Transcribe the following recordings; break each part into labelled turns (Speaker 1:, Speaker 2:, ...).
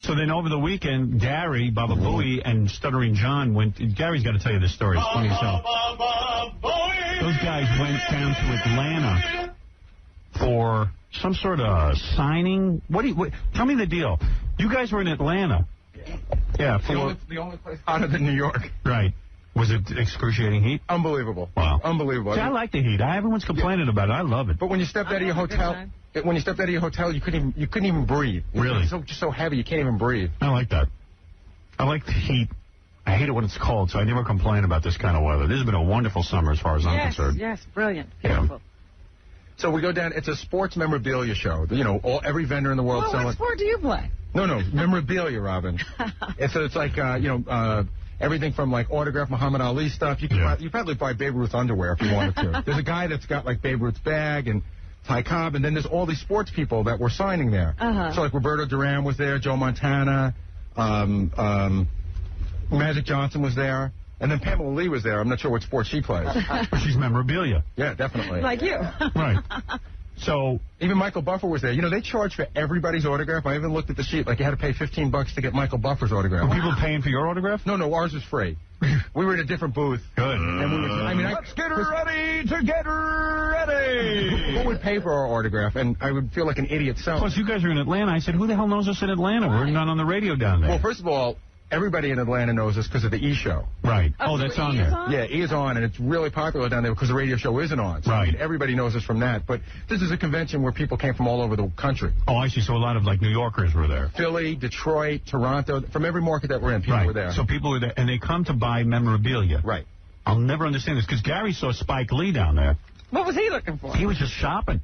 Speaker 1: So then over the weekend, Gary, Baba Booey, and Stuttering John went... Gary's got to tell you this story. It's funny as hell. Those guys went down to Atlanta for some sort of signing. Tell me the deal. You guys were in Atlanta. Yeah.
Speaker 2: The only place hotter than New York.
Speaker 1: Right. Was it excruciating heat?
Speaker 2: Unbelievable.
Speaker 1: Wow.
Speaker 2: Unbelievable.
Speaker 1: See, I like the heat. Everyone's complaining about it. I love it.
Speaker 2: But when you stepped out of your hotel... When you stepped out of your hotel, you couldn't even breathe.
Speaker 1: Really?
Speaker 2: It's just so heavy, you can't even breathe.
Speaker 1: I like that. I like the heat. I hate it when it's cold, so I never complain about this kind of weather. This has been a wonderful summer as far as I'm concerned.
Speaker 3: Yes, brilliant. Beautiful.
Speaker 2: Yeah. So we go down. It's a sports memorabilia show. You know, every vendor in the world selling.
Speaker 3: What sport do you play?
Speaker 2: No, memorabilia, Robin. It's like, everything from, like, autographed Muhammad Ali stuff. You probably buy Babe Ruth underwear if you wanted to. There's a guy that's got, like, Babe Ruth's bag and Ty Cobb, and then there's all these sports people that were signing there. So, like, Roberto Duran was there, Joe Montana, Magic Johnson was there, and then Pamela Lee was there. I'm not sure what sport she plays.
Speaker 1: But she's memorabilia.
Speaker 2: Yeah, definitely.
Speaker 3: Like you.
Speaker 1: Right. So
Speaker 2: even Michael Buffer was there. You know, they charge for everybody's autograph. I even looked at the sheet. Like, you had to pay $15 to get Michael Buffer's autograph.
Speaker 1: Were people paying for your autograph?
Speaker 2: No, ours was free. We were in a different booth.
Speaker 1: Good.
Speaker 2: And
Speaker 1: Let's get ready to get ready.
Speaker 2: People would pay for our autograph, and I would feel like an idiot selling.
Speaker 1: Plus, you guys are in Atlanta. I said, who the hell knows us in Atlanta? We're not on the radio down there.
Speaker 2: Well, first of all, everybody in Atlanta knows us because of the E! Show.
Speaker 1: Right. Oh, that's on there.
Speaker 2: Yeah, E! is on, and it's really popular down there because the radio show isn't on. So,
Speaker 1: right.
Speaker 2: I mean, everybody knows us from that. But this is a convention where people came from all over the country.
Speaker 1: Oh, I see. So a lot of, like, New Yorkers were there.
Speaker 2: Philly, Detroit, Toronto. From every market that we're in, people were there.
Speaker 1: So people were there, and they come to buy memorabilia.
Speaker 2: Right.
Speaker 1: I'll never understand this, because Gary saw Spike Lee down there.
Speaker 3: What was he looking for?
Speaker 1: He was just shopping.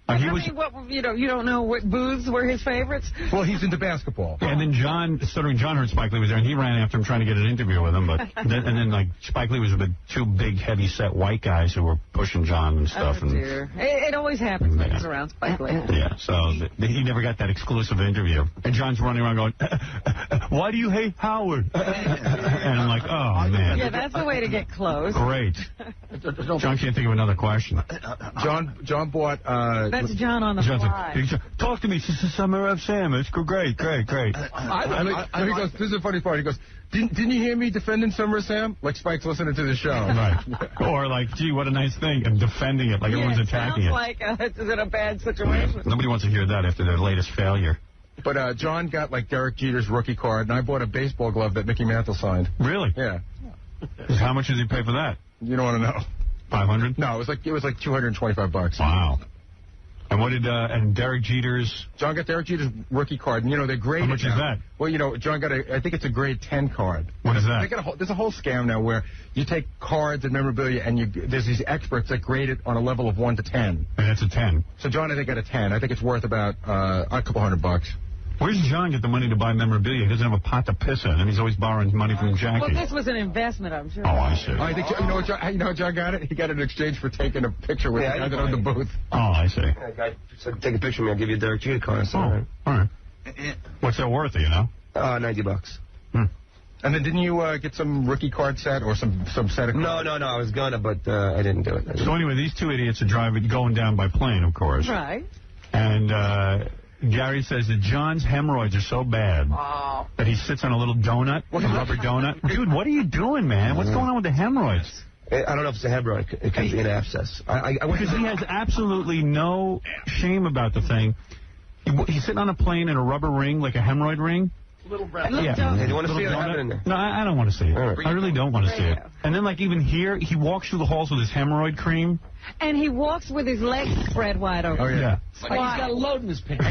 Speaker 3: You don't know what booths were his favorites?
Speaker 2: Well, he's into basketball.
Speaker 1: Yeah, and then Stuttering John heard Spike Lee was there, and he ran after him trying to get an interview with him. But then, like, Spike Lee was with two big, heavy-set white guys who were pushing John and stuff.
Speaker 3: Oh, dear. It always happens when he's around Spike Lee.
Speaker 1: Yeah, so he never got that exclusive interview. And John's running around going, why do you hate Howard? And I'm like, oh, man.
Speaker 3: Yeah, that's the way to get close.
Speaker 1: Great. John can't think of another question.
Speaker 2: John bought...
Speaker 3: That's John on the fly.
Speaker 1: Talk to me, Sister Summer of Sam. It's great. He
Speaker 2: goes, this is a funny part. He goes, didn't you hear me defending Summer of Sam? Like Spike's listening to the show.
Speaker 1: Right. Or like, gee, what a nice thing, and defending it like everyone's attacking it.
Speaker 3: Sounds like it's in a bad situation.
Speaker 1: Nobody wants to hear that after their latest failure.
Speaker 2: But John got, like, Derek Jeter's rookie card, and I bought a baseball glove that Mickey Mantle signed.
Speaker 1: Really?
Speaker 2: Yeah.
Speaker 1: How much did he pay for that?
Speaker 2: You don't want to know.
Speaker 1: 500?
Speaker 2: No, it was like $225.
Speaker 1: Wow. And what did and Derek Jeter's?
Speaker 2: John got Derek Jeter's rookie card, and they're graded.
Speaker 1: How much is that?
Speaker 2: Well, John got I think it's a grade 10 card.
Speaker 1: What is that?
Speaker 2: There's a whole scam now where you take cards and memorabilia, and there's these experts that grade it on a level of 1 to 10.
Speaker 1: And that's a 10.
Speaker 2: So John, I think, got a 10. I think it's worth about a couple $100.
Speaker 1: Where does John get the money to buy memorabilia? He doesn't have a pot to piss in, and he's always borrowing money from Jackie.
Speaker 3: Well, this was an investment, I'm sure.
Speaker 1: Oh, I see.
Speaker 2: I think, you know how John got it? He got it in exchange for taking a picture with the guy that owned the booth.
Speaker 1: Oh, I see.
Speaker 4: Yeah, guy said, take a picture of me, I'll give you a Derek Jeter card.
Speaker 1: Oh, all right. What's that worth, $90.
Speaker 2: And then didn't you get some rookie card set or some set of cards?
Speaker 4: No, I was gonna, but I didn't do it.
Speaker 1: So anyway, these two idiots are going down by plane, of course.
Speaker 3: Right.
Speaker 1: And Gary says that John's hemorrhoids are so bad that he sits on a little donut, a rubber donut. Dude, what are you doing, man? What's going on with the hemorrhoids?
Speaker 4: I don't know if it's a hemorrhoid. It could be an abscess.
Speaker 1: Because he has absolutely no shame about the thing. He's sitting on a plane in a rubber ring, like a hemorrhoid ring.
Speaker 4: Little brown. Yeah. Do you want to see it happen in there?
Speaker 1: No, I don't want to see it. Right. I really don't want to see it. And then, like, even here, he walks through the halls with his hemorrhoid cream.
Speaker 3: And he walks with his legs spread wide open.
Speaker 2: Oh, yeah.
Speaker 5: Like he's got a load in his pants.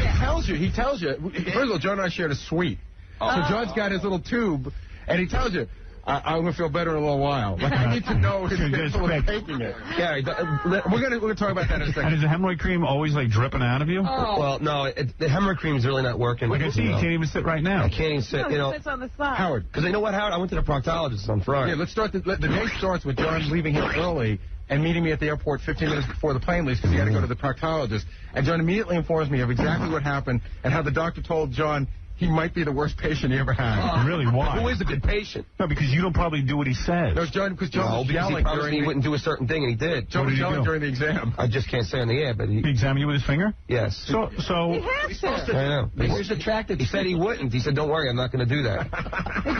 Speaker 2: He tells you. First of all, John and I shared a suite. So John's got his little tube, and he tells you, I'm going to feel better in a little while. Like, I need to know his people are taking it.
Speaker 4: Yeah,
Speaker 2: we're gonna talk about that in a second.
Speaker 1: And is the hemorrhoid cream always, like, dripping out of you?
Speaker 3: Oh.
Speaker 4: Well, no, the hemorrhoid cream is really not working.
Speaker 1: Like I see, you can't even sit right now.
Speaker 4: I can't even sit,
Speaker 3: No, he sits on the side.
Speaker 2: Howard.
Speaker 4: Because you know what, Howard? I went to the proctologist on Friday.
Speaker 2: Yeah, let's start. The day starts with John leaving here early and meeting me at the airport 15 minutes before the plane leaves because he had to go to the proctologist. And John immediately informs me of exactly what happened and how the doctor told John he might be the worst patient he ever had.
Speaker 1: Really? Why?
Speaker 4: Who is a good patient?
Speaker 1: No, because you don't probably do what he says.
Speaker 2: No, John, because John was
Speaker 4: because
Speaker 2: yelling
Speaker 4: he promised me he
Speaker 2: during
Speaker 4: wouldn't do a certain thing, and he did.
Speaker 2: John was yelling during the exam.
Speaker 4: I just can't say on the air, but
Speaker 1: He examined you with his finger?
Speaker 4: Yes.
Speaker 1: So
Speaker 3: He has to.
Speaker 4: I know.
Speaker 5: He's attracted.
Speaker 4: He said he wouldn't. He said, "Don't worry, I'm not going to do that."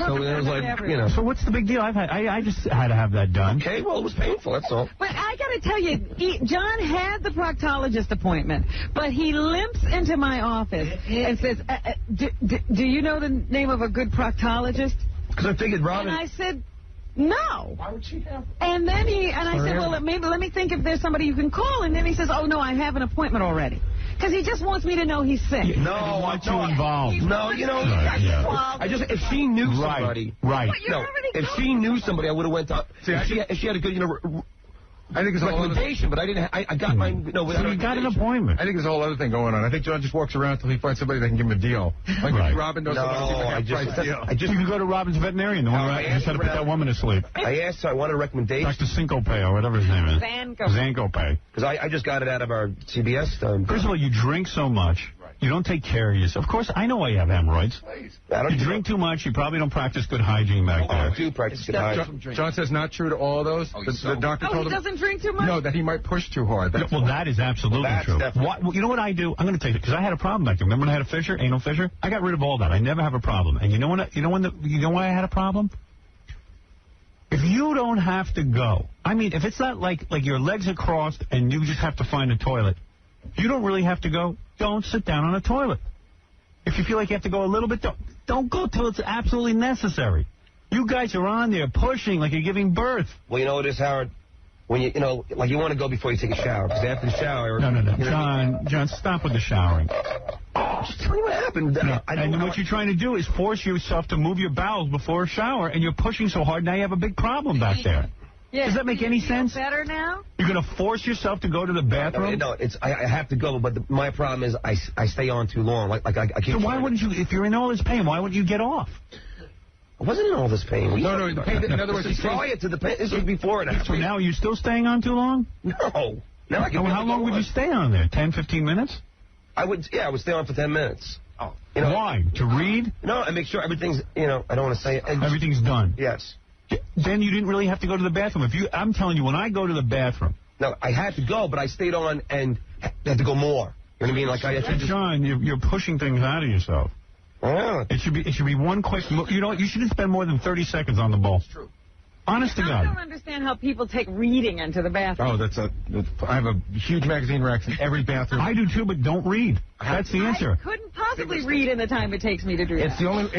Speaker 4: So it was like, you know.
Speaker 1: So what's the big deal? I just had to have that done.
Speaker 4: Okay, well, it was painful. That's all.
Speaker 3: But I got to tell you, John had the proctologist appointment, but he limps into my office and says, do you know the name of a good proctologist?
Speaker 4: Because I figured Robin...
Speaker 3: And I said, no.
Speaker 2: Why would she have?
Speaker 3: And then I said, well, maybe let me think if there's somebody you can call. And then he says, oh, no, I have an appointment already. Because he just wants me to know he's sick.
Speaker 1: No, I want you involved.
Speaker 4: No, you know, if she knew somebody...
Speaker 1: Right.
Speaker 4: If she knew somebody, I would have went up. If she had a good,
Speaker 2: I think it's a
Speaker 4: recommendation, but I didn't. I got my. No,
Speaker 1: so you got an appointment.
Speaker 2: I think there's a whole other thing going on. I think John just walks around until he finds somebody that can give him a deal. Like if Robin knows somebody give him a half-price deal.
Speaker 1: You can go to Robin's veterinarian, the one who just had to put that woman to sleep.
Speaker 4: I asked her. I wanted a recommendation.
Speaker 1: Dr. Syncope or whatever his name is. Zancope.
Speaker 4: Because I just got it out of our CBS.
Speaker 1: First of all, you drink so much. You don't take care of yourself. Of course, I know why you have hemorrhoids. You drink too much. You probably don't practice good hygiene back there.
Speaker 4: I do practice good hygiene.
Speaker 2: John says not true to all of those. The doctor told him.
Speaker 3: He doesn't drink too much?
Speaker 2: No, that he might push too hard.
Speaker 1: Well, that is absolutely true. You know what I do? I'm going to take it because I had a problem back there. Remember when I had a fissure, anal fissure? I got rid of all that. I never have a problem. And you know why I had a problem? If you don't have to go, I mean, if it's not like your legs are crossed and you just have to find a toilet, you don't really have to go. Don't sit down on a toilet. If you feel like you have to go a little bit, don't go till it's absolutely necessary. You guys are on there pushing like you're giving birth.
Speaker 4: Well, you know what it is, Howard? When you like you want to go before you take a shower. Because after the shower...
Speaker 1: No. John, stop with the showering.
Speaker 4: Just tell me what happened.
Speaker 1: And what you're trying to do is force yourself to move your bowels before a shower, and you're pushing so hard, now you have a big problem back there.
Speaker 3: Yeah.
Speaker 1: Does that make any sense?
Speaker 3: Better now?
Speaker 1: You're going to force yourself to go to the bathroom?
Speaker 4: No, I have to go, but my problem is I stay on too long. I keep.
Speaker 1: So why wouldn't you, if you're in all this pain, why wouldn't you get off?
Speaker 4: I wasn't in all this pain.
Speaker 2: No, the pain. In other words,
Speaker 4: prior to the pain. This was before and after.
Speaker 1: So now are you still staying on too long?
Speaker 4: No. Now I can
Speaker 1: how long would you stay on there? 10, 15 minutes?
Speaker 4: I would stay on for 10 minutes.
Speaker 1: Oh. Why? To read?
Speaker 4: No, and make sure everything's, I don't want to say it.
Speaker 1: Everything's done.
Speaker 4: Yes.
Speaker 1: Then you didn't really have to go to the bathroom. I'm telling you, when I go to the bathroom.
Speaker 4: No, I had to go, but I stayed on and had to go more. You know what I mean? Like I should
Speaker 1: John, you're pushing things out of yourself.
Speaker 4: Yeah.
Speaker 1: It should be one quick move. You shouldn't spend more than 30 seconds on the ball. That's true. Honest to God.
Speaker 3: I don't understand how people take reading into the bathroom.
Speaker 2: I have a huge magazine rack in every bathroom.
Speaker 1: I do too, but don't read. That's the answer.
Speaker 3: I couldn't possibly read in the time it takes me to do that.
Speaker 2: It's the only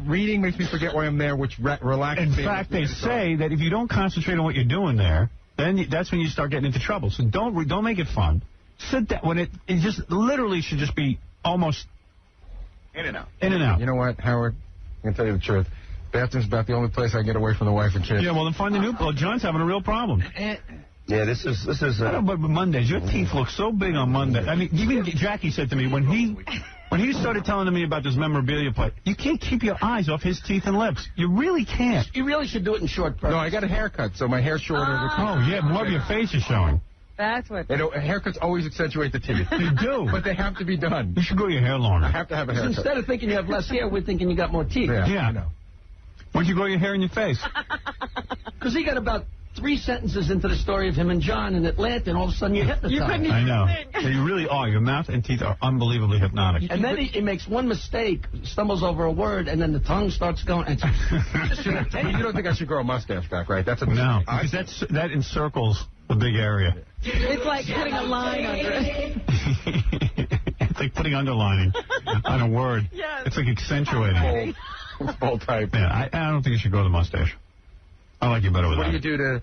Speaker 2: reading makes me forget why I'm there, which relaxes me.
Speaker 1: In fact, they say that if you don't concentrate on what you're doing there, then that's when you start getting into trouble. So don't make it fun. Sit down when it just literally should just be almost in and out. In and out.
Speaker 2: You know what, Howard? I'm gonna tell you the truth. Bathroom's about the only place I get away from the wife and kids.
Speaker 1: Yeah, well, then find a new... Well, John's having a real problem.
Speaker 4: Yeah, this is.
Speaker 1: I don't know, but Mondays, your teeth look so big on Monday. I mean, even Jackie said to me when he started telling me about this memorabilia plate, you can't keep your eyes off his teeth and lips. You really can't.
Speaker 5: You really should do it in short bursts.
Speaker 2: No, I got a haircut, so my hair's shorter.
Speaker 1: Oh, yeah, more of your face is showing.
Speaker 3: That's what...
Speaker 2: haircuts always accentuate the teeth.
Speaker 1: They do.
Speaker 2: But they have to be done.
Speaker 1: You should grow your hair longer.
Speaker 2: I have to have a haircut.
Speaker 5: Instead of thinking you have less hair, we're thinking you got more teeth.
Speaker 1: Yeah. I know. When'd you grow your hair in your face?
Speaker 5: Because he got about 3 sentences into the story of him and John in Atlanta, and all of a sudden you're hypnotized.
Speaker 1: I know. So you really are. Your mouth and teeth are unbelievably hypnotic.
Speaker 5: And then he makes one mistake, stumbles over a word, and then the tongue starts going. And
Speaker 2: you don't think I should grow a mustache back, right? That's a mistake.
Speaker 1: No, because that encircles the big area.
Speaker 3: It's like putting a line under it.
Speaker 1: It's like putting underlining on a word.
Speaker 3: Yes.
Speaker 1: It's like accentuating.
Speaker 2: Full type.
Speaker 1: Yeah, I don't think you should grow the mustache. I like you better with that.
Speaker 2: What do you do to...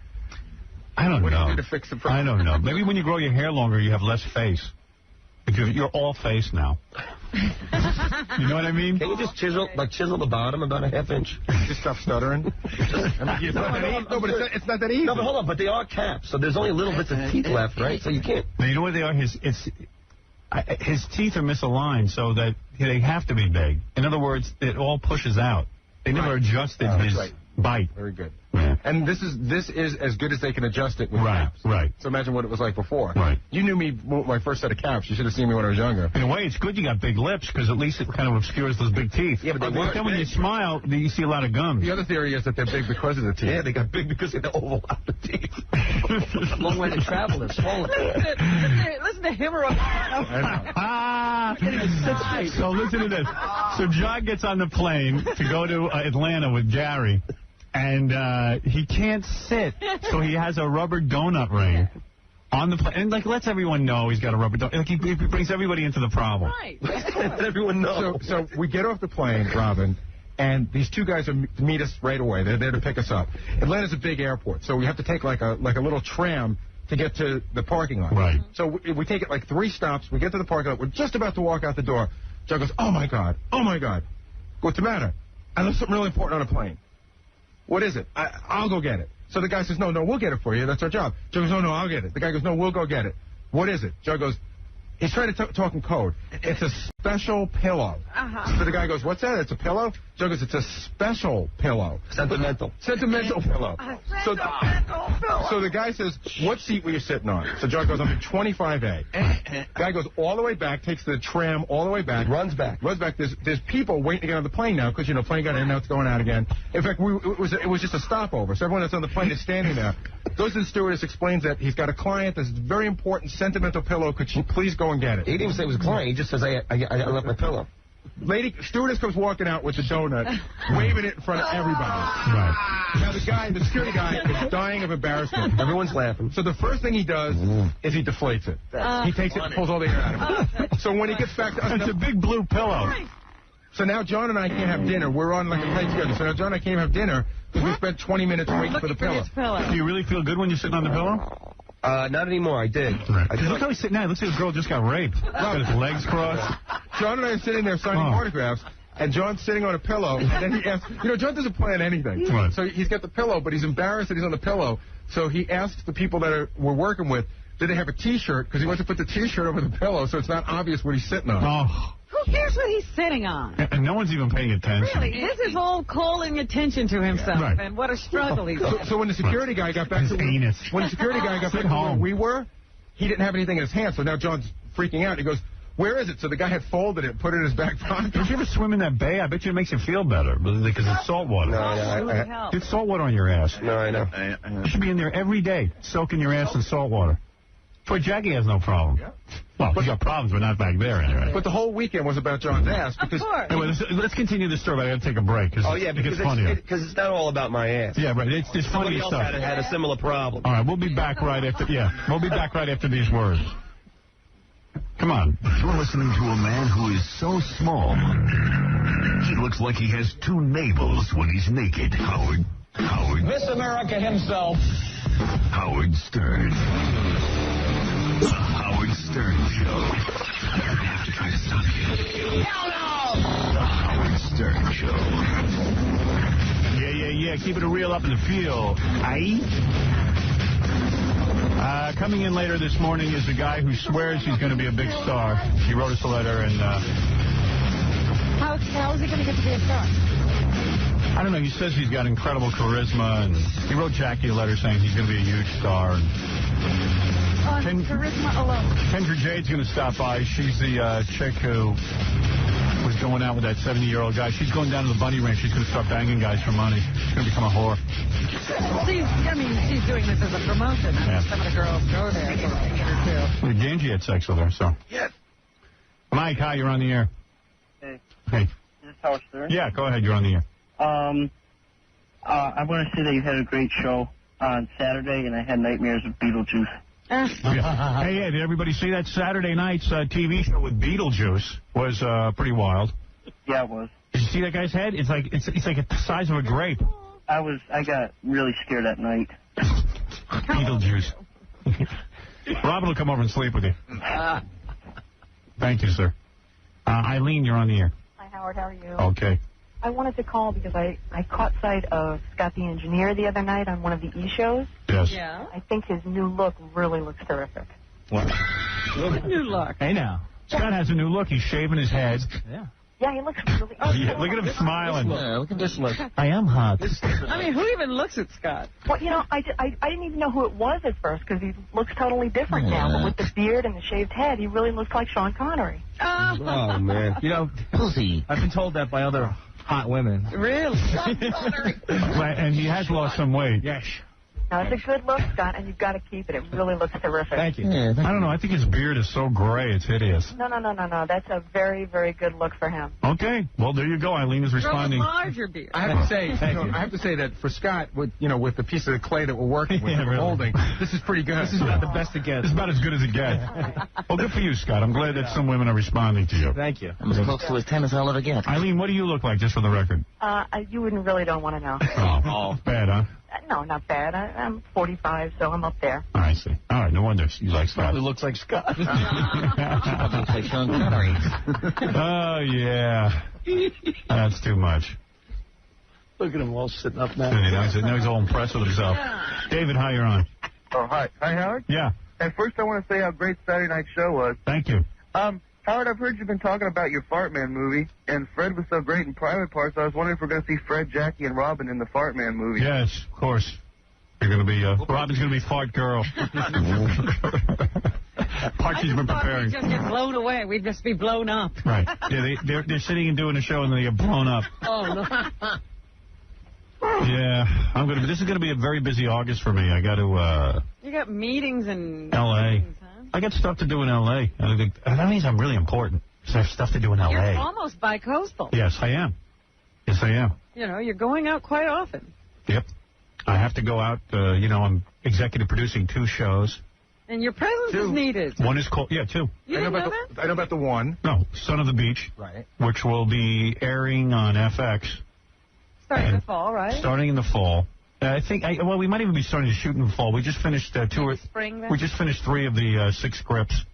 Speaker 1: I don't know.
Speaker 2: What do you do to fix the problem?
Speaker 1: I don't know. Maybe when you grow your hair longer, you have less face. Because you're all face now. You know what I mean?
Speaker 4: Can you just chisel the bottom about a half inch?
Speaker 2: Just stop stuttering? It's not that easy.
Speaker 4: No, but hold on. But they are caps, so there's only little bits of teeth left, right? So you can't...
Speaker 1: Now, you know what they are? His teeth are misaligned so that they have to be big. In other words, it all pushes out. They never adjusted his bite.
Speaker 2: Very good.
Speaker 1: Yeah. Right.
Speaker 2: And this is as good as they can adjust it with caps.
Speaker 1: Right.
Speaker 2: So imagine what it was like before.
Speaker 1: Right.
Speaker 2: You knew me with my first set of caps. You should have seen me when I was younger.
Speaker 1: In a way, it's good you got big lips, because at least it kind of obscures those big teeth.
Speaker 4: Yeah, but
Speaker 1: then when you smile, you see a lot of gums.
Speaker 2: The other theory is that they're big because of the teeth.
Speaker 4: Yeah, they got big because of the overlap of teeth.
Speaker 5: Long way to travel. It's swollen.
Speaker 3: Listen to him.
Speaker 1: So listen to this. So John gets on the plane to go to Atlanta with Gary, and he can't sit, so he has a rubber donut ring on the plane, and like lets everyone know he's got a rubber donut. Like he brings everybody into the problem.
Speaker 3: Right.
Speaker 4: Let everyone know.
Speaker 2: So we get off the plane, Robin, and these two guys meet us right away. They're there to pick us up. Atlanta's a big airport, so we have to take like a little tram to get to the parking lot.
Speaker 1: Right.
Speaker 2: So we take it like 3 stops. We get to the parking lot. We're just about to walk out the door. Joe goes, oh, my God. Oh, my God. What's the matter? I left something really important on a plane. What is it? I'll go get it. So the guy says, no, we'll get it for you. That's our job. Joe goes, no, I'll get it. The guy goes, no, we'll go get it. What is it? Joe goes, he's trying to talk in code. It's a special pillow. So the guy goes, what's that? It's a pillow? Joe goes, it's a special pillow.
Speaker 4: Sentimental.
Speaker 2: Sentimental pillow. So the guy says, what seat were you sitting on? So Joe goes, I'm in 25A. Guy goes all the way back, takes the tram all the way back.
Speaker 4: Runs back.
Speaker 2: There's people waiting to get on the plane now because, plane got in, now it's going out again. In fact, it was just a stopover. So everyone that's on the plane is standing there. Goes to the stewardess, explains that he's got a client. This very important sentimental pillow. Could you please go and get it?
Speaker 4: He didn't even say it was a client. He just says, I left my pillow.
Speaker 2: Stewardess comes walking out with the donut, waving it in front of everybody.
Speaker 1: Right.
Speaker 2: Now the security guy is dying of embarrassment.
Speaker 4: Everyone's laughing.
Speaker 2: So the first thing he does is he deflates it. He takes it and pulls all the air out of it. So when he gets back to us,
Speaker 1: it's a big blue pillow.
Speaker 2: So now John and I can't have dinner. We're on like a tight schedule. So now John and I can't have dinner because we spent 20 minutes waiting for the pillow.
Speaker 1: Do you really feel good when you're sitting on the pillow?
Speaker 4: Not anymore. I did.
Speaker 1: Right. Look how he's sitting now. Looks like a girl just got raped. He's got his legs crossed.
Speaker 2: John and I are sitting there signing autographs, and John's sitting on a pillow, and then he asks, John doesn't plan anything.
Speaker 1: Right.
Speaker 2: So he's got the pillow, but he's embarrassed that he's on the pillow. So he asks the people that we're working with, do they have a T-shirt? Because he wants to put the T-shirt over the pillow so it's not obvious what he's sitting on.
Speaker 1: Oh.
Speaker 3: Who cares what he's sitting on?
Speaker 1: And no one's even paying attention.
Speaker 3: Really, this is all calling attention to himself,
Speaker 1: Right.
Speaker 3: and what a struggle he's in.
Speaker 2: So when the security guy got back to
Speaker 1: anus.
Speaker 2: When the security guy got back to where we were, he didn't have anything in his hand. So now John's freaking out. He goes, where is it? So the guy had folded it, put it in his back pocket.
Speaker 1: Did you ever swim in that bay? I bet you it makes you feel better because it's salt water.
Speaker 4: No,
Speaker 1: Get salt water on your ass.
Speaker 4: No, I know.
Speaker 1: You should be in there every day, soaking your ass in salt water. Troy Jackie has no problem. Yeah. Well, he's got problems, but not back there anyway.
Speaker 2: But the whole weekend was about John's ass because.
Speaker 1: Anyway, let's continue the story. But I got to take a break.
Speaker 4: Because it's not all about my ass.
Speaker 1: Yeah, right. It's funny
Speaker 4: stuff.
Speaker 1: stuff.
Speaker 4: Somebody else had a similar problem.
Speaker 1: All right, we'll be back right after. Yeah, we'll be back right after these words. Come on.
Speaker 6: You're listening to a man who is so small, he looks like he has 2 navels when he's naked. Howard.
Speaker 5: Miss America himself.
Speaker 6: Howard Stern. The Howard Stern Show. I have to try to stop you.
Speaker 5: Hell no!
Speaker 6: The Howard Stern Show.
Speaker 1: Yeah. Keep it real up in the field. Coming in later this morning is a guy who swears he's going to be a big star. He wrote us a letter and...
Speaker 3: How is he going to get to be a star?
Speaker 1: I don't know. He says he's got incredible charisma, and he wrote Jackie a letter saying he's going to be a huge star. And
Speaker 3: charisma alone.
Speaker 1: Kendra Jade's going to stop by. She's the chick who was going out with that 70-year-old guy. She's going down to the bunny ranch. She's going to start banging guys for money. She's going to become a whore.
Speaker 3: She's doing this as a promotion. Some of the girls go there.
Speaker 1: Well, Ganji had sex with her, so.
Speaker 7: Yes.
Speaker 1: Mike, hi, you're on the air.
Speaker 7: Hey. Is this Howard Stern?
Speaker 1: Yeah, go ahead, you're on the air.
Speaker 7: I want to say that you had a great show on Saturday, and I had nightmares of Beetlejuice.
Speaker 1: Hey, did everybody see that Saturday night's TV show with Beetlejuice? Was pretty wild.
Speaker 7: Yeah, it was.
Speaker 1: Did you see that guy's head? It's like the size of a grape.
Speaker 7: I got really scared that night.
Speaker 1: Beetlejuice. Robin will come over and sleep with you. Thank you, sir. Eileen, you're on the air.
Speaker 8: Hi, Howard. How are you?
Speaker 1: Okay.
Speaker 8: I wanted to call because I caught sight of Scott the Engineer the other night on one of the E-shows.
Speaker 1: Yes.
Speaker 3: Yeah.
Speaker 8: I think his new look really looks terrific.
Speaker 1: What?
Speaker 3: New look.
Speaker 1: Hey, now. Scott has a new look. He's shaving his head.
Speaker 5: Yeah.
Speaker 8: Yeah, he looks really...
Speaker 1: Yeah, look at him smiling.
Speaker 2: Yeah, look at this look.
Speaker 1: I am hot.
Speaker 3: I mean, who even looks at Scott?
Speaker 8: Well, you know, I didn't even know who it was at first because he looks totally different now. But with the beard and the shaved head, he really looks like Sean Connery.
Speaker 4: Oh, man.
Speaker 2: You know, pussy. I've been told that by other hot women.
Speaker 3: Really?
Speaker 1: And he has lost some weight.
Speaker 2: Yes.
Speaker 8: Now, it's a good look, Scott, and you've got to keep it. It really looks terrific.
Speaker 2: Thank you.
Speaker 1: I don't know. I think his beard is so gray, it's hideous.
Speaker 8: No. That's a very, very good look for him.
Speaker 1: Okay. Well, there you go. Eileen is responding.
Speaker 3: Grow a larger beard.
Speaker 2: I have to say, I have to say that for Scott, with the piece of clay that we're working with, that we're holding, this is pretty good. This is about the best it gets.
Speaker 1: It's about as good as it gets. Well, good for you, Scott. I'm glad that some women are responding to you.
Speaker 2: Thank you.
Speaker 9: I'm as close to as 10 as I'll ever get.
Speaker 1: Eileen, what do you look like, just for the record?
Speaker 8: You really don't want to know.
Speaker 1: Oh, bad, huh?
Speaker 8: No, not bad. I'm 45, so I'm up there.
Speaker 1: I see. All right, no wonder you like Scott.
Speaker 2: Probably looks like Scott.
Speaker 9: Looks like Sean Connery.
Speaker 1: Oh, yeah. That's too much.
Speaker 5: Look at him all sitting up now.
Speaker 1: Now he's all impressed with himself. David, hi, you're on.
Speaker 10: Oh, hi. Hi, Howard?
Speaker 1: Yeah.
Speaker 10: And first I want to say how great Saturday Night Show was.
Speaker 1: Thank you.
Speaker 10: Howard, I've heard you've been talking about your Fart Man movie, and Fred was so great in Private Parts, I was wondering if we're going to see Fred, Jackie, and Robin in the Fart Man movie.
Speaker 1: Yes, of course. You're going to be, Robin's going to be Fart Girl. Artie's been preparing.
Speaker 3: We'd just get blown away. We'd just be blown up.
Speaker 1: Right. Yeah, they're sitting and doing a show, and then they get blown up.
Speaker 3: Oh, no.
Speaker 1: Yeah, this is going to be a very busy August for me. I got to,
Speaker 3: You got meetings in
Speaker 1: L.A.
Speaker 3: Meetings, huh?
Speaker 1: I got stuff to do in L.A. That means I'm really important. So I have stuff to do in L.A.
Speaker 3: You're almost bi-coastal.
Speaker 1: Yes, I am. Yes, I am.
Speaker 3: You know, you're going out quite often.
Speaker 1: Yep. I have to go out. I'm executive producing 2 shows.
Speaker 3: And your presence is needed.
Speaker 1: One is called, 2.
Speaker 3: You didn't know that?
Speaker 2: I know about the one.
Speaker 1: No, Son of the Beach.
Speaker 2: Right.
Speaker 1: Which will be airing on FX.
Speaker 3: Starting in the fall, right?
Speaker 1: Starting in the fall. I think, we might even be starting to shoot in the fall. We just finished
Speaker 3: spring, then?
Speaker 1: We just finished 3 of the 6 scripts.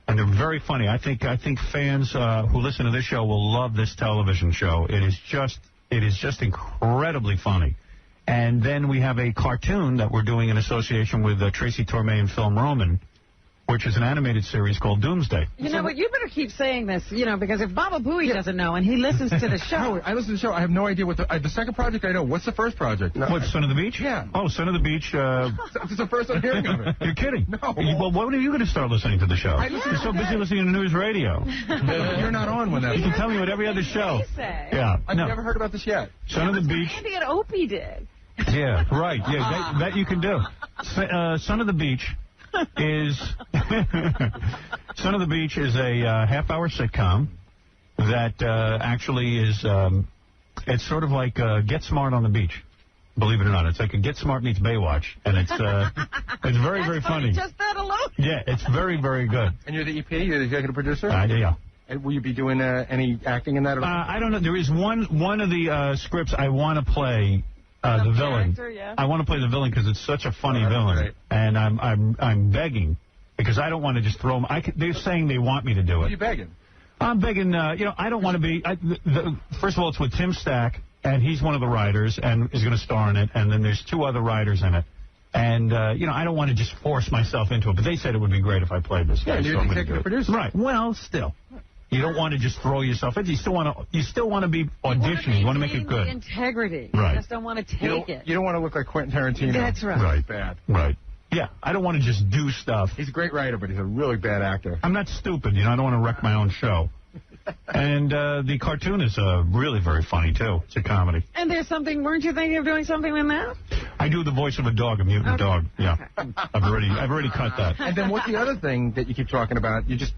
Speaker 1: And they're very funny. I think fans who listen to this show will love this television show. It is just incredibly funny. And then we have a cartoon that we're doing in association with Tracy Torme and Film Roman, which is an animated series called Doomsday.
Speaker 3: You know what? You better keep saying this, because if Baba Booey doesn't know and he listens to the show.
Speaker 2: Howard, I listen to the show. I have no idea what the second project I know. What's the first project?
Speaker 1: No. What, Son of the Beach?
Speaker 2: Yeah.
Speaker 1: Oh, Son of the Beach.
Speaker 2: It's the first I'm hearing of it.
Speaker 1: You're kidding.
Speaker 2: No.
Speaker 1: Well, when are you going to start listening to the show? You're so busy listening to news radio.
Speaker 2: You're not on when that.
Speaker 1: You can tell me what every other show. Yeah.
Speaker 2: I've never heard about this yet.
Speaker 1: Son of the Beach.
Speaker 3: Andy and Opie did.
Speaker 1: Yeah, right. Yeah, that you can do. Son of the Beach is Son of the Beach is a half-hour sitcom that actually is it's sort of like Get Smart on the Beach. Believe it or not, it's like a Get Smart meets Baywatch, and it's very, very funny.
Speaker 3: Just that alone.
Speaker 1: Yeah, it's very, very good.
Speaker 2: And you're the EP, you're the executive producer.
Speaker 1: Yeah.
Speaker 2: And will you be doing any acting in that?
Speaker 1: I don't know. There is one of the scripts I want to play. The villain.
Speaker 3: Yeah.
Speaker 1: I want to play the villain because it's such a funny villain,
Speaker 2: great.
Speaker 1: and I'm begging because I don't want to just throw them. They're saying they want me to do it.
Speaker 2: What are you begging?
Speaker 1: I'm begging. I don't want to be. First of all, it's with Tim Stack, and he's one of the writers and is going to star in it. And then there's 2 other writers in it. And I don't want to just force myself into it. But they said it would be great if I played this.
Speaker 2: Yeah, you're the executive producer.
Speaker 1: Right. Well, still. You don't want to just throw yourself in. You still want to be auditioning. You want to make it good.
Speaker 3: Integrity.
Speaker 1: Right.
Speaker 3: You just don't want to take it.
Speaker 2: You don't want to look like Quentin Tarantino.
Speaker 3: That's right.
Speaker 1: Right.
Speaker 2: Bad.
Speaker 1: Right. Yeah. I don't want to just do stuff.
Speaker 2: He's a great writer, but he's a really bad actor.
Speaker 1: I'm not stupid. I don't want to wreck my own show. And the cartoon is really very funny, too. It's a comedy.
Speaker 3: And there's something, weren't you thinking of doing something in that?
Speaker 1: I do the voice of a dog, a mutant dog. Yeah. Okay. I've already cut that.
Speaker 2: And then what's the other thing that you keep talking about? You're just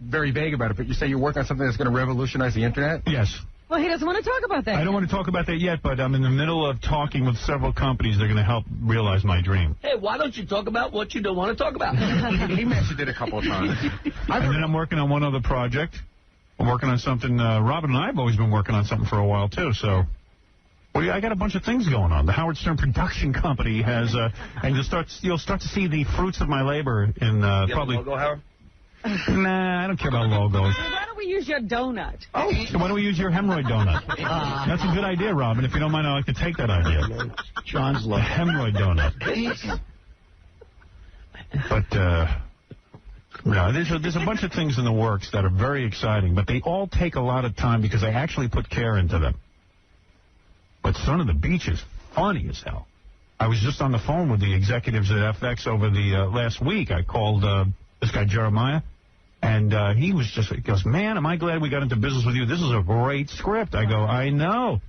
Speaker 2: very vague about it, but you say you're working on something that's going to revolutionize the Internet?
Speaker 1: Yes.
Speaker 3: Well, he doesn't want to talk about that.
Speaker 1: I don't want to talk about that yet, but I'm in the middle of talking with several companies that are going to help realize my dream.
Speaker 5: Hey, why don't you talk about what you don't want to talk about?
Speaker 2: He mentioned it a couple of times.
Speaker 1: And then I'm working on one other project. I'm working on something. Robin and I have always been working on something for a while, too, so... Well, I got a bunch of things going on. The Howard Stern Production Company has, and you'll start to see the fruits of my labor in probably.
Speaker 4: Logo, Howard?
Speaker 1: Nah, I don't care about logos.
Speaker 3: Why don't we use your donut?
Speaker 1: Oh, so why don't we use your hemorrhoid donut? That's a good idea, Robin. If you don't mind, I'd like to take that idea. John's love hemorrhoid donut. But No, there's a bunch of things in the works that are very exciting, but they all take a lot of time because I actually put care into them. But Son of the Beach is funny as hell. I was just on the phone with the executives at FX over the last week. I called this guy Jeremiah, and he goes, man, am I glad we got into business with you. This is a great script. I go, I know.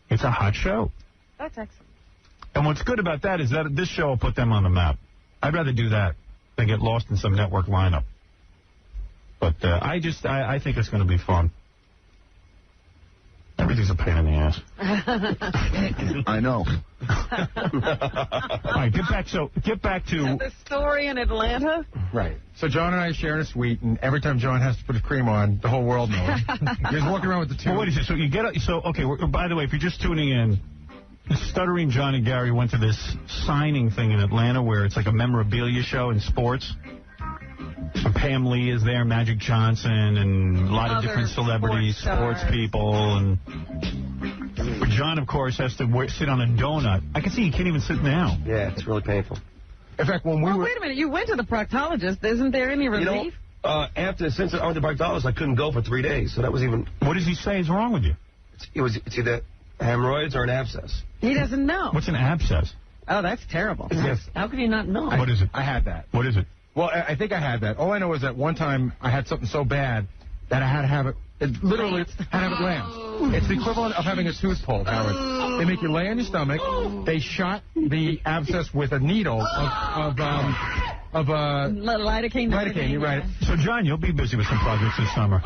Speaker 1: It's a hot show.
Speaker 3: That's excellent.
Speaker 1: And what's good about that is that this show will put them on the map. I'd rather do that than get lost in some network lineup. But I think it's going to be fun. Everything's a pain in the ass.
Speaker 6: I know.
Speaker 1: All right, get back to
Speaker 3: the story in Atlanta.
Speaker 2: Right. So John and I share a suite, and every time John has to put his cream on, the whole world knows. He's walking around with the two.
Speaker 1: Well, what is it? So you get okay. By the way, if you're just tuning in, Stuttering John and Gary went to this signing thing in Atlanta where it's like a memorabilia show in sports. And Pam Lee is there, Magic Johnson, and a lot of different celebrities, sports people, and John, of course, has to sit on a donut. I can see he can't even sit now.
Speaker 4: Yeah, it's really painful.
Speaker 2: In fact, when we were...
Speaker 3: Wait a minute, you went to the proctologist. Isn't there any relief?
Speaker 4: Since I went to the proctologist, I couldn't go for 3 days, so that was even...
Speaker 1: What does he say is wrong with you?
Speaker 4: It's either hemorrhoids or an abscess.
Speaker 3: He doesn't know.
Speaker 1: What's an abscess?
Speaker 3: Oh, that's terrible.
Speaker 2: Yes.
Speaker 5: How can you not know?
Speaker 1: What is it?
Speaker 2: I had that.
Speaker 1: What is it?
Speaker 2: Well, I think I had that. All I know is that one time I had something so bad that I had to have it. Literally had to have it lanced. It's the equivalent of having a tooth pulled, Howard. They make you lay on your stomach. They shot the abscess with a needle of
Speaker 3: lidocaine.
Speaker 2: Lidocaine, you're right.
Speaker 1: So, John, you'll be busy with some projects this summer.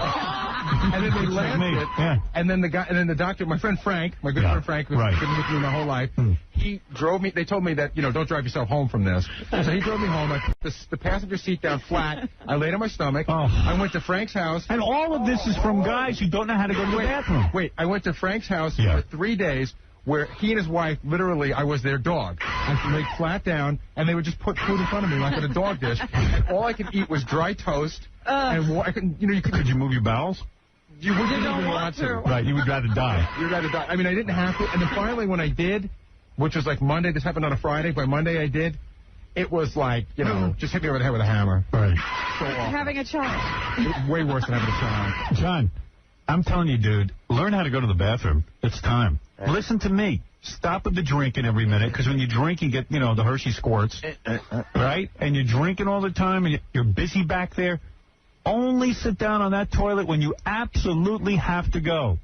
Speaker 2: And then they lanced it.
Speaker 1: Yeah.
Speaker 2: And then the doctor, my friend Frank, my good friend Frank, who's been with me my whole life, he drove me. They told me that, don't drive yourself home from this. So he drove me home. I put the passenger seat down flat. I laid on my stomach. I went to Frank's house.
Speaker 1: And all of this is from guys who don't know how to go to the bathroom.
Speaker 2: Wait, I went to Frank's house for 3 days where he and his wife, literally, I was their dog. I laid flat down, and they would just put food in front of me like on a dog dish. And all I could eat was dry toast. And I couldn't, could
Speaker 1: you move your bowels?
Speaker 2: You wouldn't even want to.
Speaker 1: Right, you would rather die.
Speaker 2: You'd rather die. I mean, I didn't have to. And then finally, when I did, which was like Monday, this happened on a Friday. By Monday, I did. It was like, just hit me over the head with a hammer.
Speaker 1: Right.
Speaker 2: So awful.
Speaker 3: Having a child.
Speaker 2: Way worse than having a child.
Speaker 1: John, I'm telling you, dude, learn how to go to the bathroom. It's time. Listen to me. Stop with the drinking every minute, because when you drink, you get, the Hershey squirts, right? And you're drinking all the time, and you're busy back there. Only sit down on that toilet when you absolutely have to go.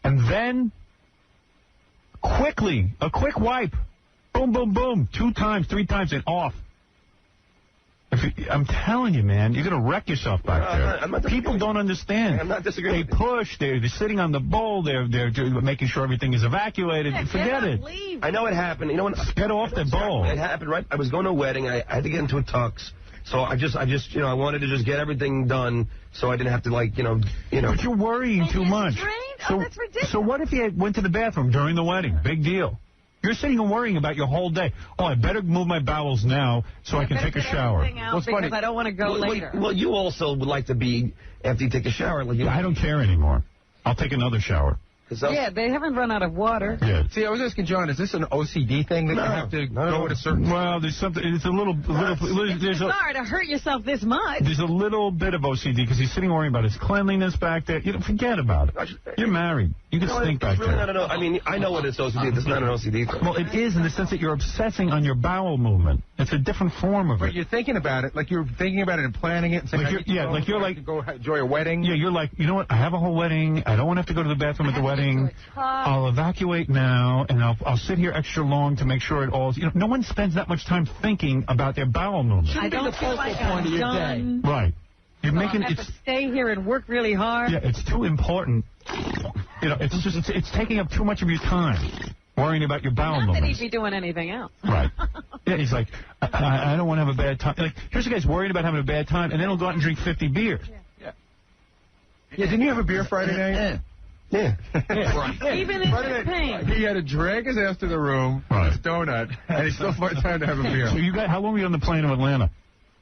Speaker 1: And then, quickly, a quick wipe. Boom, boom, boom. 2 times, 3 times, and off. I'm telling you, man, you're going to wreck yourself back there. People don't understand.
Speaker 4: I'm not disagreeing.
Speaker 1: They push. They're sitting on the bowl. They're making sure everything is evacuated. Forget it.
Speaker 3: Leave.
Speaker 4: I know it happened. You know what?
Speaker 1: Get off the bowl.
Speaker 4: It happened, right? I was going to a wedding. I had to get into a tux. So I just, I wanted to just get everything done so I didn't have to,
Speaker 1: But you're worrying too much.
Speaker 3: Oh, that's ridiculous.
Speaker 1: So what if you went to the bathroom during the wedding? Big deal. You're sitting and worrying about your whole day. Oh, I better move my bowels now so I can take a shower.
Speaker 3: What's funny? I don't want to go later.
Speaker 4: Well, you also would like to be, after you take a shower.
Speaker 1: I don't care anymore. I'll take another shower.
Speaker 3: Yeah, they haven't run out of water.
Speaker 1: Yeah.
Speaker 2: See, I was asking John, is this an OCD thing that you have to go at a certain...
Speaker 1: Well, there's something... It's a little...
Speaker 3: Sorry to hurt yourself this much.
Speaker 1: There's a little bit of OCD because he's sitting worrying about his cleanliness back there. Forget about it. You're married. You can stink back there.
Speaker 4: I mean, I know what it's OCD. It's not an OCD thing.
Speaker 1: Well, it is in the sense that you're obsessing on your bowel movement. It's a different form of it.
Speaker 2: But you're thinking about it, like you're thinking about it and planning it. And saying,
Speaker 1: you're like...
Speaker 2: go enjoy a wedding.
Speaker 1: Yeah, you're like, you know what? I have a whole wedding. I don't want to have to go to the bathroom at the wedding. I'll evacuate now, and I'll sit here extra long to make sure it all... no one spends that much time thinking about their bowel movement.
Speaker 5: I don't feel like point of your day.
Speaker 1: Right. You're making
Speaker 3: have to stay here and work really hard.
Speaker 1: Yeah, it's too important. It's taking up too much of your time worrying about your bowel movement.
Speaker 3: Not that he'd be doing anything else.
Speaker 1: Right. Yeah, he's like, I don't want to have a bad time. Like, here's a guy's worried about having a bad time, and then he'll go out and drink 50 beers.
Speaker 2: Yeah, didn't you have a beer Friday night?
Speaker 4: Yeah.
Speaker 3: Even in pain.
Speaker 2: He had to drag his ass to the room, his donut, and he still found time to have a beer.
Speaker 1: So how long were you on the plane to Atlanta?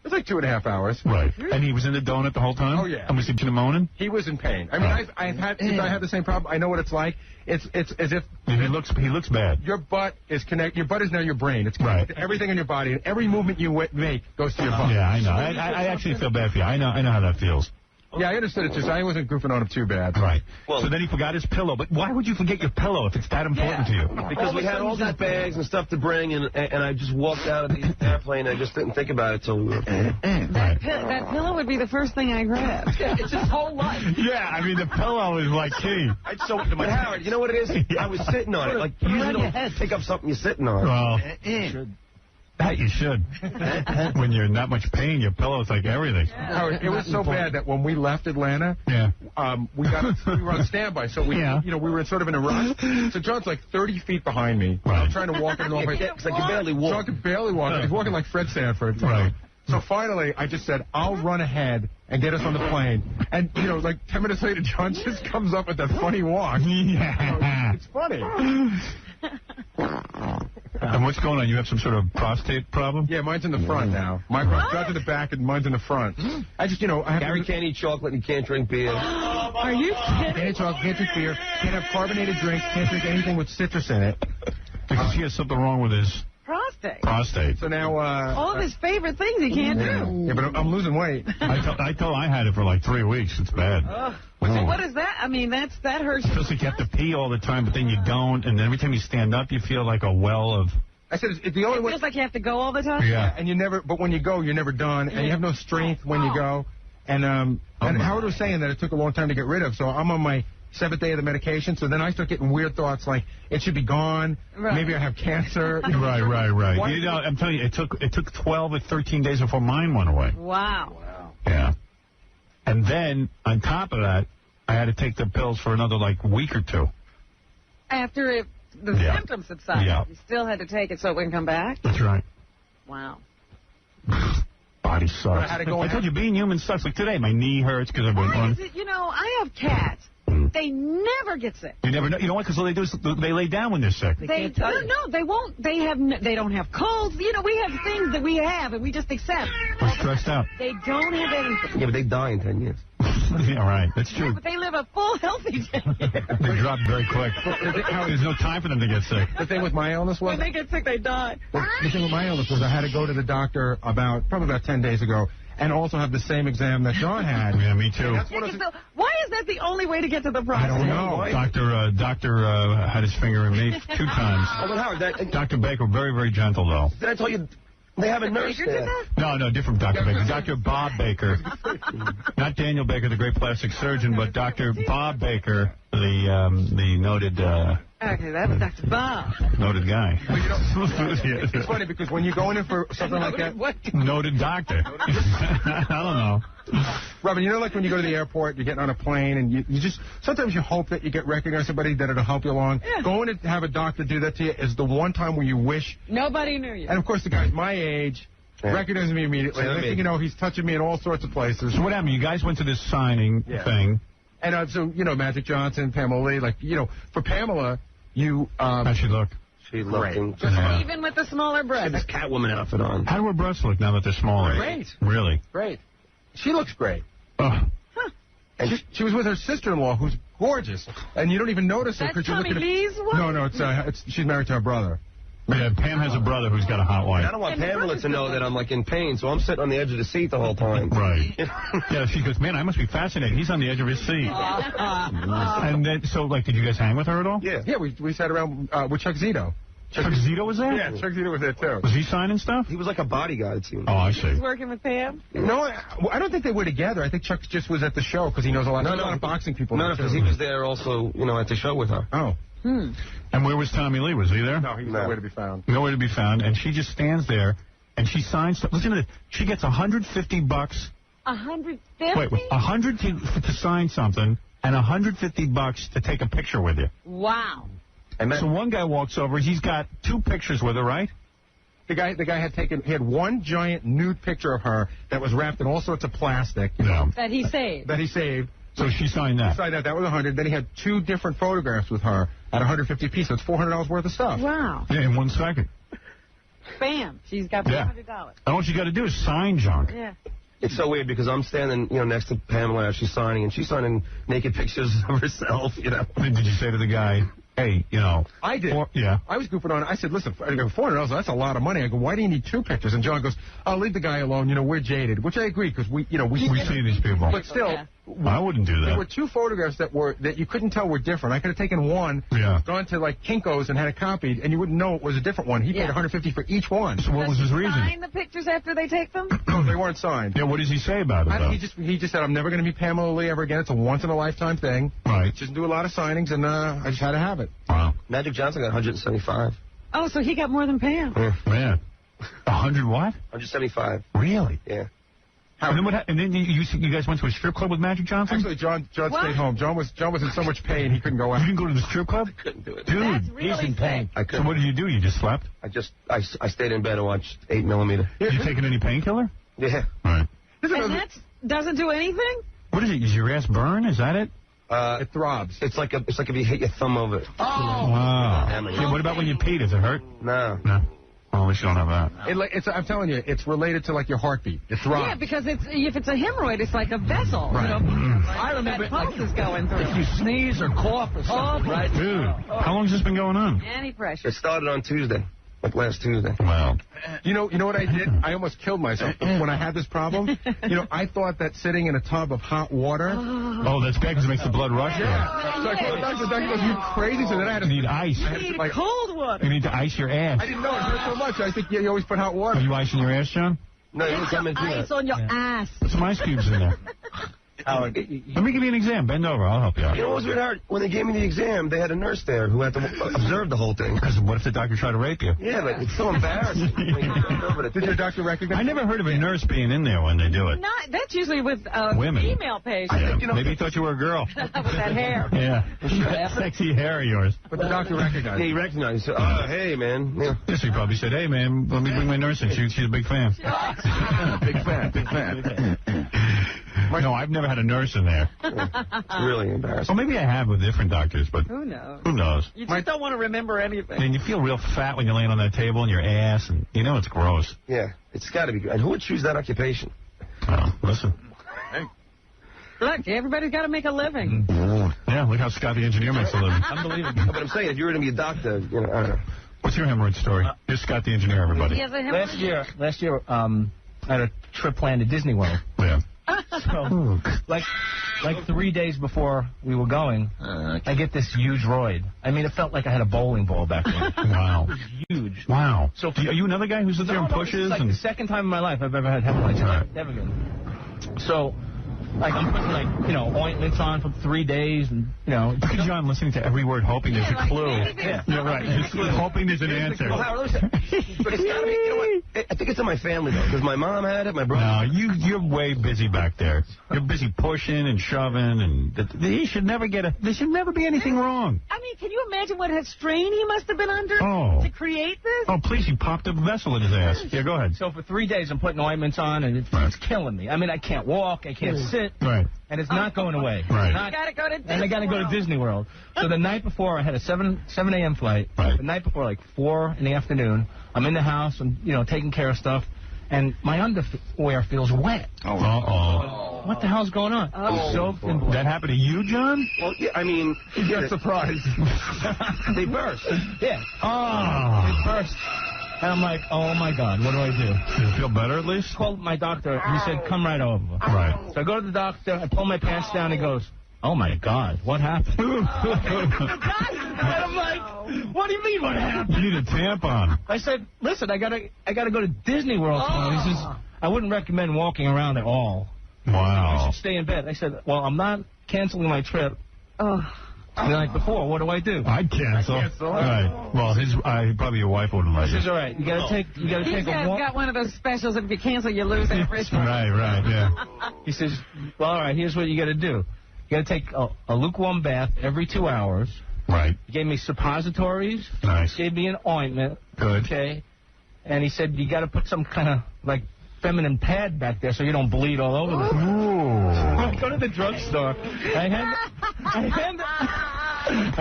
Speaker 2: It was like 2.5 hours.
Speaker 1: Right. And he was in the donut the whole time?
Speaker 2: Oh, yeah.
Speaker 1: And was he moaning?
Speaker 2: He was in pain. I mean, I've had the same problem. I know what it's like. It's as if
Speaker 1: he looks bad.
Speaker 2: Your butt is connected. Your butt is now your brain. It's connected to everything in your body, and every movement you make goes to your butt.
Speaker 1: Yeah, I know. I actually feel bad for you. I know how that feels.
Speaker 2: Yeah, I understood it, just I wasn't goofing on him too bad.
Speaker 1: Right. Well, so then he forgot his pillow. But why would you forget your pillow if it's that important to you?
Speaker 4: Because we had all these bags and stuff to bring, and I just walked out of the airplane. I just didn't think about it till we were...
Speaker 3: That pillow would be the first thing I grabbed.
Speaker 5: It's his whole life.
Speaker 1: Yeah, I mean, the pillow is like key.
Speaker 4: But Howard, you know what it is? I was sitting on it. Like, you usually don't pick up something you're sitting on.
Speaker 1: Well... That you should. When you're in that much pain, your pillow's like everything.
Speaker 2: Howard, it was so bad that when we left Atlanta, we were on standby, so we were sort of in a rush. So John's like 30 feet behind me. I'm trying to walk in off.
Speaker 4: It's like you barely walk.
Speaker 2: John could barely walk. He's walking like Fred Sanford.
Speaker 1: Right.
Speaker 2: So finally, I just said, I'll run ahead and get us on the plane. And, like 10 minutes later, John just comes up with that funny walk.
Speaker 1: Yeah.
Speaker 2: It's funny.
Speaker 1: And what's going on? You have some sort of prostate problem?
Speaker 2: Yeah, mine's in the front now. John's in the back and mine's in the front. I just, I have
Speaker 4: Gary can't eat chocolate and he can't drink beer.
Speaker 3: Are you kidding?
Speaker 2: Can't eat chocolate, can't drink beer, can't have carbonated drinks, can't drink anything with citrus in it.
Speaker 1: Because he has something wrong with his... Prostate.
Speaker 2: So now,
Speaker 3: all of his favorite things he can't do.
Speaker 2: Yeah, but I'm losing weight.
Speaker 1: I had it for like 3 weeks. It's bad.
Speaker 3: So what is that? I mean, that hurts.
Speaker 1: It feels like you have to pee all the time, but then you don't, and then every time you stand up, you feel like a well of...
Speaker 2: I said it's the only way.
Speaker 3: It feels like you have to go all the time?
Speaker 1: Yeah.
Speaker 2: And but when you go, you're never done, and you have no strength when you go. And Howard was saying that it took a long time to get rid of, so I'm on my 7th day of the medication, so then I start getting weird thoughts like it should be gone. Right. Maybe I have cancer.
Speaker 1: Right. I'm telling you, it took 12 or 13 days before mine went away.
Speaker 3: Wow.
Speaker 1: Yeah. And then on top of that, I had to take the pills for another week or two.
Speaker 3: After the symptoms subsided, you still had to take it so it wouldn't come back?
Speaker 1: That's right.
Speaker 3: Wow.
Speaker 1: Body sucks. I told you, being human sucks. Like today, my knee hurts because I went on.
Speaker 3: I have cats. They never get sick.
Speaker 1: You never know. You know what? Because all they do is they lay down when they're sick.
Speaker 3: They won't. They don't have colds. We have things that we have, and we just accept.
Speaker 1: We're stressed out.
Speaker 3: They don't have anything.
Speaker 4: Yeah, but they die in 10 years.
Speaker 1: Yeah, right. That's true.
Speaker 3: Yeah, but they live a full, healthy 10 years.
Speaker 1: They drop very quick. There's no time for them to get sick.
Speaker 2: The thing with my illness was...
Speaker 3: When they get sick, they die.
Speaker 2: The thing with my illness was I had to go to the doctor probably about 10 days ago, and also have the same exam that John had.
Speaker 1: Yeah, me too.
Speaker 3: Why is that the only way to get to the prostate?
Speaker 2: I don't know.
Speaker 1: Doctor had his finger in me 2 times.
Speaker 4: Oh, but Howard,
Speaker 1: Dr. Baker, very, very gentle, though.
Speaker 4: Did I tell you they have a nurse there?
Speaker 1: No, different Dr. Baker. Dr. Bob Baker. Not Daniel Baker, the great plastic surgeon, but Dr. Bob Baker, the noted...
Speaker 3: Okay, that was Dr. Bob.
Speaker 1: Noted guy.
Speaker 2: It's funny because when you go in for something like that...
Speaker 3: What?
Speaker 1: Noted doctor. I don't know.
Speaker 2: Robin, like when you go to the airport, you're getting on a plane, and you just... Sometimes you hope that you get recognized somebody that it'll help you along. Yeah. Going to have a doctor do that to you is the one time where you wish...
Speaker 3: Nobody knew you.
Speaker 2: And, of course, the guy's my age... Recognizes me immediately. Next thing you know, he's touching me in all sorts of places.
Speaker 1: So what happened? You guys went to this signing thing.
Speaker 2: And so, Magic Johnson, Pamela Lee, for Pamela,
Speaker 1: how'd she look?
Speaker 4: She looked
Speaker 3: even with the smaller breasts.
Speaker 4: This Catwoman outfit on.
Speaker 1: How do her breasts look now that they're smaller?
Speaker 2: Great.
Speaker 1: Really?
Speaker 2: Great. She looks great.
Speaker 1: Huh.
Speaker 2: And she was with her sister-in-law, who's gorgeous. And you don't even notice her because you're looking at...
Speaker 3: Lee's wife?
Speaker 2: No, she's married to her brother.
Speaker 1: Yeah, Pam has a brother who's got a hot wife.
Speaker 4: I don't want Pamela to know that I'm in pain, so I'm sitting on the edge of the seat the whole time.
Speaker 1: Right. Yeah, she goes, man, I must be fascinated. He's on the edge of his seat. And then, did you guys hang with her at all?
Speaker 2: Yeah. Yeah, we sat around with Chuck Zito.
Speaker 1: Chuck Zito was there?
Speaker 2: Yeah, Chuck Zito was there, too.
Speaker 1: Was he signing stuff?
Speaker 4: He was like a bodyguard, it seemed.
Speaker 1: Oh, I see.
Speaker 3: He's working with Pam?
Speaker 2: No, I don't think they were together. I think Chuck just was at the show because he knows a lot of boxing people.
Speaker 4: No, because he was there also, at the show with her.
Speaker 2: Oh.
Speaker 1: And where was Tommy Lee? Was he there?
Speaker 2: No, he was nowhere to be found.
Speaker 1: Nowhere to be found. And she just stands there, and she signs stuff. Listen to this. She gets $150.
Speaker 3: $150?
Speaker 1: Wait, $100 to sign something, and $150 to take a picture with you.
Speaker 3: Wow.
Speaker 1: So one guy walks over. He's got 2 pictures with her, right?
Speaker 2: The guy had one giant nude picture of her that was wrapped in all sorts of plastic.
Speaker 3: That he saved.
Speaker 2: So
Speaker 1: she signed that.
Speaker 2: He signed that. That was $100. Then he had 2 different photographs with her at $150 piece. So it's $400 worth of stuff.
Speaker 3: Wow.
Speaker 1: Yeah, in 1 second.
Speaker 3: Bam. She's got $400.
Speaker 1: And all you got to do is sign junk.
Speaker 3: Yeah.
Speaker 4: It's so weird because I'm standing, next to Pamela as she's signing, and she's signing naked pictures of herself,
Speaker 1: Did you say to the guy, hey,
Speaker 2: I did. I was goofing on. I said, listen, $400, that's a lot of money. I go, why do you need 2 pictures? And John goes, oh, leave the guy alone. We're jaded, which I agree because we
Speaker 1: see these people.
Speaker 2: But still,
Speaker 1: I wouldn't do that.
Speaker 2: There were 2 photographs that you couldn't tell were different. I could have taken one, gone to like Kinko's and had it copied, and you wouldn't know it was a different one. He paid $150 for each one.
Speaker 1: So what was his reason?
Speaker 3: Sign the pictures after they take them?
Speaker 2: No, they weren't signed.
Speaker 1: Yeah, what does he say about it, though?
Speaker 2: He just said, I'm never going to be Pamela Lee ever again. It's a once-in-a-lifetime thing.
Speaker 1: Right.
Speaker 2: Just do a lot of signings, and I just had to have it.
Speaker 1: Wow.
Speaker 4: Magic Johnson got 175.
Speaker 3: Oh, so he got more than Pam.
Speaker 1: Man. 100 what?
Speaker 4: 175.
Speaker 1: Really?
Speaker 4: Yeah.
Speaker 1: And then you guys went to a strip club with Magic Johnson?
Speaker 2: Actually, John stayed home. John was in so much pain he couldn't go out.
Speaker 1: You didn't go to the strip club?
Speaker 4: I couldn't do it.
Speaker 1: Dude,
Speaker 3: That's really
Speaker 1: he's in pain.
Speaker 4: I couldn't.
Speaker 1: So what did you do? You just slept?
Speaker 4: I stayed in bed and watched 8mm.
Speaker 1: Did you taking any painkiller?
Speaker 4: Yeah.
Speaker 1: All right.
Speaker 3: And that doesn't do anything?
Speaker 1: What is it? Is your ass burn? Is that it?
Speaker 2: It throbs.
Speaker 4: It's like if you hit your thumb over it.
Speaker 3: Oh.
Speaker 1: Wow. Yeah, what about when you pee? Does it hurt?
Speaker 4: No.
Speaker 1: No. Well, at least you don't have that.
Speaker 2: I'm telling you, it's related to like your heartbeat. It throbs.
Speaker 3: Yeah, because if it's a hemorrhoid, it's like a vessel.
Speaker 2: Right.
Speaker 5: I remember
Speaker 3: that pulse is going through.
Speaker 5: If you sneeze or cough or something, right?
Speaker 1: Dude, how long has this been going on?
Speaker 3: Any pressure.
Speaker 4: It started on Tuesday. Like last Tuesday.
Speaker 1: Wow.
Speaker 2: You know what I did? I almost killed myself when I had this problem. I thought that sitting in a tub of hot water.
Speaker 1: Oh, that's bad because it makes the blood rush.
Speaker 2: Yeah. So I called the doctor. The doctor goes, "You crazy?" So then I had to
Speaker 1: need ice.
Speaker 3: You need cold water.
Speaker 1: You need to ice your ass.
Speaker 2: I didn't know it hurt so much. I think you always put hot water.
Speaker 1: Are you icing your ass, John?
Speaker 4: No, you come into
Speaker 3: ice on your ass.
Speaker 1: Put some ice cubes in there. Let me give you an exam. Bend over. I'll help you out.
Speaker 4: You know what was really hard? When they gave me the exam, they had a nurse there who had to observe the whole thing.
Speaker 1: Because what if the doctor tried to rape you?
Speaker 4: Yeah, but it's so embarrassing.
Speaker 2: Did your doctor recognize?
Speaker 1: I never heard of a nurse being in there when they do it.
Speaker 3: That's usually with
Speaker 1: women.
Speaker 3: Female patients.
Speaker 1: Yeah. Maybe he thought you were a girl.
Speaker 3: With that hair.
Speaker 1: Yeah. That sexy hair of yours.
Speaker 2: But the doctor recognized.
Speaker 4: Yeah, he recognized. He said, hey, man. Yeah.
Speaker 1: Yes, he probably said, hey, man, let me bring my nurse in. She's a big fan.
Speaker 2: Big fan.
Speaker 1: No, I've never had a nurse in there.
Speaker 4: It's really embarrassing.
Speaker 1: Well, maybe I have with different doctors, but
Speaker 3: who knows?
Speaker 1: Who knows?
Speaker 3: You just don't want to remember anything.
Speaker 1: And you feel real fat when you're laying on that table and your ass, and it's gross.
Speaker 4: Yeah, it's got to be good. And who would choose that occupation?
Speaker 1: Oh, listen.
Speaker 3: Look, everybody's got to make a living.
Speaker 1: Yeah, look how Scott the engineer makes a living.
Speaker 5: Unbelievable.
Speaker 4: But I'm saying, if you were going to be a doctor, I don't know.
Speaker 1: What's your hemorrhoid story? Here's Scott the engineer, everybody.
Speaker 5: Last year, I had a trip planned to Disney World.
Speaker 1: Yeah.
Speaker 5: So, like 3 days before we were going, I get this huge roid. I mean, it felt like I had a bowling ball back there.
Speaker 1: Wow.
Speaker 5: It was huge.
Speaker 1: Wow.
Speaker 5: So
Speaker 1: are you another guy who sits there and pushes?
Speaker 5: It's like the second time in my life I've ever had hemorrhoids. Never good. So, I'm putting, ointments on for 3 days, and,
Speaker 1: Look at John listening to every word, hoping there's a clue.
Speaker 5: Yeah.
Speaker 1: You're right. Just hoping there's an answer.
Speaker 4: Well, Howard, listen, it's gotta be, you know what? I think it's in my family, though, because my mom had it, my brother.
Speaker 1: No, you're way busy back there. You're busy pushing and shoving, and there should never be anything wrong.
Speaker 3: I mean, can you imagine what a strain he must have been under to create this?
Speaker 1: Oh, please, he popped a vessel in his ass. Yeah, go ahead.
Speaker 5: So for 3 days I'm putting ointments on, and it's killing me. I mean, I can't walk, I can't sit.
Speaker 1: Right.
Speaker 5: And it's not going away.
Speaker 1: Right.
Speaker 3: You gotta go to Disney
Speaker 5: And I got to go to Disney World. So the night before, I had a 7 a.m. flight.
Speaker 1: Right.
Speaker 5: The night before, like 4 in the afternoon, I'm in the house, I'm, taking care of stuff, and my underwear feels wet.
Speaker 1: Uh-oh.
Speaker 5: What the hell's going on? Soaked in blood.
Speaker 1: That happened to you, John?
Speaker 4: Well, yeah, I mean,
Speaker 2: You get surprised.
Speaker 5: They burst. Yeah.
Speaker 1: Oh.
Speaker 5: They burst. And I'm like, oh, my God, what do I do?
Speaker 1: Does it feel better, at least?
Speaker 5: I called my doctor. He said, come right over.
Speaker 1: Right.
Speaker 5: So I go to the doctor. I pull my pants down. He goes, oh, my God, what happened? And I'm like, what do you mean, what happened?
Speaker 1: You need a tampon.
Speaker 5: I said, listen, I gotta go to Disney World tomorrow. He says, I wouldn't recommend walking around at all.
Speaker 1: Wow.
Speaker 5: You should stay in bed. I said, well, I'm not canceling my trip. The night before, what do I do?
Speaker 1: I'd cancel. All right. Well, probably your wife wouldn't let
Speaker 5: He
Speaker 1: you.
Speaker 5: says, all right, you gotta take
Speaker 3: He's
Speaker 5: a walk.
Speaker 3: got one of those specials. If you cancel, you lose at Richmond.
Speaker 1: Right, yeah.
Speaker 5: He says, well, all right, here's what you gotta do. You gotta take a lukewarm bath every 2 hours.
Speaker 1: Right.
Speaker 5: He gave me suppositories.
Speaker 1: Nice.
Speaker 5: Gave me an ointment.
Speaker 1: Good.
Speaker 5: Okay. And he said, you gotta put some kind of, feminine pad back there so you don't bleed all over the place. I go to the drugstore. I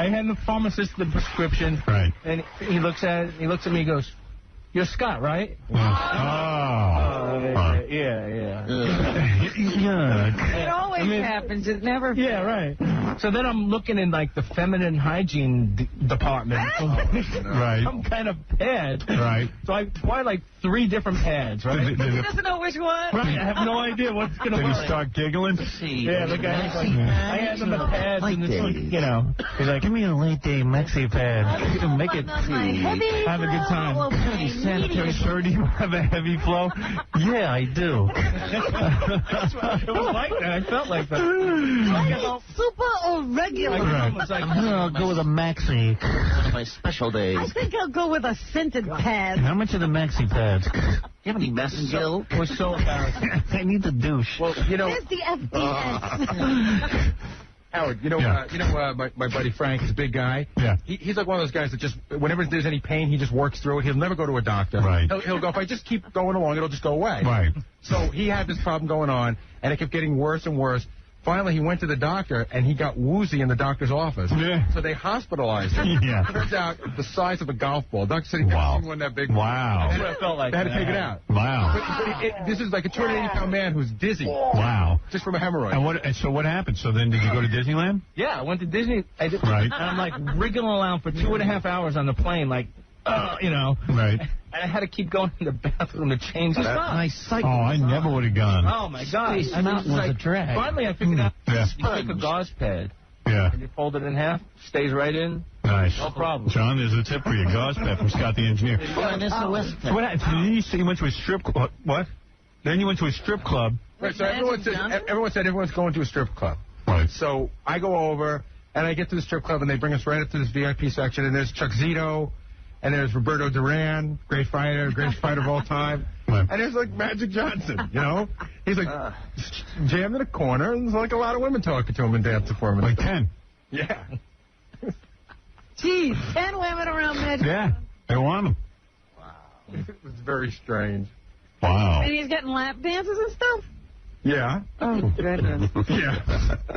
Speaker 5: hand the pharmacist the prescription.
Speaker 1: Right.
Speaker 5: And he looks at me and goes, You're Scott, right? Yeah.
Speaker 3: It always happens. It never.
Speaker 5: Yeah, right. So then I'm looking in like the feminine hygiene department for some kind of pad.
Speaker 1: Right.
Speaker 5: So I buy like 3 different pads, right?
Speaker 3: He doesn't know which one.
Speaker 5: Right. I have no idea what's going to
Speaker 1: Did
Speaker 5: work.
Speaker 1: he start giggling?
Speaker 5: Yeah, the guy was like, I had them at pads and it's like, you know.
Speaker 1: He's like, give me a late day maxi pad. Make it have a good time. Sanitary shirt. Do you have a heavy flow? Yeah, I do.
Speaker 5: That's what it was like that. I felt like that.
Speaker 3: Super or regular?
Speaker 1: I'll go with a maxi.
Speaker 9: One of my special days.
Speaker 3: I think I'll go with a scented pad.
Speaker 1: How much are the maxi pads?
Speaker 9: You have any messenger?
Speaker 5: It was so embarrassing.
Speaker 1: I need the douche.
Speaker 2: Well, you know,
Speaker 3: Where's the FBS?
Speaker 2: Howard, my buddy Frank is a big guy.
Speaker 1: Yeah.
Speaker 2: He's like one of those guys that just, whenever there's any pain, he just works through it. He'll never go to a doctor.
Speaker 1: Right.
Speaker 2: He'll go, if I just keep going along, it'll just go away.
Speaker 1: Right.
Speaker 2: So he had this problem going on, and it kept getting worse and worse. Finally, he went to the doctor, and he got woozy in the doctor's office.
Speaker 1: Yeah.
Speaker 2: So they hospitalized him.
Speaker 1: Yeah.
Speaker 2: Turns out the size of a golf ball. Doctor said he never seen one that big.
Speaker 1: Wow.
Speaker 5: That's what it felt like.
Speaker 2: They had to take it out.
Speaker 1: Wow.
Speaker 2: But this is like a 280-pound man who's dizzy.
Speaker 1: Wow.
Speaker 2: Just from a hemorrhoid.
Speaker 1: And so what happened? So then did you go to Disneyland?
Speaker 5: Yeah, I went to Disney.
Speaker 1: Right.
Speaker 5: And I'm like wriggling around for 2.5 hours on the plane, like, you know.
Speaker 1: Right.
Speaker 5: And I had to keep going to the bathroom to change the stuff.
Speaker 1: I never would have gone.
Speaker 5: Oh, my God.
Speaker 9: Space Mountain was a drag.
Speaker 5: Finally, I figured out
Speaker 1: Yeah.
Speaker 5: you take a gauze pad.
Speaker 1: Yeah.
Speaker 5: And you fold it in half, stays right in.
Speaker 1: Nice.
Speaker 5: No problem.
Speaker 1: John, there's a tip for you. Gauze pad from Scott the engineer.
Speaker 9: It's a West
Speaker 1: So what happened? Then you went to a strip club. What? Then you went to a strip club.
Speaker 2: Right, so everyone said everyone's going to a strip club.
Speaker 1: Right.
Speaker 2: So I go over, and I get to the strip club, and they bring us right up to this VIP section, and there's Chuck Zito, and there's Roberto Duran, greatest fighter of all time.
Speaker 1: Right.
Speaker 2: And there's like Magic Johnson, you know? He's like jammed in a corner, and there's like a lot of women talking to him and dancing for him.
Speaker 1: Like 10.
Speaker 2: Yeah.
Speaker 3: Geez, 10 women around Magic.
Speaker 1: Yeah. They want him.
Speaker 2: It was very strange.
Speaker 1: Wow.
Speaker 3: And he's getting lap dances and stuff?
Speaker 2: Yeah.
Speaker 3: Oh, goodness.
Speaker 2: Yeah.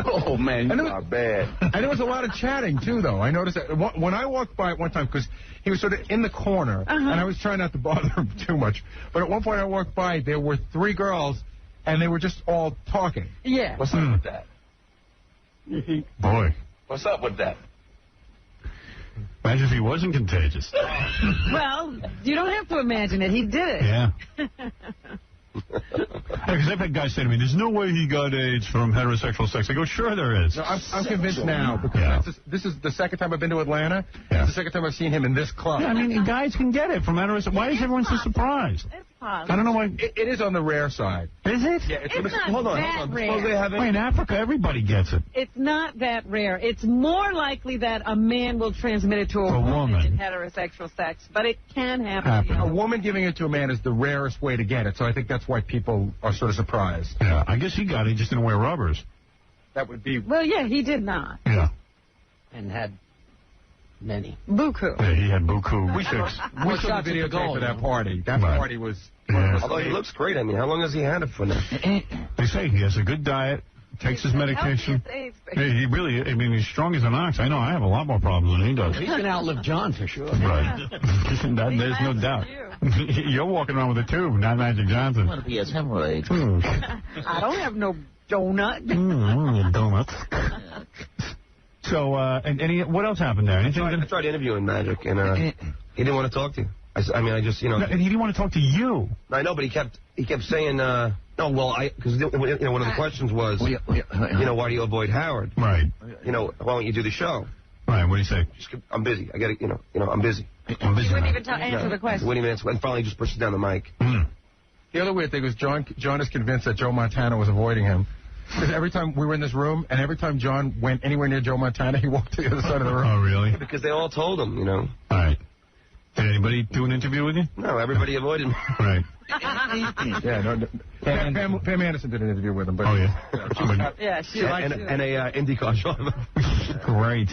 Speaker 10: Oh, man, you are bad.
Speaker 2: And there was a lot of chatting, too, though. I noticed that when I walked by at one time, because he was sort of in the corner, and I was trying not to bother him too much. But at one point I walked by, there were 3 girls, and they were just all talking.
Speaker 3: Yeah.
Speaker 10: What's up with that?
Speaker 1: Boy.
Speaker 10: What's up with that?
Speaker 1: Imagine if he wasn't contagious.
Speaker 3: Well, you don't have to imagine it. He did it.
Speaker 1: Yeah. Because I've had guys say to me, there's no way he got AIDS from heterosexual sex. I go, sure there is.
Speaker 2: No, I'm convinced now, because this is the second time I've been to Atlanta.
Speaker 1: Yeah.
Speaker 2: It's the second time I've seen him in this club.
Speaker 1: Yeah, I mean, guys can get it from heterosexual. Why is everyone so surprised?
Speaker 3: It's possible.
Speaker 1: I don't know why.
Speaker 2: It is on the rare side.
Speaker 1: Is it?
Speaker 2: Yeah,
Speaker 3: It's not
Speaker 4: Hold on.
Speaker 3: that
Speaker 4: Suppose they
Speaker 3: rare.
Speaker 4: have
Speaker 1: Wait, in Africa, everybody gets it.
Speaker 3: It's not that rare. It's more likely that a man will transmit it to a
Speaker 1: woman.
Speaker 3: woman in heterosexual sex, but it can happen.
Speaker 2: A woman giving it to a man is the rarest way to get it, so I think that's why people are sort of surprised.
Speaker 1: Yeah, I guess he got it. He just didn't wear rubbers.
Speaker 2: That would be...
Speaker 3: Well, yeah, he did not.
Speaker 1: Yeah.
Speaker 9: And had many.
Speaker 3: Buku.
Speaker 1: Yeah, he had buku chicks.
Speaker 2: We saw the videotape for that party. That
Speaker 1: Right.
Speaker 2: party was...
Speaker 1: Yeah.
Speaker 4: Although he looks great. I mean, how long has he had it for now?
Speaker 1: They say he has a good diet, takes his medication. He really, I mean, he's strong as an ox. I know I have a lot more problems than he does.
Speaker 9: He's going to outlive John for sure.
Speaker 1: Right. There's no doubt. You're walking around with a tube, not Magic Johnson.
Speaker 9: I want to be his hemorrhoid.
Speaker 3: I don't have no donut.
Speaker 1: Donuts. So, what else happened there? Anything?
Speaker 4: I tried interviewing Magic, and he didn't want to talk to you. I
Speaker 1: No, and he didn't want to talk to you.
Speaker 4: I know, but he kept saying, because one of the questions was, why do you avoid Howard?
Speaker 1: Right.
Speaker 4: Why don't you do the show?
Speaker 1: Right. What do you say?
Speaker 4: I'm busy. I got to, I'm busy.
Speaker 1: I'm busy.
Speaker 3: He wouldn't even answer the question.
Speaker 4: Wouldn't even answer, and finally just pushes down the mic.
Speaker 2: The other weird thing was John is convinced that Joe Montana was avoiding him. Because every time we were in this room, and every time John went anywhere near Joe Montana, he walked to the other side of the room.
Speaker 1: Oh, really?
Speaker 4: Because they all told him,
Speaker 1: All right. Did anybody do an interview with you?
Speaker 4: No, everybody avoided me.
Speaker 1: Right.
Speaker 2: Yeah, no. Pam Anderson did an interview with him. But,
Speaker 1: Oh, yeah.
Speaker 3: Yeah, she likes it.
Speaker 4: And a IndyCar driver.
Speaker 1: Great.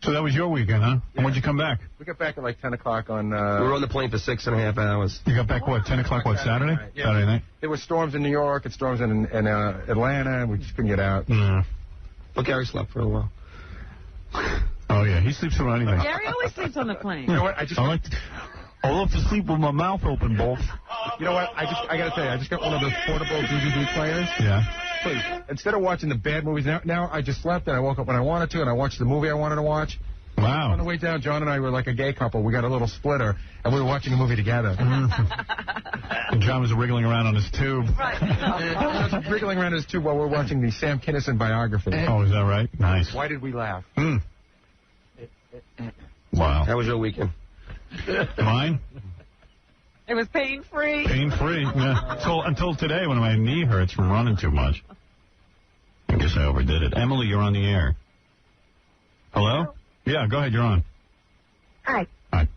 Speaker 1: So that was your weekend, huh? And when'd you come back?
Speaker 2: We got back at like 10 o'clock on...
Speaker 4: We were on the plane for 6.5 hours.
Speaker 1: You got back, what, 10 o'clock, what, Saturday?
Speaker 2: Yeah.
Speaker 1: Saturday night?
Speaker 2: There were storms in New York and storms in Atlanta, and we just couldn't get out.
Speaker 1: Yeah.
Speaker 4: Well, Gary slept for a while.
Speaker 1: Oh, yeah, he sleeps through anything.
Speaker 3: Gary always sleeps on the plane.
Speaker 2: You know what?
Speaker 1: I love to sleep with my mouth open, both.
Speaker 2: You know what? I got to tell you, I just got one of those portable DVD players.
Speaker 1: Yeah.
Speaker 2: Please, instead of watching the bad movies, now I just slept and I woke up when I wanted to and I watched the movie I wanted to watch.
Speaker 1: Wow.
Speaker 2: On the way down, John and I were like a gay couple. We got a little splitter, and we were watching a movie together.
Speaker 1: And John was wriggling around on his tube.
Speaker 2: Right. was wriggling around his tube while we're watching the Sam Kinison biography.
Speaker 1: Oh, is that right? Nice.
Speaker 2: Why did we laugh?
Speaker 1: Wow.
Speaker 4: How was your weekend?
Speaker 1: Mine?
Speaker 3: It was pain-free.
Speaker 1: Pain-free, yeah. Until today when my knee hurts from running too much. I guess I overdid it. Emily, you're on the air. Hello? Yeah, go ahead. You're on.
Speaker 8: Hi.
Speaker 1: Hi.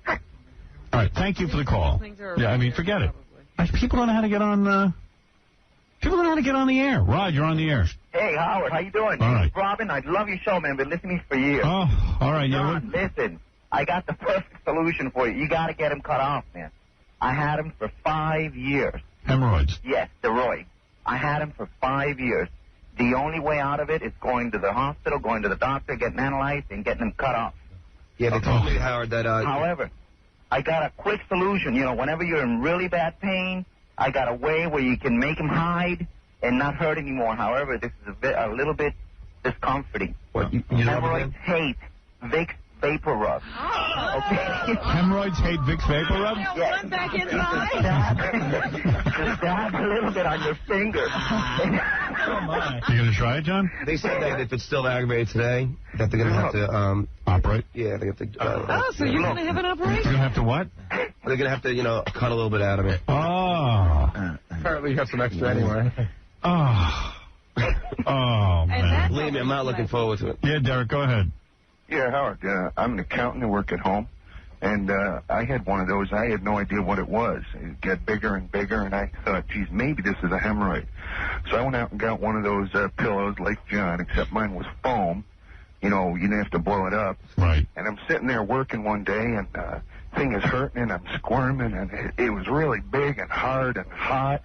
Speaker 1: All right. Thank you for the call. Yeah, I mean, forget it. People don't know how to get on. People don't know how to get on the air. Rod, you're on the air.
Speaker 11: Hey, Howard, how you doing?
Speaker 1: All right.
Speaker 11: Robin, I love your show, man. Been listening for years.
Speaker 1: Oh, all right.
Speaker 11: John, listen, I got the perfect solution for you. You got to get him cut off, man. I had him for 5 years.
Speaker 1: Hemorrhoids.
Speaker 11: Yes, the Roy. I had him for 5 years. The only way out of it is going to the hospital, going to the doctor, getting analyzed, and getting him cut off.
Speaker 4: Yeah, they told me, Howard, that...
Speaker 11: However, I got a quick solution. You know, whenever you're in really bad pain, I got a way where you can make him hide and not hurt anymore. However, this is a little bit discomforting.
Speaker 4: What, you
Speaker 11: Hemorrhoids hate Vicks Vapor Rub. Okay?
Speaker 1: Hemorrhoids hate Vicks Vapor Rub?
Speaker 11: Yes.
Speaker 3: Run back inside.
Speaker 11: Just dab a little bit on your finger.
Speaker 1: Oh, my. You going to try it, John?
Speaker 4: They said that if it's still aggravated today, that they're going to have to...
Speaker 1: operate?
Speaker 4: Yeah, they have to...
Speaker 3: So you're going to have an operation?
Speaker 1: You're going to have to what?
Speaker 4: They're going to have to, you know, cut a little bit out of it.
Speaker 1: Oh.
Speaker 2: Apparently you have some extra anyway.
Speaker 1: Oh. Oh, man.
Speaker 4: Believe me, I'm not looking forward to it.
Speaker 1: Yeah, Derek, go ahead.
Speaker 10: Yeah, Howard, I'm an accountant. I work at home. And I had one of those. I had no idea what it was. It got bigger and bigger, and I thought, geez, maybe this is a hemorrhoid. So I went out and got one of those pillows like John, except mine was foam. You know, you didn't have to blow it up.
Speaker 1: Right.
Speaker 10: And I'm sitting there working one day, and thing is hurting, and I'm squirming, and it was really big and hard and hot.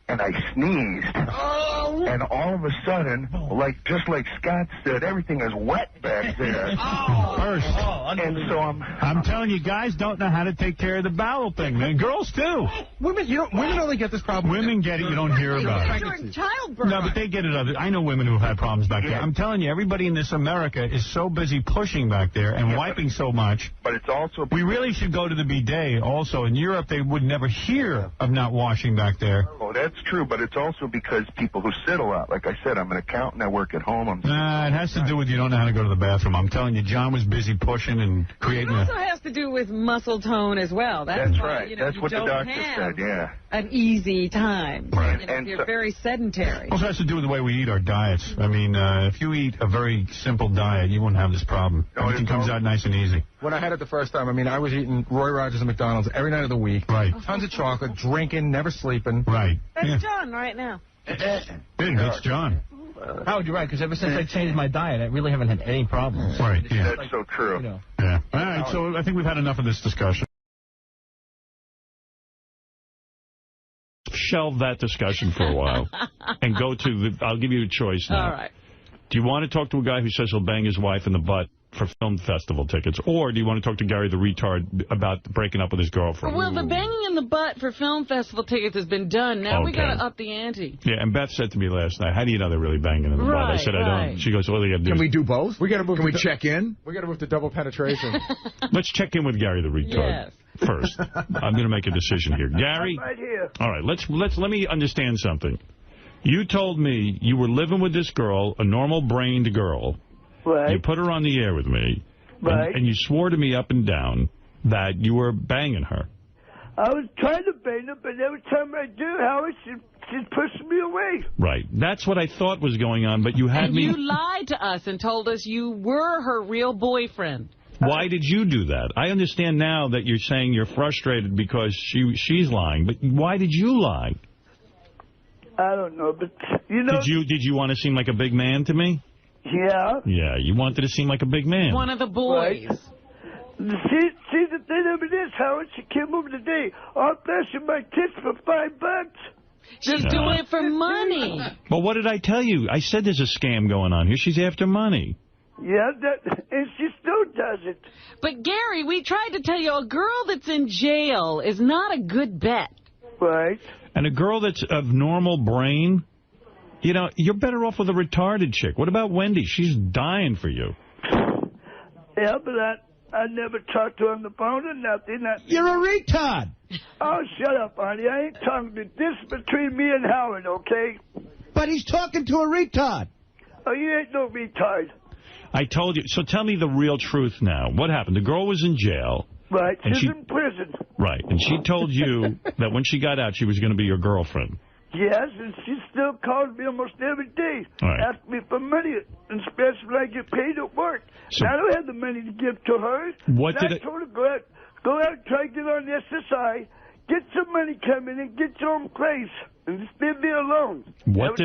Speaker 10: And I sneezed, and all of a sudden, just like Scott said, everything is wet back there.
Speaker 1: First.
Speaker 10: And so
Speaker 1: I'm telling you, guys don't know how to take care of the bowel thing, man. Girls too.
Speaker 2: Women only get this problem.
Speaker 1: Women get it. You don't hear about it.
Speaker 3: During childbirth.
Speaker 1: No, but they get it. I know women who've had problems back there. I'm telling you, everybody in this America is so busy pushing back there and wiping so much.
Speaker 10: But it's also...
Speaker 1: We really should go to the bidet also. In Europe, they would never hear of not washing back there.
Speaker 10: Oh, that's true, but it's also because people who sit a lot. Like I said, I'm an accountant. I work at home.
Speaker 1: Nah, it has to do with you don't know how to go to the bathroom. I'm telling you, John was busy pushing and creating
Speaker 3: It also has to do with muscle tone as well.
Speaker 10: That's
Speaker 3: why,
Speaker 10: right.
Speaker 3: You know,
Speaker 10: that's what the doctor said, yeah.
Speaker 3: An easy time.
Speaker 1: Right.
Speaker 3: You know, if you're very sedentary.
Speaker 1: Also has to do with the way we eat our diets. I mean, if you eat a very simple diet, you wouldn't have this problem. Everything comes out nice and easy.
Speaker 2: When I had it the first time, I mean, I was eating Roy Rogers and McDonald's every night of the week.
Speaker 1: Right.
Speaker 2: Tons of chocolate, drinking, never sleeping.
Speaker 1: Right.
Speaker 3: That's John right now.
Speaker 1: Hey, that's John.
Speaker 5: Howard, you're right, because ever since I changed my diet, I really haven't had any problems.
Speaker 1: Right, yeah.
Speaker 10: That's so true.
Speaker 5: You know.
Speaker 1: Yeah. All right, so I think we've had enough of this discussion. Shelve that discussion for a while and go to the... I'll give you a choice now.
Speaker 3: All right.
Speaker 1: Do you want to talk to a guy who says he'll bang his wife in the butt for film festival tickets, or do you want to talk to Gary the retard about breaking up with his girlfriend?
Speaker 3: Well, the banging in the butt for film festival tickets has been done. Now we got to up the ante.
Speaker 1: Yeah, and Beth said to me last night, how do you know they're really banging in the butt? I said, I don't. She goes, all they got to do
Speaker 12: Can we do both?
Speaker 2: We got to move.
Speaker 12: Can we check in?
Speaker 2: We got to move to double penetration.
Speaker 1: Let's check in with Gary the retard first. I'm going to make a decision here. Gary?
Speaker 11: Right here.
Speaker 1: All right, let me understand something. You told me you were living with this girl, a normal-brained girl.
Speaker 11: Right.
Speaker 1: You put her on the air with me.
Speaker 11: Right.
Speaker 1: And you swore to me up and down that you were banging her.
Speaker 11: I was trying to bang her, but every time I do, Howard, she's pushing me away.
Speaker 1: Right. That's what I thought was going on, but you had
Speaker 3: and
Speaker 1: me...
Speaker 3: you lied to us and told us you were her real boyfriend.
Speaker 1: Why did you do that? I understand now that you're saying you're frustrated because she's lying, but why did you lie?
Speaker 11: I don't know, but, you know...
Speaker 1: Did you want to seem like a big man to me?
Speaker 11: Yeah.
Speaker 1: Yeah, you wanted to seem like a big man.
Speaker 3: One of the boys.
Speaker 11: Right. See, the thing of it is, Howard, she came over today, all flashing my tits for $5.
Speaker 3: She's doing it for money.
Speaker 1: Well, what did I tell you? I said there's a scam going on here. She's after money.
Speaker 12: Yeah, and she still does it.
Speaker 3: But, Gary, we tried to tell you, a girl that's in jail is not a good bet.
Speaker 12: Right.
Speaker 1: And a girl that's of normal brain, you know, you're better off with a retarded chick. What about Wendy? She's dying for you.
Speaker 12: Yeah, but I never talked to her on the phone or nothing.
Speaker 9: You're a retard.
Speaker 12: Oh, shut up, Artie. I ain't talking to this between me and Howard, okay?
Speaker 9: But he's talking to a retard.
Speaker 12: Oh, you ain't no retard.
Speaker 1: I told you. So tell me the real truth now. What happened? The girl was in jail.
Speaker 12: Right.
Speaker 1: And
Speaker 12: She's in prison.
Speaker 1: Right. And she told you that when she got out, she was going to be your girlfriend.
Speaker 12: Yes, and she still calls me almost every day.
Speaker 1: Right.
Speaker 12: Asks me for money, and especially when I get paid at work.
Speaker 1: So,
Speaker 12: and I don't have the money to give to her.
Speaker 1: What
Speaker 12: and
Speaker 1: did
Speaker 12: I told her, go out and try to get on the SSI, get some money coming and get your own place, and just leave me alone.
Speaker 1: What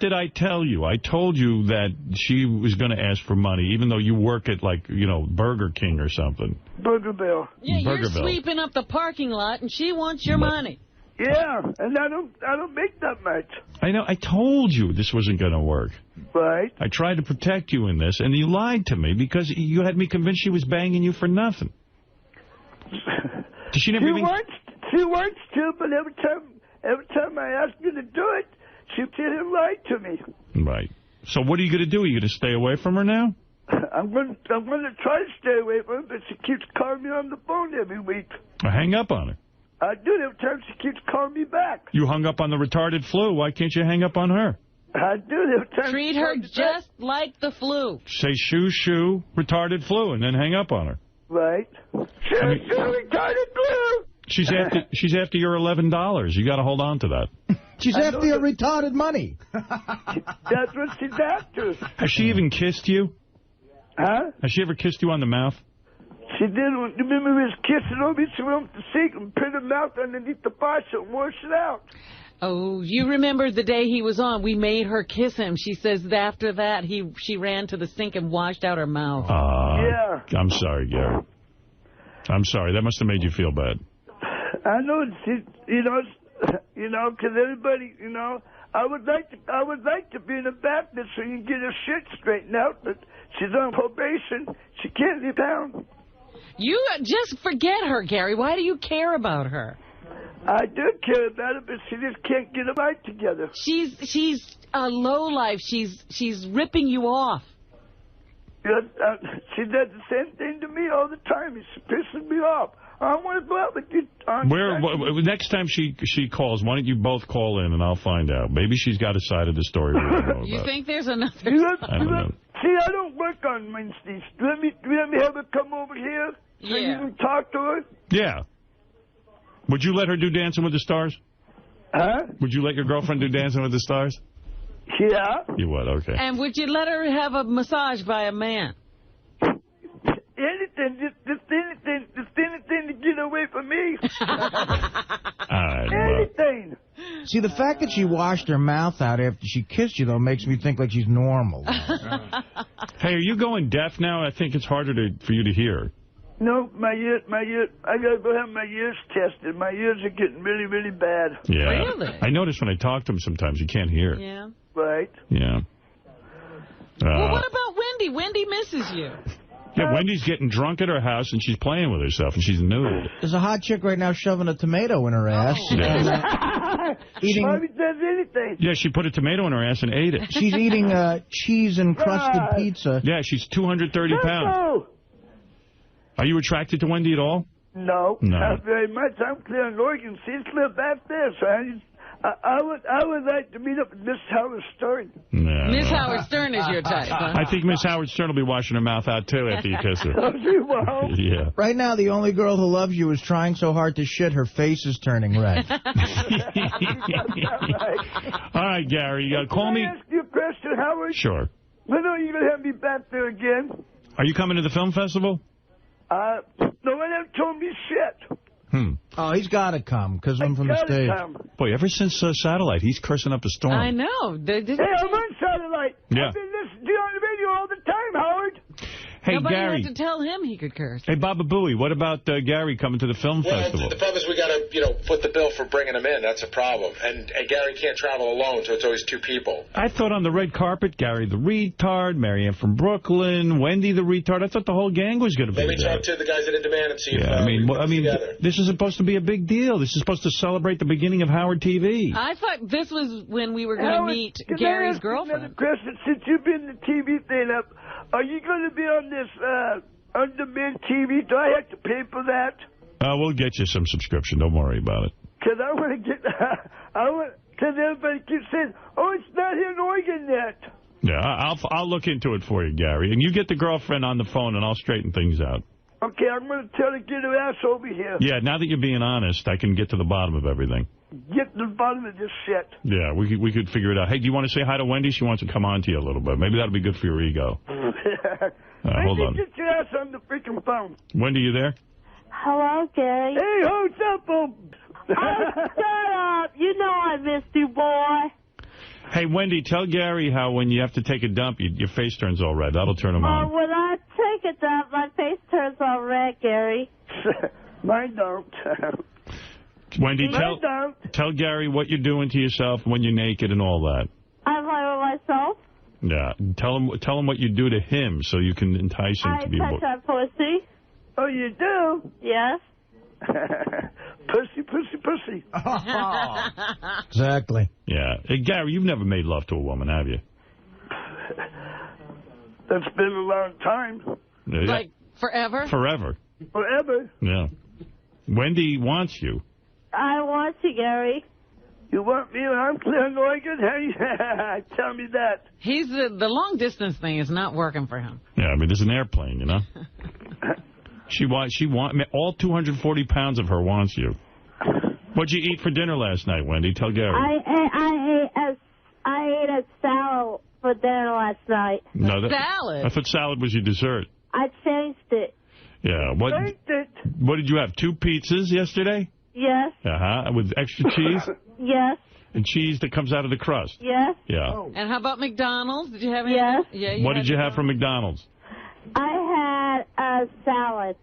Speaker 1: did I tell you? I told you that she was going to ask for money, even though you work at, like, you know, Burger King or something.
Speaker 12: Burgerville.
Speaker 3: Yeah, you're
Speaker 1: Burgerville.
Speaker 3: sweeping up the parking lot, and she wants your money.
Speaker 12: Yeah, and I don't make that much.
Speaker 1: I know. I told you this wasn't going to work.
Speaker 12: Right.
Speaker 1: I tried to protect you in this, and you lied to me because you had me convinced she was banging you for nothing. She never even...
Speaker 12: She wants to, but every time I ask her to do it, she didn't lie to me.
Speaker 1: Right. So what are you going to do? Are you going to stay away from her now?
Speaker 12: I'm going to try to stay away from her, but she keeps calling me on the phone every week.
Speaker 1: Or hang up on her.
Speaker 12: I do. Every time she keeps calling me back.
Speaker 1: You hung up on the retarded flu. Why can't you hang up on her?
Speaker 12: I do. Every time
Speaker 3: treat her just like the flu.
Speaker 1: Say shoo, retarded flu, and then hang up on her.
Speaker 12: Right. Shoo, retarded flu.
Speaker 1: She's after your $11. You got to hold on to that.
Speaker 9: She's after your retarded money.
Speaker 12: That's what she's after.
Speaker 1: Has she even kissed you?
Speaker 12: Huh?
Speaker 1: Has she ever kissed you on the mouth?
Speaker 12: She did. Remember we was kissing over each room to sink and put her mouth underneath the faucet and wash it out.
Speaker 3: Oh, you remember the day he was on, we made her kiss him. She says after that, she ran to the sink and washed out her mouth.
Speaker 12: Yeah.
Speaker 1: I'm sorry, Gary. I'm sorry. That must have made you feel bad.
Speaker 12: I know, because everybody, I would like to be in a Baptist so you can get her shit straightened out, but she's on probation. She can't leave town.
Speaker 3: You just forget her, Gary. Why do you care about her?
Speaker 12: I do care about her, but she just can't get her life together.
Speaker 3: She's a lowlife. She's ripping you off.
Speaker 12: She does the same thing to me all the time. She pisses me off. I want to go out with you.
Speaker 1: Next time she calls, why don't you both call in and I'll find out. Maybe she's got a side of the story we don't know about.
Speaker 3: You think there's another?
Speaker 1: I don't know.
Speaker 12: See, I don't work on Wednesdays. Let me have her come over here so you can talk to her.
Speaker 1: Yeah. Would you let her do Dancing with the Stars?
Speaker 12: Huh?
Speaker 1: Would you let your girlfriend do Dancing with the Stars?
Speaker 12: Yeah.
Speaker 1: You would, okay.
Speaker 3: And would you let her have a massage by a man?
Speaker 12: Anything, just anything to get away from me. Anything.
Speaker 9: See, the fact that she washed her mouth out after she kissed you, though, makes me think like she's normal.
Speaker 1: Hey, are you going deaf now? I think it's harder for you to hear.
Speaker 12: No, my ear, I gotta go have my ears tested. My ears are getting really, really bad.
Speaker 1: Yeah.
Speaker 3: Really?
Speaker 1: I notice when I talk to him sometimes you can't hear.
Speaker 3: Yeah.
Speaker 12: Right.
Speaker 1: Yeah.
Speaker 3: Well, what about Wendy? Wendy misses you.
Speaker 1: Yeah, Wendy's getting drunk at her house and she's playing with herself and she's nude.
Speaker 9: There's a hot chick right now shoving a tomato in her ass.
Speaker 12: Eating. Bobby does anything.
Speaker 1: Yeah, she put a tomato in her ass and ate it.
Speaker 9: She's eating cheese-encrusted pizza.
Speaker 1: Yeah, she's 230 pounds. Are you attracted to Wendy at all?
Speaker 12: No, not very much. I'm clear in Oregon. She's live back there, so I would like to meet up with Miss Howard Stern.
Speaker 1: No.
Speaker 3: Miss Howard Stern is your type, huh?
Speaker 1: I think Miss Howard Stern will be washing her mouth out, too, after you kiss her.
Speaker 12: Oh, she won't?
Speaker 1: Yeah.
Speaker 9: Right now, the only girl who loves you is trying so hard to shit, her face is turning red.
Speaker 12: Right.
Speaker 1: All right, Gary, call me.
Speaker 12: Can I ask you a question, Howard?
Speaker 1: Sure.
Speaker 12: When are you going to have me back there again?
Speaker 1: Are you coming to the film festival?
Speaker 12: No one ever told me shit.
Speaker 9: Oh, he's got to come, because I'm from the stage.
Speaker 1: Boy, ever since Satellite, he's cursing up a storm.
Speaker 3: I know.
Speaker 12: Hey, I'm on Satellite.
Speaker 1: Yeah.
Speaker 12: I've been listening to you on the radio all the time, Howard.
Speaker 1: Hey,
Speaker 3: Nobody
Speaker 1: Gary.
Speaker 3: had to tell him he could curse.
Speaker 1: Hey, Baba Booey, what about Gary coming to the film festival?
Speaker 13: The problem is we got to, foot the bill for bringing him in. That's a problem. And Gary can't travel alone, so it's always two people.
Speaker 1: I thought on the red carpet, Gary the retard, Marianne from Brooklyn, Wendy the retard. I thought the whole gang was going to be there.
Speaker 13: Maybe talk to the guys at In Demand and see if
Speaker 1: I mean, this is supposed to be a big deal. This is supposed to celebrate the beginning of Howard TV.
Speaker 3: I thought this was when we were going to meet Gary's girlfriend.
Speaker 12: Another question. Since you've been the TV thing up, are you going to be on this on-demand TV? Do I have to pay for that?
Speaker 1: We'll get you some subscription. Don't worry about it.
Speaker 12: Because I want to get... Because everybody keeps saying, oh, it's not here in Oregon yet.
Speaker 1: Yeah, I'll look into it for you, Gary. And you get the girlfriend on the phone, and I'll straighten things out.
Speaker 12: Okay, I'm going to tell her to get her ass over here.
Speaker 1: Yeah, now that you're being honest, I can get to the bottom of everything.
Speaker 12: Get to the bottom of this shit.
Speaker 1: Yeah, we could figure it out. Hey, do you want to say hi to Wendy? She wants to come on to you a little bit. Maybe that'll be good for your ego. Hold on.
Speaker 12: Get your ass on the freaking phone.
Speaker 1: Wendy, you there?
Speaker 14: Hello, Gary.
Speaker 12: Hey, what's up,
Speaker 14: Oh, shut up. You know I missed you, boy.
Speaker 1: Hey, Wendy, tell Gary how when you have to take a dump, your face turns all red. That'll turn him on.
Speaker 14: When I take a dump, my face turns all red, Gary.
Speaker 12: Mine don't.
Speaker 1: Wendy, tell Gary what you're doing to yourself when you're naked and all that.
Speaker 14: I'm playing with myself.
Speaker 1: Yeah, tell him what you do to him so you can entice him to be.
Speaker 14: I touch that pussy.
Speaker 12: Oh, you do?
Speaker 14: Yes.
Speaker 12: Pussy, pussy, pussy.
Speaker 9: Exactly.
Speaker 1: Yeah. Hey, Gary, you've never made love to a woman, have you?
Speaker 12: That's been a long time.
Speaker 1: Yeah.
Speaker 3: Like forever?
Speaker 1: Forever.
Speaker 12: Forever?
Speaker 1: Yeah. Wendy wants you.
Speaker 14: I want you, Gary.
Speaker 12: You want me? I'm clear in Oregon? Hey, tell me that.
Speaker 3: He's the long distance thing is not working for him.
Speaker 1: Yeah, I mean, there's an airplane, you know. She all 240 pounds of her wants you. What'd you eat for dinner last night, Wendy? Tell Gary.
Speaker 14: I ate a salad for dinner last night.
Speaker 3: Salad?
Speaker 1: I thought salad was your dessert.
Speaker 14: I changed it.
Speaker 1: Yeah. What did you have? 2 pizzas yesterday?
Speaker 14: Yes.
Speaker 1: With extra cheese?
Speaker 14: Yes.
Speaker 1: And cheese that comes out of the crust?
Speaker 14: Yes.
Speaker 1: Yeah.
Speaker 3: Oh. And how about McDonald's? Did you have any?
Speaker 14: Yes.
Speaker 3: Yeah,
Speaker 1: what did you have from McDonald's?
Speaker 14: I had a salad.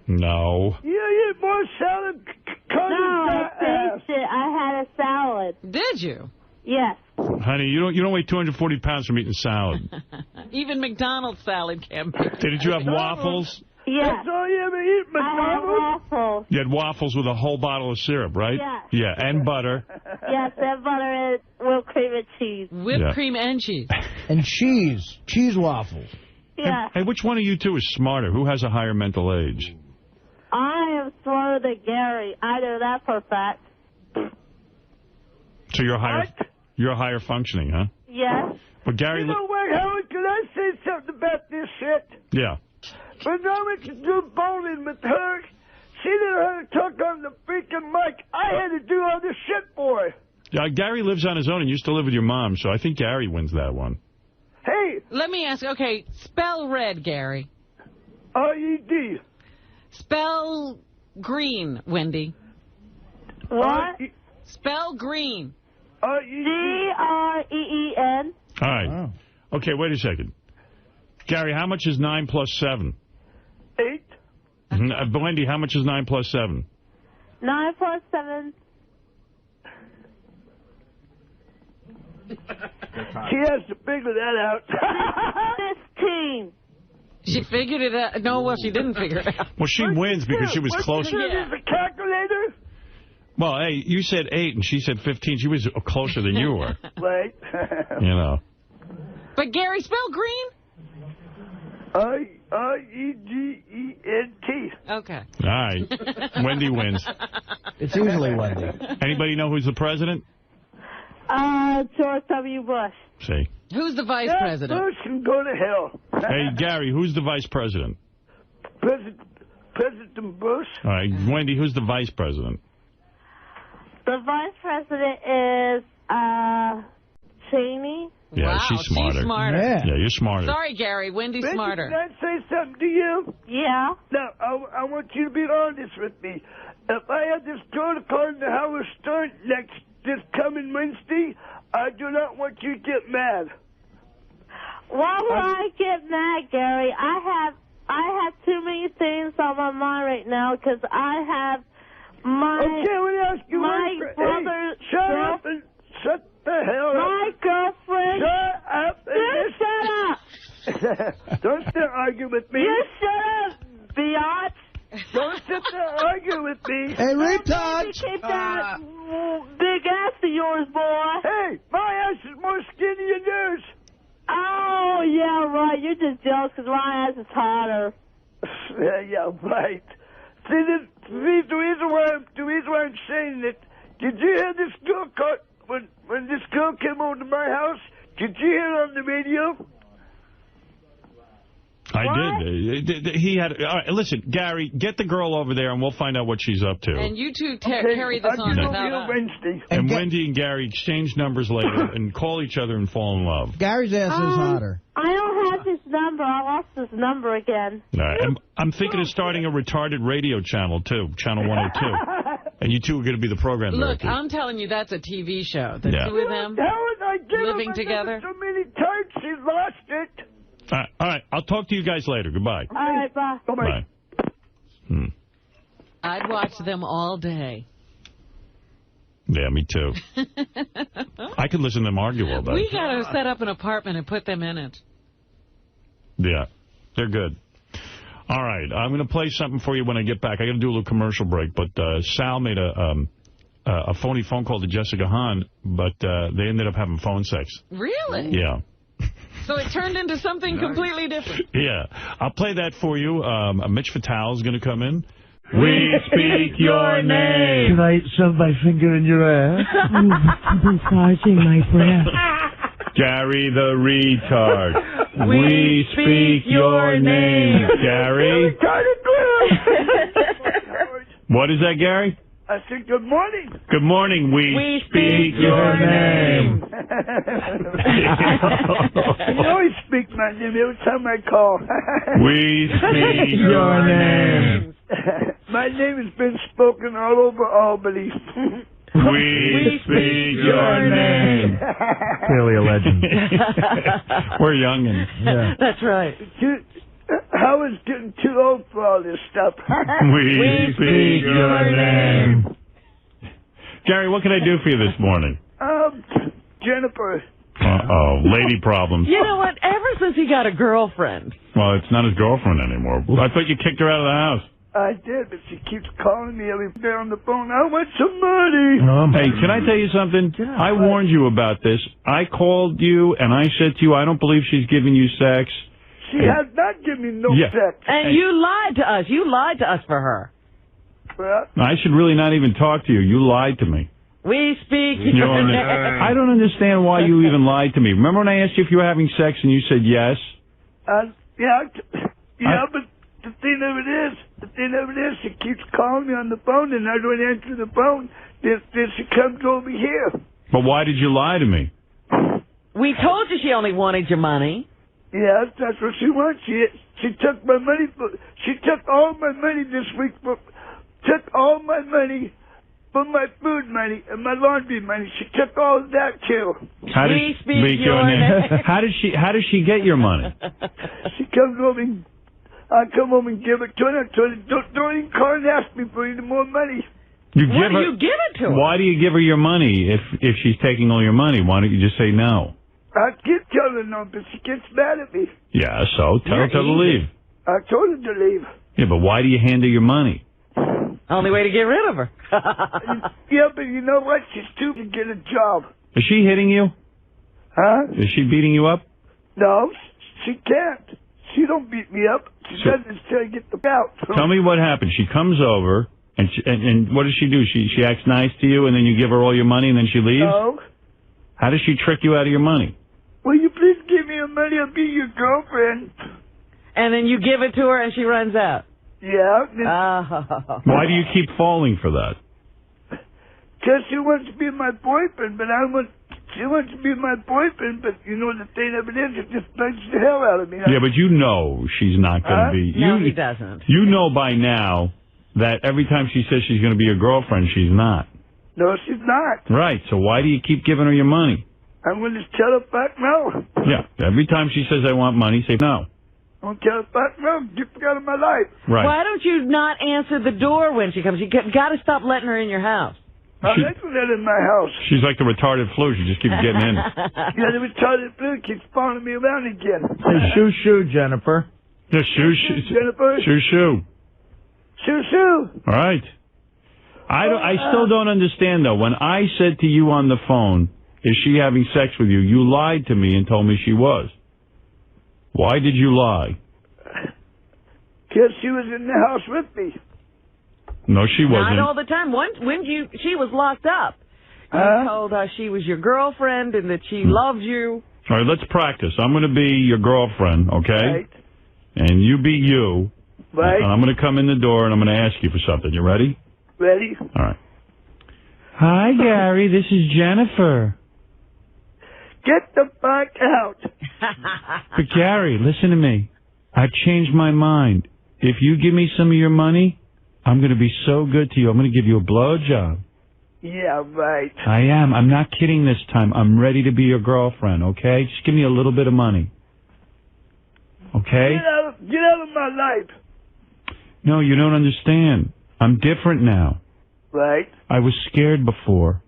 Speaker 1: No.
Speaker 12: You eat more salad?
Speaker 14: No, I changed it. I had a salad.
Speaker 3: Did you?
Speaker 14: Yes.
Speaker 1: Honey, you don't weigh 240 pounds from eating salad.
Speaker 3: Even McDonald's salad can't be.
Speaker 1: Did you have waffles?
Speaker 14: Yes.
Speaker 12: That's all you ever eat, McDonald's?
Speaker 14: I had waffles.
Speaker 1: You had waffles with a whole bottle of syrup, right?
Speaker 14: Yes.
Speaker 1: Yeah, and butter.
Speaker 14: Yes, and butter and whipped cream and cheese.
Speaker 3: Whipped cream and cheese.
Speaker 9: And cheese. Cheese waffles.
Speaker 14: Yeah.
Speaker 1: Hey, which one of you two is smarter? Who has a higher mental age?
Speaker 14: I am smarter than Gary. I know that for a fact.
Speaker 1: So you're higher functioning, huh?
Speaker 14: Yes.
Speaker 1: But Gary,
Speaker 12: you know what, Howard? Can I say something about this shit?
Speaker 1: Yeah.
Speaker 12: When I went to do bowling with her, she didn't have to talk on the freaking mic. I had to do all this shit for her.
Speaker 1: Yeah, Gary lives on his own and used to live with your mom, so I think Gary wins that one.
Speaker 12: Hey.
Speaker 3: Let me ask, okay, spell red, Gary.
Speaker 12: R-E-D.
Speaker 3: Spell green, Wendy.
Speaker 14: What?
Speaker 3: Spell green.
Speaker 14: G-R-E-E-N.
Speaker 1: All right. Okay, wait a second. Gary, how much is 9 plus 7?
Speaker 12: 8.
Speaker 1: Wendy, how much is 9 plus 7?
Speaker 14: 9 plus 7.
Speaker 12: She has to figure that out.
Speaker 14: 15.
Speaker 3: She figured it out. No, well, she didn't figure it out.
Speaker 1: Well, she wins because she was closer.
Speaker 12: Is a calculator?
Speaker 1: Well, hey, you said 8 and she said 15. She was closer than you were.
Speaker 12: Right.
Speaker 1: You know.
Speaker 3: But Gary, spell green?
Speaker 12: R-E-G-E-N-T.
Speaker 3: Okay.
Speaker 1: All right. Wendy wins.
Speaker 9: It's usually Wendy.
Speaker 1: Anybody know who's the president?
Speaker 14: George W. Bush.
Speaker 1: See.
Speaker 3: Who's the vice president?
Speaker 12: Bush can go to hell.
Speaker 1: Hey, Gary, who's the vice president?
Speaker 12: President Bush.
Speaker 1: All right. Wendy, who's the vice president?
Speaker 14: The vice president is, Cheney.
Speaker 1: Yeah,
Speaker 3: wow,
Speaker 1: she's smarter.
Speaker 3: She's smarter.
Speaker 1: Yeah, you're smarter.
Speaker 3: Sorry, Gary. Wendy's smarter.
Speaker 12: Can I say something to you?
Speaker 14: Yeah.
Speaker 12: Now, I want you to be honest with me. If I had this protocol in the Howard Stern this coming Wednesday, I do not want you to get mad.
Speaker 14: Why would I get mad, Gary? I have I have too many things on my mind right now because I have my brother.
Speaker 12: Shut up and shut the hell up.
Speaker 14: My girlfriend.
Speaker 12: Shut up and
Speaker 14: shut up.
Speaker 12: Don't sit there argue with me.
Speaker 14: You shut up, biatch.
Speaker 12: Don't sit there argue with me.
Speaker 9: Hey, retard.
Speaker 14: Keep that big ass of yours, boy.
Speaker 12: Hey, my ass is more skinny than yours.
Speaker 14: Oh, yeah, right. You're just jealous because my ass is hotter.
Speaker 12: Yeah, right. See, the reason why I'm saying it, did you hear this girl when this girl came over to my house? Did you hear it on the radio?
Speaker 1: I did. He had. All right, listen, Gary, get the girl over there, and we'll find out what she's up to.
Speaker 3: And you two carry this on without us.
Speaker 12: Wednesday.
Speaker 1: And Wendy and Gary exchange numbers later and call each other and fall in love.
Speaker 9: Gary's ass is hotter.
Speaker 14: I don't have his number. I lost his number again.
Speaker 1: All right. I'm thinking of starting a retarded radio channel, too, Channel 102. And you two are going to be the program
Speaker 3: Look,
Speaker 1: directors.
Speaker 3: I'm telling you, that's a TV show. The
Speaker 1: Yeah.
Speaker 3: two of them living together.
Speaker 12: So many times she lost it.
Speaker 1: All right. I'll talk to you guys later. Goodbye.
Speaker 14: All right, bye.
Speaker 1: Bye.
Speaker 3: I'd watch them all day.
Speaker 1: Yeah, me too. I could listen to them argue all day.
Speaker 3: We got to set up an apartment and put them in it.
Speaker 1: Yeah, they're good. All right, I'm going to play something for you when I get back. I got to do a little commercial break, but Sal made a phony phone call to Jessica Hahn, but they ended up having phone sex.
Speaker 3: Really?
Speaker 1: Yeah.
Speaker 3: So it turned into something completely different.
Speaker 1: Yeah. I'll play that for you. Mitch Fatal is going to come in. We speak your name.
Speaker 15: Can I shove my finger in your ass?
Speaker 16: Massaging my breath.
Speaker 1: Gary the retard. We speak your name. Gary? What is that, Gary?
Speaker 12: I said, good morning.
Speaker 1: Good morning. We speak your name.
Speaker 12: You always speak my name every time I call.
Speaker 1: We speak your name.
Speaker 12: My name has been spoken all over Albany.
Speaker 1: We speak your name.
Speaker 15: Clearly a legend.
Speaker 1: We're youngins.
Speaker 15: Yeah.
Speaker 3: That's right.
Speaker 12: Howard's getting too old for all this stuff.
Speaker 1: We speak your name. Gary, what can I do for you this morning?
Speaker 12: Jennifer.
Speaker 1: Uh-oh, lady problems.
Speaker 3: You know what? Ever since he got a girlfriend.
Speaker 1: Well, it's not his girlfriend anymore. I thought you kicked her out of the house.
Speaker 12: I did, but she keeps calling me every day on the phone. I want some money.
Speaker 1: Hey, can I tell you something? I warned you about this. I called you, and I said to you, I don't believe she's giving you sex.
Speaker 12: She has not given me no sex.
Speaker 3: And you lied to us. You lied to us for her.
Speaker 12: Well,
Speaker 1: I should really not even talk to you. You lied to me.
Speaker 3: We speak
Speaker 1: your name. I don't understand why you even lied to me. Remember when I asked you if you were having sex and you said yes?
Speaker 12: Yeah, but the thing of it is, she keeps calling me on the phone, and I don't answer the phone. Then she comes over here.
Speaker 1: But why did you lie to me?
Speaker 3: We told you she only wanted your money.
Speaker 12: Yeah, that's what she wants. She took my money. She took all my money this week. Took all my money for my food money and my laundry money. She took all of that too.
Speaker 1: How did she speak your name? How does she get your money?
Speaker 12: She comes over and I come home and give it to her. I told her, don't even call and ask me for any more money.
Speaker 3: You give it to her?
Speaker 1: Why do you give her your money if she's taking all your money? Why don't you just say no?
Speaker 12: I keep telling her no, but she gets mad at me.
Speaker 1: Yeah, so tell her to leave.
Speaker 12: I told her to leave.
Speaker 1: Yeah, but why do you hand her your money?
Speaker 3: Only way to get rid of her.
Speaker 12: Yeah, but you know what? She's too to get a job.
Speaker 1: Is she hitting you?
Speaker 12: Huh?
Speaker 1: Is she beating you up?
Speaker 12: No, she can't. She don't beat me up. She doesn't until I get the out.
Speaker 1: Tell me what happened. She comes over, and what does she do? She acts nice to you, and then you give her all your money, and then she leaves?
Speaker 12: No.
Speaker 1: How does she trick you out of your money?
Speaker 12: Will you please give me your money? I'll be your girlfriend.
Speaker 3: And then you give it to her, and she runs out.
Speaker 12: Yeah.
Speaker 1: Why do you keep falling for that?
Speaker 12: Because she wants to be my boyfriend, but she wants to be my boyfriend, but you know the thing of it is, it just bugs the hell out of me.
Speaker 1: Yeah, but you know she's not going to be.
Speaker 3: No, he doesn't.
Speaker 1: You know by now that every time she says she's going to be your girlfriend, she's not.
Speaker 12: No, she's not.
Speaker 1: Right, so why do you keep giving her your money?
Speaker 12: I'm going to tell her back no.
Speaker 1: Yeah, every time she says I want money, say no.
Speaker 12: Okay, but no, get out of my life.
Speaker 1: Right.
Speaker 17: Why don't you not answer the door when she comes? You got to stop letting her in your house.
Speaker 12: I like to let in my house.
Speaker 1: She's like the retarded flu. She just keeps getting in.
Speaker 12: Yeah, the retarded flu keeps following me around again.
Speaker 9: Hey, shoo, Jennifer.
Speaker 1: Yeah, shoo.
Speaker 12: Jennifer.
Speaker 1: Shoo.
Speaker 12: Shoo.
Speaker 1: All right. I still don't understand, though. When I said to you on the phone, is she having sex with you, you lied to me and told me she was. Why did you lie?
Speaker 12: Because she was in the house with me.
Speaker 1: No, she wasn't.
Speaker 17: Not all the time. When she was locked up, you told her she was your girlfriend and that she loved you.
Speaker 1: All right, let's practice. I'm going to be your girlfriend, okay?
Speaker 12: Right.
Speaker 1: And you be you.
Speaker 12: Right.
Speaker 1: And I'm going to come in the door and I'm going to ask you for something. You ready?
Speaker 12: Ready?
Speaker 1: All right.
Speaker 9: Hi, Gary. This is Jennifer.
Speaker 12: Get the fuck out.
Speaker 1: But, Gary, listen to me. I've changed my mind. If you give me some of your money, I'm going to be so good to you. I'm going to give you a blowjob.
Speaker 12: Yeah, right.
Speaker 1: I am. I'm not kidding this time. I'm ready to be your girlfriend, okay? Just give me a little bit of money. Okay?
Speaker 12: Get out of my life.
Speaker 1: No, you don't understand. I'm different now.
Speaker 12: Right.
Speaker 1: I was scared before.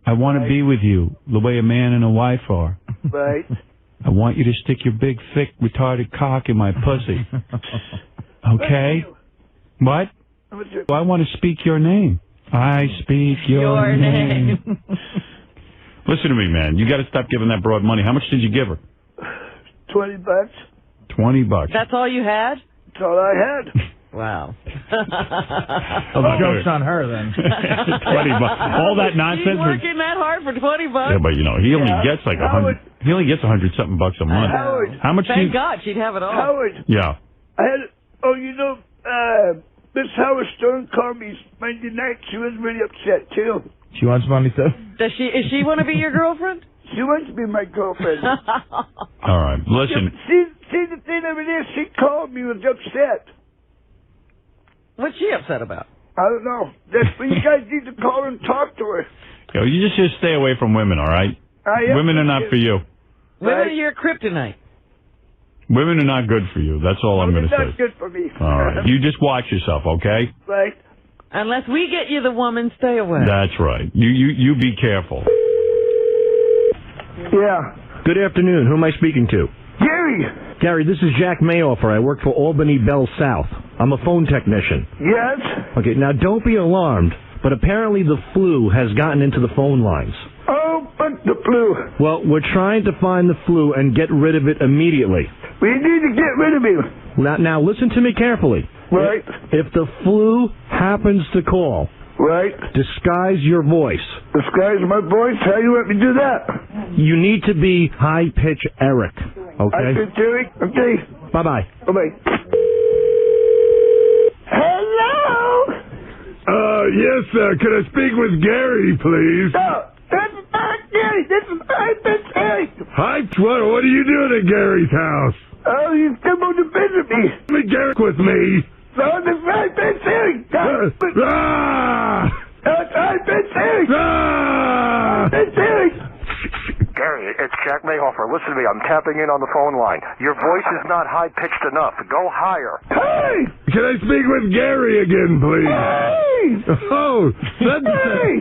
Speaker 1: I want to be with you the way a man and a wife are.
Speaker 12: Right.
Speaker 1: I want you to stick your big, thick, retarded cock in my pussy. Okay? What? Well, I want to speak your name. I speak your name. Listen to me, man. You got to stop giving that broad money. How much did you give her?
Speaker 12: $20.
Speaker 1: $20.
Speaker 17: That's all you had?
Speaker 12: That's all I had.
Speaker 17: Wow.
Speaker 9: Well, the joke's on her, then.
Speaker 1: $20. All that nonsense.
Speaker 17: She's working that hard for $20.
Speaker 1: Yeah, but, you know, he only gets like $100. He only gets $100-something bucks a month.
Speaker 12: Howard.
Speaker 1: How much?
Speaker 17: Thank God she'd have it all.
Speaker 12: Howard.
Speaker 1: Yeah.
Speaker 12: I had, Miss Howard Stern called me Monday night. She was really upset, too.
Speaker 9: She wants money, too?
Speaker 17: Is she want to be your girlfriend?
Speaker 12: She wants to be my girlfriend.
Speaker 1: All right. Listen.
Speaker 12: See, the thing of it is, she called me, was upset.
Speaker 17: What's she upset about?
Speaker 12: I don't know. That's when you guys need to call her and talk to her.
Speaker 1: Yo, you just stay away from women, all right? Women are not for you.
Speaker 17: Women are your kryptonite.
Speaker 1: Women are not good for you. That's all I'm going to say.
Speaker 12: That's good for me.
Speaker 1: All right. You just watch yourself, okay?
Speaker 12: Right.
Speaker 17: Unless we get you the woman, stay away.
Speaker 1: That's right. You be careful.
Speaker 12: Yeah.
Speaker 18: Good afternoon. Who am I speaking to?
Speaker 12: Gary.
Speaker 18: Gary, this is Jack Mayoffer. I work for Albany Bell South. I'm a phone technician.
Speaker 12: Yes?
Speaker 18: Okay, now don't be alarmed, but apparently the flu has gotten into the phone lines.
Speaker 12: Oh, but the flu.
Speaker 18: Well, we're trying to find the flu and get rid of it immediately.
Speaker 12: We need to get rid of it.
Speaker 18: Now listen to me carefully.
Speaker 12: Right.
Speaker 18: If the flu happens to call,
Speaker 12: right,
Speaker 18: disguise your voice.
Speaker 12: Disguise my voice? How do you want me to do that?
Speaker 18: You need to be high-pitch Eric, okay?
Speaker 12: High-pitch Eric? Okay.
Speaker 18: Bye-bye.
Speaker 12: Bye-bye. Hello?
Speaker 6: Yes, sir. Can I speak with Gary, please?
Speaker 12: No, this is not Gary. This is high-pitch Eric.
Speaker 6: What are you doing at Gary's house?
Speaker 12: Oh, he's come on to visit me.
Speaker 6: Let me Gary with me.
Speaker 12: No, this is high-pitch Eric.
Speaker 6: That's
Speaker 12: high-pitch Eric. High-pitch Eric.
Speaker 19: Gary, it's Jack Mayoffer. Listen to me. I'm tapping in on the phone line. Your voice is not high-pitched enough. Go higher.
Speaker 12: Hey!
Speaker 6: Can I speak with Gary again, please?
Speaker 12: Hey!
Speaker 6: Oh, that's...
Speaker 12: Hey!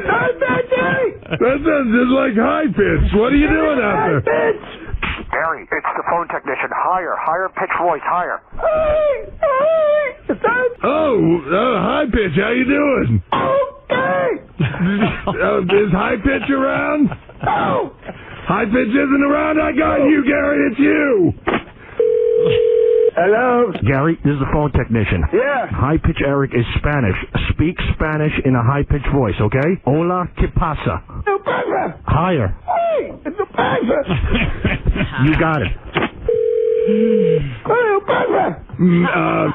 Speaker 12: High-pitch Eric!
Speaker 6: That sounds just like high-pitch. What are you doing out there?
Speaker 12: High-pitch!
Speaker 19: Gary, it's the phone technician. Higher pitch voice, higher.
Speaker 12: Hey!
Speaker 6: High-pitch. How you doing?
Speaker 12: Okay!
Speaker 6: Is high-pitch around?
Speaker 12: No!
Speaker 6: High-pitch isn't around. I got you, Gary. It's you.
Speaker 12: Hello?
Speaker 18: Gary, this is the phone technician.
Speaker 12: Yeah.
Speaker 18: High-pitch Eric is Spanish. Speak Spanish in a high-pitched voice, okay? Hola, ¿qué pasa?
Speaker 12: No pasa.
Speaker 18: Higher.
Speaker 12: Hey, no pasa.
Speaker 18: You got it.
Speaker 12: No pasa.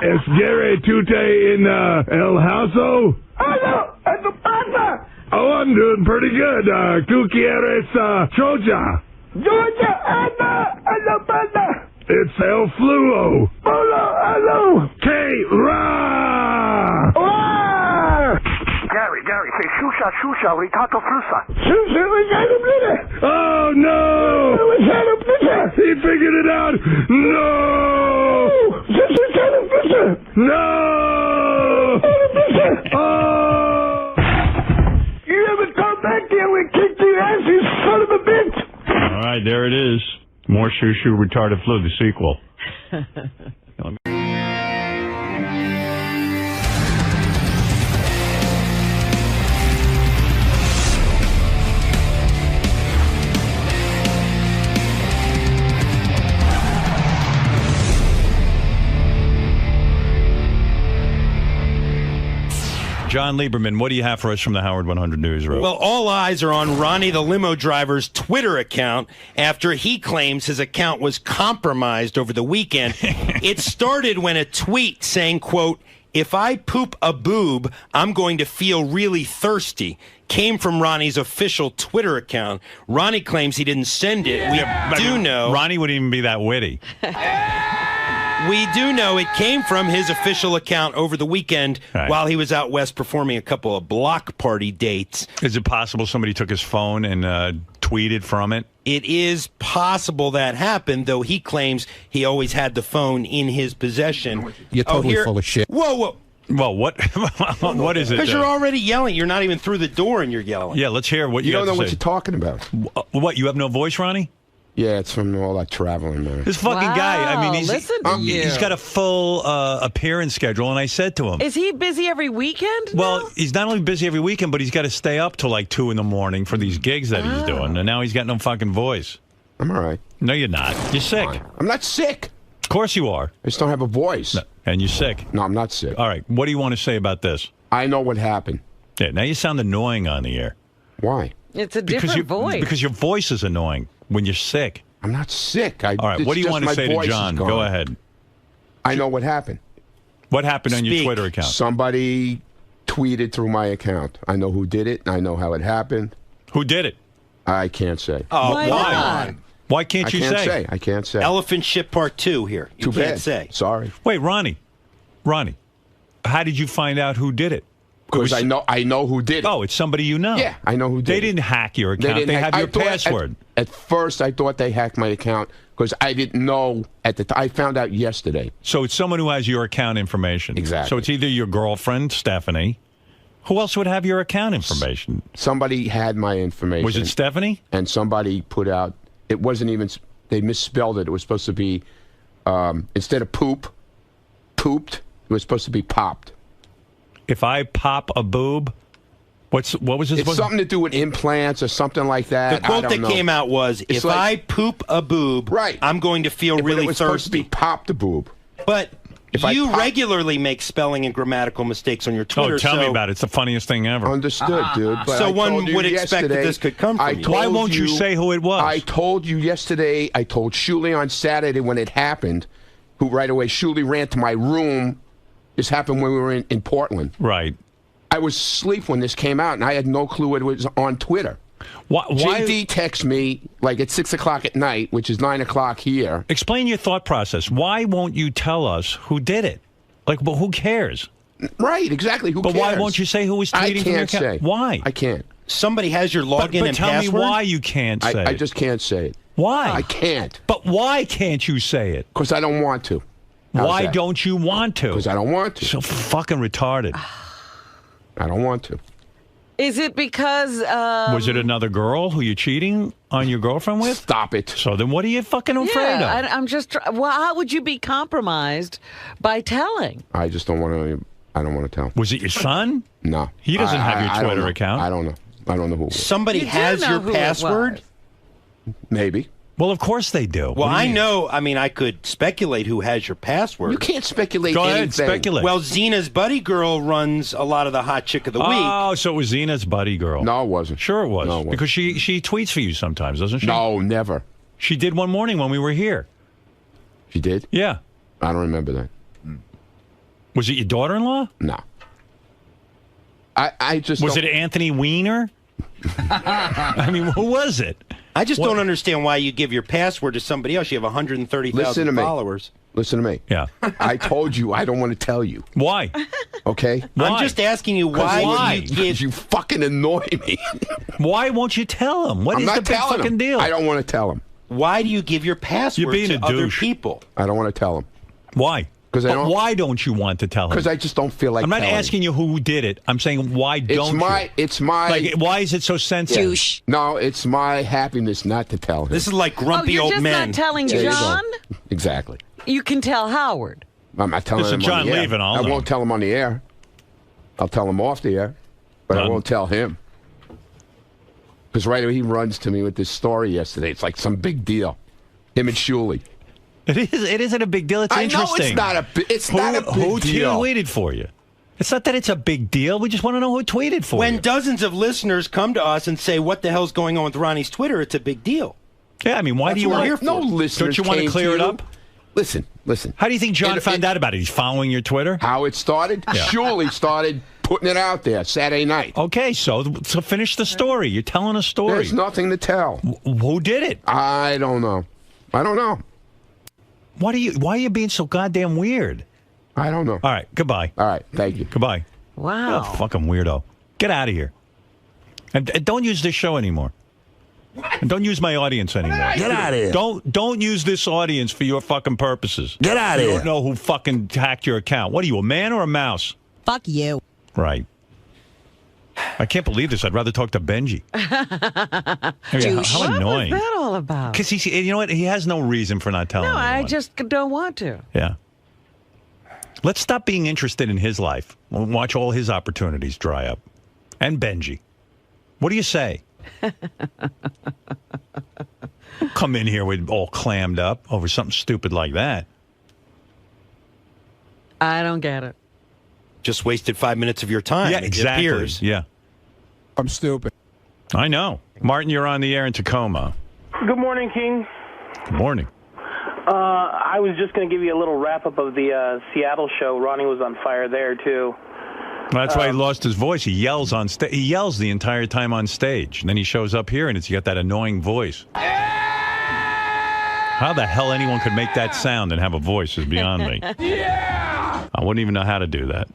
Speaker 6: Es Gary Tute in El Hauso?
Speaker 12: Hello, no pasa.
Speaker 6: Oh, I'm doing pretty good. ¿Tú quieres Georgia?
Speaker 12: Georgia, no pasa.
Speaker 6: It's El Fluo.
Speaker 12: Hello.
Speaker 6: K-Ra!
Speaker 19: Gary, say shusha, ritato flusa.
Speaker 6: Oh, no! He figured it out! No!
Speaker 1: there it is. More Shoo Shoo Retarded Flu, the sequel. John Lieberman, what do you have for us from the Howard 100 Newsroom?
Speaker 20: Well, all eyes are on Ronnie the limo driver's Twitter account after he claims his account was compromised over the weekend. It started when a tweet saying, quote, "If I poop a boob, I'm going to feel really thirsty," came from Ronnie's official Twitter account. Ronnie claims he didn't send it. We do know.
Speaker 1: Ronnie wouldn't even be that witty.
Speaker 20: We do know it came from his official account over the weekend while he was out west performing a couple of block party dates.
Speaker 1: Is it possible somebody took his phone and tweeted from it?
Speaker 20: It is possible that happened, though he claims he always had the phone in his possession.
Speaker 2: You're totally full of shit.
Speaker 20: Whoa, whoa.
Speaker 1: Well, what what is it?
Speaker 20: Because you're already yelling. You're not even through the door and you're yelling.
Speaker 1: Yeah, let's hear what you
Speaker 21: don't
Speaker 1: have
Speaker 21: know
Speaker 1: to
Speaker 21: what
Speaker 1: say.
Speaker 21: you're talking about.
Speaker 1: What, you have no voice, Ronnie?
Speaker 21: Yeah, it's from all that traveling, man.
Speaker 1: This fucking guy, I mean,
Speaker 17: he's
Speaker 1: got a full appearance schedule, and I said to him...
Speaker 17: Is he busy every weekend?
Speaker 1: Well, he's not only busy every weekend, but he's got to stay up till like 2 in the morning for these gigs that he's doing, and now he's got no fucking voice.
Speaker 21: I'm all right.
Speaker 1: No, you're not. You're sick.
Speaker 21: I'm not sick.
Speaker 1: Of course you are.
Speaker 21: I just don't have a voice.
Speaker 1: No, and you're sick.
Speaker 21: No, I'm not sick.
Speaker 1: All right, what do you want to say about this?
Speaker 21: I know what happened.
Speaker 1: Yeah, now you sound annoying on the air.
Speaker 21: Why?
Speaker 17: It's a different voice.
Speaker 1: Because your voice is annoying when you're sick.
Speaker 21: I'm not sick.
Speaker 1: All right, what do you want to say to John? Go ahead.
Speaker 21: I know what happened.
Speaker 1: What happened on your Twitter account?
Speaker 21: Somebody tweeted through my account. I know who did it. I know how it happened.
Speaker 1: Who did it?
Speaker 21: I can't say.
Speaker 20: Oh, why?
Speaker 1: Why can't you say?
Speaker 21: I can't say.
Speaker 20: Elephant Ship Part 2 here. You
Speaker 21: Too
Speaker 20: can't
Speaker 21: bad.
Speaker 20: say.
Speaker 21: Sorry.
Speaker 1: Wait, Ronnie, how did you find out who did it?
Speaker 21: Because I know who did it.
Speaker 1: Oh, it's somebody you know.
Speaker 21: Yeah, I know who did it.
Speaker 1: They didn't hack your account. They have your password.
Speaker 21: At first, I thought they hacked my account because I didn't know at the time. I found out yesterday.
Speaker 1: So it's someone who has your account information.
Speaker 21: Exactly.
Speaker 1: So it's either your girlfriend, Stephanie. Who else would have your account information?
Speaker 21: Somebody had my information.
Speaker 1: Was it Stephanie?
Speaker 21: And somebody put out, it wasn't even, they misspelled it. It was supposed to be, instead of pooped, it was supposed to be popped.
Speaker 1: If I pop a boob, what was this?
Speaker 21: It's something to do with implants or something like that.
Speaker 20: The quote that came out was, if I poop a boob, I'm going to feel really
Speaker 21: it was
Speaker 20: thirsty.
Speaker 21: Supposed to be pop the boob.
Speaker 20: But you regularly make spelling and grammatical mistakes on your Twitter.
Speaker 1: Oh, tell me about it. It's the funniest thing ever.
Speaker 21: Understood, dude. But
Speaker 20: so one would expect that this could come from you.
Speaker 1: Why won't you say who it was?
Speaker 21: I told you yesterday. I told Shuley on Saturday when it happened, who right away, Shuley ran to my room. This happened when we were in Portland.
Speaker 1: Right.
Speaker 21: I was asleep when this came out, and I had no clue it was on Twitter.
Speaker 1: Why?
Speaker 21: JD texts me like at 6 o'clock at night, which is 9 o'clock here.
Speaker 1: Explain your thought process. Why won't you tell us who did it? Like, well, who cares?
Speaker 21: Right, exactly. Who cares?
Speaker 1: But why won't you say who was tweeting?
Speaker 21: I can't say.
Speaker 1: Why?
Speaker 21: I can't.
Speaker 20: Somebody has your login and
Speaker 1: tell
Speaker 20: password?
Speaker 1: me why you can't say
Speaker 21: I just can't say it.
Speaker 1: Why?
Speaker 21: I can't.
Speaker 1: But why can't you say it?
Speaker 21: Because I don't want to.
Speaker 1: Why don't you want to?
Speaker 21: Because I don't want to.
Speaker 1: So fucking retarded.
Speaker 21: I don't want to.
Speaker 17: Is it because...
Speaker 1: was it another girl who you're cheating on your girlfriend with?
Speaker 21: Stop it.
Speaker 1: So then what are you fucking afraid of?
Speaker 17: I'm just... Well, how would you be compromised by telling?
Speaker 21: I just don't want to... I don't want to tell.
Speaker 1: Was it your son?
Speaker 21: No.
Speaker 1: He doesn't have your Twitter account.
Speaker 21: I don't know. I don't know who it was.
Speaker 20: Somebody has your password?
Speaker 21: Maybe.
Speaker 1: Well, of course they do.
Speaker 20: Well, I know. I mean, I could speculate who has your password.
Speaker 21: You can't speculate
Speaker 1: Go
Speaker 21: anything.
Speaker 1: ahead, speculate.
Speaker 20: Well, Zena's buddy girl runs a lot of the hot chick of the week.
Speaker 1: Oh, so it was Zena's buddy girl.
Speaker 21: No, it wasn't.
Speaker 1: Sure it was.
Speaker 21: No, it wasn't.
Speaker 1: Because she tweets for you sometimes, doesn't she?
Speaker 21: No, never.
Speaker 1: She did one morning when we were here.
Speaker 21: She did?
Speaker 1: Yeah.
Speaker 21: I don't remember that.
Speaker 1: Was it your daughter-in-law?
Speaker 21: No. I just
Speaker 1: Was
Speaker 21: don't...
Speaker 1: it Anthony Weiner? I mean, who was it?
Speaker 20: I just don't understand why you give your password to somebody else. You have 130,000 followers.
Speaker 21: Listen to me.
Speaker 1: Yeah.
Speaker 21: I told you I don't want to tell you.
Speaker 1: Why?
Speaker 21: Okay?
Speaker 1: Why?
Speaker 20: I'm just asking you why you give...
Speaker 21: You fucking annoy me.
Speaker 1: Why won't you tell him? What
Speaker 21: I'm
Speaker 1: is
Speaker 21: not
Speaker 1: the big
Speaker 21: telling
Speaker 1: fucking
Speaker 21: him.
Speaker 1: deal?
Speaker 21: I don't want to tell him.
Speaker 20: Why do you give your password
Speaker 1: You're being
Speaker 20: to
Speaker 1: a
Speaker 20: other
Speaker 1: douche.
Speaker 20: people?
Speaker 21: I don't want to tell him.
Speaker 1: Why?
Speaker 21: Because
Speaker 1: But why don't you want to tell him?
Speaker 21: Because I just don't feel like
Speaker 1: I'm not
Speaker 21: telling.
Speaker 1: asking you who did it. I'm saying why don't you?
Speaker 21: It's my...
Speaker 1: Like, why is it so sensitive?
Speaker 21: No, it's my happiness not to tell him.
Speaker 20: This is like grumpy
Speaker 17: you're
Speaker 20: old
Speaker 17: just
Speaker 20: men.
Speaker 17: not telling
Speaker 21: There you go.
Speaker 17: John?
Speaker 21: Exactly.
Speaker 17: You can tell Howard.
Speaker 21: I'm not telling
Speaker 1: Listen,
Speaker 21: him
Speaker 1: John
Speaker 21: on the air.
Speaker 1: leaving, I'll
Speaker 21: I
Speaker 1: know.
Speaker 21: won't tell him on the air. I'll tell him off the air, but I won't tell him. Because right away he runs to me with this story yesterday. It's like some big deal. Him and Shuley.
Speaker 1: It isn't a big deal. It's
Speaker 21: I
Speaker 1: interesting.
Speaker 21: know it's not a big
Speaker 1: Who
Speaker 21: deal.
Speaker 1: tweeted for you? It's not that it's a big deal. We just want to know who tweeted for
Speaker 20: When
Speaker 1: you.
Speaker 20: dozens of listeners come to us and say, what the hell's going on with Ronnie's Twitter, it's a big deal.
Speaker 1: Yeah, I mean, why
Speaker 20: That's
Speaker 1: do you
Speaker 20: what we're
Speaker 1: want
Speaker 20: here for.
Speaker 21: No listeners
Speaker 1: Don't you want to
Speaker 21: came
Speaker 1: clear
Speaker 21: to
Speaker 1: it
Speaker 21: you.
Speaker 1: up?
Speaker 21: Listen.
Speaker 1: How do you think John found out about it? He's following your Twitter?
Speaker 21: How it started?
Speaker 1: Yeah.
Speaker 21: Shuley started putting it out there Saturday night.
Speaker 1: Okay, so finish the story. You're telling a story.
Speaker 21: There's nothing to tell.
Speaker 1: Who did it?
Speaker 21: I don't know.
Speaker 1: Why are you being so goddamn weird?
Speaker 21: I don't know.
Speaker 1: All right, goodbye.
Speaker 21: All right, thank you.
Speaker 1: Goodbye.
Speaker 17: Wow.
Speaker 1: Oh, fucking weirdo. Get out of here. And don't use this show anymore. And don't use my audience anymore.
Speaker 21: Get out of here.
Speaker 1: Don't use this audience for your fucking purposes.
Speaker 21: Get out of
Speaker 1: You
Speaker 21: here.
Speaker 1: don't know who fucking hacked your account. What are you, a man or a mouse?
Speaker 7: Fuck you.
Speaker 1: Right. I can't believe this. I'd rather talk to Benji. How annoying.
Speaker 17: What was that all about?
Speaker 1: Because you know what? He has no reason for not telling
Speaker 17: No, I
Speaker 1: anyone.
Speaker 17: just don't want to.
Speaker 1: Yeah. Let's stop being interested in his life. We'll watch all his opportunities dry up. And Benji. What do you say? Don't come in here with all clammed up over something stupid like that.
Speaker 17: I don't get it.
Speaker 20: Just wasted 5 minutes of your time.
Speaker 1: Yeah,
Speaker 20: It
Speaker 1: exactly.
Speaker 20: appears.
Speaker 1: Yeah.
Speaker 21: I'm stupid.
Speaker 1: I know. Martin, you're on the air in Tacoma.
Speaker 22: Good morning, King.
Speaker 1: Good morning.
Speaker 22: I was just going to give you a little wrap-up of the Seattle show. Ronnie was on fire there, too.
Speaker 1: That's why he lost his voice. He yells on stage. He yells the entire time on stage. And then he shows up here, and he's got that annoying voice. How the hell anyone could make that sound and have a voice is beyond me.
Speaker 22: Yeah!
Speaker 1: I wouldn't even know how to do that.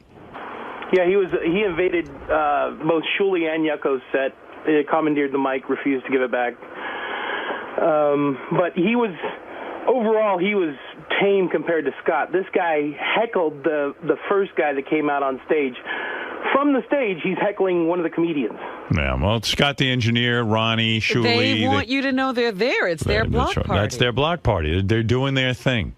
Speaker 22: Yeah, he invaded both Shuley and Yucko's set. He commandeered the mic, refused to give it back. But overall, he was tame compared to Scott. This guy heckled the first guy that came out on stage. From the stage, he's heckling one of the comedians.
Speaker 1: Yeah, well, Scott the engineer, Ronnie, Shuley.
Speaker 17: They want you to know they're there. It's their block party.
Speaker 1: That's their block party. They're doing their thing.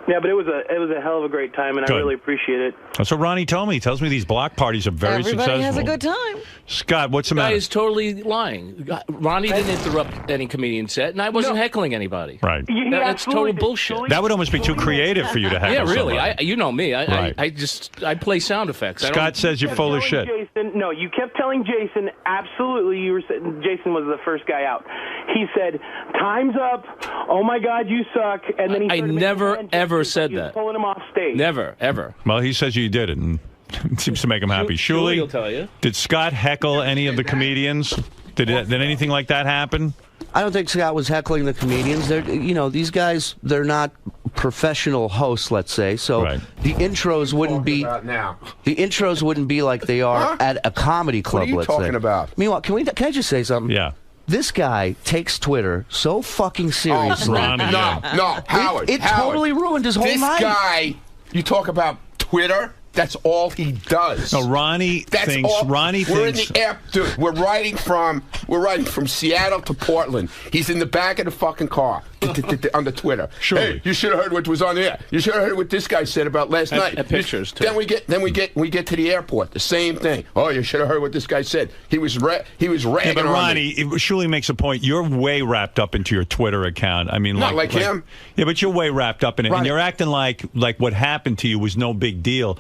Speaker 22: Yeah, but it was a hell of a great time, and
Speaker 1: Good.
Speaker 22: I really appreciate it.
Speaker 1: That's what Ronnie told me. He tells me these block parties are very successful.
Speaker 17: Everybody has a good time.
Speaker 1: Scott, what's the
Speaker 23: guy
Speaker 1: matter?
Speaker 23: is totally lying. Ronnie didn't interrupt any comedian set, and I wasn't heckling anybody.
Speaker 1: Right.
Speaker 23: That's total bullshit.
Speaker 1: That would almost be too creative for you to heckle
Speaker 23: Yeah, really.
Speaker 1: somebody.
Speaker 23: You know me.
Speaker 1: Right.
Speaker 23: I play sound effects.
Speaker 1: Scott says you're full of shit.
Speaker 22: Jason, no, you kept telling Jason, absolutely, Jason was the first guy out. He said, time's up, oh my God, you suck, and then he
Speaker 23: I
Speaker 22: started
Speaker 23: never,
Speaker 22: making
Speaker 23: ever said that.
Speaker 22: pulling him off stage.
Speaker 23: Never, ever.
Speaker 1: Well, he says you did it, and it seems to make him happy.
Speaker 23: Shuley
Speaker 1: Shuley,
Speaker 23: will tell you.
Speaker 1: did Scott heckle any of the comedians? Did anything like that happen?
Speaker 24: I don't think Scott was heckling the comedians. These guys, they're not professional hosts, let's say. So the intros wouldn't be the intros wouldn't be like they are at a comedy club.
Speaker 21: What are you
Speaker 24: let's
Speaker 21: talking say. about?
Speaker 24: Meanwhile, can I just say something?
Speaker 1: Yeah.
Speaker 24: This guy takes Twitter so fucking seriously.
Speaker 21: No, Howard.
Speaker 24: It
Speaker 21: Howard,
Speaker 24: totally ruined his whole
Speaker 21: this
Speaker 24: night.
Speaker 21: This guy, you talk about Twitter, that's all he does.
Speaker 1: No, Ronnie thinks.
Speaker 21: We're in the air, dude. We're riding from Seattle to Portland. He's in the back of the fucking car on the Twitter.
Speaker 1: Sure.
Speaker 21: Hey, you should have heard what was on there. You should have heard what this guy said about last night.
Speaker 23: Pictures too.
Speaker 21: Then we get to the airport. The same thing. Oh, you should have heard what this guy said. He was ragging
Speaker 1: Yeah, but
Speaker 21: on
Speaker 1: Ronnie,
Speaker 21: me.
Speaker 1: Shuley makes a point. You're way wrapped up into your Twitter account. I mean,
Speaker 21: Not like him.
Speaker 1: Yeah, but you're way wrapped up in it,
Speaker 21: Right.
Speaker 1: and you're acting like what happened to you was no big deal.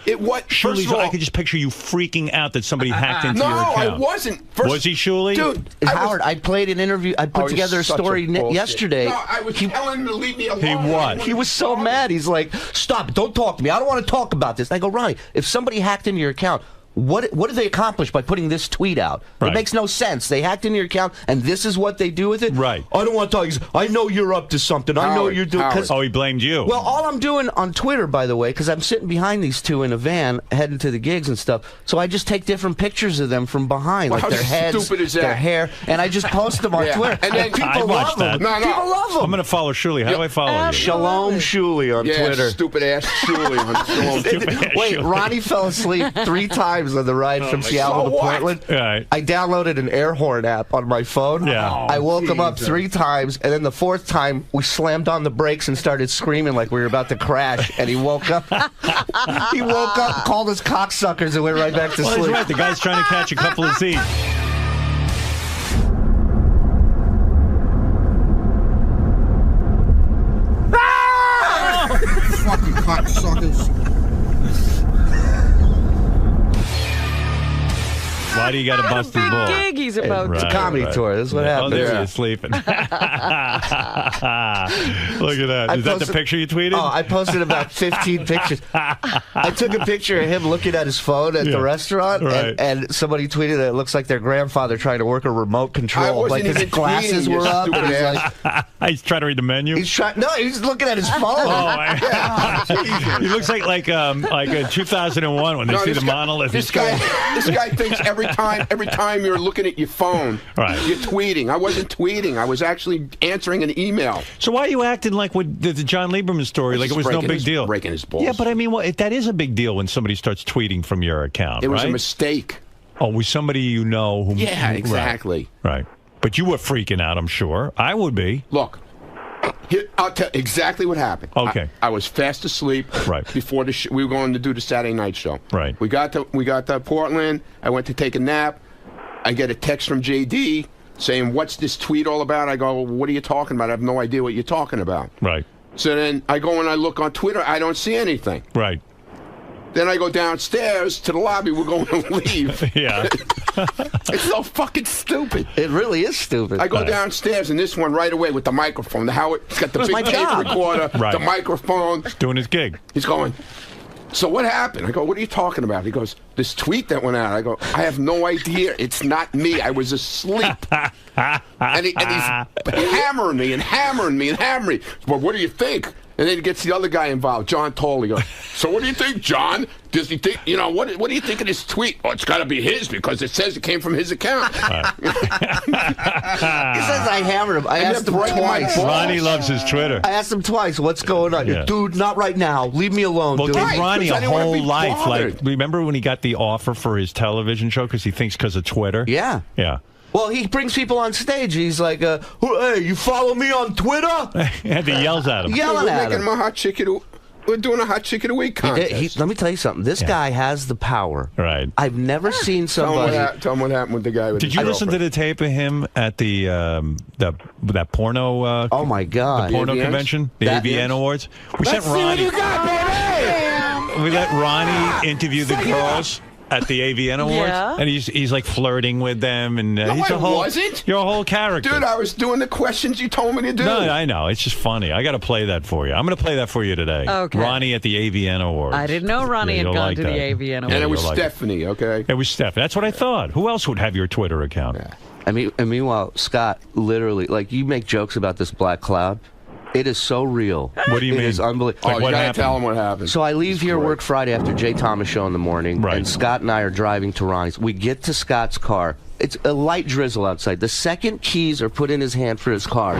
Speaker 21: First of all,
Speaker 1: I could just picture you freaking out that somebody hacked into your account.
Speaker 21: No, I wasn't.
Speaker 1: Was he, Shuley?
Speaker 21: Dude,
Speaker 24: Howard, I played an interview. I put together a story yesterday.
Speaker 21: No, I was telling him to leave me alone.
Speaker 1: He what?
Speaker 24: He was so mad. He's like, "Stop! Don't talk to me. I don't want to talk about this." I go, "Ronnie, if somebody hacked into your account, what did they accomplish by putting this tweet out?
Speaker 1: Right.
Speaker 24: It makes no sense. They hacked into your account, and this is what they do with it?
Speaker 1: Right.
Speaker 24: I don't want to talk. I know you're up to something. I know you're doing...
Speaker 1: Oh, he blamed you.
Speaker 24: Well, all I'm doing on Twitter, by the way, because I'm sitting behind these two in a van heading to the gigs and stuff, so I just take different pictures of them from behind,
Speaker 21: Well,
Speaker 24: like
Speaker 21: how
Speaker 24: their heads,
Speaker 21: stupid is that?
Speaker 24: their hair, and I just post them on Twitter.
Speaker 21: And then
Speaker 24: people love them.
Speaker 21: No, no.
Speaker 24: People love them.
Speaker 1: I'm going to follow Shuli. How do I follow you?
Speaker 24: Shalom Shuli on Twitter.
Speaker 21: Stupid ass Shuli on Shalom.
Speaker 24: Wait, Ronnie fell asleep 3 times on the ride from Seattle to Portland.
Speaker 1: Right.
Speaker 24: I downloaded an air horn app on my phone.
Speaker 1: Yeah.
Speaker 24: I woke him up 3 times, and then the 4th time, we slammed on the brakes and started screaming like we were about to crash, and he woke up. He woke up, called us cocksuckers, and went right back to
Speaker 1: Well,
Speaker 24: sleep.
Speaker 1: he's right. The guy's trying to catch a couple of seats.
Speaker 9: Fucking cocksuckers.
Speaker 1: Why do you got to bust his ball?
Speaker 17: Gig he's about
Speaker 24: It's a comedy tour. This is what happens.
Speaker 1: Oh, there he is sleeping. Look at that. Is that the picture you tweeted?
Speaker 24: Oh, I posted about 15 pictures. I took a picture of him looking at his phone at the restaurant,
Speaker 1: Right.
Speaker 24: and somebody tweeted that it looks like their grandfather trying to work a remote control. Like his glasses were up. And he's like,
Speaker 1: he's trying to read the menu.
Speaker 24: he's trying. No, he's looking at his phone.
Speaker 1: Oh, he looks like a 2001 when they see the monolith.
Speaker 21: This guy thinks every time you're looking at your phone, you're tweeting. I wasn't tweeting. I was actually answering an email.
Speaker 1: So why are you acting like with the John Lieberman story, like it was no big deal?
Speaker 21: Breaking his balls.
Speaker 1: Yeah, but I mean, that is a big deal when somebody starts tweeting from your account.
Speaker 21: It was
Speaker 1: right?
Speaker 21: a mistake.
Speaker 1: Oh, with somebody you know who?
Speaker 21: Yeah, exactly.
Speaker 1: Right. But you were freaking out, I'm sure. I would be.
Speaker 21: Look. Here, I'll tell exactly what happened.
Speaker 1: Okay.
Speaker 21: I was fast asleep.
Speaker 1: Right.
Speaker 21: Before we were going to do the Saturday night show.
Speaker 1: Right.
Speaker 21: We got to Portland. I went to take a nap. I get a text from JD saying, "What's this tweet all about?" I go, "What are you talking about? I have no idea what you're talking about."
Speaker 1: Right.
Speaker 21: So then I go and I look on Twitter. I don't see anything.
Speaker 1: Right.
Speaker 21: Then I go downstairs to the lobby. We're going to leave.
Speaker 1: Yeah.
Speaker 21: It's so fucking stupid.
Speaker 24: It really is stupid.
Speaker 21: I go downstairs, and this one right away with the microphone. He's got the big tape recorder, the microphone.
Speaker 1: Doing his gig.
Speaker 21: He's going, "So what happened?" I go, "What are you talking about?" He goes, "This tweet that went out." I go, "I have no idea. It's not me. I was asleep." and he's hammering me and hammering me and hammering me. "Well, what do you think?" And then he gets the other guy involved, John Toll. He goes, "So what do you think, John? Does he think, what do you think of this tweet?" "Oh, it's got to be his because it says it came from his account."
Speaker 24: He says I hammered him. I asked him twice.
Speaker 1: Ronnie loves his Twitter.
Speaker 24: I asked him twice, "What's going on?"
Speaker 1: Yeah.
Speaker 24: "Dude, not right now. Leave me alone,
Speaker 1: Well,
Speaker 24: dude."
Speaker 1: give Ronnie a whole life.
Speaker 21: bothered.
Speaker 1: Like, remember when he got the offer for his television show because he thinks because of Twitter?
Speaker 24: Yeah.
Speaker 1: Yeah.
Speaker 24: Well, he brings people on stage. He's like, "Hey, you follow me on Twitter?"
Speaker 1: And he yells at him.
Speaker 24: Yelling
Speaker 21: We're
Speaker 24: at
Speaker 21: making
Speaker 24: him.
Speaker 21: him a hot chicken. We're doing a hot chicken a week contest.
Speaker 24: Let me tell you something. This guy has the power.
Speaker 1: Right.
Speaker 24: I've never seen somebody.
Speaker 21: Tell him what happened with the guy.
Speaker 1: Did you listen to the tape of him at the that porno?
Speaker 24: Oh my God!
Speaker 1: The porno
Speaker 21: AVNs?
Speaker 1: convention, the AVN Awards. We sent Ronnie. We let Ronnie interview the girls at the AVN Awards, and he's like flirting with them, and he's a whole.
Speaker 21: Wasn't.
Speaker 1: You're a whole character,
Speaker 21: Dude, I was doing the questions you told me to do.
Speaker 1: No, I know. It's just funny. I got to play that for you. I'm going to play that for you today.
Speaker 17: Okay.
Speaker 1: Ronnie at the AVN Awards.
Speaker 17: I didn't know Ronnie had
Speaker 1: you'll
Speaker 17: gone
Speaker 1: like
Speaker 17: to
Speaker 1: that.
Speaker 17: the AVN Awards.
Speaker 21: And it was
Speaker 1: you'll like
Speaker 21: Stephanie, okay?
Speaker 1: It was Stephanie. That's what I thought. Who else would have your Twitter account?
Speaker 21: Yeah.
Speaker 24: And meanwhile, Scott, literally, like, you make jokes about this black cloud. It is so real.
Speaker 1: What do you mean?
Speaker 24: It is unbelievable.
Speaker 21: Oh, you gotta tell him what happened.
Speaker 24: So I leave here, work Friday after Jay Thomas show in the morning, and Scott and I are driving to Ronnie's. We get to Scott's car. It's a light drizzle outside. The second keys are put in his hand for his car,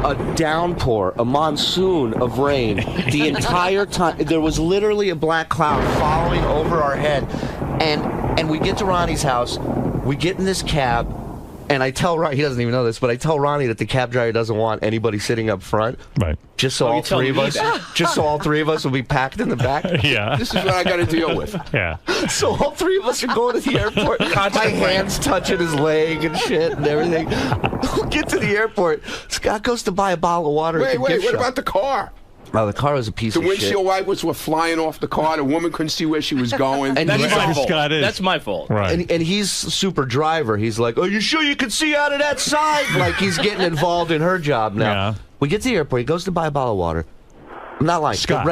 Speaker 24: a downpour, a monsoon of rain. The entire time, there was literally a black cloud following over our head. And we get to Ronnie's house. We get in this cab. And I tell Ronnie, he doesn't even know this, but I tell Ronnie that the cab driver doesn't want anybody sitting up front.
Speaker 1: Right.
Speaker 24: Just so all
Speaker 23: you tell
Speaker 24: three of
Speaker 23: me
Speaker 24: us,
Speaker 23: that?
Speaker 24: just so all three of us will be packed in the back.
Speaker 1: Yeah.
Speaker 21: This is what I got to deal with.
Speaker 1: Yeah.
Speaker 24: So all three of us are going to the airport. My hands touching his leg and shit and everything. We get to the airport. Scott goes to buy a bottle of water.
Speaker 21: Wait,
Speaker 24: at the gift
Speaker 21: what
Speaker 24: shop.
Speaker 21: about the car?
Speaker 24: Oh, the car was a piece
Speaker 21: The
Speaker 24: of shit.
Speaker 21: windshield wipers were flying off the car. The woman couldn't see where she was going.
Speaker 24: And
Speaker 23: That's
Speaker 24: he's
Speaker 23: my
Speaker 24: like,
Speaker 23: fault.
Speaker 1: Scott is.
Speaker 23: That's my fault.
Speaker 1: Right.
Speaker 24: And he's super driver. He's like, "Are you sure you can see out of that side?" Like he's getting involved in her job now.
Speaker 1: Yeah.
Speaker 24: We get to the airport. He goes to buy a bottle of water. I'm not lying.
Speaker 1: Scott.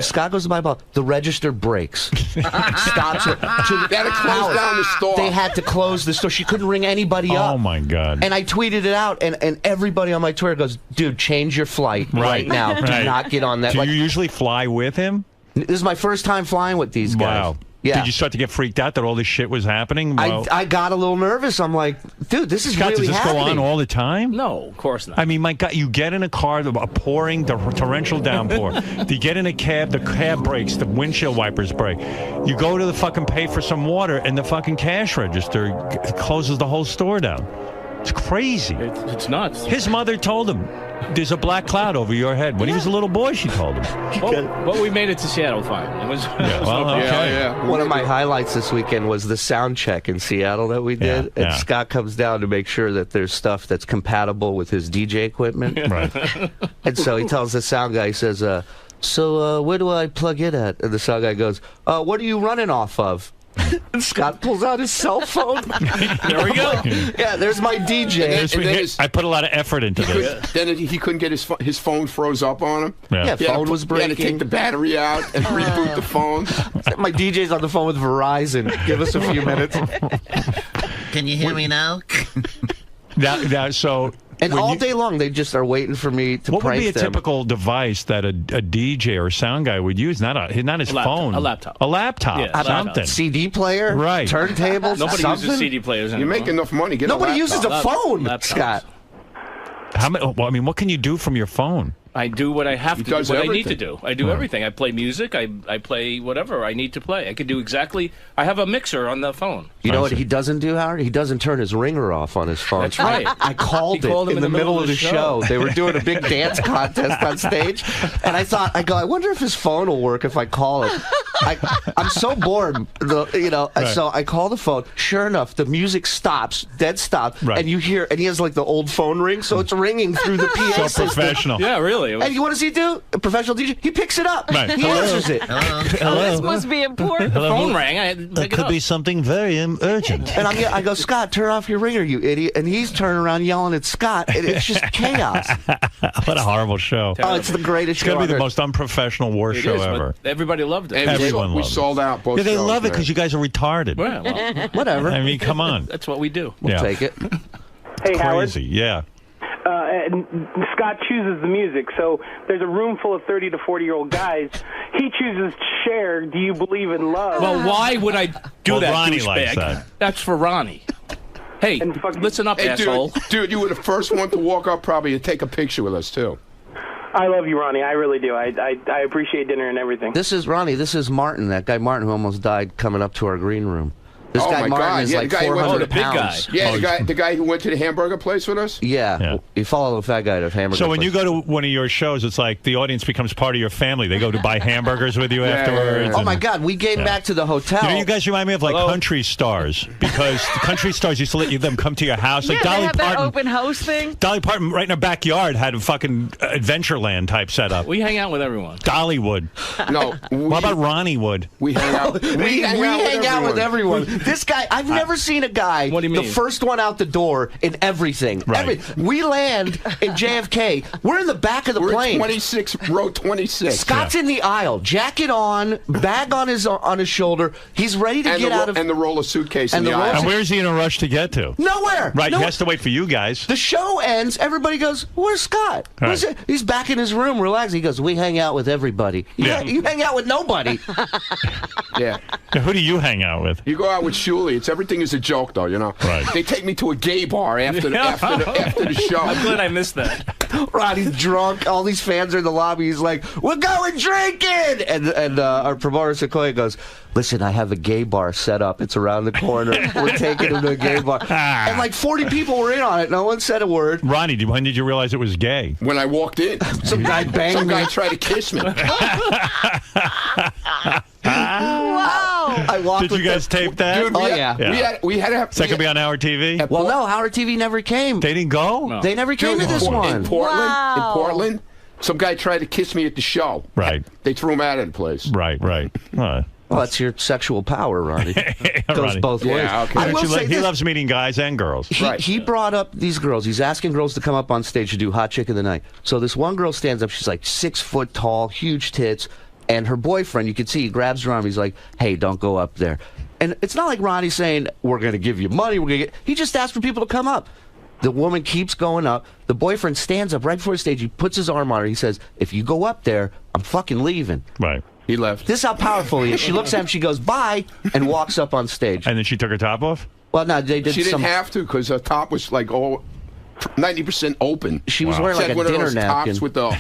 Speaker 24: Scott goes to buy a ball. The register breaks. Stops it.
Speaker 21: They had to close down the store.
Speaker 24: They had to close the store. She couldn't ring anybody up.
Speaker 1: Oh, my God.
Speaker 24: And I tweeted it out, and everybody on my Twitter goes, dude, change your flight right now. Do not get on that.
Speaker 1: Do you usually fly with him?
Speaker 24: This is my first time flying with these guys.
Speaker 1: Wow.
Speaker 24: Yeah.
Speaker 1: Did you start to get freaked out that all this shit was happening?
Speaker 24: I got a little nervous. I'm like, dude, this is
Speaker 1: Scott,
Speaker 24: really
Speaker 1: does this
Speaker 24: happening.
Speaker 1: go on all the time?
Speaker 23: No, of course not.
Speaker 1: I mean, my God, you get in a car, a pouring, torrential downpour. You get in a cab, the cab breaks, the windshield wipers break. You go to the fucking pay for some water, and the fucking cash register closes the whole store down. It's crazy.
Speaker 23: It's nuts.
Speaker 1: His mother told him, there's a black cloud over your head. When he was a little boy, she told him.
Speaker 23: Well, we made it to Seattle fine. It was,
Speaker 24: One of my highlights this weekend was the sound check in Seattle that we did. And Scott comes down to make sure that there's stuff that's compatible with his DJ equipment.
Speaker 1: Right.
Speaker 24: And so he tells the sound guy, he says, so where do I plug in at? And the sound guy goes, what are you running off of? And Scott pulls out his cell phone.
Speaker 23: There we go.
Speaker 24: Yeah, there's my DJ.
Speaker 1: I put a lot of effort into this.
Speaker 21: Then he couldn't get his phone froze up on him.
Speaker 24: Yeah, phone was breaking.
Speaker 21: He had to take the battery out and reboot the phone.
Speaker 24: My DJ's on the phone with Verizon. Give us a few minutes.
Speaker 4: Can you hear me now?
Speaker 24: And all day long, they just are waiting for me to
Speaker 1: What would
Speaker 24: prank
Speaker 1: be a
Speaker 24: them.
Speaker 1: typical device that a DJ or sound guy would use? Not his phone.
Speaker 23: A laptop.
Speaker 1: A laptop.
Speaker 23: Yeah,
Speaker 1: something.
Speaker 24: CD player?
Speaker 1: Right.
Speaker 24: Turntables?
Speaker 23: Nobody
Speaker 24: something?
Speaker 23: uses CD players anymore.
Speaker 21: You make enough money. Get
Speaker 24: Nobody
Speaker 21: a laptop.
Speaker 24: uses a phone,
Speaker 23: Laptops.
Speaker 24: Scott.
Speaker 1: Well, I mean, what can you do from your phone?
Speaker 23: I do what I have to do,
Speaker 21: does
Speaker 23: what I need
Speaker 21: everything.
Speaker 23: to do. I do everything. I play music. I play whatever I need to play. I can do exactly. I have a mixer on the phone.
Speaker 24: You know what he doesn't do, Howard? He doesn't turn his ringer off on his phone.
Speaker 23: That's right.
Speaker 24: I called it in the middle of the show. They were doing a big dance contest on stage, and I wonder if his phone will work if I call it. I'm so bored, so I call the phone. Sure enough, the music stops, dead stop, and you hear, and he has like the old phone ring, so it's ringing through the PA
Speaker 1: So
Speaker 23: system.
Speaker 1: professional.
Speaker 23: Yeah, really.
Speaker 24: And what does he do? A professional DJ? He picks it up.
Speaker 1: Right.
Speaker 24: He answers it.
Speaker 3: This must be important.
Speaker 23: The phone rang. I had to
Speaker 1: That
Speaker 23: pick it
Speaker 1: could
Speaker 23: up.
Speaker 1: be something very urgent.
Speaker 24: And I go, Scott, turn off your ringer, you idiot. And he's turning around yelling at Scott. It's just chaos.
Speaker 1: What a horrible show.
Speaker 24: Oh, it's the greatest
Speaker 1: It's going
Speaker 24: show
Speaker 1: to be the
Speaker 24: ever.
Speaker 1: most unprofessional worst show ever.
Speaker 23: Everybody loved it.
Speaker 21: And
Speaker 1: Everyone
Speaker 21: we
Speaker 1: loves
Speaker 21: sold out both
Speaker 1: Yeah, they
Speaker 21: shows,
Speaker 1: love it
Speaker 21: man.
Speaker 1: because you guys are retarded.
Speaker 23: Well,
Speaker 24: whatever.
Speaker 1: I mean, come on.
Speaker 23: That's what we do.
Speaker 24: We'll take it.
Speaker 22: Hey, Howard.
Speaker 1: Crazy, yeah.
Speaker 22: And Scott chooses the music, so there's a room full of 30 to 40-year-old guys. He chooses Cher, Do You Believe in Love?
Speaker 23: Well, why would I do that,
Speaker 1: Ronnie
Speaker 23: douchebag?
Speaker 1: likes that.
Speaker 23: That's for Ronnie. Hey, listen up,
Speaker 21: Hey,
Speaker 23: asshole.
Speaker 21: dude, you were the first one to walk up probably and take a picture with us, too.
Speaker 22: I love you, Ronnie. I really do. I appreciate dinner and everything.
Speaker 24: This is Ronnie. This is Martin, that guy Martin who almost died coming up to our green room. This
Speaker 21: Oh,
Speaker 24: guy
Speaker 21: my
Speaker 24: Martin
Speaker 21: God.
Speaker 24: is
Speaker 21: Yeah,
Speaker 24: like
Speaker 21: the guy who went to
Speaker 24: 400
Speaker 23: the big
Speaker 24: pounds.
Speaker 23: guy.
Speaker 21: Yeah, the guy who went to the hamburger place with us?
Speaker 24: Yeah. You follow the fat guy to hamburger
Speaker 1: So when
Speaker 24: place.
Speaker 1: you go to one of your shows, it's like the audience becomes part of your family. They go to buy hamburgers with you afterwards.
Speaker 24: Oh, my God. We came back to the hotel.
Speaker 1: You know, you guys remind me of like country stars because the country stars used to let them come to your house. Like
Speaker 3: they
Speaker 1: Dolly
Speaker 3: have that
Speaker 1: Parton.
Speaker 3: open house thing.
Speaker 1: Dolly Parton, right in her backyard, had a fucking Adventureland type setup.
Speaker 23: We hang out with everyone.
Speaker 1: Dolly would.
Speaker 21: No.
Speaker 1: What about Ronnie would?
Speaker 21: We hang out.
Speaker 24: We hang out with everyone. This guy, I've never seen a guy,
Speaker 23: What do you mean?
Speaker 24: the first one out the door in everything.
Speaker 1: Right.
Speaker 24: We land in JFK. We're in the back of the
Speaker 21: We're
Speaker 24: plane.
Speaker 21: 26, row 26.
Speaker 24: Scott's in the aisle, jacket on, bag on his shoulder. He's ready to
Speaker 21: and
Speaker 24: get
Speaker 21: the,
Speaker 24: out of.
Speaker 21: and the roller suitcase
Speaker 24: and
Speaker 21: in the
Speaker 24: the roller
Speaker 21: aisle.
Speaker 1: And where's he in a rush to get to?
Speaker 24: Nowhere.
Speaker 1: Right,
Speaker 24: No-
Speaker 1: he has to wait for you guys.
Speaker 24: The show ends. Everybody goes, "Where's Scott?" Where's
Speaker 1: Right.
Speaker 24: it? He's back in his room, relaxing. He goes, "We hang out with everybody. You hang out with nobody."
Speaker 21: Yeah.
Speaker 1: Now, who do you hang out with?
Speaker 21: You go out with Shuley. Everything is a joke, though, you know.
Speaker 1: Right.
Speaker 21: They take me to a gay bar after the show.
Speaker 23: I'm glad I missed that.
Speaker 24: Ronnie's drunk. All these fans are in the lobby. He's like, "We're going drinking!" And our promoter Sequoia goes, "Listen, I have a gay bar set up. It's around the corner. We're taking him to a gay bar." And like 40 people were in on it. No one said a word.
Speaker 1: Ronnie, when did you realize it was gay?
Speaker 21: When I walked in,
Speaker 24: some guy banged
Speaker 21: Some guy
Speaker 24: me.
Speaker 21: tried to kiss me.
Speaker 24: Wow! I walked
Speaker 1: Did you
Speaker 24: with
Speaker 1: guys
Speaker 24: the-
Speaker 1: tape that?
Speaker 24: Dude, yeah.
Speaker 21: We had to have.
Speaker 1: Is that going to be on Howard TV?
Speaker 24: Well, no, Howard TV never came.
Speaker 1: They didn't go?
Speaker 23: No.
Speaker 24: They never came to this one.
Speaker 21: In Portland, some guy tried to kiss me at the show.
Speaker 1: Right.
Speaker 21: They threw him out of the place.
Speaker 1: Right.
Speaker 24: Well, that's your sexual power, Ronnie. Goes
Speaker 1: Ronnie.
Speaker 24: both ways.
Speaker 1: Yeah, okay.
Speaker 24: I will say
Speaker 1: He
Speaker 24: this.
Speaker 1: loves meeting guys and girls.
Speaker 24: He brought up these girls. He's asking girls to come up on stage to do Hot Chick of the Night. So this one girl stands up. She's like 6 foot tall, huge tits. And her boyfriend, you can see, he grabs her arm. He's like, hey, don't go up there. And it's not like Ronnie's saying, we're going to give you money. He just asked for people to come up. The woman keeps going up. The boyfriend stands up right before the stage. He puts his arm on her. He says, if you go up there, I'm fucking leaving.
Speaker 1: Right.
Speaker 21: He left.
Speaker 24: This is how powerful he is. She looks at him, she goes, bye, and walks up on stage.
Speaker 1: And then she took her top off?
Speaker 24: Well, no, they did
Speaker 21: She
Speaker 24: some...
Speaker 21: didn't have to because her top was like all 90% open.
Speaker 24: She was wearing like a
Speaker 21: one
Speaker 24: dinner
Speaker 21: of those
Speaker 24: napkin.
Speaker 21: tops with the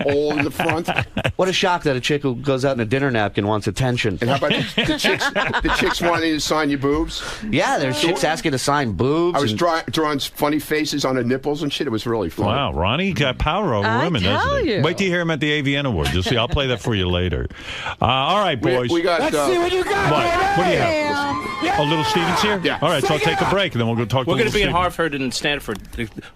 Speaker 21: hole in the front.
Speaker 24: What a shock that a chick who goes out in a dinner napkin wants attention.
Speaker 21: And how about the chicks wanting to sign your boobs?
Speaker 24: Yeah, there's chicks asking to sign boobs.
Speaker 21: I was drawing funny faces on her nipples and shit. It was really fun.
Speaker 1: Wow, Ronnie got power over women, doesn't he? Wait till you hear him at the AVN Awards. You'll see. I'll play that for you later. All right, boys.
Speaker 21: We got.
Speaker 1: Let's see what you got. What do you have? Oh, Little Steven's here?
Speaker 21: Yeah.
Speaker 1: All right, so I'll take a break, and then we'll go talk to
Speaker 23: We're going to be in
Speaker 1: Little
Speaker 23: Hartford and Stanford.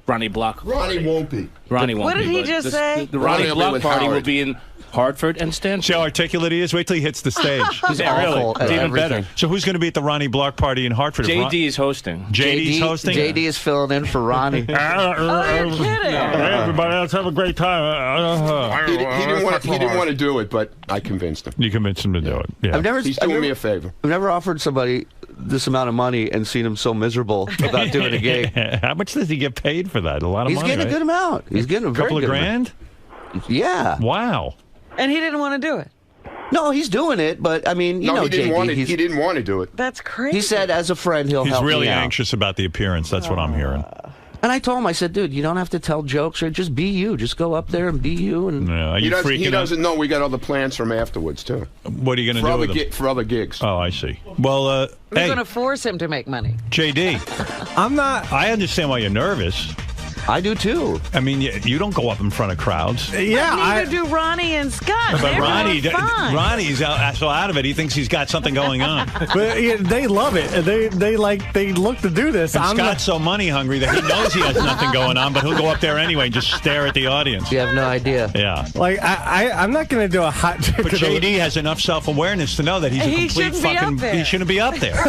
Speaker 23: Ronnie Block.
Speaker 21: Ronnie won't be.
Speaker 23: Ronnie won't
Speaker 3: What
Speaker 23: be.
Speaker 3: did he
Speaker 23: but
Speaker 3: just
Speaker 23: this-
Speaker 3: say?
Speaker 23: The Ronnie
Speaker 21: Ronnie will be
Speaker 23: Block
Speaker 21: with
Speaker 23: party will
Speaker 21: Howard.
Speaker 23: be in Hartford and Stanford.
Speaker 1: See how articulate he is? Wait till he hits the stage.
Speaker 24: He's awful at
Speaker 1: It's even
Speaker 24: everything.
Speaker 1: better. So who's going to be at the Ronnie Block party in Hartford?
Speaker 23: JD is hosting.
Speaker 1: JD's hosting?
Speaker 24: JD is filling in for Ronnie.
Speaker 3: Oh, you're kidding.
Speaker 1: Everybody, let's have a great time.
Speaker 21: He didn't want to do it, but I convinced him.
Speaker 1: You convinced him to do it. Yeah.
Speaker 21: He's doing me a favor.
Speaker 24: I've never offered somebody this amount of money and seen him so miserable about doing a gig.
Speaker 1: How much does he get paid for that? A lot of
Speaker 24: He's
Speaker 1: money.
Speaker 24: getting
Speaker 1: right?
Speaker 24: a good amount. He's getting a very
Speaker 1: couple of
Speaker 24: good
Speaker 1: grand?
Speaker 24: amount. Yeah.
Speaker 1: Wow.
Speaker 3: And he didn't want to do it.
Speaker 24: No, he's doing it, but I mean, you know,
Speaker 21: he didn't
Speaker 24: JD,
Speaker 21: want to.
Speaker 24: he's-
Speaker 21: He didn't want to do it.
Speaker 3: That's crazy.
Speaker 24: He said, as a friend, he'll
Speaker 1: He's
Speaker 24: help
Speaker 1: really
Speaker 24: me out.
Speaker 1: anxious about the appearance. That's what I'm hearing.
Speaker 24: And I told him, I said, dude, you don't have to tell jokes or just be you. Just go up there and be you. And
Speaker 1: Yeah. Are
Speaker 21: He
Speaker 1: you
Speaker 21: doesn't,
Speaker 1: freaking
Speaker 21: he
Speaker 1: out?
Speaker 21: doesn't know we got other plans from afterwards too.
Speaker 1: What are you going to do with him?
Speaker 21: For other gigs.
Speaker 1: Oh, I see. Well,
Speaker 3: We're
Speaker 1: hey,
Speaker 3: going to force him to make money.
Speaker 1: JD.
Speaker 9: I'm not.
Speaker 1: I understand why you're nervous.
Speaker 24: I do too.
Speaker 1: I mean, you don't go up in front of crowds.
Speaker 9: Yeah,
Speaker 3: Neither do Ronnie and Scott.
Speaker 1: But
Speaker 3: They're
Speaker 1: Ronnie's
Speaker 3: fine.
Speaker 1: so out of it. He thinks he's got something going on.
Speaker 9: But yeah, they love it. They look to do this.
Speaker 1: And
Speaker 9: I'm
Speaker 1: Scott's so money hungry that he knows he has nothing going on, but he'll go up there anyway and just stare at the audience.
Speaker 24: You have no idea.
Speaker 1: Yeah.
Speaker 9: like I'm not gonna do a hot chick.
Speaker 1: But JD has enough self-awareness to know that he's a
Speaker 3: He
Speaker 1: complete
Speaker 3: shouldn't be up
Speaker 1: fucking.
Speaker 3: there.
Speaker 1: He shouldn't be up there.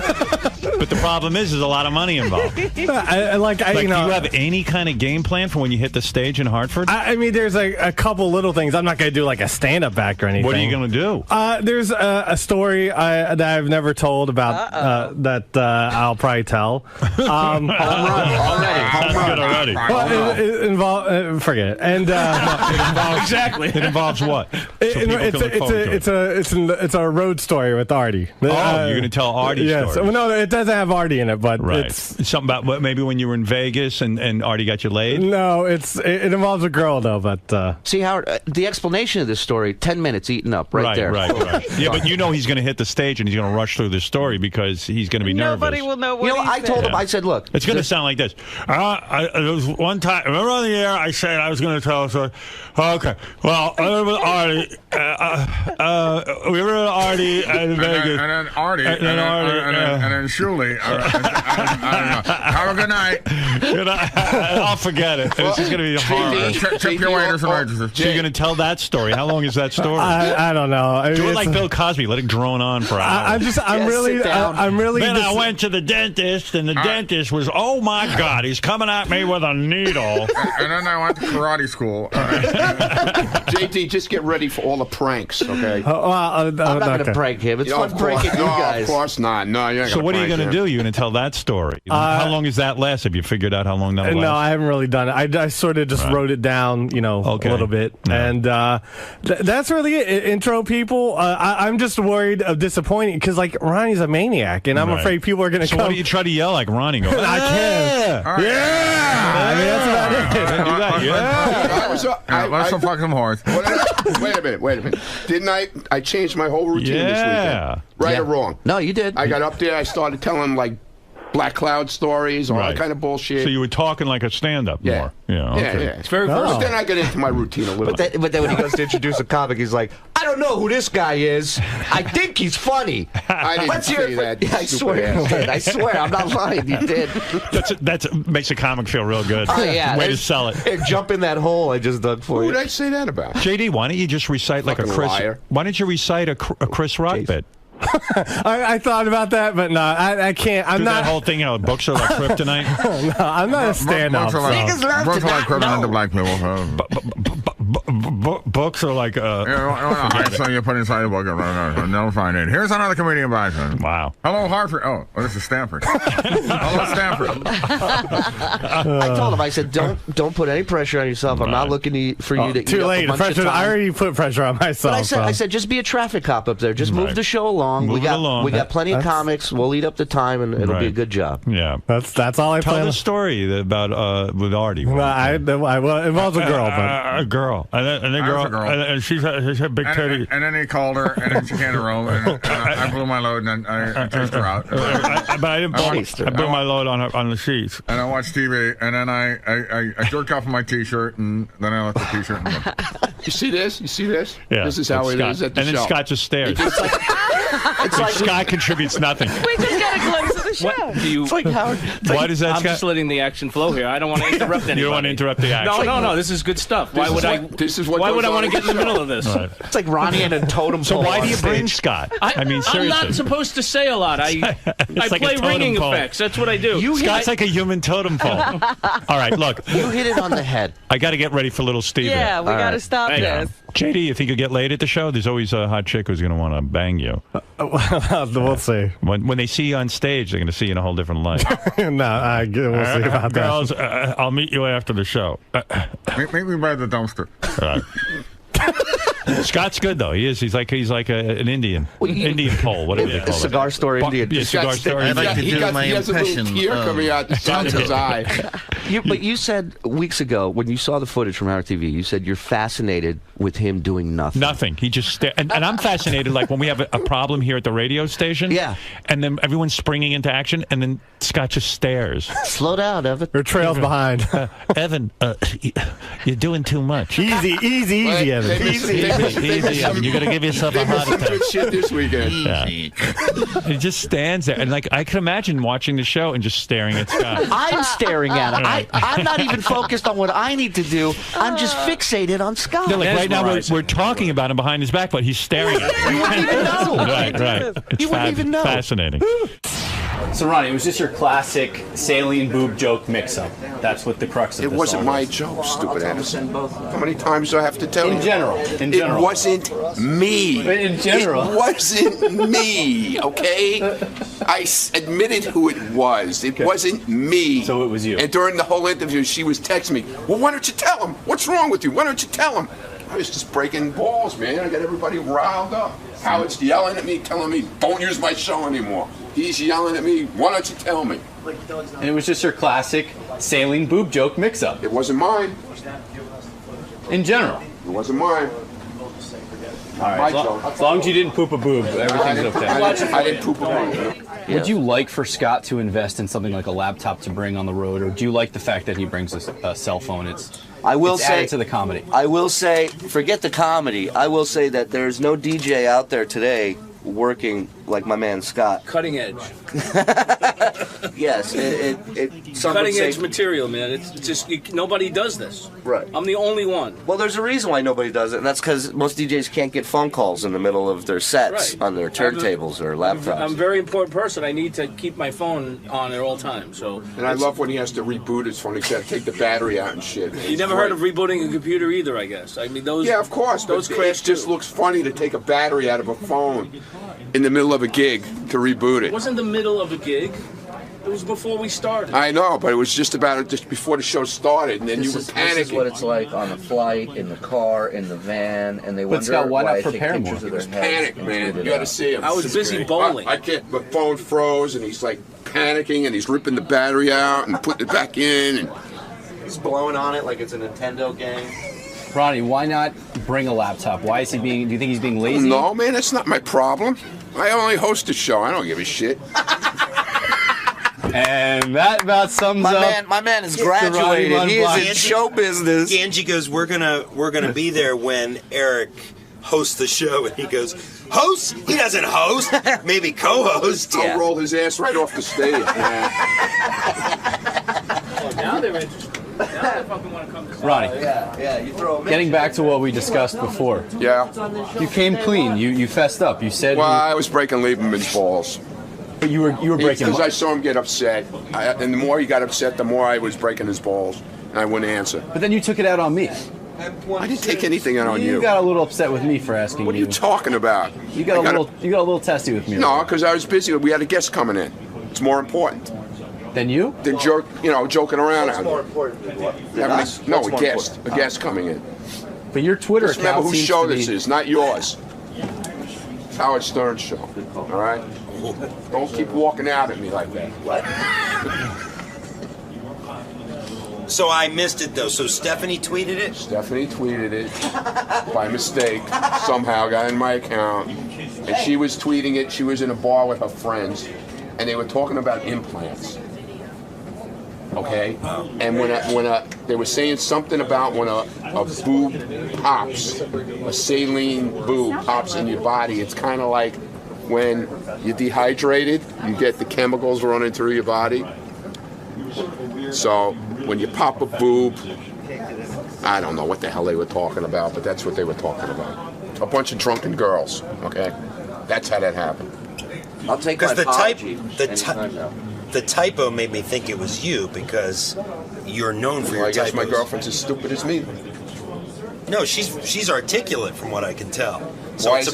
Speaker 1: But the problem is, there's a lot of money involved.
Speaker 9: you
Speaker 1: Do you have any kind of game plan for when you hit the stage in Hartford?
Speaker 9: I mean, there's a couple little things. I'm not gonna do like a stand-up act or anything.
Speaker 1: What are you going to do?
Speaker 9: There's a story that I've never told about that I'll probably tell.
Speaker 21: Home run already.
Speaker 9: Well, it involves forget it. And
Speaker 1: it involves exactly. It involves what?
Speaker 9: It's a road story with Artie.
Speaker 1: Oh, you're going to tell Artie
Speaker 9: yes.
Speaker 1: stories.
Speaker 9: Well, no, it doesn't have Artie in it, but
Speaker 1: Right.
Speaker 9: it's
Speaker 1: Something about maybe when you were in Vegas and Artie got you laid?
Speaker 9: no, it involves a girl though. But
Speaker 24: See, Howard, the explanation of this story, 10 minutes eaten up right there.
Speaker 1: Right. Yeah, but you know he's going to hit the stage and he's going to rush through this story because he's going to be
Speaker 3: Nobody
Speaker 1: nervous.
Speaker 3: will know what
Speaker 24: You know,
Speaker 3: he
Speaker 24: I
Speaker 3: said.
Speaker 24: told him, I said, look.
Speaker 1: It's going to sound like this. There was one time, remember on the air, I said I was going to tell a story. Okay, well, I was with Artie. We were with Artie in Vegas.
Speaker 5: And then Artie.
Speaker 1: And then Artie.
Speaker 5: And then Shuley. I don't know. Have a good night.
Speaker 1: I'll forget it. It's just going to be horrible.
Speaker 5: Check your waiters and waitresses.
Speaker 1: So you're going to tell that story. How long is that story?
Speaker 9: I don't know. I
Speaker 1: Do
Speaker 9: mean,
Speaker 1: it like
Speaker 9: it's-
Speaker 1: Bill Cosby. Let it drone on for hours.
Speaker 9: I'm really.
Speaker 1: Then I went to the dentist, and the dentist was, oh my God, he's coming at me with a needle.
Speaker 5: And then I went to karate school.
Speaker 21: JD, just get ready for all the pranks, okay?
Speaker 24: I'm not going to prank him. It's fun pranking you guys.
Speaker 21: Of course not. No, you're not
Speaker 1: So what are you going to do? You're going to tell that story. How long does that last? Have you figured out how long that lasts?
Speaker 9: No, I haven't really done it. I sort of just wrote it down, a little bit, and that's really it. Intro people. I'm just worried of disappointing because like Ronnie's a maniac, and I'm afraid people are going to
Speaker 1: So
Speaker 9: come.
Speaker 1: why do you try to yell like Ronnie? Go,
Speaker 9: I can. Yeah. I mean, that's about it.
Speaker 1: Do that. Yeah.
Speaker 5: Let's go fuck some horse.
Speaker 21: Wait a minute. Didn't I changed my whole routine this weekend. Right or wrong?
Speaker 24: No, you did.
Speaker 21: I got up there, I started telling like Black Cloud stories, all that kind of bullshit.
Speaker 1: So you were talking like a stand-up more. Yeah, okay.
Speaker 21: It's very versatile. But then I get into my routine a little.
Speaker 24: But then when he goes to introduce a comic, he's like, I don't know who this guy is. I think he's funny.
Speaker 21: I didn't
Speaker 24: Let's hear
Speaker 21: say
Speaker 24: it.
Speaker 21: that.
Speaker 24: Yeah, I swear. I swear. I'm not lying. You did.
Speaker 1: That makes a comic feel real good.
Speaker 24: Oh, yeah.
Speaker 1: Way to sell it.
Speaker 24: Hey, jump in that hole I just dug for
Speaker 21: Who
Speaker 24: you.
Speaker 21: did I say that about?
Speaker 1: JD, why don't you just recite like a
Speaker 21: Fucking
Speaker 1: Chris?
Speaker 21: liar.
Speaker 1: Why don't you recite a Chris Rock bit?
Speaker 9: I thought about that, but no, I can't. I'm not.
Speaker 7: That whole thing, books are like kryptonite.
Speaker 9: No, I'm not a stand-up.
Speaker 5: Books are like kryptonite to black people.
Speaker 7: Books are like.
Speaker 5: So you put inside the book and they'll find it. Here's another comedian by.
Speaker 7: Wow.
Speaker 5: Hello, Hartford. Oh, this is Stanford. Hello, Stanford.
Speaker 24: I told him, I said, don't put any pressure on yourself. I'm not looking for you to.
Speaker 9: Too late. I already put pressure on myself.
Speaker 24: But I said, just be a traffic cop up there. Just move the show along. We got plenty of comics. We'll eat up the time, and it'll be a good job.
Speaker 7: Yeah,
Speaker 9: that's all I
Speaker 7: tell
Speaker 9: plan.
Speaker 7: the story about with Artie.
Speaker 9: Well, it involves a girl, but
Speaker 7: a girl, and a girl, and she's a big titty.
Speaker 5: And then he called her, and then she came to room, and I blew my load, and I chased her out.
Speaker 7: But I didn't. I blew my load on the sheets.
Speaker 5: And I watched TV, and then I jerked off my T-shirt, and then I left the T-shirt.
Speaker 21: You see this? You see this?
Speaker 7: Yeah.
Speaker 21: This is how it is at the show.
Speaker 7: And then Scott just stares.
Speaker 21: It's
Speaker 7: like Scott contributes nothing.
Speaker 3: We just got a glimpse of the show.
Speaker 24: It's like Howard.
Speaker 7: Why does that?
Speaker 23: I'm just letting the action flow here. I don't want to interrupt anybody.
Speaker 7: You don't want to interrupt the action.
Speaker 23: No. This is good stuff. Why would I want to get in the middle of this?
Speaker 24: Right. It's like Ronnie and a totem pole.
Speaker 7: So why do you bring
Speaker 24: stage.
Speaker 7: Scott? I mean, seriously.
Speaker 23: I'm not supposed to say a lot. I play ringing effects. That's what I do.
Speaker 7: Scott's like a human totem pole. All right, look.
Speaker 24: You hit it on the head.
Speaker 7: I got to get ready for little Steve.
Speaker 3: Yeah, we got to stop this.
Speaker 7: JD, you think you'll get laid at the show? There's always a hot chick who's going to want to bang you.
Speaker 9: We'll see.
Speaker 7: When they see you on stage, they're going to see you in a whole different light.
Speaker 9: We'll see about
Speaker 7: girls,
Speaker 9: that.
Speaker 7: I'll meet you after the show.
Speaker 5: Meet me by the dumpster.
Speaker 7: Scott's good though. He is. He's like an Indian, Indian pole, whatever you call it.
Speaker 24: Cigar store Indian.
Speaker 7: Yeah, cigar store.
Speaker 4: I'd like to do my
Speaker 21: he has
Speaker 4: impression.
Speaker 21: A little tear coming out the side of his eye.
Speaker 24: But you said weeks ago when you saw the footage from our TV, you said you're fascinated with him doing nothing.
Speaker 7: Nothing. He just stares. And I'm fascinated. Like when we have a problem here at the radio station.
Speaker 24: Yeah.
Speaker 7: And then everyone's springing into action, and then Scott just stares.
Speaker 24: Slow down, Evan.
Speaker 9: Or trails behind.
Speaker 7: Evan, you're doing too much.
Speaker 9: Easy, Evan.
Speaker 7: Easy, Evan. You're gonna give yourself a heart attack.
Speaker 21: Good shit this weekend.
Speaker 7: Yeah. He just stands there, and like I can imagine watching the show and just staring at Scott.
Speaker 24: I'm staring at him. I'm not even focused on what I need to do. I'm just fixated on Scott.
Speaker 7: No, like right now we're talking about him behind his back, but he's staring at him.
Speaker 24: You wouldn't even know.
Speaker 7: Right. It's
Speaker 24: You wouldn't even know.
Speaker 7: Fascinating.
Speaker 8: So, Ronnie, it was just your classic saline boob joke mix-up. That's what the crux of
Speaker 21: It
Speaker 8: this
Speaker 21: wasn't
Speaker 8: all
Speaker 21: my
Speaker 8: was.
Speaker 21: joke, stupid Anderson. How many times do I have to tell you?
Speaker 8: In general.
Speaker 21: It wasn't me.
Speaker 8: In general.
Speaker 21: It wasn't me, okay? I admitted who it was. It wasn't me.
Speaker 8: So it was you.
Speaker 21: And during the whole interview, she was texting me, well, why don't you tell him? What's wrong with you? Why don't you tell him? I was just breaking balls, man. I got everybody riled up. Howard's yelling at me, telling me, don't use my show anymore. He's yelling at me, why don't you tell me?
Speaker 8: And it was just your classic saline boob joke mix-up.
Speaker 21: It wasn't mine.
Speaker 8: In general.
Speaker 21: It wasn't mine.
Speaker 8: All right, as long as you didn't poop a boob, everything's okay.
Speaker 21: I didn't poop a boob.
Speaker 8: Would you like for Scott to invest in something like a laptop to bring on the road, or do you like the fact that he brings a cell phone? It's added to the comedy.
Speaker 24: I will say, forget the comedy. I will say that there's no DJ out there today working like my man Scott.
Speaker 23: Cutting edge.
Speaker 24: Yes,
Speaker 23: Cutting edge material, man. It's just nobody does this.
Speaker 24: Right.
Speaker 23: I'm the only one.
Speaker 24: Well, there's a reason why nobody does it, and that's because most DJs can't get phone calls in the middle of their sets on their turntables or laptops.
Speaker 23: I'm a very important person. I need to keep my phone on at all times. So.
Speaker 21: And I love when he has to reboot his phone. He's got to take the battery out and shit.
Speaker 23: You never heard of rebooting a computer either, I guess. I mean, those.
Speaker 21: Yeah, of course.
Speaker 23: Those
Speaker 21: but it just looks funny to take a battery out of a phone in the middle of a gig to reboot
Speaker 23: It
Speaker 21: it.
Speaker 23: wasn't the middle of a gig. It was before we started.
Speaker 21: I know, but it was just before the show started, and then you were panicking.
Speaker 24: This is what it's like on a flight, in the car, in the van, and they
Speaker 8: But
Speaker 24: wonder
Speaker 8: Scott, why not
Speaker 24: I take
Speaker 8: prepare
Speaker 24: pictures
Speaker 8: more?
Speaker 24: of their heads.
Speaker 21: Panic, man. You got to see him.
Speaker 23: I was busy bowling.
Speaker 21: I can't. The phone froze, and he's like panicking, and he's ripping the battery out and putting it back in. And
Speaker 24: He's blowing on it like it's a Nintendo game.
Speaker 8: Ronnie, why not bring a laptop? Why is he being? Do you think he's being lazy?
Speaker 21: No, man, that's not my problem. I only host a show. I don't give a shit.
Speaker 8: And that about sums up.
Speaker 24: My man is graduated. He is in show business.
Speaker 20: Angie goes, we're gonna be there when Eric hosts the show, and he goes, host? He doesn't host. Maybe co-host.
Speaker 21: I'll roll his ass right off the stage.
Speaker 23: Oh, now they're interested.
Speaker 8: Ronnie.
Speaker 24: You throw
Speaker 8: Getting back to what we discussed before.
Speaker 21: Yeah.
Speaker 8: You came clean. You fessed up. You said.
Speaker 21: Well, I was breaking Lieberman's balls.
Speaker 8: But you were breaking.
Speaker 21: Because I saw him get upset, and the more he got upset, the more I was breaking his balls, and I wouldn't answer.
Speaker 8: But then you took it out on me.
Speaker 21: I didn't take anything out on you.
Speaker 8: You got a little upset with me for asking.
Speaker 21: What are you talking about?
Speaker 8: You got a little testy with me.
Speaker 21: No, because I was busy. We had a guest coming in. It's more important.
Speaker 8: Than you?
Speaker 21: Than joking around.
Speaker 24: What's more important than what?
Speaker 21: A guest coming in.
Speaker 8: But your Twitter
Speaker 21: Just
Speaker 8: account
Speaker 21: remember whose
Speaker 8: seems
Speaker 21: show
Speaker 8: to be...
Speaker 21: this is, not yours. It's Howard Stern's show. All right? Don't keep walking out at me like that.
Speaker 24: What?
Speaker 20: So I missed it, though. So Stephanie tweeted it?
Speaker 21: Stephanie tweeted it by mistake. Somehow got in my account. And she was tweeting it. She was in a bar with her friends. And they were talking about implants. Okay? And when they were saying something about when a boob pops, a saline boob pops in your body, it's kind of like when you're dehydrated, you get the chemicals running through your body. So when you pop a boob, I don't know what the hell they were talking about, but that's what they were talking about. A bunch of drunken girls, okay? That's how that happened.
Speaker 24: I'll take my apology.
Speaker 20: The typo made me think it was you because you're known for your
Speaker 21: I guess
Speaker 20: typos.
Speaker 21: my girlfriend's as stupid as me.
Speaker 20: No, she's articulate from what I can tell. So
Speaker 21: Why is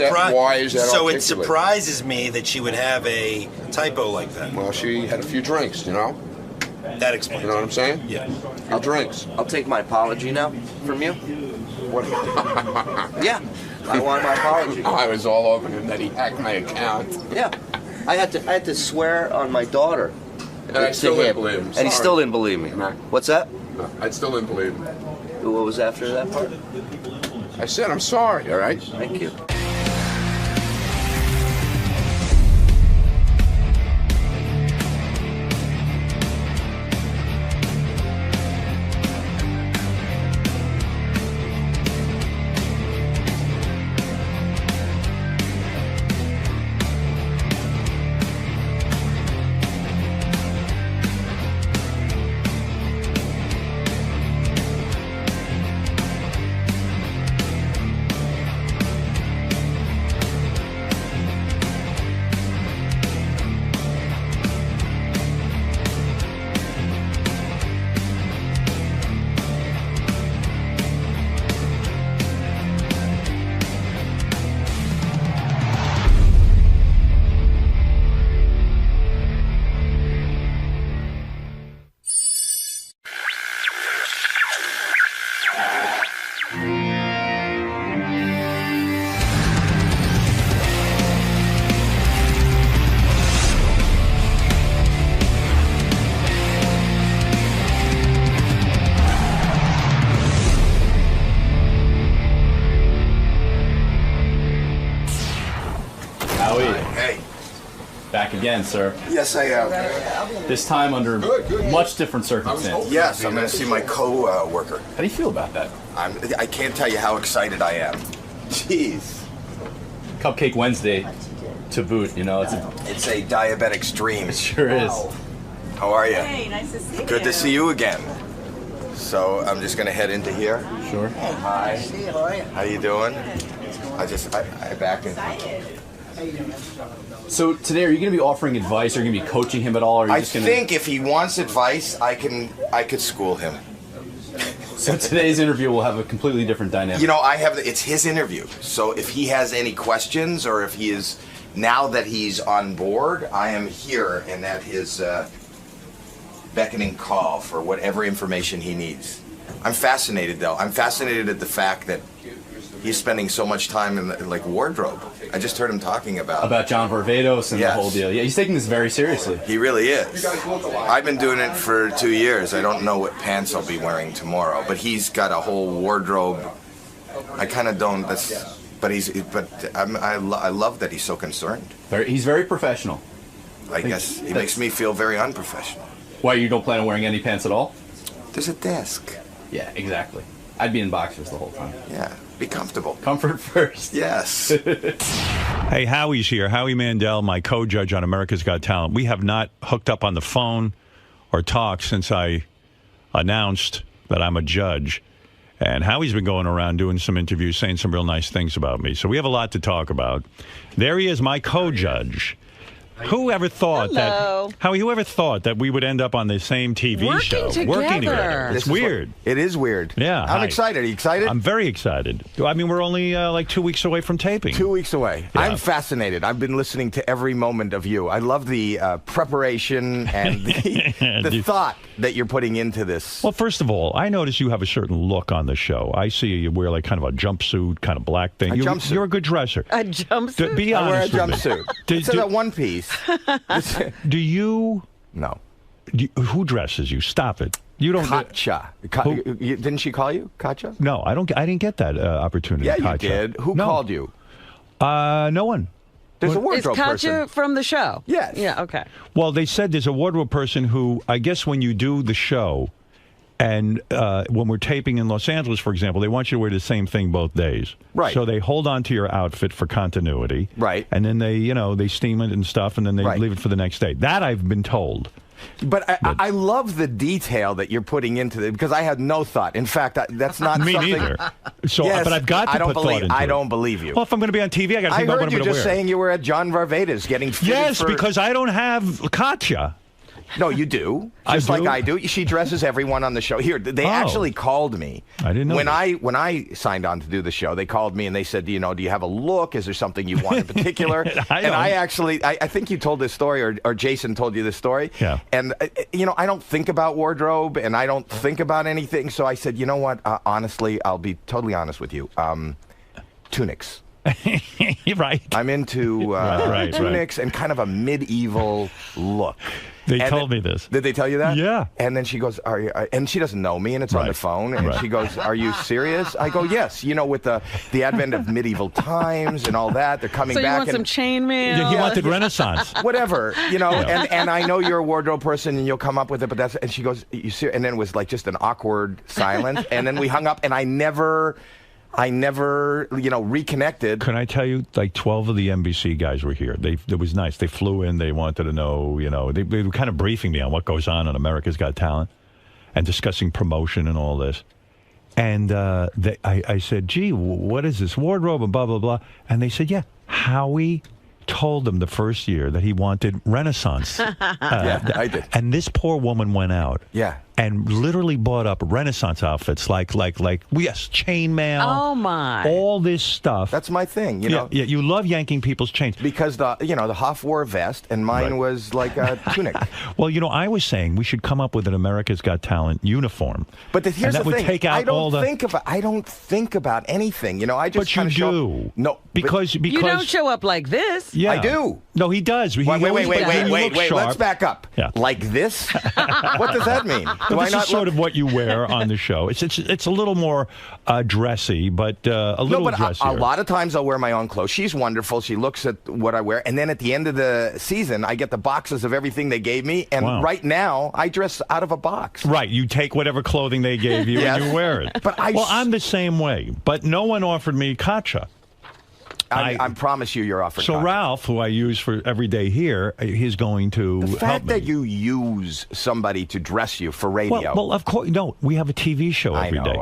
Speaker 21: that
Speaker 20: So it
Speaker 21: articulate?
Speaker 20: surprises me that she would have a typo like that.
Speaker 21: Well, she had a few drinks, you know?
Speaker 20: That explains.
Speaker 21: You know what I'm saying?
Speaker 20: Yeah.
Speaker 21: Few drinks.
Speaker 24: I'll take my apology now from you.
Speaker 21: What?
Speaker 24: Yeah. I want my apology.
Speaker 21: I was all over him that he hacked my account.
Speaker 24: Yeah. I had to swear on my daughter.
Speaker 21: And I still didn't believe him.
Speaker 24: And he still didn't believe me. What's that?
Speaker 21: No, I still didn't believe him.
Speaker 24: What was after that part?
Speaker 21: I said I'm sorry, all right?
Speaker 24: Thank you.
Speaker 8: Back again, sir.
Speaker 10: Yes, I am.
Speaker 8: This time under much different circumstances.
Speaker 10: Yes, I'm going to see my co-worker.
Speaker 8: How do you feel about that?
Speaker 10: I can't tell you how excited I am. Jeez.
Speaker 8: Cupcake Wednesday to boot, you know.
Speaker 10: It's a diabetic's dream.
Speaker 8: It sure is.
Speaker 10: How are you?
Speaker 11: Hey, nice to see you.
Speaker 10: Good to see you again. So I'm just going to head into here.
Speaker 8: Sure.
Speaker 10: Hi.
Speaker 11: How are you?
Speaker 10: How you doing? I back in.
Speaker 8: So today, are you going to be offering advice? Are you going to be coaching him at all? Or are you
Speaker 10: I
Speaker 8: just going to...
Speaker 10: think if he wants advice, I could school him.
Speaker 8: So today's interview will have a completely different dynamic.
Speaker 10: You know, it's his interview. So if he has any questions, or if he is, now that he's on board, I am here and at his beckoning call for whatever information he needs. I'm fascinated, though. I'm fascinated at the fact that he's spending so much time in like wardrobe. I just heard him talking about
Speaker 8: John Varvatos and the whole deal. Yeah, he's taking this very seriously.
Speaker 10: He really is. I've been doing it for 2 years. I don't know what pants I'll be wearing tomorrow, but he's got a whole wardrobe. I kind of don't. I love that he's so concerned.
Speaker 8: He's very professional.
Speaker 10: I guess he makes me feel very unprofessional.
Speaker 8: Why, you don't plan on wearing any pants at all?
Speaker 10: There's a desk.
Speaker 8: Yeah, exactly. I'd be in boxers the whole time.
Speaker 10: Yeah, be comfortable.
Speaker 8: Comfort first.
Speaker 10: Yes.
Speaker 1: Hey, Howie's here. Howie Mandel, my co-judge on America's Got Talent. We have not hooked up on the phone or talked since I announced
Speaker 7: that I'm a judge. And Howie's been going around doing some interviews, saying some real nice things about me. So we have a lot to talk about. There he is, my co-judge. Whoever thought that we would end up on the same TV show? Working together. It's weird.
Speaker 10: It is weird.
Speaker 7: Yeah.
Speaker 10: I'm excited. Are you excited?
Speaker 7: I'm very excited. I mean, we're only like 2 weeks away from taping.
Speaker 10: 2 weeks away.
Speaker 7: Yeah.
Speaker 10: I'm fascinated. I've been listening to every moment of you. I love the preparation and the thought that you're putting into this.
Speaker 7: Well, first of all, I notice you have a certain look on the show. I see you wear like kind of a jumpsuit, kind of black thing.
Speaker 10: Jumpsuit.
Speaker 7: You're a good dresser.
Speaker 17: A jumpsuit?
Speaker 7: Be honest.
Speaker 10: I wear a jumpsuit. It's a one piece.
Speaker 7: Do you?
Speaker 10: No.
Speaker 7: Who dresses you? Stop it. You don't.
Speaker 10: Katja. Didn't she call you Katja?
Speaker 7: No, I don't. I didn't get that opportunity.
Speaker 10: Yeah,
Speaker 7: Katja.
Speaker 10: you did. Who called you?
Speaker 7: No one.
Speaker 10: There's a wardrobe person.
Speaker 17: Is Katja from the show?
Speaker 10: Yes.
Speaker 17: Yeah. Okay.
Speaker 7: Well, they said there's a wardrobe person who, I guess, when you do the show, and when we're taping in Los Angeles, for example, they want you to wear the same thing both days.
Speaker 10: Right.
Speaker 7: So they hold on to your outfit for continuity.
Speaker 10: Right.
Speaker 7: And then they steam it and stuff, and then they leave it for the next day. That I've been told.
Speaker 10: But I love the detail that you're putting into it because I had no thought. In fact, that's not
Speaker 7: me
Speaker 10: something...
Speaker 7: neither. So,
Speaker 10: yes,
Speaker 7: but I've got to put thought into it.
Speaker 10: I don't believe you.
Speaker 7: Well, if I'm going to be on TV, I got to think about what I'm going to wear.
Speaker 10: I heard you just saying you were at John Varvatos getting fitted
Speaker 7: Yes,
Speaker 10: for...
Speaker 7: because I don't have Katja.
Speaker 10: No, you do. Just like I do. She dresses everyone on the show. Here, they actually called me.
Speaker 7: I didn't know
Speaker 10: when I signed on to do the show, they called me and they said, do you have a look? Is there something you want in particular? I think you told this story, or Jason told you this story.
Speaker 7: Yeah.
Speaker 10: And I don't think about wardrobe and I don't think about anything. So I said, you know what? Honestly, I'll be totally honest with you. Tunics.
Speaker 7: Right.
Speaker 10: I'm into tunics and kind of a medieval look.
Speaker 7: They told me this.
Speaker 10: Did they tell you that?
Speaker 7: Yeah.
Speaker 10: And then she goes, and she doesn't know me, and it's on the phone, and she goes, are you serious? I go, yes. With the advent of medieval times and all that, they're coming back.
Speaker 17: So you want some chainmail?
Speaker 7: Yeah, he wanted Renaissance.
Speaker 10: Whatever, and I know you're a wardrobe person, and you'll come up with it, but and she goes, you serious? And then it was like just an awkward silence, and then we hung up, and I never, reconnected.
Speaker 7: Can I tell you, like 12 of the NBC guys were here. It was nice. They flew in. They wanted to know, they were kind of briefing me on what goes on America's Got Talent and discussing promotion and all this. And I said, gee, what is this wardrobe and blah, blah, blah. And they said, yeah, Howie told them the first year that he wanted Renaissance.
Speaker 10: Yeah, I did.
Speaker 7: And this poor woman went out.
Speaker 10: Yeah.
Speaker 7: And literally bought up Renaissance outfits like yes, chainmail.
Speaker 17: Oh my!
Speaker 7: All this stuff.
Speaker 10: That's my thing,
Speaker 7: Yeah, you love yanking people's chains
Speaker 10: because the Hoff wore a vest and mine was like a tunic.
Speaker 7: Well, I was saying we should come up with an America's Got Talent uniform.
Speaker 10: But here's the thing:
Speaker 7: would take out
Speaker 10: I don't think about anything. I just.
Speaker 7: But you do.
Speaker 10: No,
Speaker 7: because
Speaker 17: you don't show up like this.
Speaker 7: Yeah,
Speaker 10: I do.
Speaker 7: No, he does.
Speaker 10: Wait. Let's back up.
Speaker 7: Yeah.
Speaker 10: Like this? What does that mean?
Speaker 7: This is sort of what you wear on the show. It's a little more dressy, but a little dressier.
Speaker 10: A lot of times I'll wear my own clothes. She's wonderful. She looks at what I wear, and then at the end of the season, I get the boxes of everything they gave me. And right now, I dress out of a box.
Speaker 7: Right, you take whatever clothing they gave you and you wear it.
Speaker 10: But
Speaker 7: I'm the same way. But no one offered me Katja.
Speaker 10: I promise you're offered.
Speaker 7: So
Speaker 10: Katja.
Speaker 7: Ralph, who I use for every day here, he's going to
Speaker 10: the fact that you use somebody to dress you for radio.
Speaker 7: Well, of course, no. We have a TV show every day.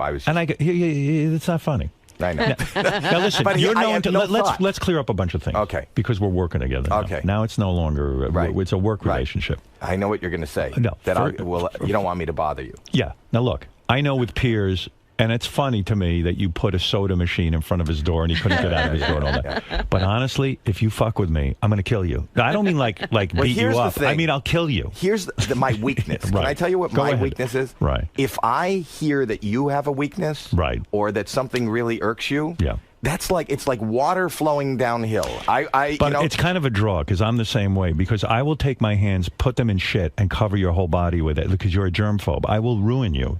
Speaker 7: It's not funny.
Speaker 10: I know.
Speaker 7: Now listen,
Speaker 10: but
Speaker 7: you're
Speaker 10: known
Speaker 7: to let's clear up a bunch of things.
Speaker 10: Okay.
Speaker 7: Because we're working together.
Speaker 10: Okay.
Speaker 7: Now it's no longer it's a work relationship.
Speaker 10: I know what you're going to say.
Speaker 7: No.
Speaker 10: You don't want me to bother you.
Speaker 7: Yeah. Now look, I know with Piers. And it's funny to me that you put a soda machine in front of his door and he couldn't get out of his door and all that. But honestly, if you fuck with me, I'm going to kill you. I don't mean like beat you up. I mean, I'll kill you.
Speaker 10: Here's my weakness. Can I tell you what my weakness is?
Speaker 7: Right.
Speaker 10: If I hear that you have a weakness, or that something really irks you, that's it's like water flowing downhill. But
Speaker 7: it's kind of a draw because I'm the same way because I will take my hands, put them in shit, and cover your whole body with it because you're a germphobe. I will ruin you.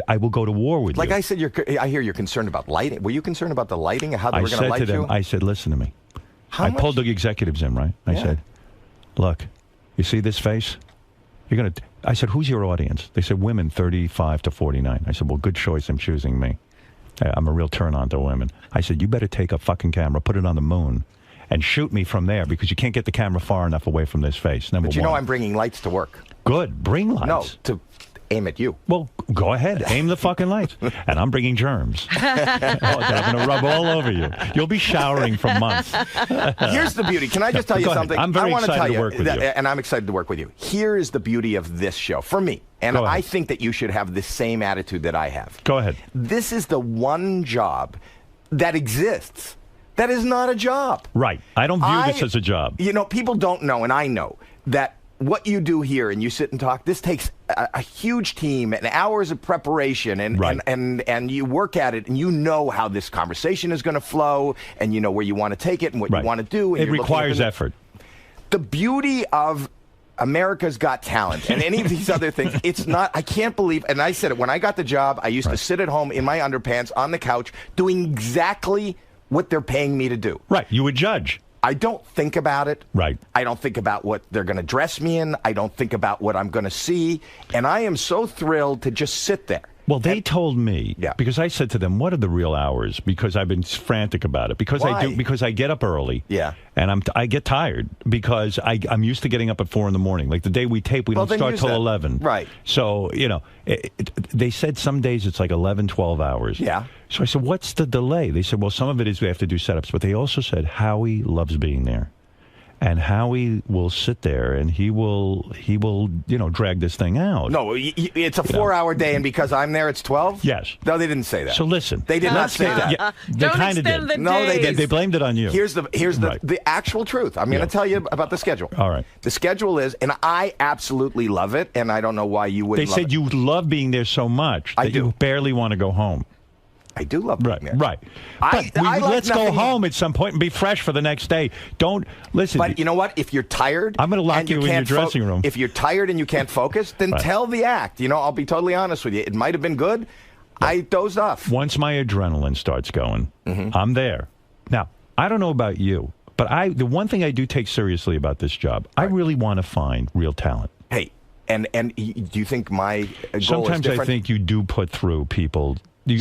Speaker 7: I will go to war with you.
Speaker 10: Like I said, I hear you're concerned about lighting. Were you concerned about the lighting and how they were going to light you?
Speaker 7: I said, listen to me. I pulled the executives in, right? I said, look, you see this face? I said, who's your audience? They said, women 35 to 49. I said, well, good choice. I'm choosing me. I'm a real turn-on to women. I said, you better take a fucking camera, put it on the moon, and shoot me from there because you can't get the camera far enough away from this face. Number
Speaker 10: one. But I'm bringing lights to work.
Speaker 7: Good. Bring lights.
Speaker 10: No, aim at you.
Speaker 7: Well, go ahead. Aim the fucking lights. And I'm bringing germs. that I'm going to rub all over you. You'll be showering for months.
Speaker 10: Here's the beauty. Can I just tell you
Speaker 7: Go ahead.
Speaker 10: something?
Speaker 7: I'm very
Speaker 10: I want to
Speaker 7: excited
Speaker 10: tell
Speaker 7: to work with you.
Speaker 10: And I'm excited to work with you. Here is the beauty of this show for me. And
Speaker 7: Go ahead.
Speaker 10: I think that you should have the same attitude that I have.
Speaker 7: Go ahead.
Speaker 10: This is the one job that exists that is not a job.
Speaker 7: Right. I don't view this as a job.
Speaker 10: You know, people don't know, and I know, that what you do here and you sit and talk, this takes a huge team and hours of preparation, and you work at it, and you know how this conversation is going to flow, and you know where you want to take it and what you want to do. And
Speaker 7: it requires effort.
Speaker 10: The beauty of America's Got Talent and any of these other things, it's not, I can't believe, and I said it, when I got the job, I used to sit at home in my underpants on the couch doing exactly what they're paying me to do.
Speaker 7: Right. You would judge.
Speaker 10: I don't think about it.
Speaker 7: Right.
Speaker 10: I don't think about what they're going to dress me in. I don't think about what I'm going to see. And I am so thrilled to just sit there.
Speaker 7: Well, they told me, because I said to them, what are the real hours? Because I've been frantic about it. Because
Speaker 10: Why?
Speaker 7: because I get up early.
Speaker 10: Yeah.
Speaker 7: And I get tired because I'm used to getting up at 4 in the morning. Like the day we tape, we don't start till 11.
Speaker 10: Right.
Speaker 7: So, you know, they said some days it's like 11, 12 hours.
Speaker 10: Yeah.
Speaker 7: So I said, what's the delay? They said, well, some of it is we have to do setups. But they also said Howie loves being there. And Howie will sit there and he will, you know, drag this thing out.
Speaker 10: No, it's a 4-hour day, and because I'm there, it's 12?
Speaker 7: Yes.
Speaker 10: No, they didn't say that.
Speaker 7: So listen.
Speaker 10: They did not say that.
Speaker 7: Yeah, they kind of did.
Speaker 10: No, they did.
Speaker 7: They blamed it on you.
Speaker 10: Here's the actual truth. I'm going to tell you about the schedule.
Speaker 7: All right.
Speaker 10: The schedule is, and I absolutely love it, and I don't know why you wouldn't
Speaker 7: They
Speaker 10: love
Speaker 7: said
Speaker 10: it.
Speaker 7: you love being there so much that you barely want to go home.
Speaker 10: I do love being there.
Speaker 7: Right. But let's go home at some point and be fresh for the next day. Don't listen.
Speaker 10: But you know what? If you're tired,
Speaker 7: I'm going to lock
Speaker 10: and
Speaker 7: you in your dressing room.
Speaker 10: If you're tired and you can't focus, then tell the act. You know, I'll be totally honest with you. It might have been good. I dozed off.
Speaker 7: Once my adrenaline starts going, I'm there. Now, I don't know about you, but the one thing I do take seriously about this job, I really want to find real talent.
Speaker 10: Hey, and do you think my goal is
Speaker 7: Sometimes
Speaker 10: different?
Speaker 7: I think you do put through people.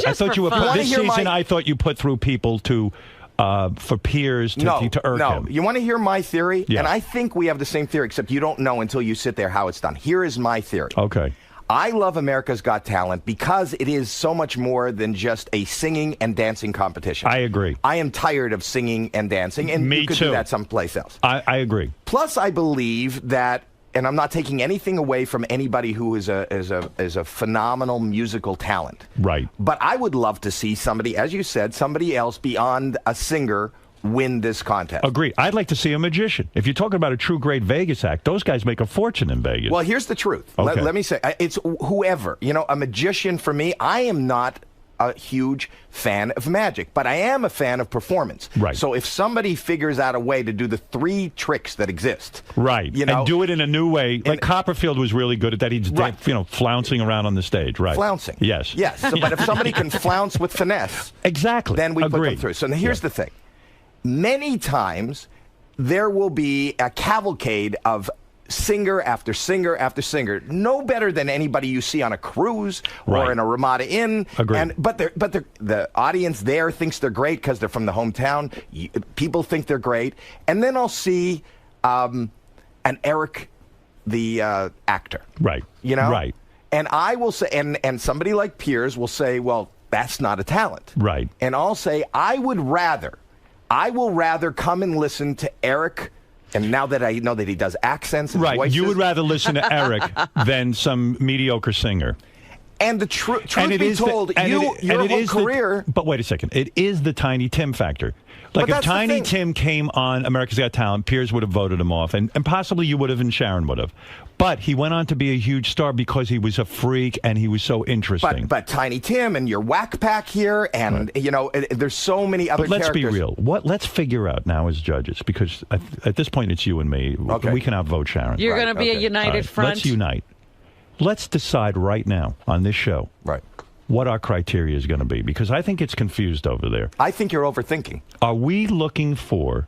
Speaker 7: I thought you were this season. I thought you put through people for peers to irk
Speaker 10: No,
Speaker 7: him.
Speaker 10: you want to hear my theory?
Speaker 7: Yeah.
Speaker 10: And I think we have the same theory, except you don't know until you sit there how it's done. Here is my theory.
Speaker 7: Okay.
Speaker 10: I love America's Got Talent because it is so much more than just a singing and dancing competition.
Speaker 7: I agree.
Speaker 10: I am tired of singing and dancing, and
Speaker 7: Me
Speaker 10: you could
Speaker 7: too.
Speaker 10: do that someplace else.
Speaker 7: I agree.
Speaker 10: Plus, I believe that, and I'm not taking anything away from anybody who is a phenomenal musical talent.
Speaker 7: Right.
Speaker 10: But I would love to see somebody, as you said, somebody else beyond a singer win this contest.
Speaker 7: Agree. I'd like to see a magician. If you're talking about a true great Vegas act, those guys make a fortune in Vegas.
Speaker 10: Well, here's the truth.
Speaker 7: Okay.
Speaker 10: Let me say, it's whoever. You know, a magician for me, I am not a huge fan of magic, but I am a fan of performance.
Speaker 7: Right.
Speaker 10: So if somebody figures out a way to do the 3 tricks that exist,
Speaker 7: right,
Speaker 10: you know,
Speaker 7: and do it in a new way, like Copperfield was really good at that. He's flouncing around on the stage, right?
Speaker 10: Flouncing.
Speaker 7: Yes.
Speaker 10: Yes. So, but if somebody can flounce with finesse,
Speaker 7: exactly,
Speaker 10: then we put them
Speaker 7: Agreed.
Speaker 10: through. So now here's the thing. Many times there will be a cavalcade of singer after singer after singer, no better than anybody you see on a cruise or in a Ramada Inn.
Speaker 7: Agreed.
Speaker 10: But the audience there thinks they're great because they're from the hometown. People think they're great, and then I'll see an Eric, the actor.
Speaker 7: Right.
Speaker 10: You know.
Speaker 7: Right.
Speaker 10: And I will say, and somebody like Piers will say, well, that's not a talent.
Speaker 7: Right.
Speaker 10: And I'll say, I will rather come and listen to Eric. And now that I know that he does accents and voices.
Speaker 7: You would rather listen to Eric than some mediocre singer.
Speaker 10: And the truth be told, your whole career.
Speaker 7: But wait a second. It is the Tiny Tim factor. Like if Tiny Tim came on America's Got Talent, Piers would have voted him off. And possibly you would have and Sharon would have. But he went on to be a huge star because he was a freak and he was so interesting.
Speaker 10: But Tiny Tim and your Whack Pack here, and you know, there's so many other characters.
Speaker 7: But let's be real. Let's figure out now as judges, because at this point it's you and me.
Speaker 10: Okay.
Speaker 7: We can outvote Sharon.
Speaker 3: You're going to be a united front.
Speaker 7: Let's unite. Let's decide right now on this show.
Speaker 10: Right.
Speaker 7: What our criteria is going to be, because I think it's confused over there.
Speaker 10: I think you're overthinking.
Speaker 7: Are we looking for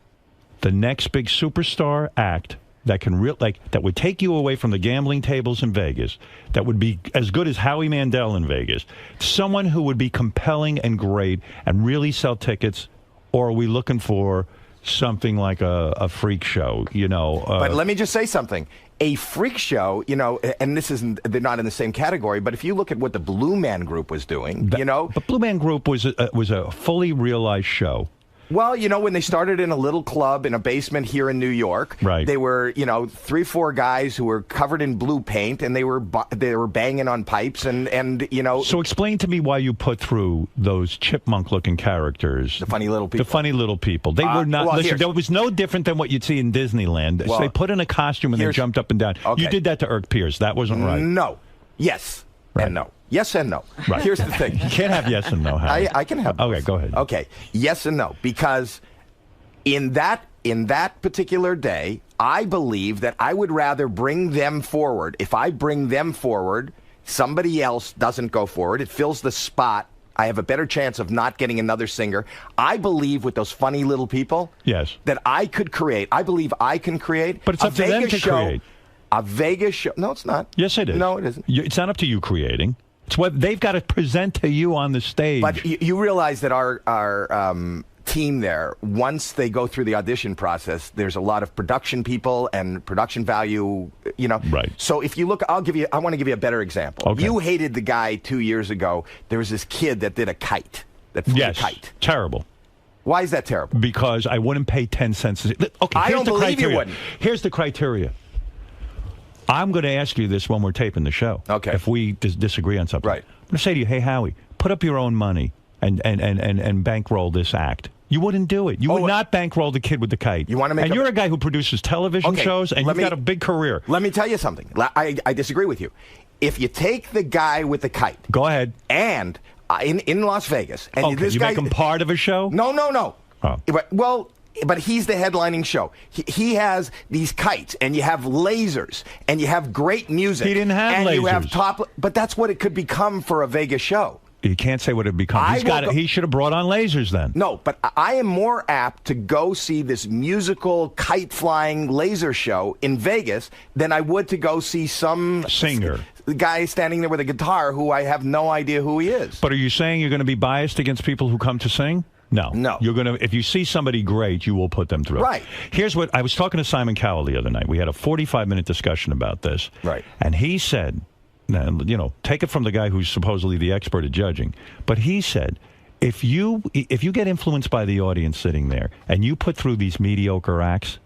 Speaker 7: the next big superstar act that can that would take you away from the gambling tables in Vegas, that would be as good as Howie Mandel in Vegas, someone who would be compelling and great and really sell tickets, or are we looking for something like a freak show? You know.
Speaker 10: But let me just say something. a freak show, you know, and they're not in the same category, but if you look at what the Blue Man Group was doing, you know.
Speaker 7: But Blue Man Group was a fully realized show.
Speaker 10: Well, you know, when they started in a little club in a basement here in New York,
Speaker 7: right.
Speaker 10: They were, you know, 3-4 guys who were covered in blue paint, and they were banging on pipes, and you know.
Speaker 7: So explain to me why you put through those chipmunk-looking characters,
Speaker 10: the funny little people.
Speaker 7: The funny little people. They were not.
Speaker 10: Well,
Speaker 7: listen, there was no different than what you'd see in Disneyland.
Speaker 10: Well,
Speaker 7: so they put in a costume and they jumped up and down.
Speaker 10: Okay.
Speaker 7: You did that to Irk Pierce. That wasn't right.
Speaker 10: No. Yes. Right. And no. Yes and no.
Speaker 7: Right.
Speaker 10: Here's the thing.
Speaker 7: You can't have yes and no. Howard.
Speaker 10: I can have.
Speaker 7: Okay, go ahead.
Speaker 10: Okay. Yes and no, because in that particular day, I believe that I would rather bring them forward. If I bring them forward, somebody else doesn't go forward. It fills the spot. I have a better chance of not getting another singer. I believe with those funny little people,
Speaker 7: yes,
Speaker 10: that I could create. I believe I can create.
Speaker 7: But it's up to them to create.
Speaker 10: A Vegas show. No, it's not.
Speaker 7: Yes, it is.
Speaker 10: No, it isn't.
Speaker 7: It's not up to you creating. It's what they've got to present to you on the stage.
Speaker 10: But you realize that our team there, once they go through the audition process, there's a lot of production people and production value, you know.
Speaker 7: Right.
Speaker 10: So if you look, I want to give you a better example.
Speaker 7: Okay.
Speaker 10: You hated the guy 2 years ago. There was this kid that did a kite, that flew a kite.
Speaker 7: Terrible.
Speaker 10: Why is that terrible?
Speaker 7: Because I wouldn't pay 10 cents. Okay,
Speaker 10: I don't believe you wouldn't.
Speaker 7: Here's the criteria. I'm going to ask you this when we're taping the show.
Speaker 10: Okay.
Speaker 7: If we disagree on something.
Speaker 10: Right.
Speaker 7: I'm going to say to you, hey, Howie, put up your own money and bankroll this act. You wouldn't do it. You would not bankroll the kid with the kite.
Speaker 10: You want to make
Speaker 7: And you're a guy who produces television shows, and you've got a big career.
Speaker 10: Let me tell you something. I disagree with you. If you take the guy with the kite.
Speaker 7: Go ahead.
Speaker 10: And in Las Vegas. And this
Speaker 7: you
Speaker 10: guy,
Speaker 7: make him part of a show?
Speaker 10: No.
Speaker 7: Oh.
Speaker 10: But he's the headlining show. He has these kites, and you have lasers, and you have great music.
Speaker 7: He didn't have
Speaker 10: and
Speaker 7: lasers.
Speaker 10: You have but that's what it could become for a Vegas show.
Speaker 7: You can't say what it becomes. He should have brought on lasers then.
Speaker 10: No, but I am more apt to go see this musical kite-flying laser show in Vegas than I would to go see some
Speaker 7: singer.
Speaker 10: Guy standing there with a guitar who I have no idea who he is.
Speaker 7: But are you saying you're going to be biased against people who come to sing? No. You're going to, if you see somebody great, you will put them through.
Speaker 10: Right.
Speaker 7: Here's what I was talking to Simon Cowell the other night. We had a 45-minute discussion about this.
Speaker 10: Right.
Speaker 7: And he said, you know, take it from the guy who's supposedly the expert at judging, but he said, if you get influenced by the audience sitting there and you put through these mediocre acts,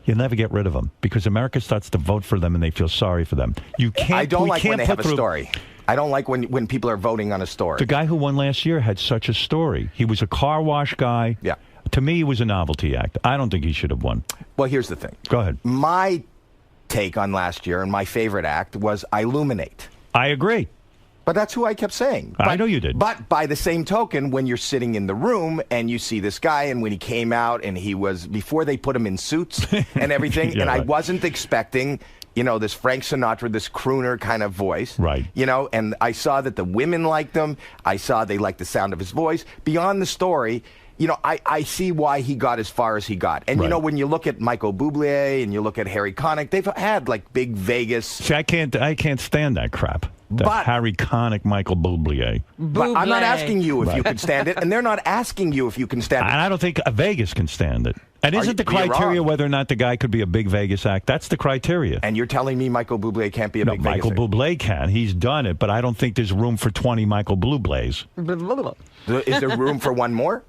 Speaker 7: you'll never get rid of them because America starts to vote for them and they feel sorry for them. You can't.
Speaker 10: I don't like when they have a story. I don't like when people are voting on a story.
Speaker 7: The guy who won last year had such a story. He was a car wash guy.
Speaker 10: Yeah.
Speaker 7: To me, he was a novelty act. I don't think he should have won.
Speaker 10: Well, here's the thing.
Speaker 7: Go ahead.
Speaker 10: My take on last year and my favorite act was Illuminate.
Speaker 7: I agree.
Speaker 10: But that's who I kept saying.
Speaker 7: I know you did.
Speaker 10: But by the same token, when you're sitting in the room and you see this guy, and when he came out and he was, before they put him in suits and everything,
Speaker 7: Yeah,
Speaker 10: and
Speaker 7: right.
Speaker 10: I wasn't expecting, you know, this Frank Sinatra, this crooner kind of voice.
Speaker 7: Right.
Speaker 10: You know, and I saw that the women liked him. I saw they liked the sound of his voice. Beyond the story, you know, I see why he got as far as he got. And, you know, when you look at Michael Bublé and you look at Harry Connick, they've had, like, big Vegas.
Speaker 7: See, I can't stand that crap. That Harry Connick, Michael Bublé.
Speaker 10: But I'm not asking you if you can stand it, and they're not asking you if you can stand it.
Speaker 7: And I don't think Vegas can stand it. And isn't the
Speaker 10: you're
Speaker 7: criteria
Speaker 10: wrong.
Speaker 7: whether or not the guy could be a big Vegas act? That's the criteria.
Speaker 10: And you're telling me Michael Bublé can't be a big Vegas
Speaker 7: Michael
Speaker 10: act?
Speaker 7: Bublé can. He's done it, but I don't think there's room for 20 Michael Bublés.
Speaker 10: Is there room for one more?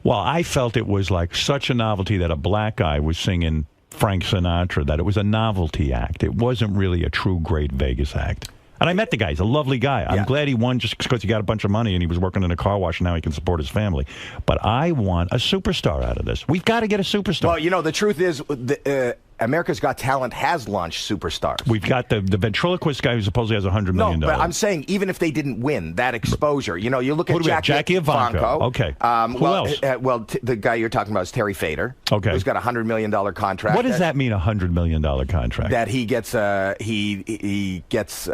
Speaker 7: Well, I felt it was like such a novelty that a black guy was singing Frank Sinatra, that it was a novelty act. It wasn't really a true great Vegas act. And I met the guy. He's a lovely guy. I'm glad he won just because he got a bunch of money and he was working in a car wash and now he can support his family. But I want a superstar out of this. We've got to get a superstar.
Speaker 10: Well, you know, the truth is America's Got Talent has launched superstars.
Speaker 7: We've got the ventriloquist guy who supposedly has $100 million.
Speaker 10: No, but I'm saying even if they didn't win, that exposure, you know, you look at
Speaker 7: Jackie Ivanko. Okay.
Speaker 10: Who
Speaker 7: else?
Speaker 10: The guy you're talking about is Terry Fader.
Speaker 7: Okay.
Speaker 10: Who's got a $100 million contract.
Speaker 7: What does that mean, a $100 million contract?
Speaker 10: That he gets, he gets,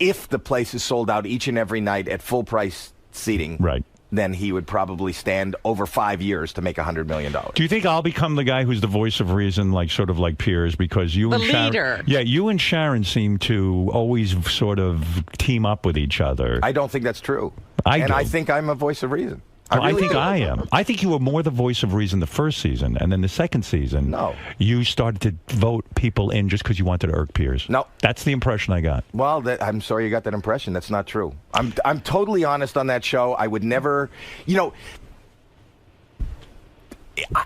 Speaker 10: if the place is sold out each and every night at full price seating.
Speaker 7: Right.
Speaker 10: Then he would probably stand over 5 years to make $100 million.
Speaker 7: Do you think I'll become the guy who's the voice of reason, like sort of like Piers, because you
Speaker 3: the
Speaker 7: and Sharon,
Speaker 3: leader?
Speaker 7: Yeah, you and Sharon seem to always sort of team up with each other.
Speaker 10: I don't think that's true.
Speaker 7: I
Speaker 10: think I'm a voice of reason.
Speaker 7: I think I am. I think you were more the voice of reason the first season, and then the second season, you started to vote people in just because you wanted to irk Piers.
Speaker 10: No.
Speaker 7: That's the impression I got.
Speaker 10: Well, I'm sorry you got that impression. That's not true. I'm totally honest on that show. I would never,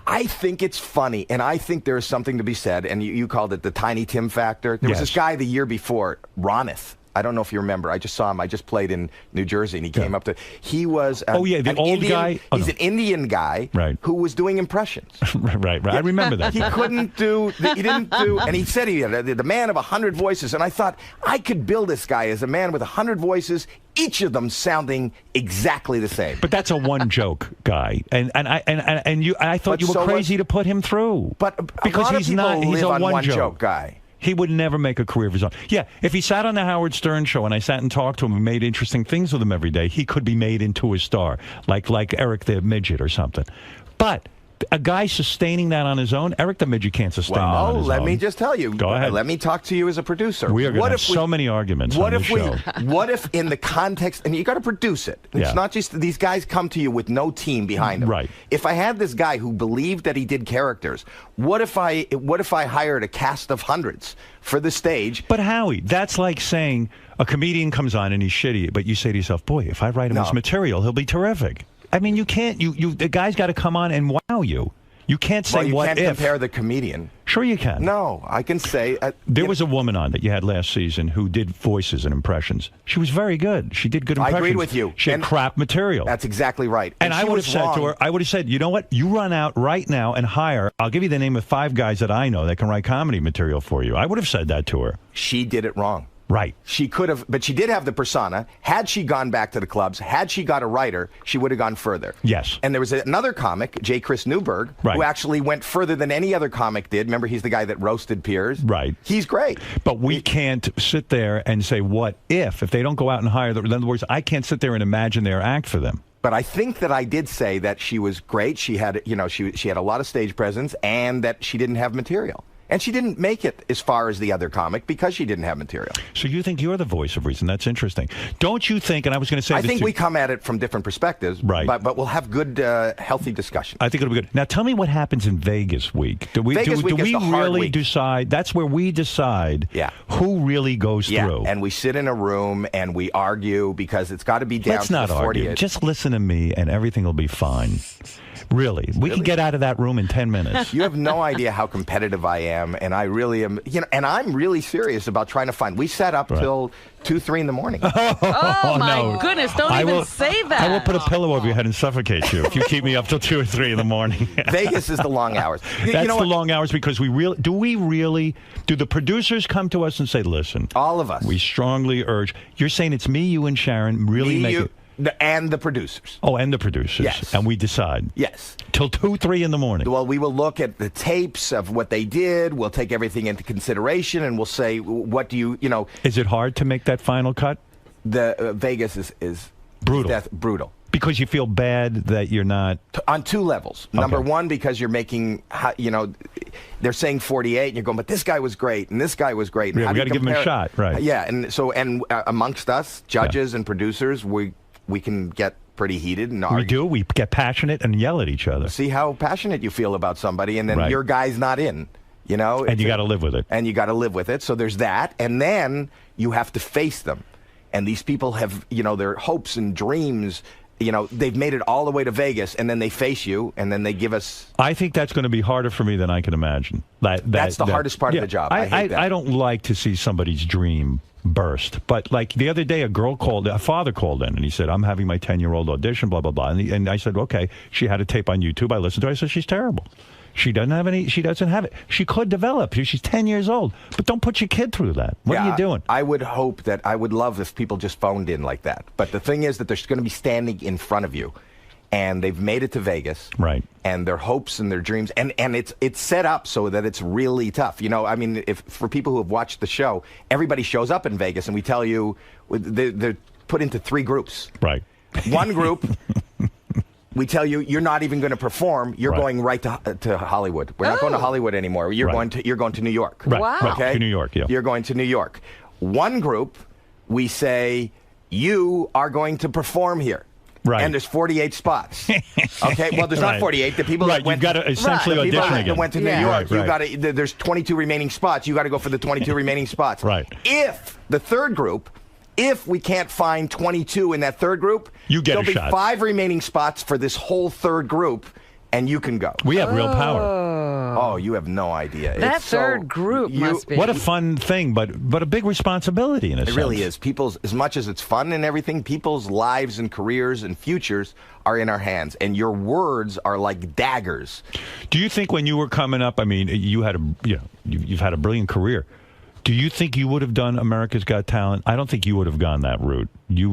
Speaker 10: I think it's funny, and I think there is something to be said, and you called it the Tiny Tim factor. There was this guy the year before, Ronith. I don't know if you remember. I just saw him. I just played in New Jersey, and he came up to. He was.
Speaker 7: The old
Speaker 10: Indian
Speaker 7: guy.
Speaker 10: He's an Indian guy, who was doing impressions.
Speaker 7: right. I remember that.
Speaker 10: He couldn't do. He didn't do. And he said he had the man of 100 voices. And I thought I could build this guy as a man with 100 voices, each of them sounding exactly the same.
Speaker 7: But that's a one joke guy, and I thought you were crazy to put him through.
Speaker 10: But
Speaker 7: because
Speaker 10: a lot
Speaker 7: he's
Speaker 10: of people
Speaker 7: not. He's
Speaker 10: live
Speaker 7: a
Speaker 10: on
Speaker 7: one
Speaker 10: joke guy.
Speaker 7: He would never make a career of his own. Yeah, if he sat on the Howard Stern show and I sat and talked to him and made interesting things with him every day, he could be made into a star, like Eric the Midget or something. But a guy sustaining that on his own, Eric the Midget can't sustain that on his own.
Speaker 10: Let me just tell you.
Speaker 7: Go ahead.
Speaker 10: Let me talk to you as a producer.
Speaker 7: We are going to have so many arguments on this show.
Speaker 10: What if in the context, and you got to produce it. It's not just these guys come to you with no team behind them.
Speaker 7: Right.
Speaker 10: If I had this guy who believed that he did characters, what if I hired a cast of hundreds for the stage?
Speaker 7: But Howie, that's like saying a comedian comes on and he's shitty, but you say to yourself, boy, if I write him his material, he'll be terrific. I mean, you can't. The guy's got to come on and wow you. You can't say
Speaker 10: you
Speaker 7: what
Speaker 10: can't
Speaker 7: if.
Speaker 10: compare the comedian.
Speaker 7: Sure you can.
Speaker 10: No, I can say.
Speaker 7: There was a woman on that you had last season who did voices and impressions. She was very good. She did good impressions.
Speaker 10: I agreed with you.
Speaker 7: She had crap material.
Speaker 10: That's exactly right.
Speaker 7: And I would have said to her, I would have said, you know what? You run out right now and hire. I'll give you the name of 5 guys that I know that can write comedy material for you. I would have said that to her.
Speaker 10: She did it wrong.
Speaker 7: Right.
Speaker 10: She could have, but she did have the persona. Had she gone back to the clubs, had she got a writer, she would have gone further.
Speaker 7: Yes.
Speaker 10: And there was another comic, J. Chris Newberg, who actually went further than any other comic did. Remember, he's the guy that roasted Piers.
Speaker 7: Right.
Speaker 10: He's great.
Speaker 7: But we can't sit there and say, what if they don't go out and hire them? In other words, I can't sit there and imagine their act for them.
Speaker 10: But I think that I did say that she was great. She had, she had a lot of stage presence, and that she didn't have material. And she didn't make it as far as the other comic because she didn't have material.
Speaker 7: So you think you're the voice of reason? That's interesting. Don't you think, and I was going to say
Speaker 10: I
Speaker 7: this
Speaker 10: think we come at it from different perspectives,
Speaker 7: right?
Speaker 10: But we'll have good, healthy discussion.
Speaker 7: I think it'll be good. Now tell me what happens in Vegas week. Do we really decide? That's where we decide who really goes through.
Speaker 10: And we sit in a room and we argue because it's got to be down
Speaker 7: Let's
Speaker 10: to
Speaker 7: not
Speaker 10: the
Speaker 7: argue.
Speaker 10: 48.
Speaker 7: Just listen to me and everything will be fine. Really? We can get out of that room in 10 minutes.
Speaker 10: You have no idea how competitive I am, and I really am, and I'm really serious about trying to find. We sat up till 2, 3 in the morning.
Speaker 17: Oh my goodness, don't even say that.
Speaker 7: I will put a pillow over your head and suffocate you if you keep me up till 2 or 3 in the morning.
Speaker 10: Vegas is the long hours.
Speaker 7: That's the long hours because do the producers come to us and say, listen,
Speaker 10: all of us,
Speaker 7: we strongly urge, you're saying it's me, you, and Sharon really make it.
Speaker 10: And the producers.
Speaker 7: Oh, and the producers.
Speaker 10: Yes.
Speaker 7: And we decide.
Speaker 10: Yes.
Speaker 7: Till 2, 3 in the morning.
Speaker 10: Well, we will look at the tapes of what they did. We'll take everything into consideration, and we'll say, what do you.
Speaker 7: Is it hard to make that final cut?
Speaker 10: The Vegas is
Speaker 7: brutal.
Speaker 10: Brutal.
Speaker 7: Because you feel bad that you're not.
Speaker 10: On 2 levels. Okay. Number 1, because you're making, they're saying 48, and you're going, but this guy was great, and this guy was great. And
Speaker 7: we got to give him a shot, right?
Speaker 10: Yeah, and so, amongst us, judges and producers, we can get pretty heated and argue.
Speaker 7: We do. We get passionate and yell at each other.
Speaker 10: See how passionate you feel about somebody, and then your guy's not in.
Speaker 7: And you got to live with it.
Speaker 10: And you got to live with it. So there's that, and then you have to face them. And these people have, their hopes and dreams. They've made it all the way to Vegas, and then they face you, and then they give us.
Speaker 7: I think that's going to be harder for me than I can imagine.
Speaker 10: That's the hardest part of the job. I hate that.
Speaker 7: I don't like to see somebody's dream burst. But like the other day, a father called in and he said, I'm having my 10-year-old audition, blah, blah, blah. And I said, okay. She had a tape on YouTube. I listened to it. I said, she's terrible. She doesn't have it. She could develop. She's 10 years old. But don't put your kid through that. What are you doing?
Speaker 10: I would love if people just phoned in like that. But the thing is that they're going to be standing in front of you. And they've made it to Vegas.
Speaker 7: Right.
Speaker 10: And their hopes and their dreams. And it's set up so that it's really tough. If for people who have watched the show, everybody shows up in Vegas and we tell you they're put into 3 groups.
Speaker 7: Right.
Speaker 10: One group, we tell you you're not even going to perform. You're going right to Hollywood. We're not going to Hollywood anymore. You're going to New York.
Speaker 7: Right.
Speaker 17: Wow.
Speaker 10: Okay?
Speaker 7: To New York, yeah.
Speaker 10: You're going to New York. One group, we say you are going to perform here.
Speaker 7: Right.
Speaker 10: And there's 48 spots. Okay, well, there's not 48. The people that went
Speaker 7: you've got to essentially
Speaker 10: the people
Speaker 7: audition
Speaker 10: that
Speaker 7: again.
Speaker 10: went to New York, you got to. There's 22 remaining spots. You got to go for the 22 remaining spots.
Speaker 7: Right.
Speaker 10: If the third group, if we can't find 22 in that third group,
Speaker 7: you get
Speaker 10: there'll
Speaker 7: a shot.
Speaker 10: be 5 remaining spots for this whole third group, and you can go.
Speaker 7: We have real power.
Speaker 10: Oh, you have no idea.
Speaker 17: That
Speaker 10: It's
Speaker 17: third group must be.
Speaker 7: What a fun thing, but a big responsibility in a sense.
Speaker 10: It really is. People's, as much as it's fun and everything, people's lives and careers and futures are in our hands, and your words are like daggers.
Speaker 7: Do you think when you were coming up, I mean, you've had a brilliant career. Do you think you would have done America's Got Talent? I don't think you would have gone that route.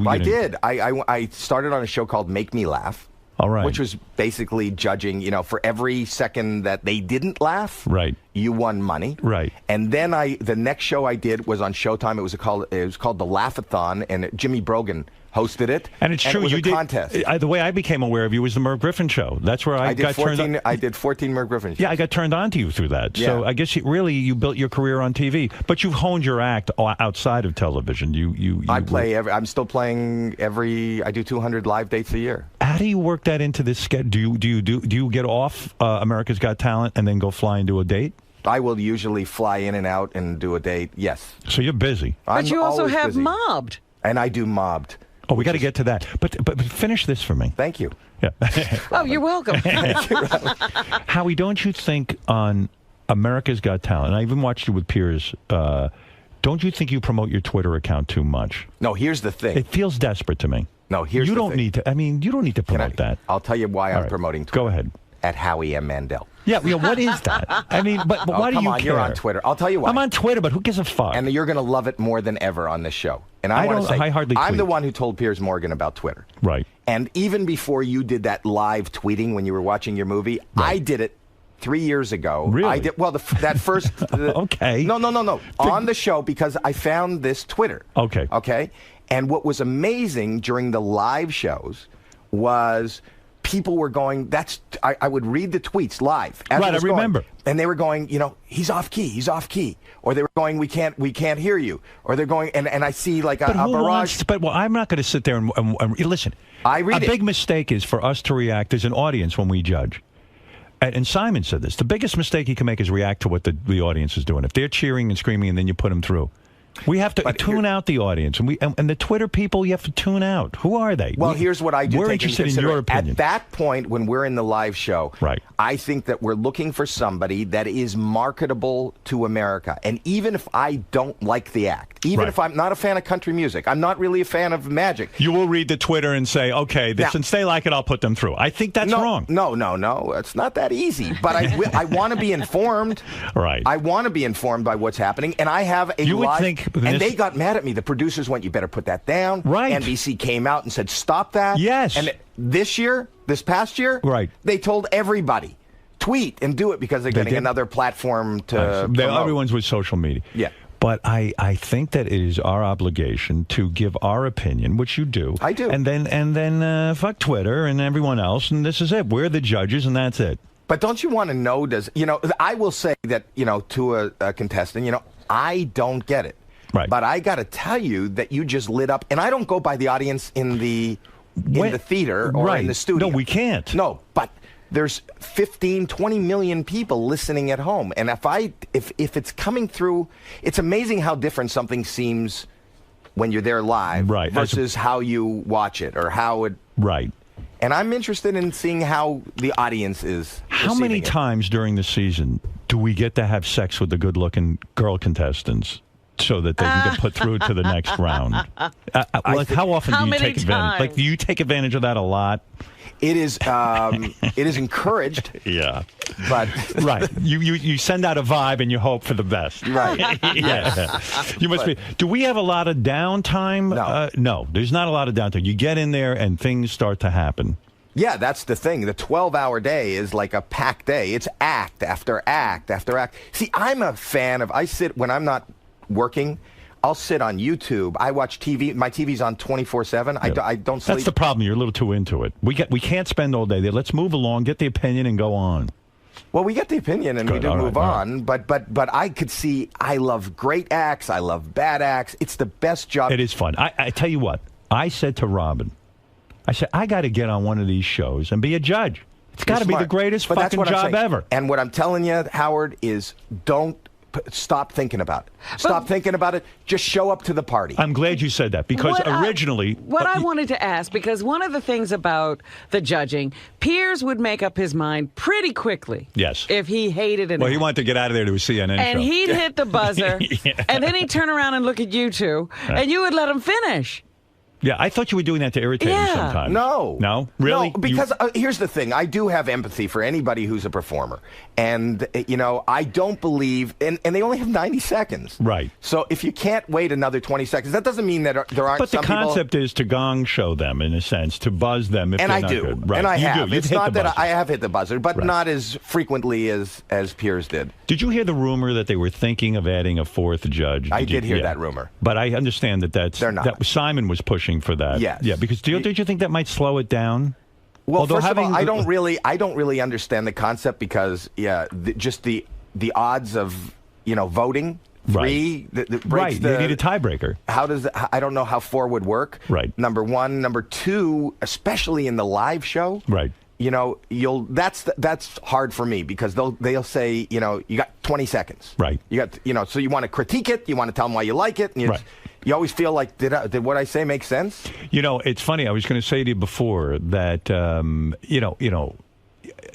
Speaker 10: I did. I started on a show called Make Me Laugh.
Speaker 7: All right.
Speaker 10: Which was basically judging, for every second that they didn't laugh,
Speaker 7: right,
Speaker 10: you won money.
Speaker 7: Right.
Speaker 10: And then the next show I did was on Showtime. It was called the Laugh-a-thon, and Jimmy Brogan hosted it.
Speaker 7: And it's true.
Speaker 10: It was
Speaker 7: you
Speaker 10: a
Speaker 7: did.
Speaker 10: Contest.
Speaker 7: The way I became aware of you was the Merv Griffin show. That's where I got turned on.
Speaker 10: I did 14 Merv Griffin shows.
Speaker 7: Yeah, I got turned on to you through that.
Speaker 10: Yeah.
Speaker 7: So I guess you built your career on TV, but you've honed your act outside of television.
Speaker 10: I'm still playing I do 200 live dates a year.
Speaker 7: How do you work that into this schedule? Do you get off America's Got Talent and then go fly and do a date?
Speaker 10: I will usually fly in and out and do a date. Yes.
Speaker 7: So you're busy.
Speaker 17: But you also have
Speaker 10: busy.
Speaker 17: Mobbed.
Speaker 10: And I do Mobbed.
Speaker 7: Oh, we got to get to that. But finish this for me.
Speaker 10: Thank you.
Speaker 7: Yeah.
Speaker 17: Oh, you're welcome.
Speaker 7: Howie, don't you think on America's Got Talent, and I even watched you with Piers, don't you think you promote your Twitter account too much?
Speaker 10: No, here's the thing.
Speaker 7: It feels desperate to me.
Speaker 10: No, here's
Speaker 7: you
Speaker 10: the
Speaker 7: don't
Speaker 10: thing.
Speaker 7: need to. I mean, you don't need to promote that.
Speaker 10: I'll tell you why
Speaker 7: All
Speaker 10: I'm
Speaker 7: right.
Speaker 10: promoting Twitter.
Speaker 7: Go ahead.
Speaker 10: At Howie M. Mandel.
Speaker 7: Yeah, what is that? I mean, but why do you care?
Speaker 10: You're on Twitter. I'll tell you why.
Speaker 7: I'm on Twitter, but who gives a fuck?
Speaker 10: And you're going to love it more than ever on this show. And
Speaker 7: I
Speaker 10: want to say,
Speaker 7: hardly
Speaker 10: I'm
Speaker 7: tweet.
Speaker 10: the one who told Piers Morgan about Twitter.
Speaker 7: Right.
Speaker 10: And even before you did that live tweeting when you were watching your movie, right. I did it 3 years ago.
Speaker 7: Really?
Speaker 10: I did. Well, that first.
Speaker 7: Okay.
Speaker 10: No. On the show, because I found this Twitter.
Speaker 7: Okay.
Speaker 10: Okay. And what was amazing during the live shows was people were going, I would read the tweets live.
Speaker 7: Right, I remember.
Speaker 10: And they were going, he's off key. Or they were going, we can't hear you. Or they're going, and I see like a barrage.
Speaker 7: I'm not going to sit there and listen.
Speaker 10: I read
Speaker 7: a big mistake is for us to react as an audience when we judge. And Simon said this. The biggest mistake you can make is react to what the audience is doing. If they're cheering and screaming and then you put them through. We have to tune out the audience, and the Twitter people you have to tune out. Who are they?
Speaker 10: Well, here's what I do.
Speaker 7: We're interested in your opinion.
Speaker 10: At that point, when we're in the live show,
Speaker 7: right.
Speaker 10: I think that we're looking for somebody that is marketable to America. And even if I don't like the act, even if I'm not a fan of country music, I'm not really a fan of magic.
Speaker 7: You will read the Twitter and say, okay, since they like it, I'll put them through. I think that's wrong.
Speaker 10: No. It's not that easy. But I want to be informed.
Speaker 7: Right.
Speaker 10: I want to be informed by what's happening. And I have a
Speaker 7: You would
Speaker 10: live...
Speaker 7: think...
Speaker 10: And they got mad at me. The producers went, you better put that down.
Speaker 7: Right.
Speaker 10: NBC came out and said, stop that.
Speaker 7: Yes.
Speaker 10: And this past year,
Speaker 7: right.
Speaker 10: they told everybody, tweet and do it because they're getting another platform to promote.
Speaker 7: Everyone's with social media.
Speaker 10: Yeah.
Speaker 7: But I think that it is our obligation to give our opinion, which you do.
Speaker 10: I do.
Speaker 7: And then fuck Twitter and everyone else, and this is it. We're the judges, and that's it.
Speaker 10: But don't you want to know, I will say that, to a contestant, I don't get it.
Speaker 7: Right.
Speaker 10: But I got to tell you that you just lit up, and I don't go by the audience in the theater or in the studio.
Speaker 7: No, we can't.
Speaker 10: No, but there's 15, 20 million people listening at home, and if it's coming through, it's amazing how different something seems when you're there live versus how you watch it or how it.
Speaker 7: Right.
Speaker 10: And I'm interested in seeing how the audience is.
Speaker 7: How many times during the season do we get to have sex with the good-looking girl contestants so that they can get put through to the next round? How often do you take advantage? Like, do you take advantage of that a lot?
Speaker 10: It is encouraged.
Speaker 7: Yeah.
Speaker 10: But
Speaker 7: right. You send out a vibe and you hope for the best.
Speaker 10: Right.
Speaker 7: Yeah. You must be. Do we have a lot of downtime?
Speaker 10: No.
Speaker 7: No, there's not a lot of downtime. You get in there and things start to happen.
Speaker 10: Yeah, that's the thing. The 12-hour day is like a packed day. It's act after act after act. See, I'm a fan of, when I'm not working, I'll sit on YouTube. I watch TV. My TV's on 24/7.
Speaker 7: Yeah.
Speaker 10: I don't sleep.
Speaker 7: That's the problem. You're a little too into it. We can't spend all day there. Let's move along, get the opinion, and go on.
Speaker 10: Well, we get the opinion, and we do move on. But I could see, I love great acts. I love bad acts. It's the best job.
Speaker 7: It is fun. I tell you what. I said to Robin, I said, I got to get on one of these shows and be a judge. It's got to be the greatest fucking job ever.
Speaker 10: And what I'm telling you, Howard, is don't stop thinking about it. Stop thinking about it. Just show up to the party.
Speaker 7: I'm glad you said that, because originally...
Speaker 17: What I wanted to ask, because one of the things about the judging, Piers would make up his mind pretty quickly.
Speaker 7: Yes.
Speaker 17: If he hated it.
Speaker 7: Well, he wanted to get out of there to a CNN
Speaker 17: and
Speaker 7: show.
Speaker 17: He'd hit the buzzer, and then he'd turn around and look at you two, and you would let him finish.
Speaker 7: Yeah, I thought you were doing that to irritate him sometimes.
Speaker 10: No.
Speaker 7: No? Really?
Speaker 10: No, because here's the thing. I do have empathy for anybody who's a performer. And, I don't believe... And they only have 90 seconds.
Speaker 7: Right.
Speaker 10: So if you can't wait another 20 seconds, that doesn't mean that there aren't
Speaker 7: But the
Speaker 10: some people...
Speaker 7: concept is to gong show them, in a sense, to buzz them if
Speaker 10: and
Speaker 7: they're
Speaker 10: I
Speaker 7: not
Speaker 10: do.
Speaker 7: good. Right.
Speaker 10: And I
Speaker 7: you
Speaker 10: have.
Speaker 7: do.
Speaker 10: It's not that I have hit the buzzer, but
Speaker 7: Right.
Speaker 10: not as frequently as Piers did.
Speaker 7: Did you hear the rumor that they were thinking of adding a fourth judge?
Speaker 10: I did hear that rumor.
Speaker 7: But I understand
Speaker 10: They're not.
Speaker 7: that Simon was pushing for that.
Speaker 10: Yes.
Speaker 7: Yeah, because did you think that might slow it down?
Speaker 10: Well,
Speaker 7: Although
Speaker 10: first of all, I don't really understand the concept because just the odds of voting. Three,
Speaker 7: right. You need a tiebreaker.
Speaker 10: How does I don't know how 4 would work.
Speaker 7: Right.
Speaker 10: Number one, number two, especially in the live show.
Speaker 7: Right.
Speaker 10: That's hard for me because they'll say you got 20 seconds.
Speaker 7: Right.
Speaker 10: You got so you want to critique it, you want to tell them why you like it, and you always feel like did what I say make sense?
Speaker 7: It's funny. I was going to say to you before that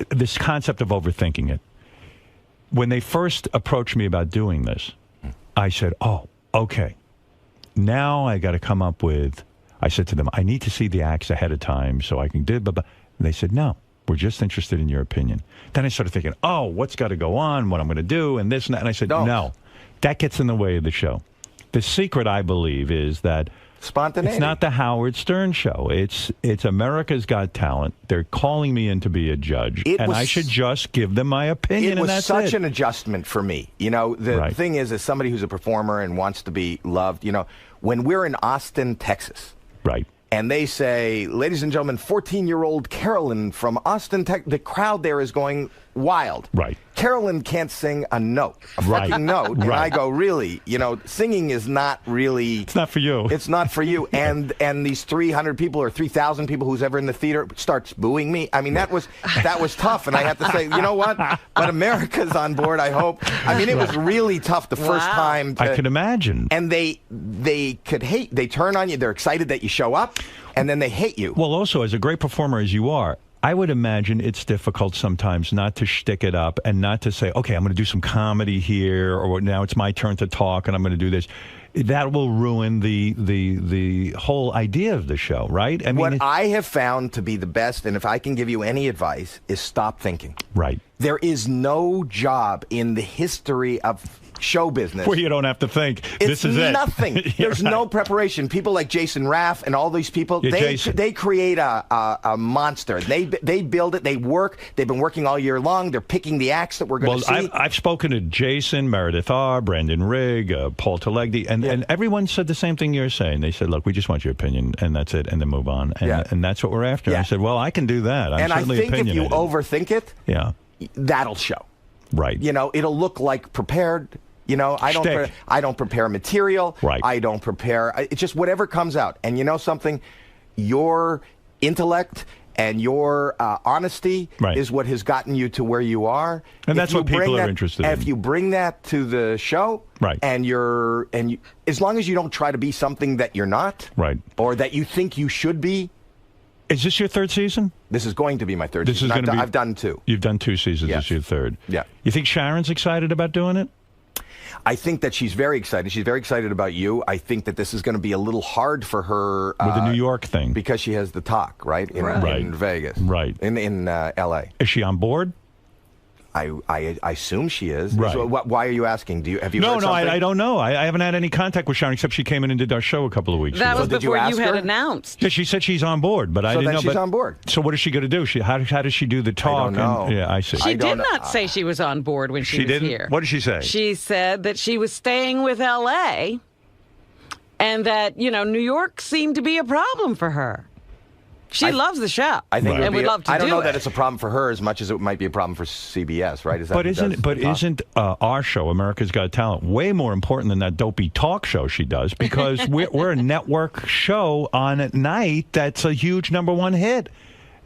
Speaker 7: this concept of overthinking it. When they first approached me about doing this, I said, "Oh, okay. Now I got to come up with." I said to them, "I need to see the acts ahead of time so I can do." And they said, "No, we're just interested in your opinion." Then I started thinking, "Oh, what's got to go on? What I'm going to do, and this and that." And I said, "No, that gets in the way of the show." The secret, I believe, is that
Speaker 10: spontaneity.
Speaker 7: It's not the Howard Stern show. It's America's Got Talent. They're calling me in to be a judge, and I should just give them my opinion.
Speaker 10: It was
Speaker 7: and that's
Speaker 10: such an adjustment for me. The thing is, as somebody who's a performer and wants to be loved, when we're in Austin, Texas,
Speaker 7: right,
Speaker 10: and they say, "Ladies and gentlemen, 14-year-old Carolyn from Austin, Texas," the crowd there is going wild.
Speaker 7: Right.
Speaker 10: Carolyn can't sing a note, a fucking note. And I go, really? Singing is not really...
Speaker 7: It's not for you.
Speaker 10: It's not for you. And these 300 people or 3,000 people who's ever in the theater starts booing me. I mean, that was tough. And I have to say, you know what? But America's on board, I hope. I mean, it was really tough the first time.
Speaker 7: I could imagine.
Speaker 10: And they could hate. They turn on you. They're excited that you show up, and then they hate you.
Speaker 7: Well, also, as a great performer as you are, I would imagine it's difficult sometimes not to shtick it up and not to say, okay, I'm going to do some comedy here, or now it's my turn to talk and I'm going to do this. That will ruin the whole idea of the show, right? I mean,
Speaker 10: what I have found to be the best, and if I can give you any advice, is stop thinking.
Speaker 7: Right.
Speaker 10: There is no job in the history of show business
Speaker 7: where you don't have to think.
Speaker 10: This
Speaker 7: is it.
Speaker 10: Nothing. There's no preparation. People like Jason Raff and all these people, they create a monster. They build it. They work. They've been working all year long. They're picking the acts that we're going to see.
Speaker 7: I've spoken to Jason, Meredith R., Brandon Rigg, Paul Talegdi, and everyone said the same thing you're saying. They said, look, we just want your opinion, and that's it, and then move on. And that's what we're after. I said, well, I can do that. I'm certainly
Speaker 10: I think if you overthink it, that'll show.
Speaker 7: Right.
Speaker 10: It'll look like prepared. I don't prepare material.
Speaker 7: Right.
Speaker 10: I don't prepare. It's just whatever comes out. And you know something? Your intellect and your honesty is what has gotten you to where you are.
Speaker 7: And that's what people are interested in.
Speaker 10: If you bring that to the show, and as long as you don't try to be something that you're not, or that you think you should be.
Speaker 7: Is this your third season?
Speaker 10: This is going to be my third season. I've done 2.
Speaker 7: You've done 2 seasons. This is your third.
Speaker 10: Yeah.
Speaker 7: You think Sharon's excited about doing it?
Speaker 10: I think that she's very excited. She's very excited about you. I think that this is going to be a little hard for her
Speaker 7: with the New York thing
Speaker 10: because she has the talk in Vegas, in L.A.
Speaker 7: Is she on board?
Speaker 10: I assume she is.
Speaker 7: Right.
Speaker 10: So why are you asking? Have you?
Speaker 7: No, I don't know. I haven't had any contact with Sharon except she came in and did our show a couple of weeks ago.
Speaker 17: That was before you had announced.
Speaker 7: Yeah, she said she's on board, but I didn't know.
Speaker 10: She's on board.
Speaker 7: So what is she going to do? How does she do the talk?
Speaker 10: I don't know.
Speaker 7: I see.
Speaker 17: She did not say she was on board when she was
Speaker 7: didn't?
Speaker 17: here.
Speaker 7: What did she say?
Speaker 17: She said that she was staying with L.A. and that New York seemed to be a problem for her. She loves the show.
Speaker 10: I think
Speaker 17: and would love to
Speaker 10: I don't
Speaker 17: do
Speaker 10: know
Speaker 17: it.
Speaker 10: that it's a problem for her as much as it might be a problem for CBS, right? Is that
Speaker 7: But isn't our show, America's Got Talent, way more important than that dopey talk show she does? Because we're a network show on at night that's a huge #1 hit.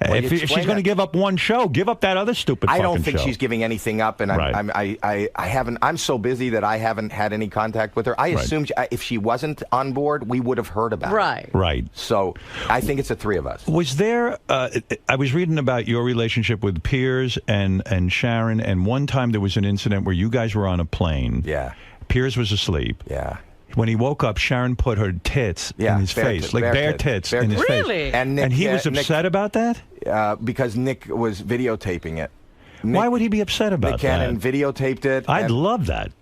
Speaker 10: Well,
Speaker 7: if she's going to give up one show, give up that other stupid
Speaker 10: I
Speaker 7: fucking
Speaker 10: don't think
Speaker 7: show.
Speaker 10: she's giving anything up, and I haven't. I'm so busy that I haven't had any contact with her. I assumed if she wasn't on board, we would have heard about it.
Speaker 7: Right.
Speaker 10: So I think it's the three of us.
Speaker 7: Was there? I was reading about your relationship with Piers and Sharon, and one time there was an incident where you guys were on a plane.
Speaker 10: Yeah.
Speaker 7: Piers was asleep.
Speaker 10: Yeah.
Speaker 7: When he woke up, Sharon put her tits in his face, like bare tits in his face.
Speaker 10: And Nick,
Speaker 7: he was upset about that?
Speaker 10: Because Nick was videotaping it.
Speaker 7: Why would he be upset about
Speaker 10: Nick Cannon
Speaker 7: that?
Speaker 10: videotaped it.
Speaker 7: I'd love that.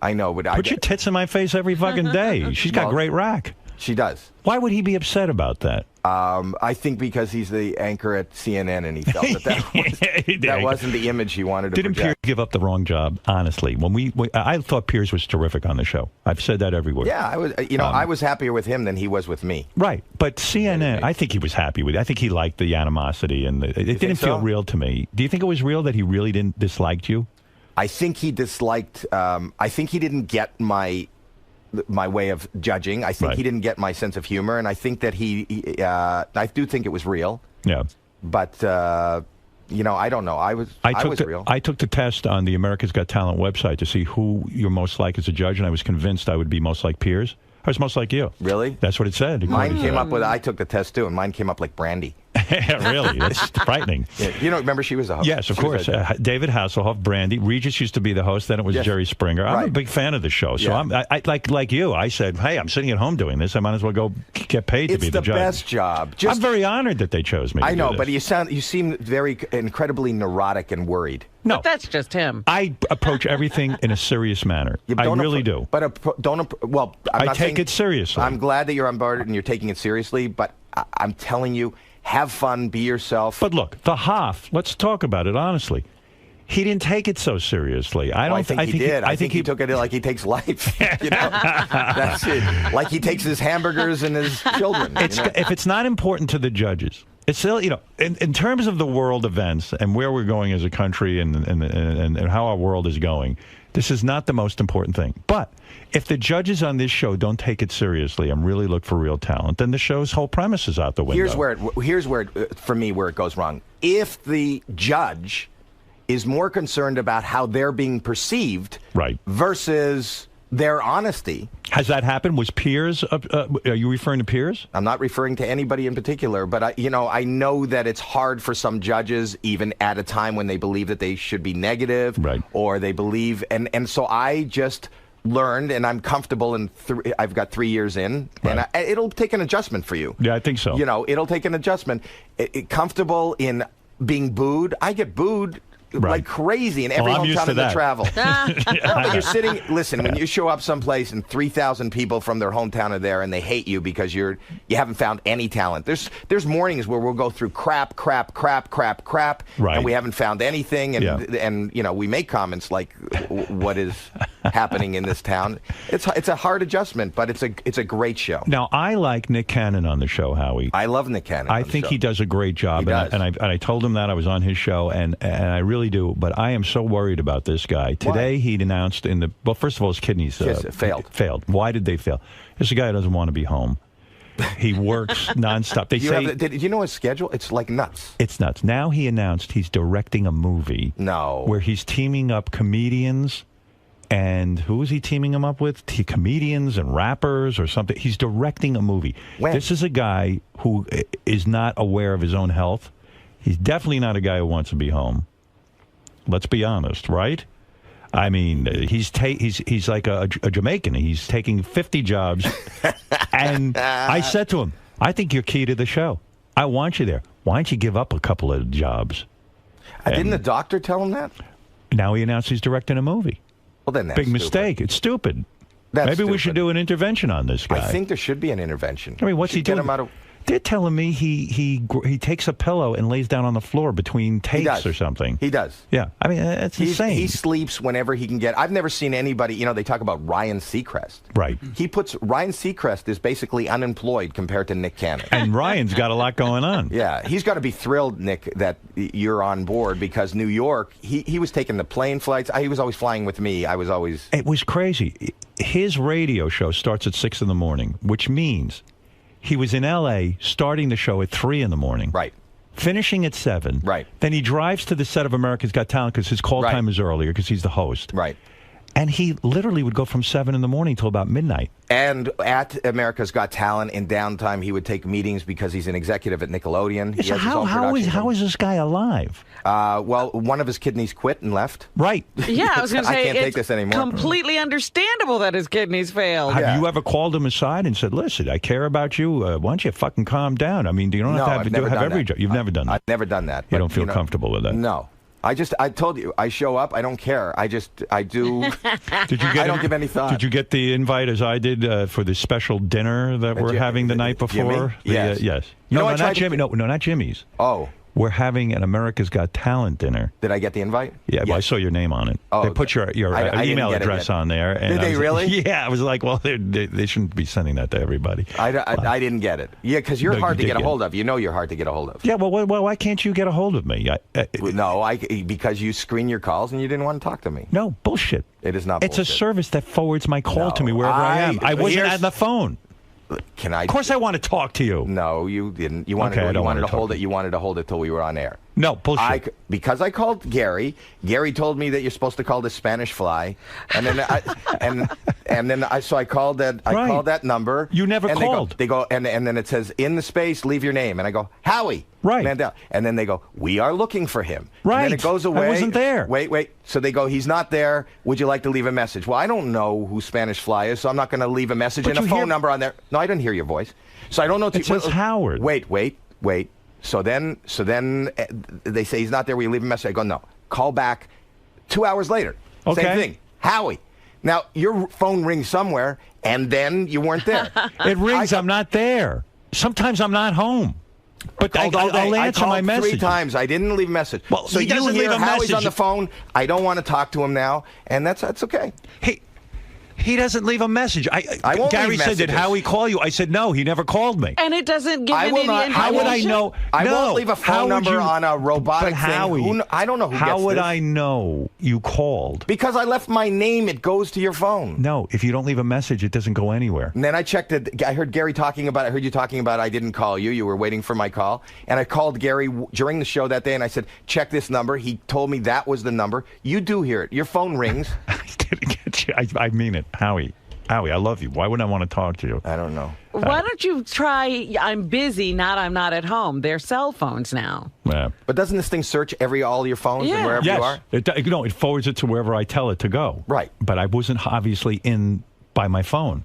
Speaker 10: I know, but
Speaker 7: Put your tits in my face every fucking day. She's got great rack.
Speaker 10: She does.
Speaker 7: Why would he be upset about that?
Speaker 10: I think because he's the anchor at CNN and he felt that wasn't the image he wanted to
Speaker 7: Didn't Piers
Speaker 10: project.
Speaker 7: give up the wrong job? Honestly, when I thought Piers was terrific on the show. I've said that everywhere.
Speaker 10: Yeah, I was. I was happier with him than he was with me.
Speaker 7: Right, but CNN, I think he was happy with it. I think he liked the animosity, and it didn't feel real to me. Do you think it was real that he really didn't dislike you?
Speaker 10: I think he disliked. I think he didn't get my way of judging. I think he didn't get my sense of humor, and I think that I do think it was real.
Speaker 7: Yeah.
Speaker 10: But I don't know. I was real.
Speaker 7: I took the test on the America's Got Talent website to see who you're most like as a judge, and I was convinced I would be most like Piers. I was most like you.
Speaker 10: Really?
Speaker 7: That's what it said.
Speaker 10: Mine came up with. I took the test too, and mine came up like Brandy.
Speaker 7: Really? That's frightening.
Speaker 10: Yeah, remember she was the host.
Speaker 7: Yes, of course. David Hasselhoff, Brandy. Regis used to be the host. Then it was Jerry Springer. I'm a big fan of the show. So I like you. I said, hey, I'm sitting at home doing this. I might as well go get paid to be the judge.
Speaker 10: It's the best job.
Speaker 7: I'm very honored that they chose me.
Speaker 10: I know, but you seem very incredibly neurotic and worried.
Speaker 7: No,
Speaker 17: but that's just him.
Speaker 7: I approach everything in a serious manner. I really do.
Speaker 10: But
Speaker 7: I take it seriously.
Speaker 10: I'm glad that you're on board and you're taking it seriously. But I'm telling you, have fun, be yourself.
Speaker 7: But look, the Hoff. Let's talk about it honestly. He didn't take it so seriously. I
Speaker 10: think he did. I think he took it like he takes life. That's it. Like he takes his hamburgers and his children.
Speaker 7: If it's not important to the judges. It's still, in terms of the world events and where we're going as a country and how our world is going, this is not the most important thing. But if the judges on this show don't take it seriously and really look for real talent, then the show's whole premise is out the window.
Speaker 10: Here's where for me, where it goes wrong. If the judge is more concerned about how they're being perceived versus their honesty.
Speaker 7: Has that happened? Was Piers, are you referring to Piers?
Speaker 10: I'm not referring to anybody in particular, but I know that it's hard for some judges, even at a time when they believe that they should be negative, or they believe, and so I just learned, and I'm comfortable in. I've got 3 years in, and it'll take an adjustment for you.
Speaker 7: Yeah, I think so.
Speaker 10: It'll take an adjustment. Comfortable in being booed. I get booed like crazy in every hometown that I travel. But you're sitting. Listen, when you show up someplace and 3,000 people from their hometown are there and they hate you because you haven't found any talent. There's mornings where we'll go through crap, and we haven't found anything, and we make comments like, "What is happening in this town?" It's a hard adjustment, but it's a great show.
Speaker 7: Now I like Nick Cannon on the show, Howie.
Speaker 10: I love Nick Cannon.
Speaker 7: I think he does a great job, and I told him that I was on his show, and I really do, but I am so worried about this guy. Today he announced first of all, his kidneys failed. Why did they fail? This is a guy who doesn't want to be home. He works nonstop.
Speaker 10: Did you know his schedule? It's like nuts.
Speaker 7: It's nuts. Now he announced he's directing a movie.
Speaker 10: No.
Speaker 7: Where he's teaming up comedians. And who is he teaming them up with? Comedians and rappers or something. He's directing a movie.
Speaker 10: When?
Speaker 7: This is a guy who is not aware of his own health. He's definitely not a guy who wants to be home. Let's be honest, right? I mean, he's like a Jamaican. He's taking 50 jobs. And I said to him, I think you're key to the show. I want you there. Why don't you give up a couple of jobs?
Speaker 10: Didn't the doctor tell him that?
Speaker 7: Now he announced he's directing a movie.
Speaker 10: Well, then that's
Speaker 7: big mistake. It's stupid.
Speaker 10: Maybe
Speaker 7: we should do an intervention on this guy.
Speaker 10: I think there should be an intervention.
Speaker 7: I mean, what's he doing? They're telling me he takes a pillow and lays down on the floor between takes or something.
Speaker 10: He does.
Speaker 7: Yeah. I mean, that's insane.
Speaker 10: He sleeps whenever he can get. I've never seen anybody, they talk about Ryan Seacrest.
Speaker 7: Right.
Speaker 10: Ryan Seacrest is basically unemployed compared to Nick Cannon.
Speaker 7: And Ryan's got a lot going on.
Speaker 10: Yeah. He's got to be thrilled, Nick, that you're on board because New York, he was taking the plane flights. He was always flying with me. I was always...
Speaker 7: It was crazy. His radio show starts at 6 in the morning, which means he was in L.A. starting the show at 3 in the morning.
Speaker 10: Right.
Speaker 7: Finishing at 7.
Speaker 10: Right.
Speaker 7: Then he drives to the set of America's Got Talent because his call time is earlier because he's the host.
Speaker 10: Right.
Speaker 7: And he literally would go from 7 in the morning till about midnight.
Speaker 10: And at America's Got Talent, in downtime, he would take meetings because he's an executive at Nickelodeon.
Speaker 7: So how is this guy alive?
Speaker 10: Well, one of his kidneys quit and left.
Speaker 7: Right.
Speaker 17: Yeah, I was going to say,
Speaker 10: I can't take this anymore.
Speaker 17: Completely understandable that his kidneys failed.
Speaker 7: Have you ever called him aside and said, listen, I care about you. Why don't you fucking calm down? I mean, you don't have to have every job. You've never done that.
Speaker 10: I've never done that.
Speaker 7: You don't feel comfortable with that?
Speaker 10: No. I told you, I show up, I don't care. I do. I don't give any thought.
Speaker 7: Did you get the invite as I did for the special dinner that we're having the night before?
Speaker 10: Yes.
Speaker 7: Yes. No, not Jimmy. No, not Jimmy's.
Speaker 10: Oh.
Speaker 7: We're having an America's Got Talent dinner.
Speaker 10: Did I get the invite?
Speaker 7: Yeah, well, I saw your name on it.
Speaker 10: Oh,
Speaker 7: they put your email address on there. And
Speaker 10: did they really?
Speaker 7: Yeah, I was like, well, they shouldn't be sending that to everybody.
Speaker 10: I didn't get it. Yeah, because you're hard to get a hold of. You know you're hard to get a hold of.
Speaker 7: Yeah, well, why can't you get a hold of me?
Speaker 10: Because you screen your calls and you didn't want to talk to me.
Speaker 7: No, bullshit.
Speaker 10: It is not
Speaker 7: bullshit. It's a service that forwards my call to me wherever I am. I wasn't on the phone. Of course I want to talk to you.
Speaker 10: No, you didn't. You wanted to hold it. You wanted to hold it till we were on air.
Speaker 7: No, bullshit.
Speaker 10: Because I called Gary. Gary told me that you're supposed to call this Spanish fly, and then I called that. I called that number.
Speaker 7: You never called.
Speaker 10: They go and then it says in the space, leave your name, and I go Howie.
Speaker 7: Right.
Speaker 10: Mandel. And then they go, we are looking for him.
Speaker 7: Right.
Speaker 10: And then it goes away.
Speaker 7: I wasn't there.
Speaker 10: Wait. So they go, he's not there. Would you like to leave a message? Well, I don't know who Spanish Fly is, so I'm not going to leave a message and a phone number on there. No, I didn't hear your voice. So I don't know.
Speaker 7: It says Howard.
Speaker 10: Wait. So then they say he's not there. Will you leave a message? I go, no. Call back 2 hours later.
Speaker 7: Okay.
Speaker 10: Same thing. Howie. Now, your phone rings somewhere, and then you weren't there.
Speaker 7: It rings. I'm not there. Sometimes I'm not home. But I'll answer my message.
Speaker 10: 3 times. I didn't leave a message.
Speaker 7: Well,
Speaker 10: so
Speaker 7: he doesn't leave a
Speaker 10: Howie's
Speaker 7: message.
Speaker 10: on the phone. I don't want to talk to him now, and that's okay.
Speaker 7: He doesn't leave a message.
Speaker 10: I won't
Speaker 7: Gary
Speaker 10: leave
Speaker 7: said,
Speaker 10: messages.
Speaker 7: did Howie call you? I said, no, he never called me.
Speaker 17: And it doesn't give
Speaker 10: I
Speaker 17: any
Speaker 10: will not.
Speaker 17: information?
Speaker 7: How would I know?
Speaker 10: I won't leave a phone number on a robotic
Speaker 7: but Howie,
Speaker 10: thing. I don't know who
Speaker 7: How
Speaker 10: gets
Speaker 7: would
Speaker 10: this.
Speaker 7: I know you called?
Speaker 10: Because I left my name. It goes to your phone.
Speaker 7: No, if you don't leave a message, it doesn't go anywhere.
Speaker 10: And then I checked it. I heard Gary talking about it. I heard you talking about I didn't call you. You were waiting for my call. And I called Gary during the show that day, and I said, check this number. He told me that was the number. You do hear it. Your phone rings.
Speaker 7: I didn't get you. I mean it. Howie, I love you. Why would I want to talk to you?
Speaker 10: I don't know.
Speaker 17: Why don't you try I'm busy, not I'm not at home? They're cell phones now.
Speaker 7: Yeah.
Speaker 10: But doesn't this thing search all your phones and wherever you are?
Speaker 7: It forwards it to wherever I tell it to go.
Speaker 10: Right.
Speaker 7: But I wasn't obviously in by my phone.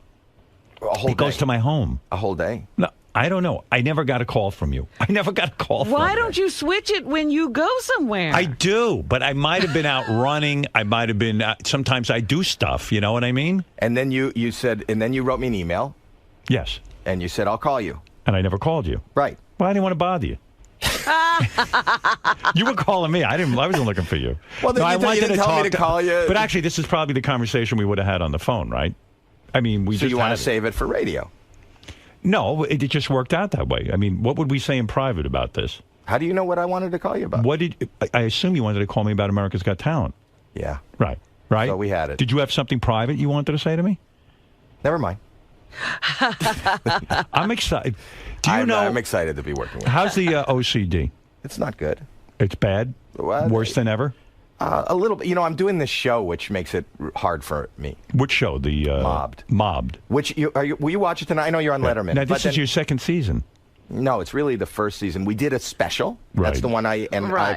Speaker 10: A whole day.
Speaker 7: It goes to my home.
Speaker 10: A whole day?
Speaker 7: No, I don't know. I never got a call from you. Why
Speaker 17: don't you switch it when you go somewhere?
Speaker 7: I do, but I might have been out running. I might have been. Sometimes I do stuff. You know what I mean?
Speaker 10: And then you said, and then you wrote me an email.
Speaker 7: Yes.
Speaker 10: And you said, I'll call you.
Speaker 7: And I never called you.
Speaker 10: Right.
Speaker 7: Well, I didn't want to bother you. You were calling me. I wasn't looking for you.
Speaker 10: Well, then
Speaker 7: no,
Speaker 10: you didn't tell me to call you.
Speaker 7: But actually, this is probably the conversation we would have had on the phone, right? I mean,
Speaker 10: So you want to save it for radio?
Speaker 7: No, it just worked out that way. I mean, what would we say in private about this?
Speaker 10: How do you know what I wanted to call you about?
Speaker 7: I assume you wanted to call me about America's Got Talent.
Speaker 10: Yeah.
Speaker 7: Right.
Speaker 10: So we had it.
Speaker 7: Did you have something private you wanted to say to me?
Speaker 10: Never mind.
Speaker 7: I'm excited. I'm
Speaker 10: excited to be working with
Speaker 7: How's the OCD?
Speaker 10: It's not good.
Speaker 7: It's bad? Worse than ever?
Speaker 10: A little bit. I'm doing this show, which makes it hard for me.
Speaker 7: Which show? The Mobbed.
Speaker 10: Which will you watch it tonight? I know you're on Letterman.
Speaker 7: Now this is your second season.
Speaker 10: No, it's really the first season. We did a special.
Speaker 7: Right.
Speaker 10: That's the one I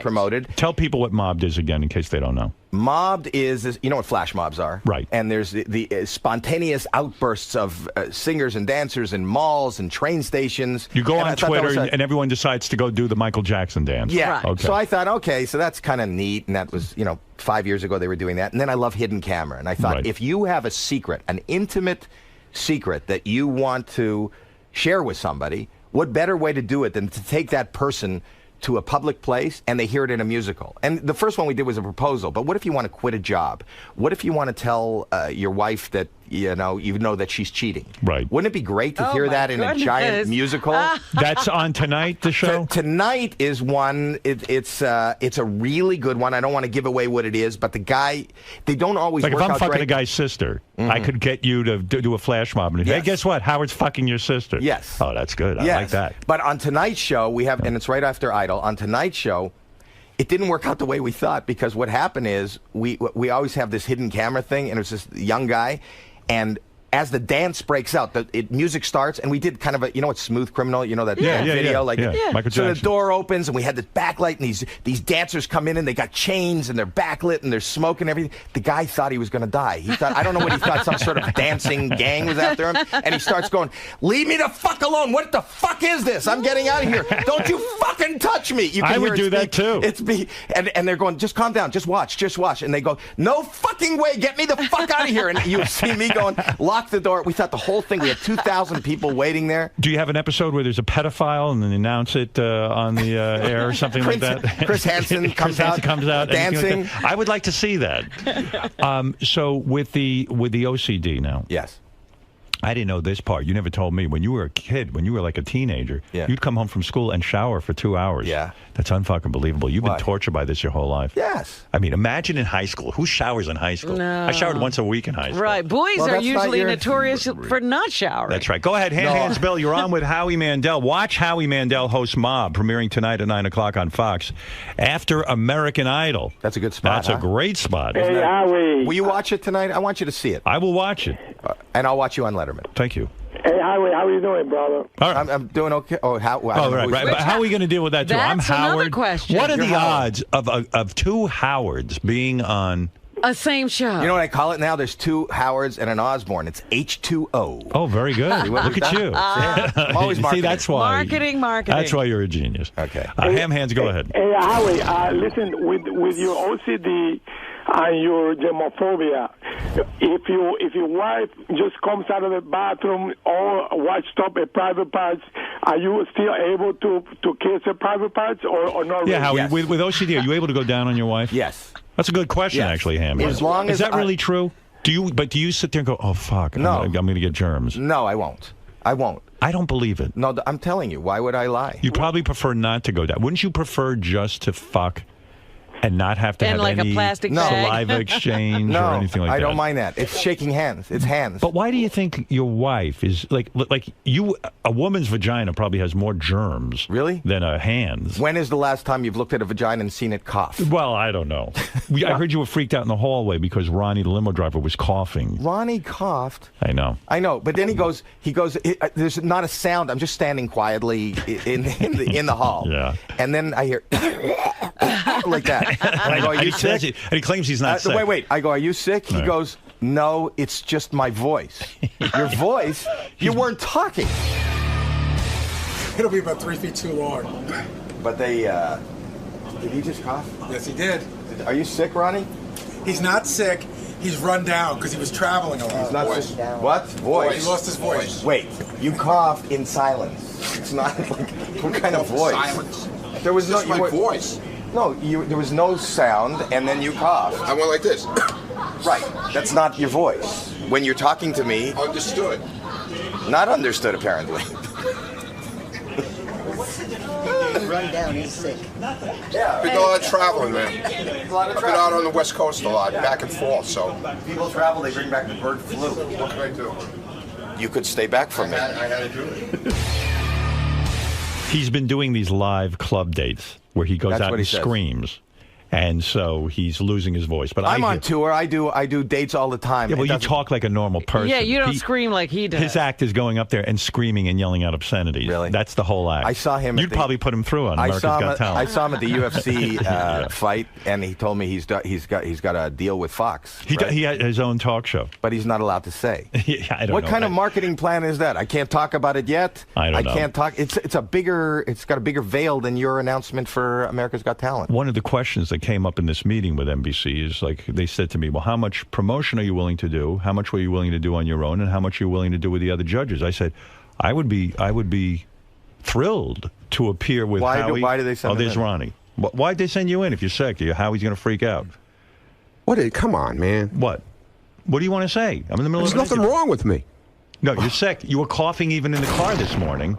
Speaker 10: promoted.
Speaker 7: Tell people what Mobbed is again, in case they don't know.
Speaker 10: Mobbed is you know what flash mobs are?
Speaker 7: Right.
Speaker 10: And there's the spontaneous outbursts of singers and dancers in malls and train stations.
Speaker 7: You go on Twitter and everyone decides to go do the Michael Jackson dance.
Speaker 10: Yeah.
Speaker 7: Right. Okay.
Speaker 10: So I thought, okay, so that's kind of neat. And that was, 5 years ago they were doing that. And then I love Hidden Camera. And I thought, if you have a secret, an intimate secret that you want to share with somebody, what better way to do it than to take that person to a public place and they hear it in a musical? And the first one we did was a proposal. But what if you want to quit a job? What if you want to tell your wife that you know that she's cheating?
Speaker 7: Right.
Speaker 10: Wouldn't it be great to hear that in a giant musical?
Speaker 7: That's on tonight, the show?
Speaker 10: Tonight is one. It's a really good one. I don't want to give away what it is, but the guy, they don't always
Speaker 7: like
Speaker 10: work
Speaker 7: if I'm
Speaker 10: out
Speaker 7: fucking
Speaker 10: great.
Speaker 7: a guy's sister, I could get you to do a flash mob and hey, guess what? Howard's fucking your sister.
Speaker 10: Yes.
Speaker 7: Oh, that's good. I
Speaker 10: Yes.
Speaker 7: like that.
Speaker 10: But on tonight's show, we have, and it's right after Idol. On tonight's show, it didn't work out the way we thought because what happened is we always have this hidden camera thing, and it was this young guy, and as the dance breaks out, the music starts, and we did kind of a, what, Smooth Criminal, that video?
Speaker 7: Michael
Speaker 10: so
Speaker 7: Jackson.
Speaker 10: the door opens, and we had this backlight, and these dancers come in, and they got chains, and they're backlit, and they're smoking everything. The guy thought he was going to die. He thought, I don't know what he thought, some sort of dancing gang was after him, and he starts going, leave me the fuck alone. What the fuck is this? I'm getting out of here. Don't you fucking touch me. You can
Speaker 7: I
Speaker 10: hear
Speaker 7: would
Speaker 10: it
Speaker 7: do that,
Speaker 10: speak.
Speaker 7: too.
Speaker 10: And they're going, just calm down, just watch. And they go, no fucking way, get me the fuck out of here. And you see me going, lock the door. We thought the whole thing, we had 2,000 people waiting there.
Speaker 7: Do you have an episode where there's a pedophile and then announce it on the air or something like that?
Speaker 10: Chris Hansen comes out
Speaker 7: dancing.
Speaker 10: like
Speaker 7: I would like to see that. So with the OCD now.
Speaker 10: Yes.
Speaker 7: I didn't know this part. You never told me. When you were a kid, when you were like a teenager, you'd come home from school and shower for 2 hours.
Speaker 10: Yeah.
Speaker 7: That's unfucking believable. You've been tortured by this your whole life.
Speaker 10: Yes.
Speaker 7: I mean, imagine in high school. Who showers in high school?
Speaker 17: No.
Speaker 7: I showered once a week in high school.
Speaker 17: Right. Boys are usually notorious for not showering.
Speaker 7: That's right. Go ahead. Hands, Bill. You're on with Howie Mandel. Watch Howie Mandel host Mob, premiering tonight at 9 o'clock on Fox after American Idol.
Speaker 10: That's a good spot.
Speaker 7: That's a great spot.
Speaker 12: Hey, Howie.
Speaker 10: Will you watch it tonight? I want you to see it.
Speaker 7: I will watch it.
Speaker 10: And I'll watch you on Letterman.
Speaker 7: Thank you.
Speaker 12: Hey, Howie, how are you doing, brother?
Speaker 7: All right.
Speaker 10: I'm doing okay. Oh, right.
Speaker 7: But how are we going to deal with that, too? I'm
Speaker 17: That's another
Speaker 7: Howard.
Speaker 17: question.
Speaker 7: What are
Speaker 17: You're
Speaker 7: the
Speaker 17: Howard.
Speaker 7: odds of two Howards being on...
Speaker 17: A same show.
Speaker 10: You know what I call it now? There's two Howards and an Osborne. It's H2O.
Speaker 7: Oh, very good. Look at you.
Speaker 10: I'm always marketing.
Speaker 7: See, that's why.
Speaker 17: Marketing.
Speaker 7: That's why you're a genius.
Speaker 10: Okay.
Speaker 7: Ham Hands, go ahead.
Speaker 12: Hey, Howie, listen, with your OCD and your germophobia, if your wife just comes out of the bathroom or washed up a private parts, are you still able to kiss her private parts or not?
Speaker 7: Yeah, Howie,
Speaker 10: Yes.
Speaker 7: with OCD, are you able to go down on your wife?
Speaker 10: Yes.
Speaker 7: That's a good question, actually, Ham.
Speaker 10: As long
Speaker 7: Is
Speaker 10: as
Speaker 7: that really true? Do you sit there and go, oh, fuck,
Speaker 10: No.
Speaker 7: I'm going to get germs?
Speaker 10: No, I won't. I
Speaker 7: don't believe it.
Speaker 10: No, I'm telling you. Why would I lie?
Speaker 7: You probably prefer not to go down. Wouldn't you prefer just to fuck and not have to
Speaker 17: And
Speaker 7: have
Speaker 17: like a
Speaker 7: any
Speaker 17: plastic bag?
Speaker 7: saliva exchange or anything like that?
Speaker 10: I don't mind that. It's shaking hands. It's hands.
Speaker 7: But why do you think your wife is like you? A woman's vagina probably has more germs,
Speaker 10: really,
Speaker 7: than a hand's.
Speaker 10: When is the last time you've looked at a vagina and seen it cough?
Speaker 7: Well, I don't know. I heard you were freaked out in the hallway because Ronnie, the limo driver, was coughing.
Speaker 10: Ronnie coughed.
Speaker 7: I know.
Speaker 10: But then he goes. There's not a sound. I'm just standing quietly in the hall.
Speaker 7: Yeah.
Speaker 10: And then I hear like that. And I go, are you sick?
Speaker 7: And he claims he's not sick.
Speaker 10: Wait. I go, are you sick? He goes, no, it's just my voice. Your voice? You weren't talking.
Speaker 11: It'll be about 3 feet too long.
Speaker 10: But they, did he just cough?
Speaker 11: Yes, he did.
Speaker 10: Are you sick, Ronnie?
Speaker 11: He's not sick. He's run down because he was traveling a lot.
Speaker 10: He's not sick. What? Voice?
Speaker 11: He lost his voice.
Speaker 10: Wait, you coughed in silence. It's not like, what kind of voice?
Speaker 21: Silence.
Speaker 10: There was
Speaker 21: Just my voice.
Speaker 10: No, there was no sound, and then you coughed.
Speaker 21: I went like this.
Speaker 10: Right. That's not your voice. When you're talking to me...
Speaker 21: Understood.
Speaker 10: Not understood, apparently.
Speaker 13: Run down, he's sick.
Speaker 10: Yeah.
Speaker 21: Been a lot of traveling, man. I've been out on the West Coast a lot, back and forth, so...
Speaker 10: People travel, they bring back the bird flu.
Speaker 21: What can I do?
Speaker 10: You could stay back from me.
Speaker 21: I had to do it.
Speaker 7: He's been doing these live club dates where he goes out and screams. And so he's losing his voice. But
Speaker 10: I'm on tour. I do dates all the time.
Speaker 7: Yeah, well, you talk like a normal person.
Speaker 17: Yeah, you don't scream like he does.
Speaker 7: His act is going up there and screaming and yelling out obscenities. Really? That's the whole act.
Speaker 10: I saw him.
Speaker 7: You'd probably put him through on America's Got Talent.
Speaker 10: I saw him at the UFC fight, and he told me he's got a deal with Fox.
Speaker 7: He had his own talk show,
Speaker 10: but he's not allowed to say.
Speaker 7: Yeah, I don't
Speaker 10: what
Speaker 7: know.
Speaker 10: kind of marketing plan is that? I can't talk about it yet.
Speaker 7: I don't know.
Speaker 10: Can't talk. It's got a bigger veil than your announcement for America's Got Talent.
Speaker 7: One of the questions that came up in this meeting with NBC is like they said to me, well, how much promotion are you willing to do? How much were you willing to do on your own, and how much are you willing to do with the other judges? I said, I would be thrilled to appear with Howie.
Speaker 14: Why do they send
Speaker 7: Oh,
Speaker 14: him
Speaker 7: there's
Speaker 14: in?
Speaker 7: Ronnie. Why'd they send you in if you're sick? Howie's going to freak out.
Speaker 21: Come on, man.
Speaker 7: What? What do you want to say? I'm in the middle
Speaker 21: There's
Speaker 7: of an
Speaker 21: nothing
Speaker 7: interview.
Speaker 21: wrong with me.
Speaker 7: No, you're sick. You were coughing even in the car this morning.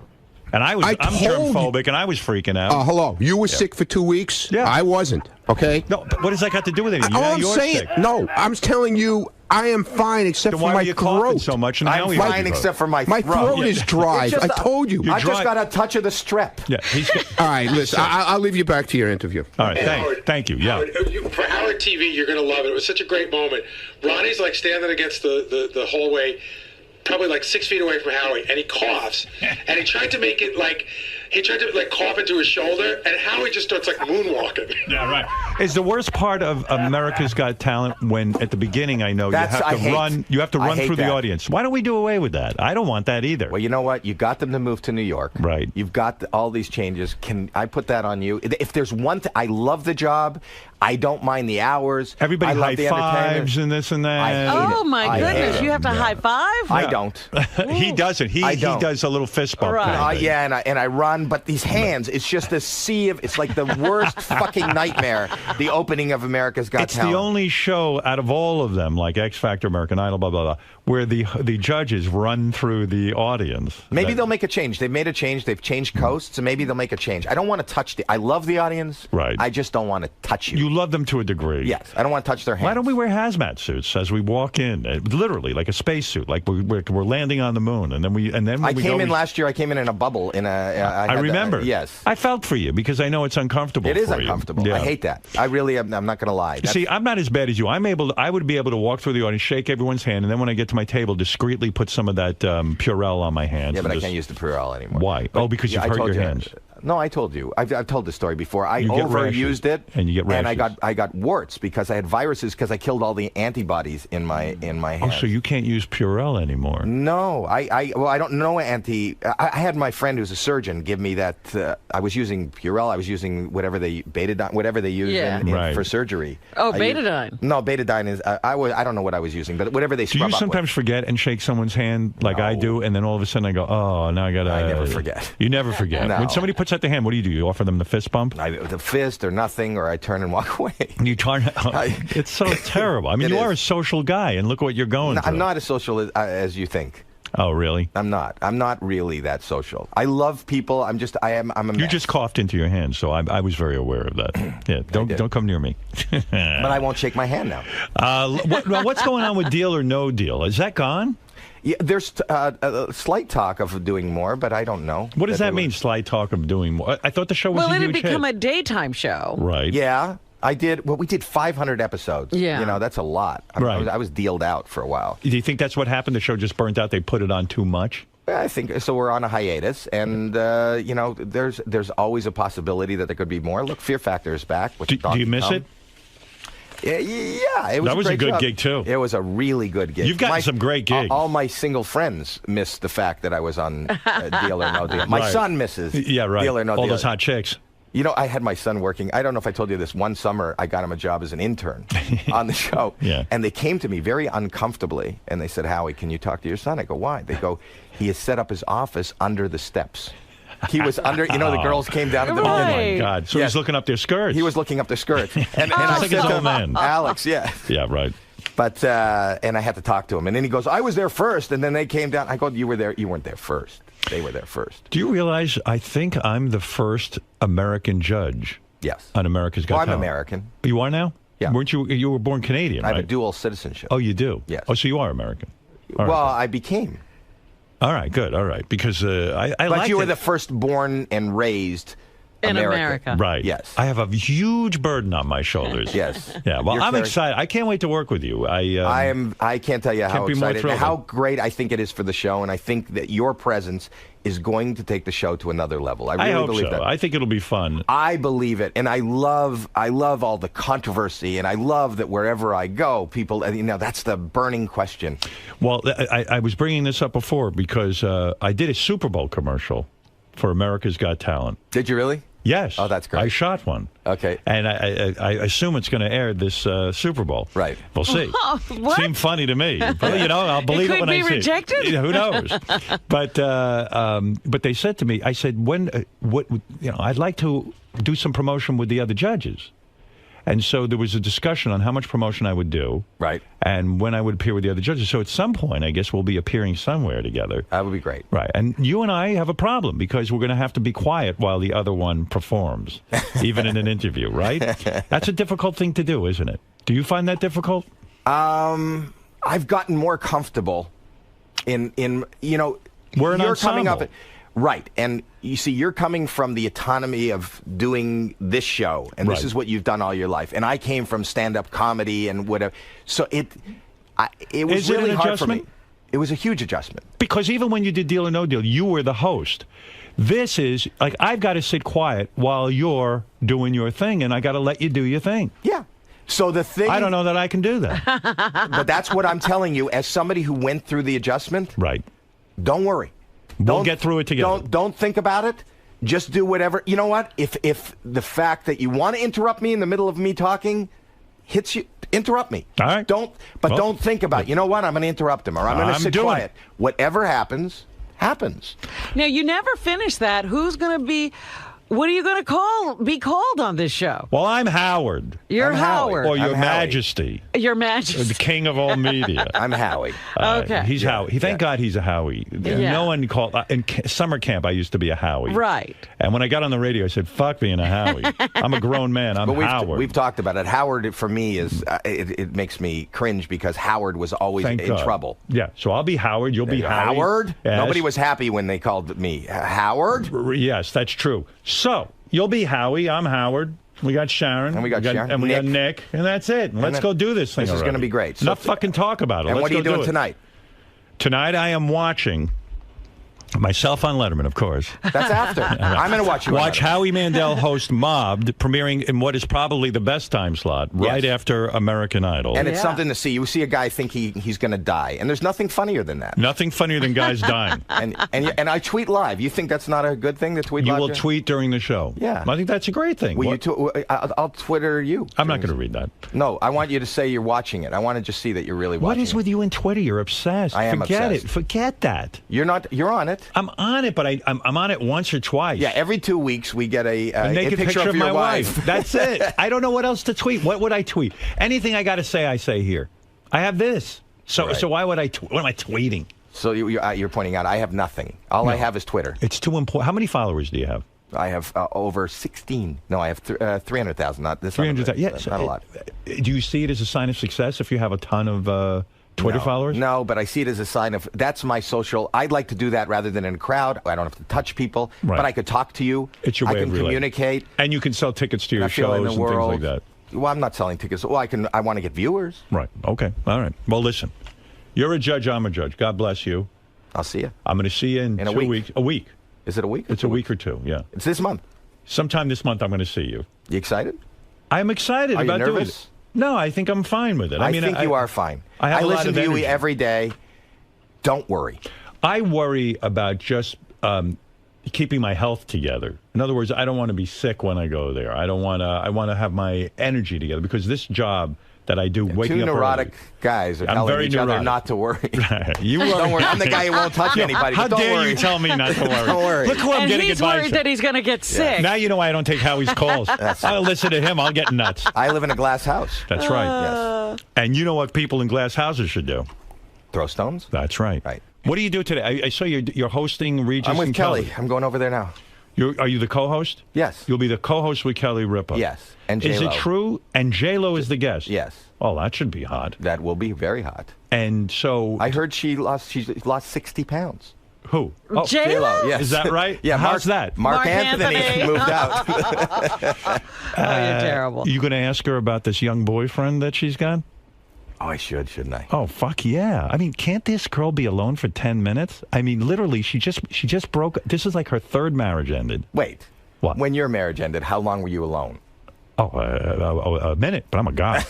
Speaker 7: And I'm germphobic, and I was freaking out.
Speaker 21: Hello. You were sick for 2 weeks?
Speaker 7: Yeah.
Speaker 21: I wasn't, okay?
Speaker 7: No, but what does that got to do with anything?
Speaker 21: All I'm
Speaker 7: You're
Speaker 21: saying,
Speaker 7: sick.
Speaker 21: no, I'm telling you, I am fine except
Speaker 7: Then
Speaker 21: for
Speaker 7: why
Speaker 21: my
Speaker 7: were you coughing
Speaker 21: throat.
Speaker 7: so much? And
Speaker 14: I'm
Speaker 7: Howie
Speaker 14: fine except for my throat.
Speaker 21: My throat is dry.
Speaker 14: It's just
Speaker 21: I told you.
Speaker 7: You're
Speaker 14: I just
Speaker 7: dry.
Speaker 14: got a touch of the strep.
Speaker 7: Yeah.
Speaker 21: All right, listen, I'll leave you back to your interview.
Speaker 7: All right, thank you. Yeah.
Speaker 15: For Howard TV, you're going to love it. It was such a great moment. Ronnie's like standing against the hallway, probably like 6 feet away from Howie, and he coughs. And he tried to make it like, cough into his shoulder, and Howie just starts like moonwalking.
Speaker 7: Yeah, right. Is the worst part of America's Got Talent when at the beginning I know you have to run through the audience. Why don't we do away with that? I don't want that either.
Speaker 14: Well, you know what? You got them to move to New York.
Speaker 7: Right.
Speaker 14: You've got all these changes. Can I put that on you? If there's one thing, I love the job. I don't mind the hours.
Speaker 7: Everybody
Speaker 14: I love
Speaker 7: high
Speaker 14: the
Speaker 7: fives and this and that.
Speaker 14: I hate
Speaker 17: Oh,
Speaker 14: it.
Speaker 17: my
Speaker 14: I hate
Speaker 17: goodness.
Speaker 14: it.
Speaker 17: You have to high five?
Speaker 14: I don't.
Speaker 7: He doesn't. He does a little fist bump.
Speaker 17: Right.
Speaker 7: kind of thing.
Speaker 14: Yeah, and I run, but these hands, it's just a sea of, it's like the worst fucking nightmare, the opening of America's Got
Speaker 7: It's
Speaker 14: Talent.
Speaker 7: the only show out of all of them, like X Factor, American Idol, blah, blah, blah, where the judges run through the audience.
Speaker 14: Maybe they'll make a change. They've made a change. They've changed coasts, so maybe they'll make a change. I don't want to touch I love the audience.
Speaker 7: Right.
Speaker 14: I just don't want to touch you.
Speaker 7: You love them to a degree.
Speaker 14: Yes. I don't want to touch their hands.
Speaker 7: Why don't we wear hazmat suits as we walk in? Literally, like a spacesuit, like we're landing on the moon, and then when
Speaker 14: I
Speaker 7: we
Speaker 14: came
Speaker 7: go,
Speaker 14: in last year. I came in a bubble.
Speaker 7: I remember.
Speaker 14: Yes.
Speaker 7: I felt for you because I know it's uncomfortable.
Speaker 14: It is
Speaker 7: for
Speaker 14: uncomfortable.
Speaker 7: You.
Speaker 14: I
Speaker 7: Yeah.
Speaker 14: hate that. I really am. I'm not going to lie.
Speaker 7: See, I'm not as bad as you. I would be able to walk through the audience, shake everyone's hand, and then when I get to my table, discreetly put some of that Purell on my hands.
Speaker 14: Yeah, but I can't use the Purell anymore.
Speaker 7: Why? Because you've
Speaker 14: I
Speaker 7: hurt
Speaker 14: told
Speaker 7: your
Speaker 14: you.
Speaker 7: hands.
Speaker 14: No, I told you. I've told this story before. I
Speaker 7: You get
Speaker 14: overused it,
Speaker 7: and you get rashes.
Speaker 14: and I got warts because I had viruses because I killed all the antibodies in my hands.
Speaker 7: Oh, so you can't use Purell anymore?
Speaker 14: No, I don't know I had my friend who's a surgeon give me that. I was using Purell. I was using whatever they use for surgery.
Speaker 17: Oh, betadine.
Speaker 14: No, betadine is. I don't know what I was using, but whatever they.
Speaker 7: Do you sometimes forget and shake someone's hand like I do, and then all of a sudden I go, oh, now I gotta.
Speaker 14: I never forget.
Speaker 7: You never forget.
Speaker 14: No.
Speaker 7: When somebody puts out the hand, what do? You offer them the fist bump?
Speaker 14: The fist or nothing, or I turn and walk away.
Speaker 7: You turn. It's so terrible. I mean, you are a social guy, and look what you're going through.
Speaker 14: I'm not as social as you think.
Speaker 7: Oh, really?
Speaker 14: I'm not. I'm not really that social. I love people. I'm a mess.
Speaker 7: You just coughed into your hand, so I was very aware of that. Yeah, don't come near me.
Speaker 14: But I won't shake my hand now.
Speaker 7: What's going on with Deal or No Deal? Is that gone?
Speaker 14: Yeah, there's a slight talk of doing more, but I don't know.
Speaker 7: What does that mean, slight talk of doing more? I thought the show was a
Speaker 17: it
Speaker 7: huge
Speaker 17: had become
Speaker 7: hit.
Speaker 17: a daytime show.
Speaker 7: Right.
Speaker 14: Yeah, I did. Well, we did 500 episodes.
Speaker 17: Yeah.
Speaker 14: You know, that's a lot. I was dealed out for a while.
Speaker 7: Do you think that's what happened? The show just burnt out? They put it on too much?
Speaker 14: I think so. We're on a hiatus, and you know, there's always a possibility that there could be more. Look, Fear Factor is back.
Speaker 7: Do you miss it?
Speaker 14: Yeah, it was.
Speaker 7: That was a good
Speaker 14: job.
Speaker 7: gig too.
Speaker 14: It was a really good gig.
Speaker 7: You've gotten some great gigs.
Speaker 14: All my single friends miss the fact that I was on Deal or No Deal. My son misses.
Speaker 7: Yeah, right.
Speaker 14: Deal or No
Speaker 7: All
Speaker 14: Deal.
Speaker 7: those hot chicks.
Speaker 14: You know, I had my son working. I don't know if I told you this. One summer, I got him a job as an intern on the show.
Speaker 7: Yeah.
Speaker 14: And they came to me very uncomfortably, and they said, "Howie, can you talk to your son?" I go, "Why?" They go, "He has set up his office under the steps." He was under, you know, the girls came down at the beginning.
Speaker 7: Oh, my God. So he's looking up their skirts.
Speaker 14: He was looking up their skirts. And
Speaker 7: I
Speaker 14: I
Speaker 7: like
Speaker 14: said
Speaker 7: his
Speaker 14: to
Speaker 7: old man.
Speaker 14: Alex, yeah.
Speaker 7: Yeah, right.
Speaker 14: But, and I had to talk to him. And then he goes, "I was there first." And then they came down. I go, "You were there. You weren't there first. They were there first."
Speaker 7: Do you realize I think I'm the first American judge?
Speaker 14: Yes.
Speaker 7: On America's Got
Speaker 14: Well, I'm
Speaker 7: Talent.
Speaker 14: American.
Speaker 7: You are now?
Speaker 14: Yeah.
Speaker 7: Weren't you? You were born Canadian,
Speaker 14: I have
Speaker 7: right?
Speaker 14: a dual citizenship.
Speaker 7: Oh, you do?
Speaker 14: Yes.
Speaker 7: Oh, so you are American. All
Speaker 14: Well,
Speaker 7: right.
Speaker 14: I became.
Speaker 7: All right, good. All right. Because I
Speaker 14: But
Speaker 7: like
Speaker 14: you were the first born and raised
Speaker 17: in
Speaker 14: America.
Speaker 7: Right.
Speaker 14: Yes.
Speaker 7: I have a huge burden on my shoulders.
Speaker 14: Yes.
Speaker 7: Yeah. Well,
Speaker 14: You're
Speaker 7: I'm
Speaker 14: very-
Speaker 7: excited. I can't wait to work with you.
Speaker 14: I can't tell you how
Speaker 7: can't be more
Speaker 14: excited,
Speaker 7: thrilled.
Speaker 14: how great I think it is for the show, and I think that your presence is going to take the show to another level. I really
Speaker 7: hope
Speaker 14: believe
Speaker 7: so.
Speaker 14: that.
Speaker 7: I think it'll be fun.
Speaker 14: I believe it, and I love all the controversy, and I love that wherever I go, people, you know, that's the burning question.
Speaker 7: Well, I was bringing this up before because I did a Super Bowl commercial for America's Got Talent.
Speaker 14: Did you really? Yes.
Speaker 7: Oh, that's great. I shot one.
Speaker 14: Okay.
Speaker 7: And I assume it's going to air this Super Bowl.
Speaker 14: Right.
Speaker 7: We'll see.
Speaker 3: What?
Speaker 7: Seemed funny to me. But, I'll believe it when I see it.
Speaker 3: Could be rejected?
Speaker 7: Who knows? But they said to me, I said, I'd like to do some promotion with the other judges. And so there was a discussion on how much promotion I would do.
Speaker 14: Right.
Speaker 7: And when I would appear with the other judges. So at some point, I guess we'll be appearing somewhere together.
Speaker 14: That would be great.
Speaker 7: Right. And you and I have a problem because we're going to have to be quiet while the other one performs, even in an interview, right? That's a difficult thing to do, isn't it? Do you find that difficult?
Speaker 14: I've gotten more comfortable in
Speaker 7: we're an
Speaker 14: you're
Speaker 7: ensemble.
Speaker 14: coming up right, and you see, you're coming from the autonomy of doing this show, and this is what you've done all your life. And I came from stand-up comedy and whatever. So it was really hard for me. It was a huge adjustment.
Speaker 7: Because even when you did Deal or No Deal, you were the host. This is, like, I've got to sit quiet while you're doing your thing, and I got to let you do your thing.
Speaker 14: Yeah. So the thing...
Speaker 7: I don't know that I can do that.
Speaker 14: But that's what I'm telling you, as somebody who went through the adjustment.
Speaker 7: Right.
Speaker 14: Don't worry.
Speaker 7: We'll get through it together.
Speaker 14: Don't think about it. Just do whatever. You know what? If the fact that you want to interrupt me in the middle of me talking hits you, interrupt me.
Speaker 7: All right.
Speaker 14: Don't think about it. You know what? I'm going to interrupt him, or I'm going to sit quiet. Whatever happens, happens.
Speaker 3: Now, you never finish that. Who's going to be... What are you going to be called on this show?
Speaker 7: Well, I'm Howard.
Speaker 3: You're Howard.
Speaker 7: Or Your Majesty.
Speaker 3: Your Majesty.
Speaker 7: The king of all media.
Speaker 14: I'm Howie.
Speaker 7: Okay. He's Howie. Thank God he's a Howie.
Speaker 3: Yeah.
Speaker 7: No one called... in summer camp, I used to be a Howie.
Speaker 3: Right.
Speaker 7: And when I got on the radio, I said, fuck being a Howie. I'm a grown man. I'm Howard.
Speaker 14: We've talked about it. Howard, for me, is it makes me cringe because Howard was always in trouble.
Speaker 7: Yeah. So I'll be Howard. You'll be Howie.
Speaker 14: Howard?
Speaker 7: Yes.
Speaker 14: Nobody was happy when they called me Howard?
Speaker 7: Yes, that's true. So... You'll be Howie. I'm Howard. We got Sharon.
Speaker 14: And we got Sharon.
Speaker 7: And we got Nick. And that's it. Let's go do this thing.
Speaker 14: This is going to be great.
Speaker 7: Enough fucking talk about it.
Speaker 14: And
Speaker 7: Let's
Speaker 14: what are you doing tonight?
Speaker 7: Tonight I am watching myself on Letterman, of course.
Speaker 14: That's after. I'm going to watch you.
Speaker 7: Watch Howie Mandel host Mobbed, premiering in what is probably the best time slot, right after American Idol.
Speaker 14: And it's something to see. You see a guy think he's going to die, and there's nothing funnier than that.
Speaker 7: Nothing funnier than guys dying.
Speaker 14: And I tweet live. You think that's not a good thing to tweet live?
Speaker 7: You will tweet during the show.
Speaker 14: Yeah.
Speaker 7: I think that's a great thing.
Speaker 14: I'll Twitter you.
Speaker 7: I'm not going to read that.
Speaker 14: No, I want you to say you're watching it. I want to just see that you're really watching it.
Speaker 7: What is with you and Twitter? You're obsessed.
Speaker 14: I am
Speaker 7: Forget
Speaker 14: obsessed.
Speaker 7: it. Forget that.
Speaker 14: You're not. You're on it.
Speaker 7: I'm on it, but I'm on it once or twice.
Speaker 14: Yeah, every 2 weeks we get a
Speaker 7: naked picture of
Speaker 14: your
Speaker 7: my wife. That's it. I don't know what else to tweet. What would I tweet? Anything I got to say, I say here. I have this. So why would I? What am I tweeting?
Speaker 14: So you're pointing out I have nothing. All I have is Twitter.
Speaker 7: It's too important. How many followers do you have?
Speaker 14: I have over 16. No, I have 300,000. Not this.
Speaker 7: 300,000. Yeah,
Speaker 14: not a lot.
Speaker 7: Do you see it as a sign of success if you have a ton of Twitter followers?
Speaker 14: No, but I see it as a sign of that's my social. I'd like to do that rather than in a crowd. I don't have to touch people, but I could talk to you.
Speaker 7: It's your way
Speaker 14: I can
Speaker 7: of
Speaker 14: communicate,
Speaker 7: and you can sell tickets to your shows and things like that.
Speaker 14: Well, I'm not selling tickets. Well, I want to get viewers.
Speaker 7: Right. Okay. All right. Well, listen. You're a judge. I'm a judge. God bless you.
Speaker 14: I'll see you.
Speaker 7: I'm going to see you in 2 weeks. A week.
Speaker 14: Is it a week?
Speaker 7: It's a week or two. Yeah.
Speaker 14: It's this month.
Speaker 7: Sometime this month, I'm going to see you.
Speaker 14: You excited?
Speaker 7: I'm excited
Speaker 14: about
Speaker 7: doing it. No, I think I'm fine with it.
Speaker 14: I think you are fine. I listen to you every day. Don't worry.
Speaker 7: I worry about just keeping my health together. In other words, I don't want to be sick when I go there. I don't want to. I want to have my energy together because this job that I do, waking up
Speaker 14: two neurotic
Speaker 7: early,
Speaker 14: guys are telling each other not to worry.
Speaker 7: You
Speaker 14: don't worry. I'm the guy who won't touch anybody.
Speaker 7: How
Speaker 14: don't
Speaker 7: dare
Speaker 14: worry.
Speaker 7: you tell me not to worry?
Speaker 14: Don't worry.
Speaker 7: Look who I'm getting advice.
Speaker 3: And he's worried that he's going to get sick.
Speaker 7: Now you know why I don't take Howie's calls. I'll listen to him. I'll get nuts.
Speaker 14: I live in a glass house.
Speaker 7: That's right. Yes. And you know what people in glass houses should do?
Speaker 14: Throw stones.
Speaker 7: That's right.
Speaker 14: Right.
Speaker 7: What do you do today? I saw you're hosting Regis.
Speaker 14: I'm with
Speaker 7: and
Speaker 14: Kelly. I'm going over there now.
Speaker 7: Are you the co-host?
Speaker 14: Yes.
Speaker 7: You'll be the co-host with Kelly Ripa.
Speaker 14: Yes. And J-Lo.
Speaker 7: Is it true? And J-Lo is the guest.
Speaker 14: Yes.
Speaker 7: Oh, that should be hot.
Speaker 14: That will be very hot.
Speaker 7: And so
Speaker 14: I heard she lost 60 pounds.
Speaker 7: Who?
Speaker 3: Oh, J-Lo?
Speaker 14: Yes.
Speaker 7: Is that right?
Speaker 14: Yeah.
Speaker 7: How's that?
Speaker 14: Mark Anthony moved out.
Speaker 3: You're terrible.
Speaker 7: You going to ask her about this young boyfriend that she's got?
Speaker 14: Oh, I shouldn't I?
Speaker 7: Oh, fuck yeah. I mean, can't this girl be alone for 10 minutes? I mean, literally, she just broke. This is like her third marriage ended.
Speaker 14: Wait.
Speaker 7: What?
Speaker 14: When your marriage ended, how long were you alone?
Speaker 7: Oh, a minute, but I'm a guy.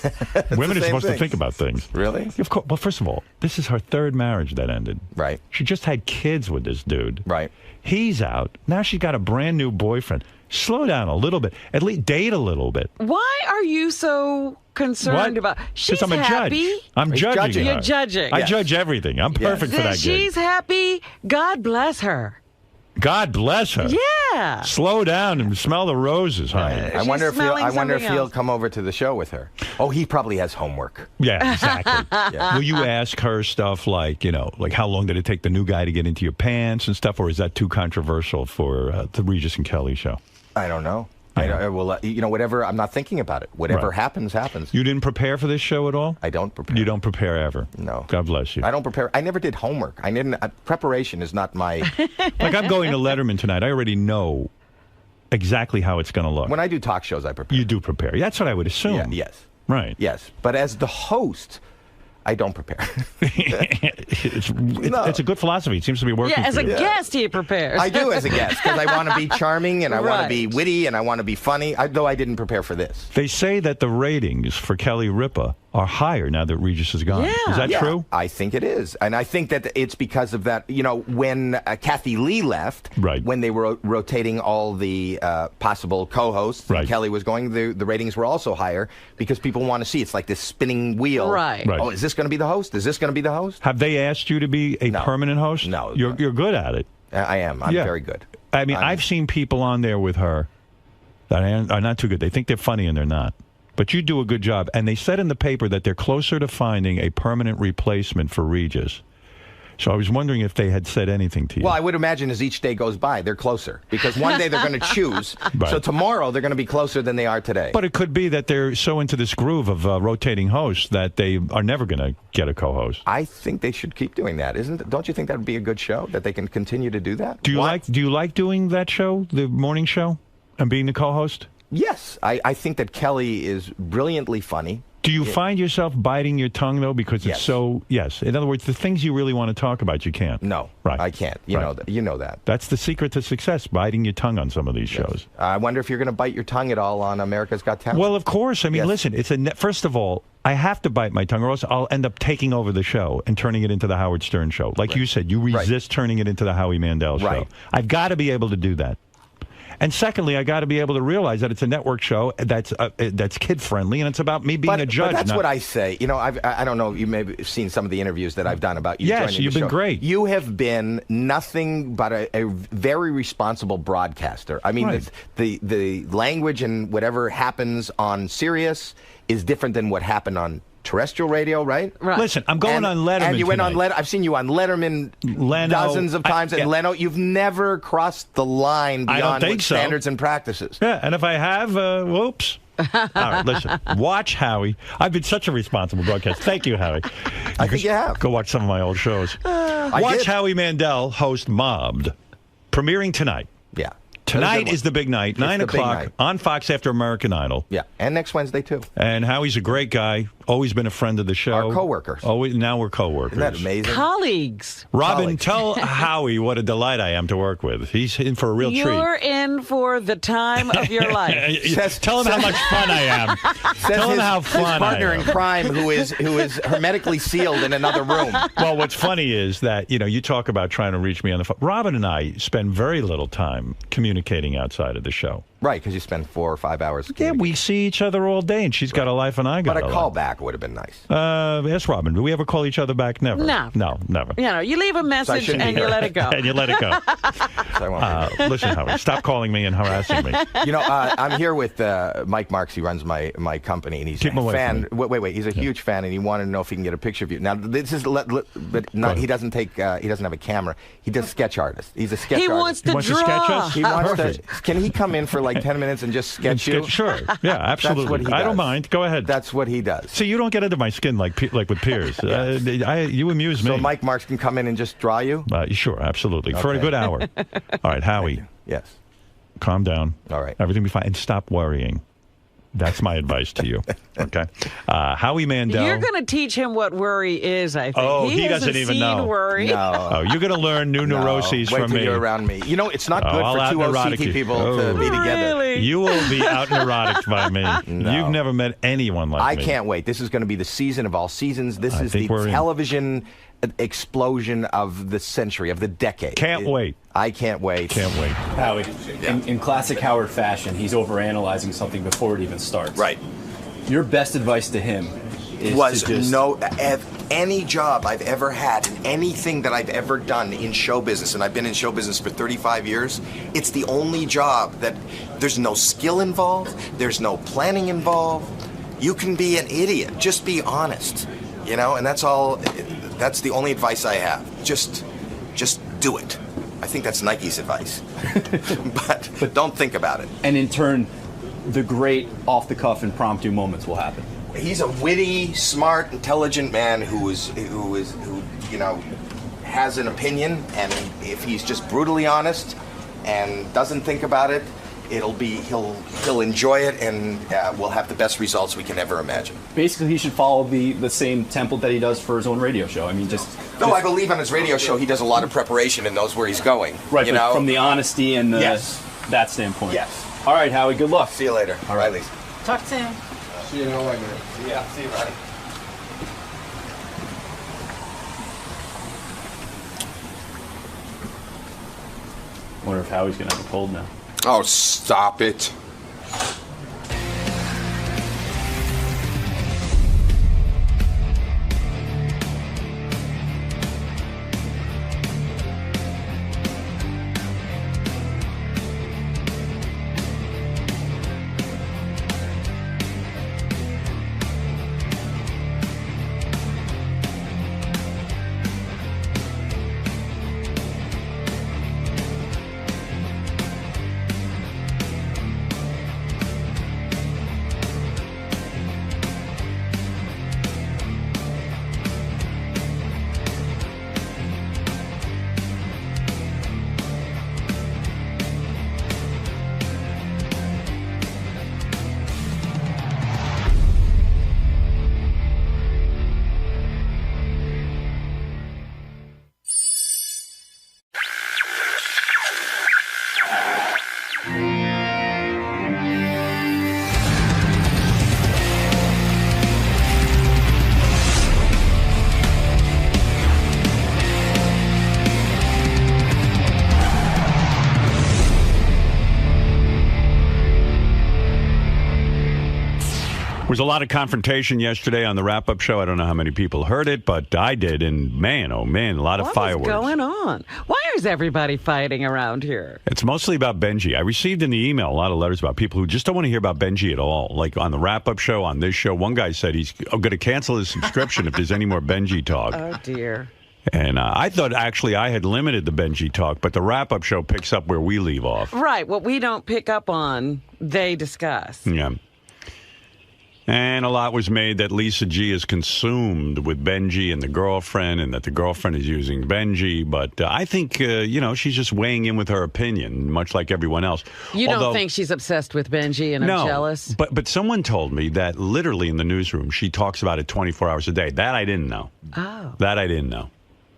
Speaker 7: Women are supposed to think about things.
Speaker 14: Really?
Speaker 7: Of course. Well, first of all, this is her third marriage that ended.
Speaker 14: Right.
Speaker 7: She just had kids with this dude.
Speaker 14: Right.
Speaker 7: He's out. Now she's got a brand new boyfriend. Slow down a little bit. At least date a little bit.
Speaker 3: Why are you so concerned about? She's
Speaker 7: I'm a
Speaker 3: happy.
Speaker 7: judge. I'm judging.
Speaker 3: You're judging.
Speaker 7: I judge everything. I'm perfect for that gig.
Speaker 3: She's happy. God bless her.
Speaker 7: God bless her.
Speaker 3: Yeah.
Speaker 7: Slow down and smell the roses, honey.
Speaker 14: I wonder if he'll come over to the show with her. Oh, he probably has homework.
Speaker 7: Yeah, exactly. Will you ask her stuff like, like how long did it take the new guy to get into your pants and stuff, or is that too controversial for the Regis and Kelly show?
Speaker 14: I don't know. I will, whatever. I'm not thinking about it. Whatever happens, happens.
Speaker 7: You didn't prepare for this show at all?
Speaker 14: I don't prepare.
Speaker 7: You don't prepare ever?
Speaker 14: No.
Speaker 7: God bless you.
Speaker 14: I don't prepare. I never did homework. I didn't. Preparation is not my.
Speaker 7: Like I'm going to Letterman tonight. I already know exactly how it's going to look.
Speaker 14: When I do talk shows, I prepare.
Speaker 7: You do prepare. That's what I would assume.
Speaker 14: Yeah, yes.
Speaker 7: Right.
Speaker 14: Yes. But as the host, I don't prepare.
Speaker 7: It's a good philosophy. It seems to be working.
Speaker 3: Yeah, as a guest, he prepares.
Speaker 14: I do as a guest because I want to be charming and I want to be witty and I want to be funny, though I didn't prepare for this.
Speaker 7: They say that the ratings for Kelly Ripa are higher now that Regis is gone.
Speaker 3: Yeah.
Speaker 7: Is that true?
Speaker 14: I think it is. And I think that it's because of that, when Kathy Lee left, when they were rotating all the possible co-hosts, and Kelly was going, the ratings were also higher because people want to see. It's like this spinning wheel.
Speaker 3: Right.
Speaker 14: Oh, is this going to be the host? Is this going to be the host?
Speaker 7: Have they asked you to be a permanent host?
Speaker 14: No.
Speaker 7: You're good at it.
Speaker 14: I am. I'm very good.
Speaker 7: I mean, I've seen people on there with her that are not too good. They think they're funny and they're not. But you do a good job. And they said in the paper that they're closer to finding a permanent replacement for Regis. So I was wondering if they had said anything to you.
Speaker 14: Well, I would imagine as each day goes by, they're closer. Because one day they're going to choose. So tomorrow they're going to be closer than they are today.
Speaker 7: But it could be that they're so into this groove of rotating hosts that they are never going to get a co-host.
Speaker 14: I think they should keep doing that. Don't you think that would be a good show, that they can continue to do that?
Speaker 7: Do you like doing that show, the morning show, and being the co-host?
Speaker 14: Yes. I think that Kelly is brilliantly funny.
Speaker 7: Do you find yourself biting your tongue, though, because it's so... Yes. In other words, the things you really want to talk about, you can't.
Speaker 14: No.
Speaker 7: Right.
Speaker 14: I can't. You know that.
Speaker 7: That's the secret to success, biting your tongue on some of these shows.
Speaker 14: I wonder if you're going to bite your tongue at all on America's Got Talent.
Speaker 7: Well, of course. I mean, listen, first of all, I have to bite my tongue, or else I'll end up taking over the show and turning it into the Howard Stern show. Like you said, you resist turning it into the Howie Mandel show. I've got to be able to do that. And secondly, I got to be able to realize that it's a network show that's kid-friendly, and it's about me being a judge.
Speaker 14: But that's what I say. I don't know, you may have seen some of the interviews that I've done about you joining the show.
Speaker 7: Yes, you've been great.
Speaker 14: You have been nothing but a very responsible broadcaster. I mean, the language and whatever happens on Sirius is different than what happened on terrestrial radio, right?
Speaker 7: Listen, I'm going on Letterman.
Speaker 14: And you went
Speaker 7: tonight.
Speaker 14: on Letterman. I've seen you on Letterman dozens of times. And Leno, you've never crossed the line beyond standards and practices.
Speaker 7: Yeah, and if I have, whoops. All right, listen. Watch Howie. I've been such a responsible broadcaster. Thank you, Howie.
Speaker 14: I think you have.
Speaker 7: Go watch some of my old shows. Watch Howie Mandel host Mobbed, premiering tonight.
Speaker 14: Yeah.
Speaker 7: Tonight is the big night, 9 o'clock on Fox after American Idol.
Speaker 14: Yeah, and next Wednesday, too.
Speaker 7: And Howie's a great guy, always been a friend of the show.
Speaker 14: Our co-workers.
Speaker 7: Now we're co-workers.
Speaker 14: Isn't that amazing?
Speaker 3: Colleagues.
Speaker 7: Robin, tell Howie what a delight I am to work with. He's in for a real treat.
Speaker 3: You're in for the time of your life.
Speaker 7: Tell him how much fun I am. Tell him how fun
Speaker 14: his partner
Speaker 7: I am.
Speaker 14: in crime who is hermetically sealed in another room.
Speaker 7: Well, what's funny is that, you talk about trying to reach me on the phone. Robin and I spend very little time communicating outside of the show.
Speaker 14: Right, because you spend 4 or 5 hours.
Speaker 7: Yeah, we see each other all day, and she's got a life and I got a life.
Speaker 14: But a call back would have been nice.
Speaker 7: Yes, Robin. Do we ever call each other back? Never.
Speaker 3: No,
Speaker 7: never.
Speaker 3: You leave a message and you let it go.
Speaker 7: And you let it go. Listen, Howard, stop calling me and harassing me.
Speaker 14: I'm here with Mike Marks. He runs my company, and he's a fan. Wait. He's a huge fan, and he wanted to know if he can get a picture of you. Now, this is, but not. He doesn't have a camera. He does sketch artist. He's a sketch artist.
Speaker 3: He wants to sketch us?
Speaker 14: He wants to. Can he come in for like 10 minutes and just sketch you?
Speaker 7: Sure. Yeah, absolutely.
Speaker 14: That's what he does.
Speaker 7: I don't mind. Go ahead.
Speaker 14: That's what he does.
Speaker 7: See, you don't get under my skin like with Piers. You amuse me.
Speaker 14: So Mike Marks can come in and just draw you?
Speaker 7: Sure, absolutely. Okay. For a good hour. All right, Howie.
Speaker 14: Yes.
Speaker 7: Calm down.
Speaker 14: All right.
Speaker 7: Everything will be fine. And stop worrying. That's my advice to you. Okay. Howie Mandel.
Speaker 3: You're going to teach him what worry is, I think.
Speaker 7: Oh, he doesn't even know.
Speaker 3: Worry.
Speaker 14: No.
Speaker 7: Oh, you're going to learn new neuroses
Speaker 14: Wait
Speaker 7: from
Speaker 14: till
Speaker 7: me.
Speaker 14: you're around me. It's not good for two OCT people to be together.
Speaker 3: Really? me.
Speaker 7: You will be out neurotic by me.
Speaker 14: No.
Speaker 7: You've never met anyone like me.
Speaker 14: I can't wait. This is going to be the season of all seasons. This is the
Speaker 7: think we're in.
Speaker 14: television explosion of the century, of the decade.
Speaker 7: Can't wait.
Speaker 14: I can't wait.
Speaker 7: Can't wait.
Speaker 8: Howie, in classic Howard fashion, he's overanalyzing something before it even starts.
Speaker 14: Right.
Speaker 8: Your best advice to him is
Speaker 14: was
Speaker 8: to just...
Speaker 14: any job I've ever had and anything that I've ever done in show business, and I've been in show business for 35 years, it's the only job that there's no skill involved, there's no planning involved. You can be an idiot. Just be honest, you know, and that's all. That's the only advice I have. Just do it. I think that's Nike's advice. but don't think about it.
Speaker 8: And in turn, the great off-the-cuff impromptu moments will happen.
Speaker 14: He's a witty, smart, intelligent man who you know, has an opinion, and if he's just brutally honest and doesn't think about it, he'll enjoy it, and we'll have the best results we can ever imagine.
Speaker 8: Basically, he should follow the same template that he does for his own radio show. I mean,
Speaker 14: No, I believe on his radio show he does a lot of preparation and knows where he's going.
Speaker 8: Right,
Speaker 14: you
Speaker 8: but
Speaker 14: know?
Speaker 8: from the honesty and
Speaker 14: Yes.
Speaker 8: that standpoint.
Speaker 14: Yes.
Speaker 8: All right, Howie, good luck.
Speaker 14: See you later. All right, Lisa.
Speaker 3: Talk to him.
Speaker 2: See you in LA, man.
Speaker 14: Yeah, see you, Ronnie.
Speaker 8: Wonder if Howie's going to have a cold now.
Speaker 21: Oh, stop it.
Speaker 7: There was a lot of confrontation yesterday on the wrap-up show. I don't know how many people heard it, but I did, and man, oh man, a lot of fireworks.
Speaker 3: What's going on? Why is everybody fighting around here?
Speaker 7: It's mostly about Benji. I received in the email a lot of letters about people who just don't want to hear about Benji at all. Like on the wrap-up show, on this show, one guy said he's going to cancel his subscription if there's any more Benji talk.
Speaker 3: Oh, dear.
Speaker 7: And I thought actually I had limited the Benji talk, but the wrap-up show picks up where we leave off.
Speaker 3: Right. What we don't pick up on, they discuss.
Speaker 7: Yeah. And a lot was made that Lisa G is consumed with Benji and the girlfriend, and that the girlfriend is using Benji. But I think, she's just weighing in with her opinion, much like everyone else.
Speaker 3: You don't think she's obsessed with Benji and are jealous?
Speaker 7: But someone told me that literally in the newsroom, she talks about it 24 hours a day. That I didn't know.
Speaker 3: Oh.
Speaker 7: That I didn't know.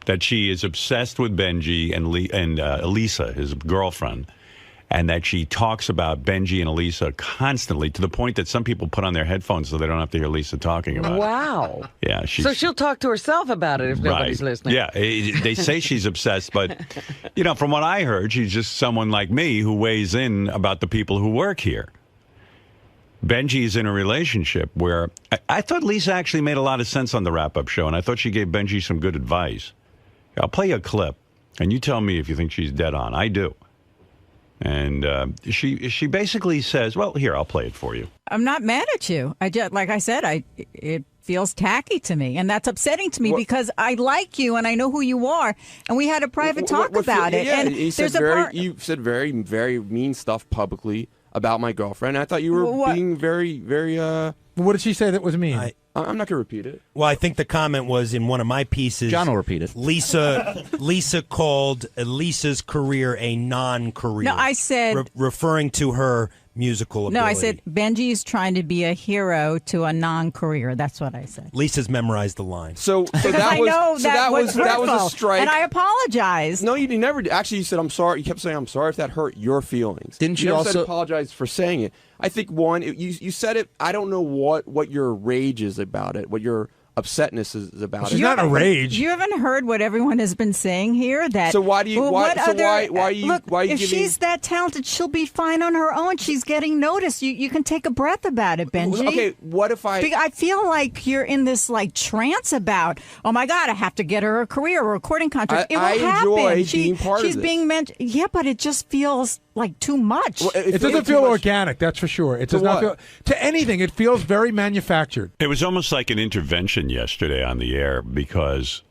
Speaker 7: That she is obsessed with Benji and Elisa, his girlfriend. And that she talks about Benji and Elisa constantly, to the point that some people put on their headphones so they don't have to hear Lisa talking about it.
Speaker 3: Wow.
Speaker 7: Yeah.
Speaker 3: So she'll talk to herself about it if nobody's listening.
Speaker 7: Yeah. They say she's obsessed, but, from what I heard, she's just someone like me who weighs in about the people who work here. Benji is in a relationship where I thought Lisa actually made a lot of sense on the wrap-up show, and I thought she gave Benji some good advice. I'll play you a clip, and you tell me if you think she's dead on. I do. And she basically says, well, here, I'll play it for you.
Speaker 6: I'm not mad at you. Like I said, it feels tacky to me, and that's upsetting to me because I like you and I know who you are, and we had a private talk about it.
Speaker 16: Yeah,
Speaker 6: and
Speaker 16: you said you said very, very mean stuff publicly about my girlfriend. I thought you were being very, very.
Speaker 18: What did she say that was mean?
Speaker 16: I'm not going to repeat it.
Speaker 20: Well, I think the comment was in one of my pieces.
Speaker 18: John will repeat it.
Speaker 20: Lisa called Lisa's career a non-career.
Speaker 6: No, I said...
Speaker 20: referring to her
Speaker 4: musical ability.
Speaker 6: No, I said Benji's trying to be a hero to a non-career. That's what I said.
Speaker 4: Lisa's memorized the line.
Speaker 21: So
Speaker 6: Because
Speaker 21: that
Speaker 6: I
Speaker 21: was
Speaker 6: know
Speaker 21: that was
Speaker 6: hurtful,
Speaker 21: a strike.
Speaker 6: and I apologize.
Speaker 21: No, you never. Actually, you said I'm sorry. You kept saying I'm sorry if that hurt your feelings.
Speaker 24: Didn't you
Speaker 21: never
Speaker 24: also
Speaker 21: said apologize for saying it? I think you said it. I don't know what your rage is about it. What your upsetness is about
Speaker 18: She's not a rage.
Speaker 6: You haven't heard what everyone has been saying here. That
Speaker 21: So why do you? Why are you?
Speaker 6: Look,
Speaker 21: why are you
Speaker 6: if
Speaker 21: giving?
Speaker 6: she's that talented, she'll be fine on her own. She's getting noticed. You can take a breath about it, Benji.
Speaker 21: Okay, what if
Speaker 6: I feel like you're in this like trance about. Oh my God, I have to get her a career or a recording contract. It will
Speaker 21: I
Speaker 6: happen.
Speaker 21: enjoy being part of
Speaker 6: She's
Speaker 21: this.
Speaker 6: being meant. Yeah, but it just feels like too much.
Speaker 21: Well,
Speaker 18: It doesn't feel organic, that's for sure. It does not feel to anything. It feels very manufactured.
Speaker 1: It was almost like an intervention yesterday on the air because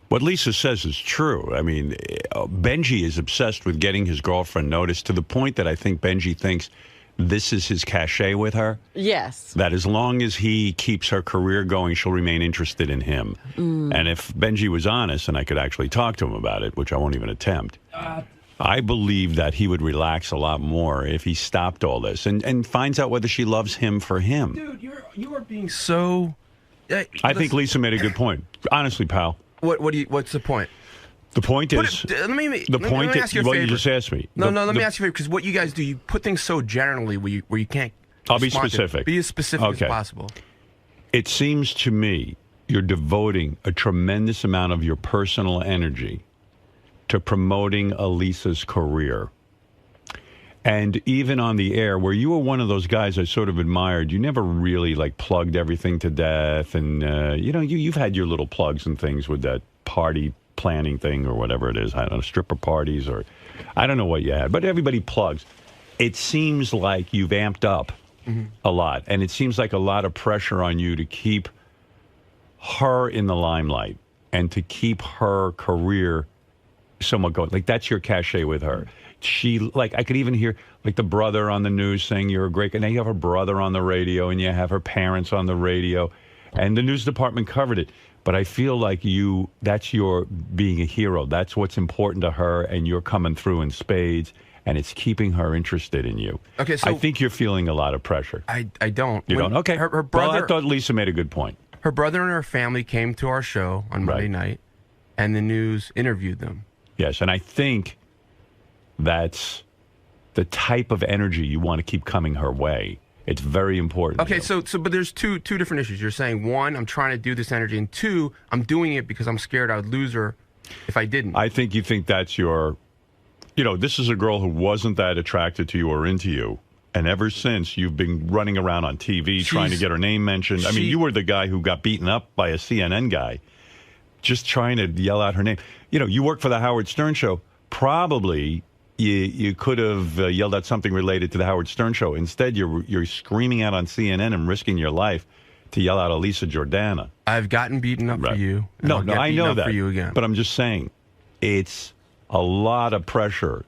Speaker 1: what Lisa says is true. I mean, Benji is obsessed with getting his girlfriend noticed to the point that I think Benji thinks this is his cachet with her.
Speaker 17: Yes.
Speaker 1: That as long as he keeps her career going, she'll remain interested in him. And if Benji was honest, and I could actually talk to him about it, which I won't even attempt, I believe that he would relax a lot more if he stopped all this and finds out whether she loves him for him.
Speaker 5: Dude, you are being so...
Speaker 1: I think Lisa made a good point. Honestly, pal.
Speaker 5: What's the point?
Speaker 1: The point is...
Speaker 5: Let me ask you a
Speaker 1: what
Speaker 5: favor.
Speaker 1: you just asked me.
Speaker 5: No, let me ask you a favor, because what you guys do, you put things so generally where you can't...
Speaker 1: I'll be
Speaker 5: respond to it.
Speaker 1: specific.
Speaker 5: Be as specific
Speaker 1: Okay.
Speaker 5: as possible.
Speaker 1: It seems to me you're devoting a tremendous amount of your personal energy to promoting Elisa's career. And even on the air, where you were one of those guys I sort of admired, you never really like plugged everything to death. And, you've had your little plugs and things with that party planning thing or whatever it is. I don't know, stripper parties or I don't know what you had, but everybody plugs. It seems like you've amped up a lot. And it seems like a lot of pressure on you to keep her in the limelight and to keep her career somewhat going. Like, that's your cachet with her. She, like, I could even hear, like, the brother on the news saying you're a great guy. Now you have her brother on the radio and you have her parents on the radio. And the news department covered it. But I feel like that's your being a hero. That's what's important to her, and you're coming through in spades, and it's keeping her interested in you.
Speaker 5: Okay, so
Speaker 1: I think you're feeling a lot of pressure.
Speaker 5: I don't.
Speaker 1: You don't? Okay.
Speaker 5: Her brother...
Speaker 1: Well, I thought Lisa made a good point.
Speaker 5: Her brother and her family came to our show on Monday night, and the news interviewed them.
Speaker 1: Yes, and I think that's the type of energy you want to keep coming her way. It's very important.
Speaker 5: Okay, but there's two different issues. You're saying, one, I'm trying to do this energy, and two, I'm doing it because I'm scared I would lose her if I didn't.
Speaker 1: I think you think that's your... this is a girl who wasn't that attracted to you or into you. And ever since, you've been running around on TV trying to get her name mentioned. I mean, you were the guy who got beaten up by a CNN guy just trying to yell out her name. You work for the Howard Stern Show. Probably you could have yelled out something related to the Howard Stern Show. Instead, you're screaming out on CNN and risking your life to yell out Elisa Jordana.
Speaker 5: I've gotten beaten up for you.
Speaker 1: No, I know that.
Speaker 5: For you again.
Speaker 1: But I'm just saying, it's a lot of pressure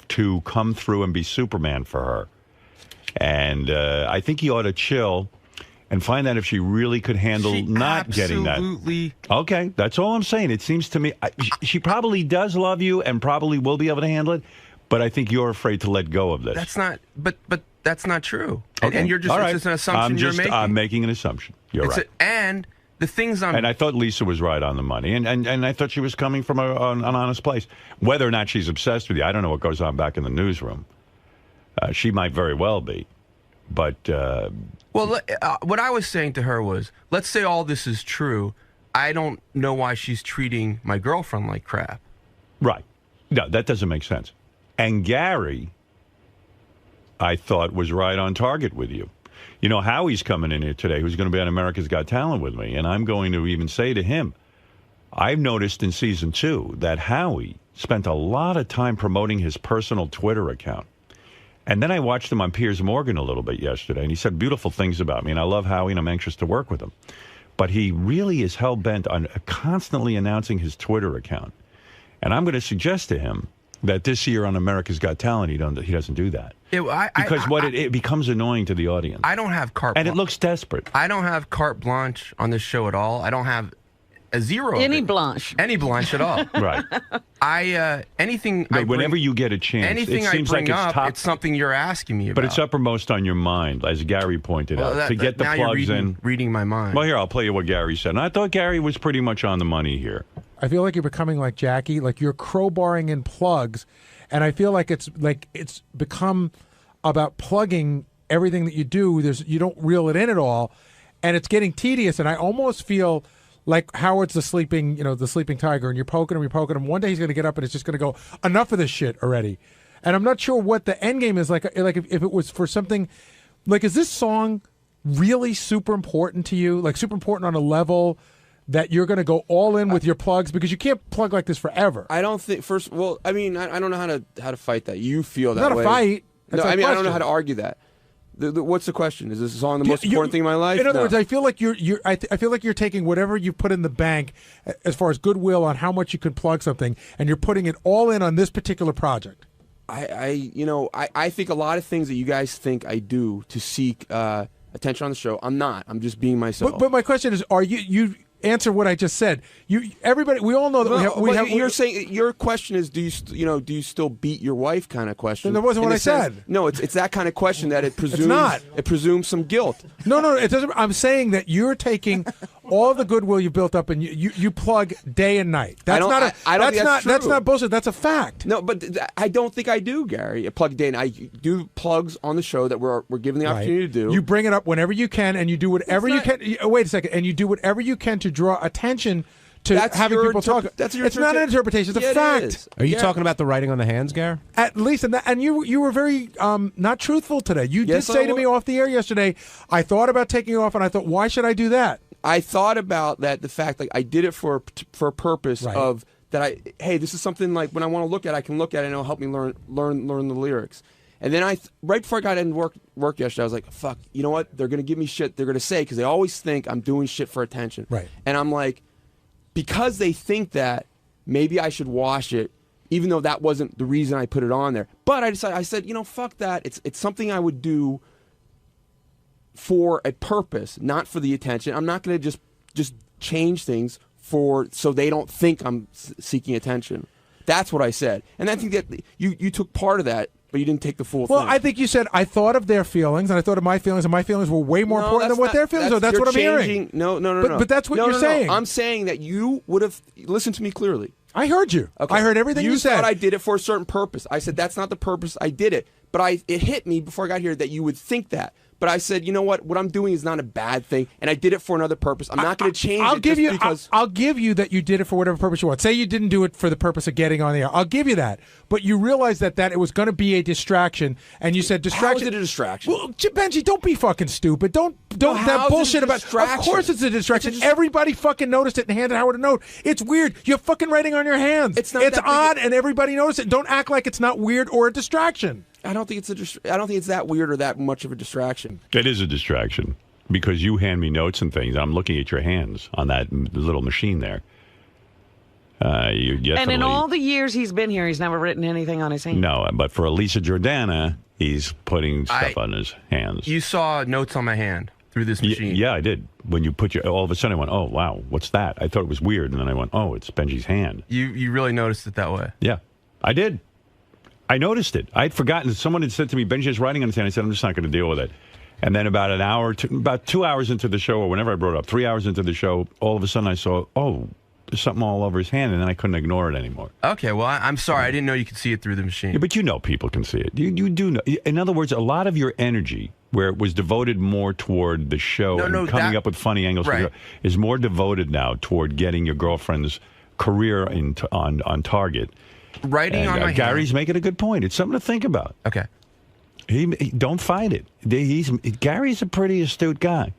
Speaker 1: to come through and be Superman for her. And I think you ought to chill and find out if she really could handle not getting that. Okay, that's all I'm saying. It seems to me she probably does love you and probably will be able to handle it, but I think you're afraid to let go of this.
Speaker 5: That's not, but that's not true.
Speaker 1: Okay.
Speaker 5: And you're just,
Speaker 1: all right.
Speaker 5: It's just an assumption you're making.
Speaker 1: I'm making an assumption. You're right.
Speaker 5: And the things
Speaker 1: and I thought Lisa was right on the money, and I thought she was coming from an honest place. Whether or not she's obsessed with you, I don't know what goes on back in the newsroom. She might very well be, but...
Speaker 5: Well, what I was saying to her was, let's say all this is true. I don't know why she's treating my girlfriend like crap.
Speaker 1: Right. No, that doesn't make sense. And Gary, I thought, was right on target with you. Howie's coming in here today, who's going to be on America's Got Talent with me, and I'm going to even say to him, I've noticed in season 2 that Howie spent a lot of time promoting his personal Twitter account. And then I watched him on Piers Morgan a little bit yesterday, and he said beautiful things about me, and I love Howie, and I'm anxious to work with him. But he really is hell-bent on constantly announcing his Twitter account. And I'm going to suggest to him that this year on America's Got Talent, he doesn't do that. It becomes annoying to the audience.
Speaker 5: I don't have carte blanche.
Speaker 1: And it looks desperate.
Speaker 5: I don't have carte blanche on this show at all. I don't have a zero.
Speaker 3: Any blanche.
Speaker 5: Any blanche at all.
Speaker 7: Right.
Speaker 5: Anything.
Speaker 7: But whenever you get a chance,
Speaker 5: anything
Speaker 7: it seems
Speaker 5: I bring
Speaker 7: like
Speaker 5: up, it's something you're asking me about.
Speaker 7: But it's uppermost on your mind, as Gary pointed out, to get the
Speaker 5: now
Speaker 7: plugs
Speaker 5: you're
Speaker 7: in.
Speaker 5: Reading my mind.
Speaker 7: Well, here, I'll play you what Gary said. And I thought Gary was pretty much on the money here.
Speaker 18: I feel like you're becoming like Jackie, like you're crowbarring in plugs, and I feel like it's become about plugging everything that you do. You don't reel it in at all, and it's getting tedious. And I almost feel like Howard's the sleeping tiger, and you're poking him. One day he's going to get up and it's just going to go, enough of this shit already. And I'm not sure what the end game is. Like if it was for something, like, is this song really super important to you? Like super important on a level that you're going to go all in with your plugs, because you can't plug like this forever.
Speaker 16: I don't think. I mean, I don't know how to fight that. You feel that
Speaker 18: it's not
Speaker 16: way.
Speaker 18: a fight.
Speaker 16: No, I mean, I don't know how to argue that. What's the question? Is this song the most important thing in my life?
Speaker 18: In other words, I feel like I feel like you're taking whatever you put in the bank as far as goodwill on how much you can plug something, and you're putting it all in on this particular project.
Speaker 16: I think a lot of things that you guys think I do to seek attention on the show, I'm not. I'm just being myself.
Speaker 18: But my question is, are you answer what I just said? Everybody, we all know that we have.
Speaker 16: You're saying your question is, do you still beat your wife? Kind of question.
Speaker 18: That wasn't what I said.
Speaker 16: No, it's that kind of question that it presumes.
Speaker 18: It's not.
Speaker 16: It presumes some guilt.
Speaker 18: No, it doesn't. I'm saying that you're taking all the goodwill you built up and you plug day and night. That's not bullshit. That's a fact.
Speaker 16: No, but I don't think I do, Gary. I plug day and I do plugs on the show that we're given the opportunity to do.
Speaker 18: You bring it up whenever you can, and you do whatever you can. Wait a second, and you do whatever you can to draw attention to having people talk. It's not an interpretation. It's a fact.
Speaker 4: Are you talking about the writing on the hands, Gary?
Speaker 18: At least, and you were very not truthful today. You did say to me off the air yesterday, I thought about taking off, and I thought, why should I do that?
Speaker 16: I thought about that, the fact like I did it for a purpose of that. Hey, this is something like when I want to look at it, I can look at it and it'll help me learn the lyrics. And then right before I got in work yesterday, I was like, fuck, you know what? They're going to give me shit. They're going to say, because they always think I'm doing shit for attention.
Speaker 18: Right.
Speaker 16: And I'm like, because they think that, maybe I should wash it, even though that wasn't the reason I put it on there. But I said, fuck that. It's something I would do for a purpose, not for the attention. I'm not going to just change things so they don't think I'm seeking attention. That's what I said. And I think that you took part of that, but you didn't take the full thing.
Speaker 18: Well, I think you said, I thought of their feelings, and I thought of my feelings, and my feelings were way more important than what their feelings are. That's what I'm hearing.
Speaker 16: No.
Speaker 18: But that's what you're saying.
Speaker 16: I'm saying that you would have listened to me clearly.
Speaker 18: I heard you.
Speaker 16: Okay.
Speaker 18: I heard everything you said.
Speaker 16: You thought I did it for a certain purpose. I said, that's not the purpose I did it. But it hit me before I got here that you would think that. But I said, you know what? What I'm doing is not a bad thing, and I did it for another purpose. I'm not going to change it because...
Speaker 18: I'll give you that you did it for whatever purpose you want. Say you didn't do it for the purpose of getting on the air. I'll give you that. But you realized that it was going to be a distraction, and you said distraction...
Speaker 16: How is it a distraction?
Speaker 18: Well, Benji, don't be fucking stupid. Don't that bullshit about... Of course it's a distraction. Everybody fucking noticed it and handed Howard a note. It's weird. You're fucking writing on your hands. It's odd, and everybody noticed it. Don't act like it's not weird or a distraction.
Speaker 16: I don't think it's that weird or that much of a distraction.
Speaker 7: It is a distraction because you hand me notes and things. I'm looking at your hands on that little machine there.
Speaker 17: And in all the years he's been here, he's never written anything on his hands.
Speaker 7: No, but for Elisa Jordana, he's putting stuff on his hands.
Speaker 5: You saw notes on my hand through this machine.
Speaker 7: Yeah, I did. When you all of a sudden I went, oh, wow, what's that? I thought it was weird. And then I went, oh, it's Benji's hand.
Speaker 5: You really noticed it that way?
Speaker 7: Yeah, I did. I noticed it. I'd forgotten. Someone had said to me, Benji's writing on his hand. I said, I'm just not going to deal with it. And then about about 2 hours into the show, or whenever I brought it up, 3 hours into the show, all of a sudden I saw, oh, there's something all over his hand, and then I couldn't ignore it anymore.
Speaker 5: Okay, well, I'm sorry. I didn't know you could see it through the machine.
Speaker 7: Yeah, but people can see it. You do know. In other words, a lot of your energy, where it was devoted more toward the show and coming up with funny angles, is more devoted now toward getting your girlfriend's career on target.
Speaker 5: Writing on my
Speaker 7: Gary's making a good point. It's something to think about.
Speaker 5: Okay.
Speaker 7: He don't fight it. Gary's a pretty astute guy.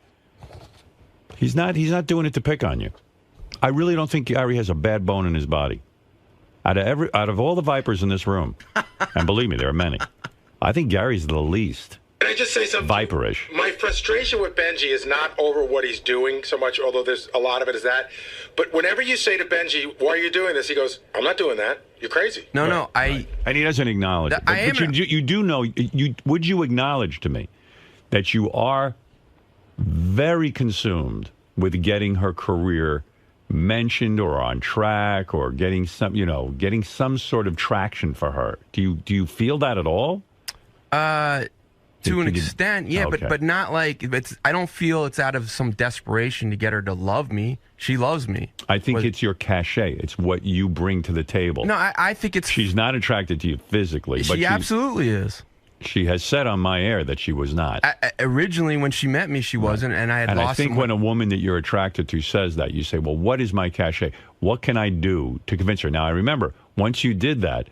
Speaker 7: He's not doing it to pick on you. I really don't think Gary has a bad bone in his body. Out of all the vipers in this room, and believe me, there are many, I think Gary's the least.
Speaker 15: Can I just say something?
Speaker 7: Viperish.
Speaker 15: My frustration with Benji is not over what he's doing so much, although there's a lot of it is that. But whenever you say to Benji, why are you doing this? He goes, I'm not doing that. You're crazy.
Speaker 5: No,
Speaker 7: and he doesn't acknowledge it. But you do know, would you acknowledge to me that you are very consumed with getting her career mentioned or on track or getting some sort of traction for her. Do you feel that at all?
Speaker 5: To an extent, yeah,
Speaker 7: okay.
Speaker 5: but not like I don't feel it's out of some desperation to get her to love me. She loves me.
Speaker 7: I think it's your cachet. It's what you bring to the table.
Speaker 5: No, I think it's.
Speaker 7: She's not attracted to you physically, but
Speaker 5: she absolutely is.
Speaker 7: She has said on my air that she was not.
Speaker 5: Originally, when she met me, she wasn't, and I had lost.
Speaker 7: I think when a woman that you're attracted to says that, you say, "Well, what is my cachet? What can I do to convince her?" Now, I remember once you did that,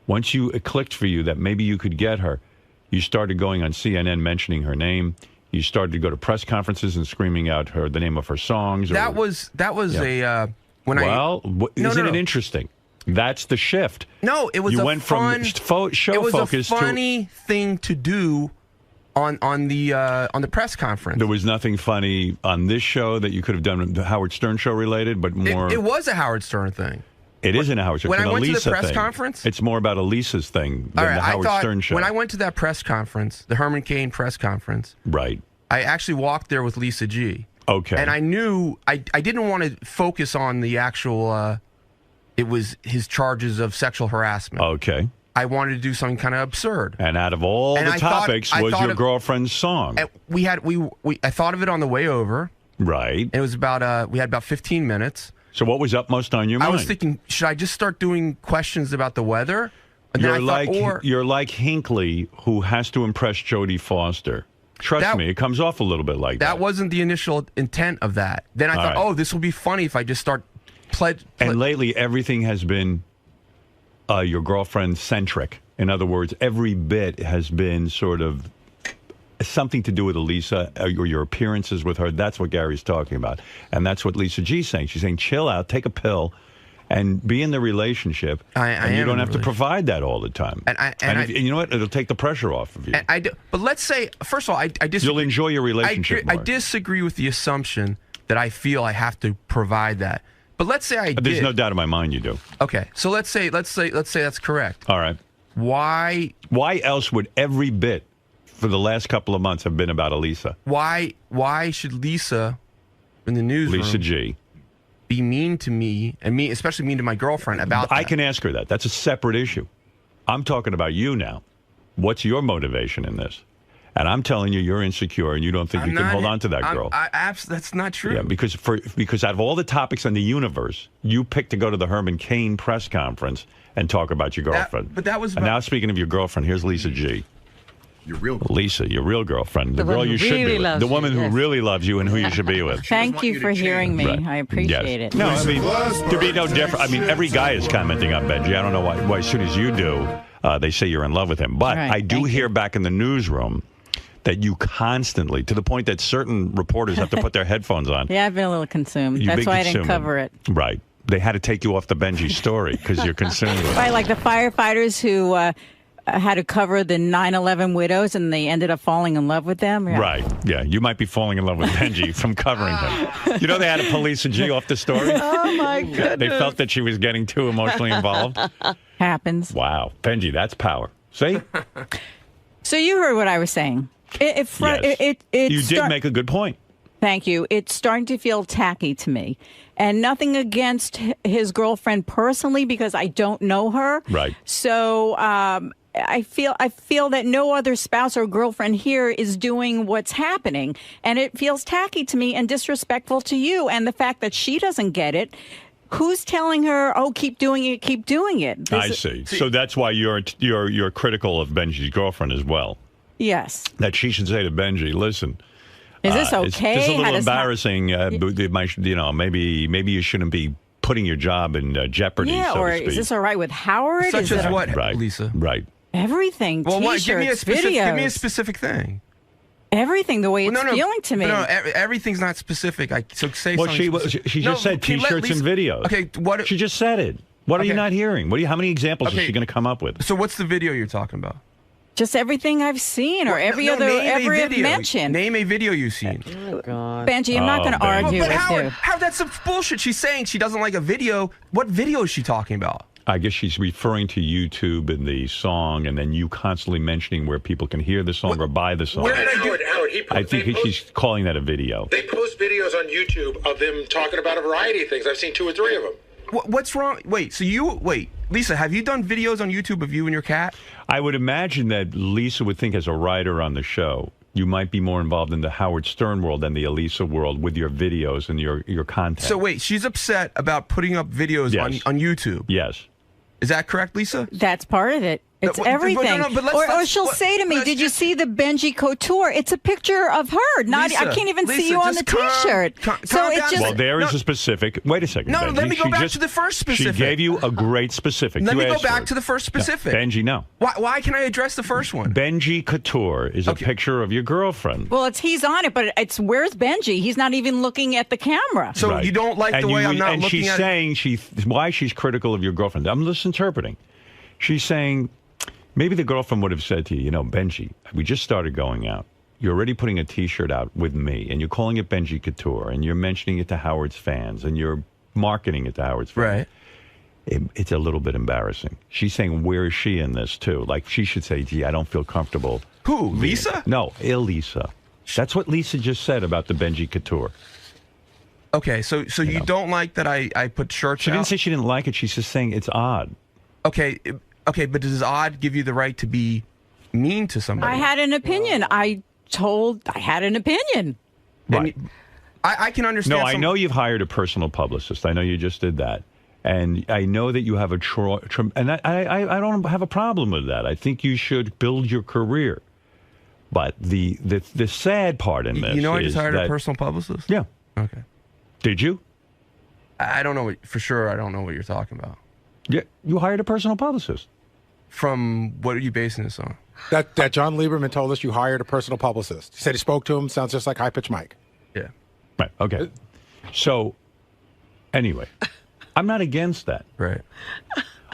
Speaker 7: once it clicked for you that maybe you could get her, you started going on CNN mentioning her name. You started to go to press conferences and screaming out the name of her songs.
Speaker 5: That was
Speaker 7: isn't it interesting? That's the shift.
Speaker 5: No, it was
Speaker 7: you
Speaker 5: a
Speaker 7: went
Speaker 5: fun,
Speaker 7: from show
Speaker 5: it was
Speaker 7: focus
Speaker 5: a funny thing to do on the press conference.
Speaker 7: There was nothing funny on this show that you could have done the Howard Stern show related, but more.
Speaker 5: It was a Howard Stern thing.
Speaker 7: It isn't a Howard Stern.
Speaker 5: When
Speaker 7: it's
Speaker 5: I went to the
Speaker 7: Elisa
Speaker 5: press
Speaker 7: thing.
Speaker 5: conference,
Speaker 7: it's more about Elisa's thing than the Howard Stern show.
Speaker 5: When I went to that press conference, the Herman Cain press conference,
Speaker 7: right?
Speaker 5: I actually walked there with Lisa G.
Speaker 7: Okay.
Speaker 5: And I knew I didn't want to focus on the actual. It was his charges of sexual harassment.
Speaker 7: Okay.
Speaker 5: I wanted to do something kind of absurd.
Speaker 7: And out of all the topics was your girlfriend's song.
Speaker 5: I thought of it on the way over.
Speaker 7: Right.
Speaker 5: It was about we had about 15 minutes.
Speaker 7: So what was upmost on your mind?
Speaker 5: I was thinking, should I just start doing questions about the weather? And
Speaker 7: you're like Hinckley, who has to impress Jodie Foster. Trust me, it comes off a little bit like that.
Speaker 5: That wasn't the initial intent of that. Then I thought, this will be funny if I just start
Speaker 7: And lately, everything has been your girlfriend-centric. In other words, every bit has been sort of something to do with Elisa or your appearances with her. That's what Gary's talking about. And that's what Lisa G's saying. She's saying, chill out, take a pill, and be in the relationship. And you don't have to provide that all the time. And you know what? It'll take the pressure off of you.
Speaker 5: But let's say, first of all, I disagree.
Speaker 7: You'll enjoy your relationship more.
Speaker 5: I disagree with the assumption that I feel I have to provide that. But let's say I did.
Speaker 7: There's no doubt in my mind you do.
Speaker 5: Okay, so let's say that's correct.
Speaker 7: All right.
Speaker 5: Why
Speaker 7: else would every bit for the last couple of months have been about Elisa?
Speaker 5: Why should Lisa in the newsroom,
Speaker 7: Lisa G,
Speaker 5: be mean to me, and me especially mean to my girlfriend about that?
Speaker 7: I can ask her that. That's a separate issue. I'm talking about you now. What's your motivation in this? And I'm telling you, you're insecure, and you don't think you can hold on to that girl.
Speaker 5: That's not true.
Speaker 7: Yeah, because out of all the topics in the universe, you picked to go to the Herman Cain press conference and talk about your girlfriend.
Speaker 5: But that was.
Speaker 7: And now, speaking of your girlfriend, here's Lisa G.
Speaker 21: Your real
Speaker 7: Lisa, your real girlfriend, the girl you should be with, the woman who really loves you and who you should be with.
Speaker 6: Thank you for hearing me. Right. I appreciate it.
Speaker 7: No, I mean, to be no different. I mean, every guy is commenting on Benji. I don't know why as soon as you do, they say you're in love with him. But I do hear back in the newsroom that you constantly, to the point that certain reporters have to put their headphones on.
Speaker 6: Yeah, I've been a little consumed. That's why I didn't cover it.
Speaker 7: Right. They had to take you off the Benji story because you're consumed with it.
Speaker 6: Right, like the firefighters who had to cover the 9/11 widows and they ended up falling in love with them. Yeah.
Speaker 7: Right. Yeah, you might be falling in love with Benji from covering them. You know they had to police a G off the story?
Speaker 6: Oh, my goodness.
Speaker 7: They felt that she was getting too emotionally involved.
Speaker 6: Happens.
Speaker 7: Wow. Benji, that's power. See?
Speaker 6: So you heard what I was saying.
Speaker 7: You did make a good point.
Speaker 6: Thank you. It's starting to feel tacky to me. And nothing against his girlfriend personally because I don't know her.
Speaker 7: Right.
Speaker 6: So I feel that no other spouse or girlfriend here is doing what's happening. And it feels tacky to me and disrespectful to you. And the fact that she doesn't get it. Who's telling her, oh, keep doing it, keep doing it?
Speaker 7: I see. So that's why you're critical of Benji's girlfriend as well.
Speaker 6: Yes.
Speaker 7: That she should say to Benji, listen.
Speaker 6: Is this okay?
Speaker 7: It's just a little embarrassing. Maybe you shouldn't be putting your job in jeopardy,
Speaker 6: yeah,
Speaker 7: so
Speaker 6: or
Speaker 7: to speak.
Speaker 6: is this all right with Howard?
Speaker 5: Such as what,
Speaker 7: right,
Speaker 5: Lisa?
Speaker 7: Right.
Speaker 6: Everything.
Speaker 5: Well,
Speaker 6: T-shirts,
Speaker 5: give me a
Speaker 6: videos.
Speaker 5: specific thing.
Speaker 6: Everything, the way it's feeling to me.
Speaker 5: No, everything's not specific. So say
Speaker 7: well,
Speaker 5: something.
Speaker 7: She just said T-shirts and videos.
Speaker 5: Okay, what?
Speaker 7: She just said it. What are you not hearing? How many examples is she going to come up with?
Speaker 5: So what's the video you're talking about?
Speaker 6: Just everything I've seen, or every I've mentioned.
Speaker 5: Name a video you've seen.
Speaker 6: Oh, God. Benji, I'm not going to argue with you.
Speaker 5: How that's some bullshit. She's saying she doesn't like a video. What video is she talking about?
Speaker 7: I guess she's referring to YouTube and the song, and then you constantly mentioning where people can hear the song or buy the song.
Speaker 15: Where did I do it, Howard?
Speaker 7: I think she's calling that a video.
Speaker 15: They post videos on YouTube of them talking about a variety of things. I've seen 2 or 3 of them.
Speaker 5: What's wrong? Wait, Lisa, have you done videos on YouTube of you and your cat?
Speaker 7: I would imagine that Lisa would think, as a writer on the show, you might be more involved in the Howard Stern world than the Elisa world with your videos and your content.
Speaker 5: So wait, she's upset about putting up videos on YouTube.
Speaker 7: Yes.
Speaker 5: Is that correct, Lisa?
Speaker 6: That's part of it. It's everything. Or she'll say to me, "Did you see the Benji Couture? It's a picture of her. Not
Speaker 5: Lisa,
Speaker 6: I can't even see
Speaker 5: Lisa,
Speaker 6: you on the T-shirt." So it just
Speaker 7: Well, there is a specific. Wait a second.
Speaker 5: No,
Speaker 7: Benji.
Speaker 5: let me go back to the first specific.
Speaker 7: She gave you a great specific.
Speaker 5: Let
Speaker 7: You
Speaker 5: me go
Speaker 7: asked for
Speaker 5: back
Speaker 7: it.
Speaker 5: to the first specific.
Speaker 7: No, Benji, no.
Speaker 5: Why can I address the first one?
Speaker 7: Benji Couture is a picture of your girlfriend.
Speaker 6: well, he's on it, but it's where's Benji? He's not even looking at the camera.
Speaker 5: So
Speaker 7: Right.
Speaker 5: you don't like the way I'm not
Speaker 7: and
Speaker 5: looking
Speaker 7: she's
Speaker 5: at
Speaker 7: saying why she's critical of your girlfriend. I'm just interpreting. She's saying maybe the girlfriend would have said to you, you know, Benji, we just started going out. You're already putting a T-shirt out with me, and you're calling it Benji Couture, and you're mentioning it to Howard's fans, and you're marketing it to Howard's fans. Right. It's a little bit embarrassing. She's saying, where is she in this, too? Like, she should say, gee, I don't feel comfortable.
Speaker 5: Who, Lisa?
Speaker 7: No, Elisa. That's what Lisa just said about the Benji Couture.
Speaker 5: Okay, so you don't like that I put shirts
Speaker 7: She
Speaker 5: out?
Speaker 7: didn't say she didn't like it. She's just saying it's odd.
Speaker 5: Okay, but does odd give you the right to be mean to somebody?
Speaker 6: I had an opinion. I had an opinion.
Speaker 7: Right.
Speaker 5: I can understand.
Speaker 7: No, I know you've hired a personal publicist. I know you just did that. And I know that you have a and I don't have a problem with that. I think you should build your career. But the sad part in this,
Speaker 5: you know, I just hired
Speaker 7: a
Speaker 5: personal publicist.
Speaker 7: Yeah.
Speaker 5: Okay.
Speaker 7: Did you?
Speaker 5: I don't know for sure. I don't know what you're talking about.
Speaker 7: Yeah, you hired a personal publicist.
Speaker 5: From what are you basing this on?
Speaker 18: That John Lieberman told us you hired a personal publicist. He said he spoke to him. Sounds just like High Pitch Mike.
Speaker 5: Yeah.
Speaker 7: Right. Okay. So, anyway, I'm not against that.
Speaker 5: Right.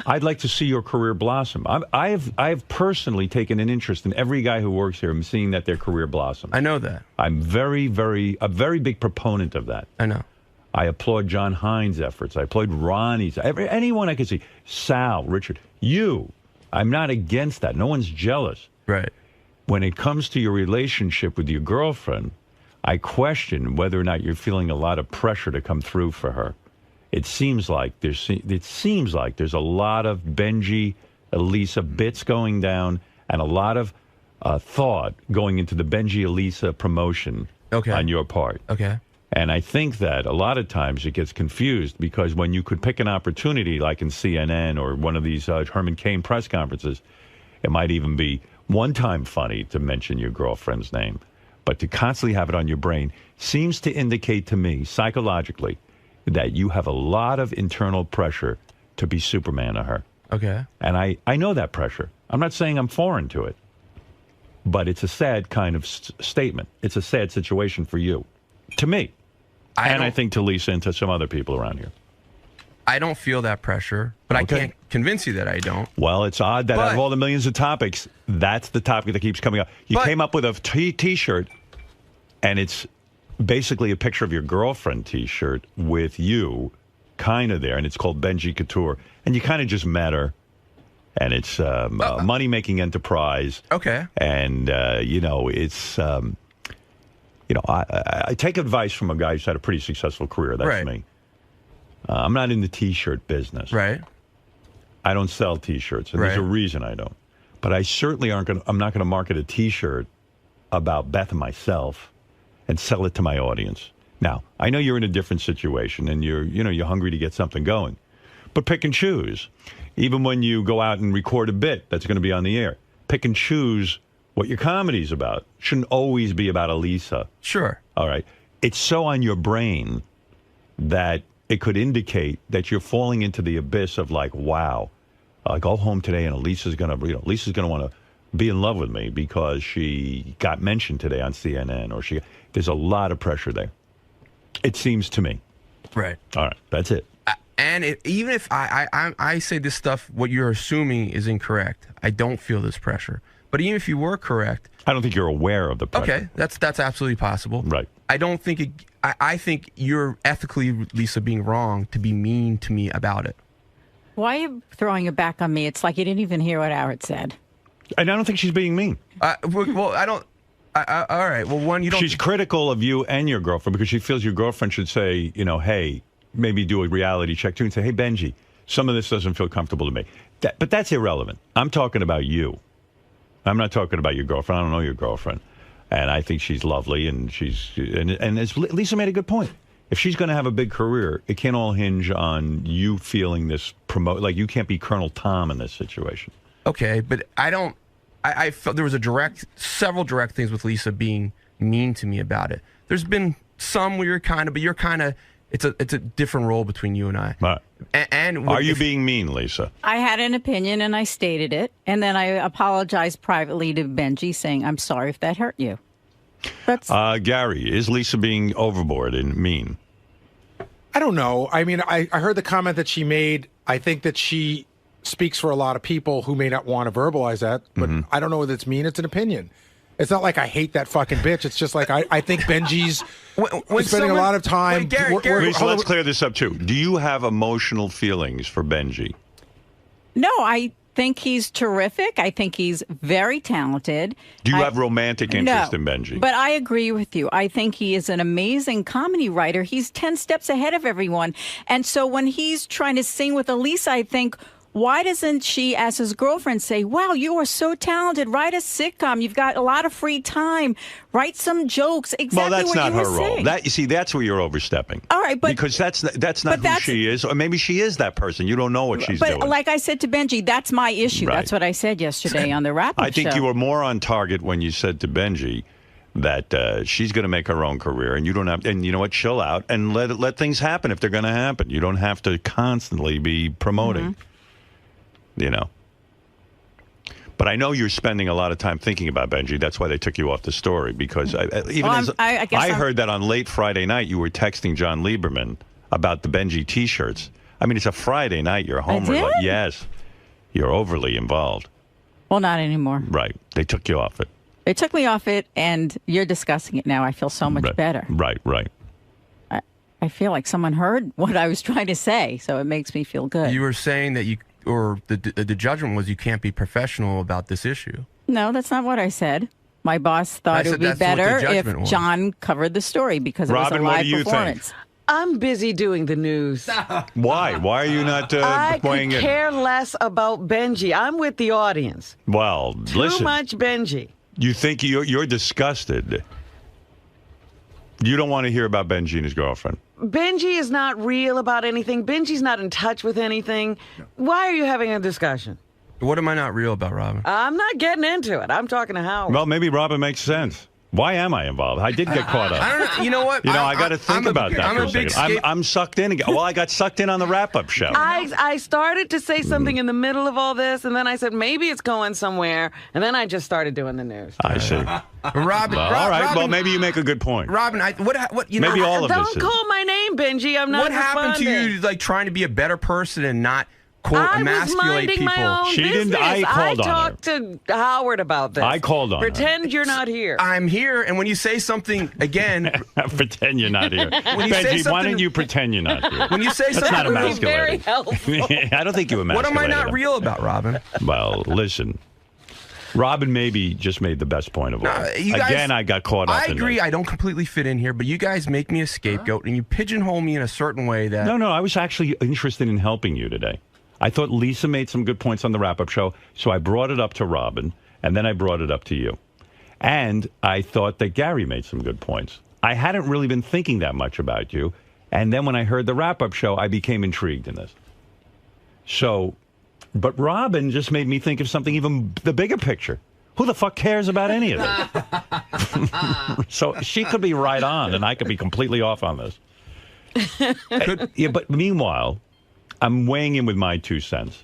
Speaker 7: I'd like to see your career blossom. I've personally taken an interest in every guy who works here and seeing that their career blossom.
Speaker 5: I know that.
Speaker 7: I'm a very big proponent of that.
Speaker 5: I know.
Speaker 7: I applaud John Hines' efforts. I applaud Ronnie's. Anyone I can see. Sal, Richard, you. I'm not against that. No one's jealous.
Speaker 5: Right.
Speaker 7: When it comes to your relationship with your girlfriend, I question whether or not you're feeling a lot of pressure to come through for her. It seems like there's a lot of Benji, Elisa bits going down, and a lot of thought going into the Benji Elisa promotion on your part.
Speaker 5: Okay.
Speaker 7: And I think that a lot of times it gets confused because when you could pick an opportunity like in CNN or one of these Herman Cain press conferences, it might even be one time funny to mention your girlfriend's name. But to constantly have it on your brain seems to indicate to me psychologically that you have a lot of internal pressure to be Superman to her.
Speaker 5: Okay.
Speaker 7: And I know that pressure. I'm not saying I'm foreign to it. But it's a sad kind of statement. It's a sad situation for you. To me. I think to Lisa and to some other people around here.
Speaker 5: I don't feel that pressure, but I can't convince you that I don't.
Speaker 7: Well, it's odd that out of all the millions of topics, that's the topic that keeps coming up. You came up with a T-shirt, and it's basically a picture of your girlfriend T-shirt with you kind of there, and it's called Benji Couture. And you kind of just met her, and it's a money-making enterprise.
Speaker 5: Okay.
Speaker 7: And, it's... I take advice from a guy who's had a pretty successful career. That's me. I'm not in the T-shirt business.
Speaker 5: Right.
Speaker 7: I don't sell T-shirts, and there's a reason I don't. But I certainly I'm not going to market a T-shirt about Beth and myself and sell it to my audience. Now, I know you're in a different situation, and you're hungry to get something going. But pick and choose. Even when you go out and record a bit that's going to be on the air, pick and choose what your comedy's about. Shouldn't always be about Elisa.
Speaker 5: Sure.
Speaker 7: All right. It's so on your brain that it could indicate that you're falling into the abyss of like, wow, I go home today and Elisa's going to want to be in love with me because she got mentioned today on CNN or there's a lot of pressure there. It seems to me.
Speaker 5: Right.
Speaker 7: All right. That's it.
Speaker 5: And even if I say this stuff, what you're assuming is incorrect, I don't feel this pressure. But even if you were correct,
Speaker 7: I don't think you're aware of the pressure.
Speaker 5: Okay, that's absolutely possible.
Speaker 7: Right.
Speaker 5: I don't think I think you're ethically, Lisa, being wrong to be mean to me about it.
Speaker 6: Why are you throwing it back on me? It's like you didn't even hear what Howard said.
Speaker 7: And I don't think she's being mean.
Speaker 5: Well, I don't. All right. Well, one, you don't.
Speaker 7: She's critical of you and your girlfriend because she feels your girlfriend should say, you know, hey, maybe do a reality check too and say, hey, Benji, some of this doesn't feel comfortable to me. But that's irrelevant. I'm talking about you. I'm not talking about your girlfriend. I don't know your girlfriend. And I think she's lovely, and as Lisa made a good point. If she's going to have a big career, it can't all hinge on you feeling this like you can't be Colonel Tom in this situation.
Speaker 5: Okay, but I don't. I felt there was several direct things with Lisa being mean to me about it. There's been some where you're kind of. It's a different role between you and I.
Speaker 7: Right.
Speaker 5: And
Speaker 7: are you being mean, Lisa?
Speaker 6: I had an opinion and I stated it, and then I apologized privately to Benji, saying I'm sorry if that hurt you. That's
Speaker 7: Gary, is Lisa being overboard and mean?
Speaker 18: I don't know. I mean, I heard the comment that she made. I think that she speaks for a lot of people who may not want to verbalize that, but I don't know whether it's mean. It's an opinion. It's not like I hate that fucking bitch. It's just like I think Benji's spending a lot of time.
Speaker 7: Lisa, let's clear this up, too. Do you have emotional feelings for Benji?
Speaker 6: No, I think he's terrific. I think he's very talented.
Speaker 7: Do you have romantic interest in Benji?
Speaker 6: But I agree with you. I think he is an amazing comedy writer. He's 10 steps ahead of everyone. And so when he's trying to sing with Elisa, I think, why doesn't she, as his girlfriend, say, wow, you are so talented. Write a sitcom. You've got a lot of free time. Write some jokes. Exactly
Speaker 7: well, that's
Speaker 6: what
Speaker 7: not
Speaker 6: you
Speaker 7: her
Speaker 6: were
Speaker 7: role.
Speaker 6: saying.
Speaker 7: That, you see, that's where you're overstepping.
Speaker 6: All right, but
Speaker 7: because that's not who she is, or maybe she is that person. You don't know what she's doing.
Speaker 6: But like I said to Benji, that's my issue.
Speaker 7: Right.
Speaker 6: That's what I said yesterday on the wrap-up
Speaker 7: I think
Speaker 6: show.
Speaker 7: you were more on target when you said to Benji that she's going to make her own career, and you don't have. And you know what? Chill out and let things happen if they're going to happen. You don't have to constantly be promoting. You know. But I know you're spending a lot of time thinking about Benji. That's why they took you off the story. Because I heard that on late Friday night you were texting John Lieberman about the Benji T-shirts. I mean, it's a Friday night. You're home. Like, yes, you're overly involved.
Speaker 6: Well, not anymore.
Speaker 7: Right. They took you off it.
Speaker 6: They took me off it, and you're discussing it now. I feel so much better.
Speaker 7: Right.
Speaker 6: I feel like someone heard what I was trying to say, so it makes me feel good.
Speaker 5: You were saying that the judgment was you can't be professional about this issue.
Speaker 6: No, that's not what I said. My boss thought it would be better if John covered the story because it was a live performance.
Speaker 17: I'm busy doing the news.
Speaker 7: Why? Why are you not weighing in?
Speaker 17: I could care less about Benji. I'm with the audience.
Speaker 7: Well, listen.
Speaker 17: Too much Benji.
Speaker 7: You think you're disgusted. You don't want to hear about Benji and his girlfriend.
Speaker 17: Benji is not real about anything. Benji's not in touch with anything. Why are you having a discussion?
Speaker 5: What am I not real about, Robin?
Speaker 17: I'm not getting into it. I'm talking to Howard.
Speaker 7: Well, maybe Robin makes sense. Why am I involved? I did get caught up.
Speaker 5: I don't know. You know what?
Speaker 7: I got to think about that for a second. I'm sucked in again. Well, I got sucked in on the wrap-up show.
Speaker 17: I started to say something in the middle of all this, and then I said, maybe it's going somewhere, and then I just started doing the news.
Speaker 7: I see.
Speaker 5: Robin.
Speaker 7: All right.
Speaker 5: Robin,
Speaker 7: well, maybe you make a good point.
Speaker 5: Robin, what you know?
Speaker 7: Maybe all of this
Speaker 17: Don't call my name, Benji. I'm not
Speaker 5: What happened to you, like, trying to be a better person and not, quote, emasculate people?
Speaker 17: She didn't. I talked to Howard about this.
Speaker 7: I called on her.
Speaker 17: Pretend you're not here.
Speaker 5: I'm here, and when you say something again,
Speaker 7: pretend you're not here. Benji, why don't you pretend you're not here?
Speaker 5: When you say
Speaker 7: that's
Speaker 5: something,
Speaker 7: not emasculating.
Speaker 17: Very helpful.
Speaker 7: I don't think you emasculated.
Speaker 5: What am I not real about, Robin?
Speaker 7: Well, listen. Robin maybe just made the best point of all. Again, I got caught up in
Speaker 5: I agree. I don't completely fit in here, but you guys make me a scapegoat, and you pigeonhole me in a certain way that...
Speaker 7: No, I was actually interested in helping you today. I thought Lisa made some good points on the wrap-up show, so I brought it up to Robin, and then I brought it up to you. And I thought that Gary made some good points. I hadn't really been thinking that much about you, and then when I heard the wrap-up show, I became intrigued in this. So, but Robin just made me think of something even the bigger picture. Who the fuck cares about any of this? So she could be right on, and I could be completely off on this. Yeah, but meanwhile... I'm weighing in with my 2 cents.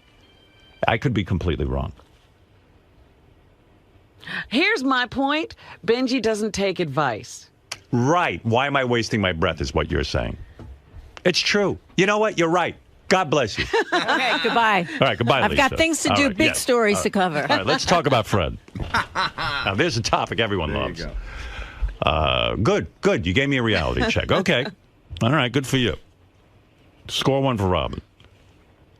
Speaker 7: I could be completely wrong.
Speaker 17: Here's my point. Benji doesn't take advice.
Speaker 7: Right. Why am I wasting my breath is what you're saying. It's true. You know what? You're right. God bless you.
Speaker 6: Okay, goodbye.
Speaker 7: All right, goodbye,
Speaker 6: I've
Speaker 7: Lisa.
Speaker 6: got things to do, big stories to cover.
Speaker 7: All right, let's talk about Fred. Now, there's a topic everyone loves. Good. You gave me a reality check. Okay. All right, good for you. Score 1 for Robin.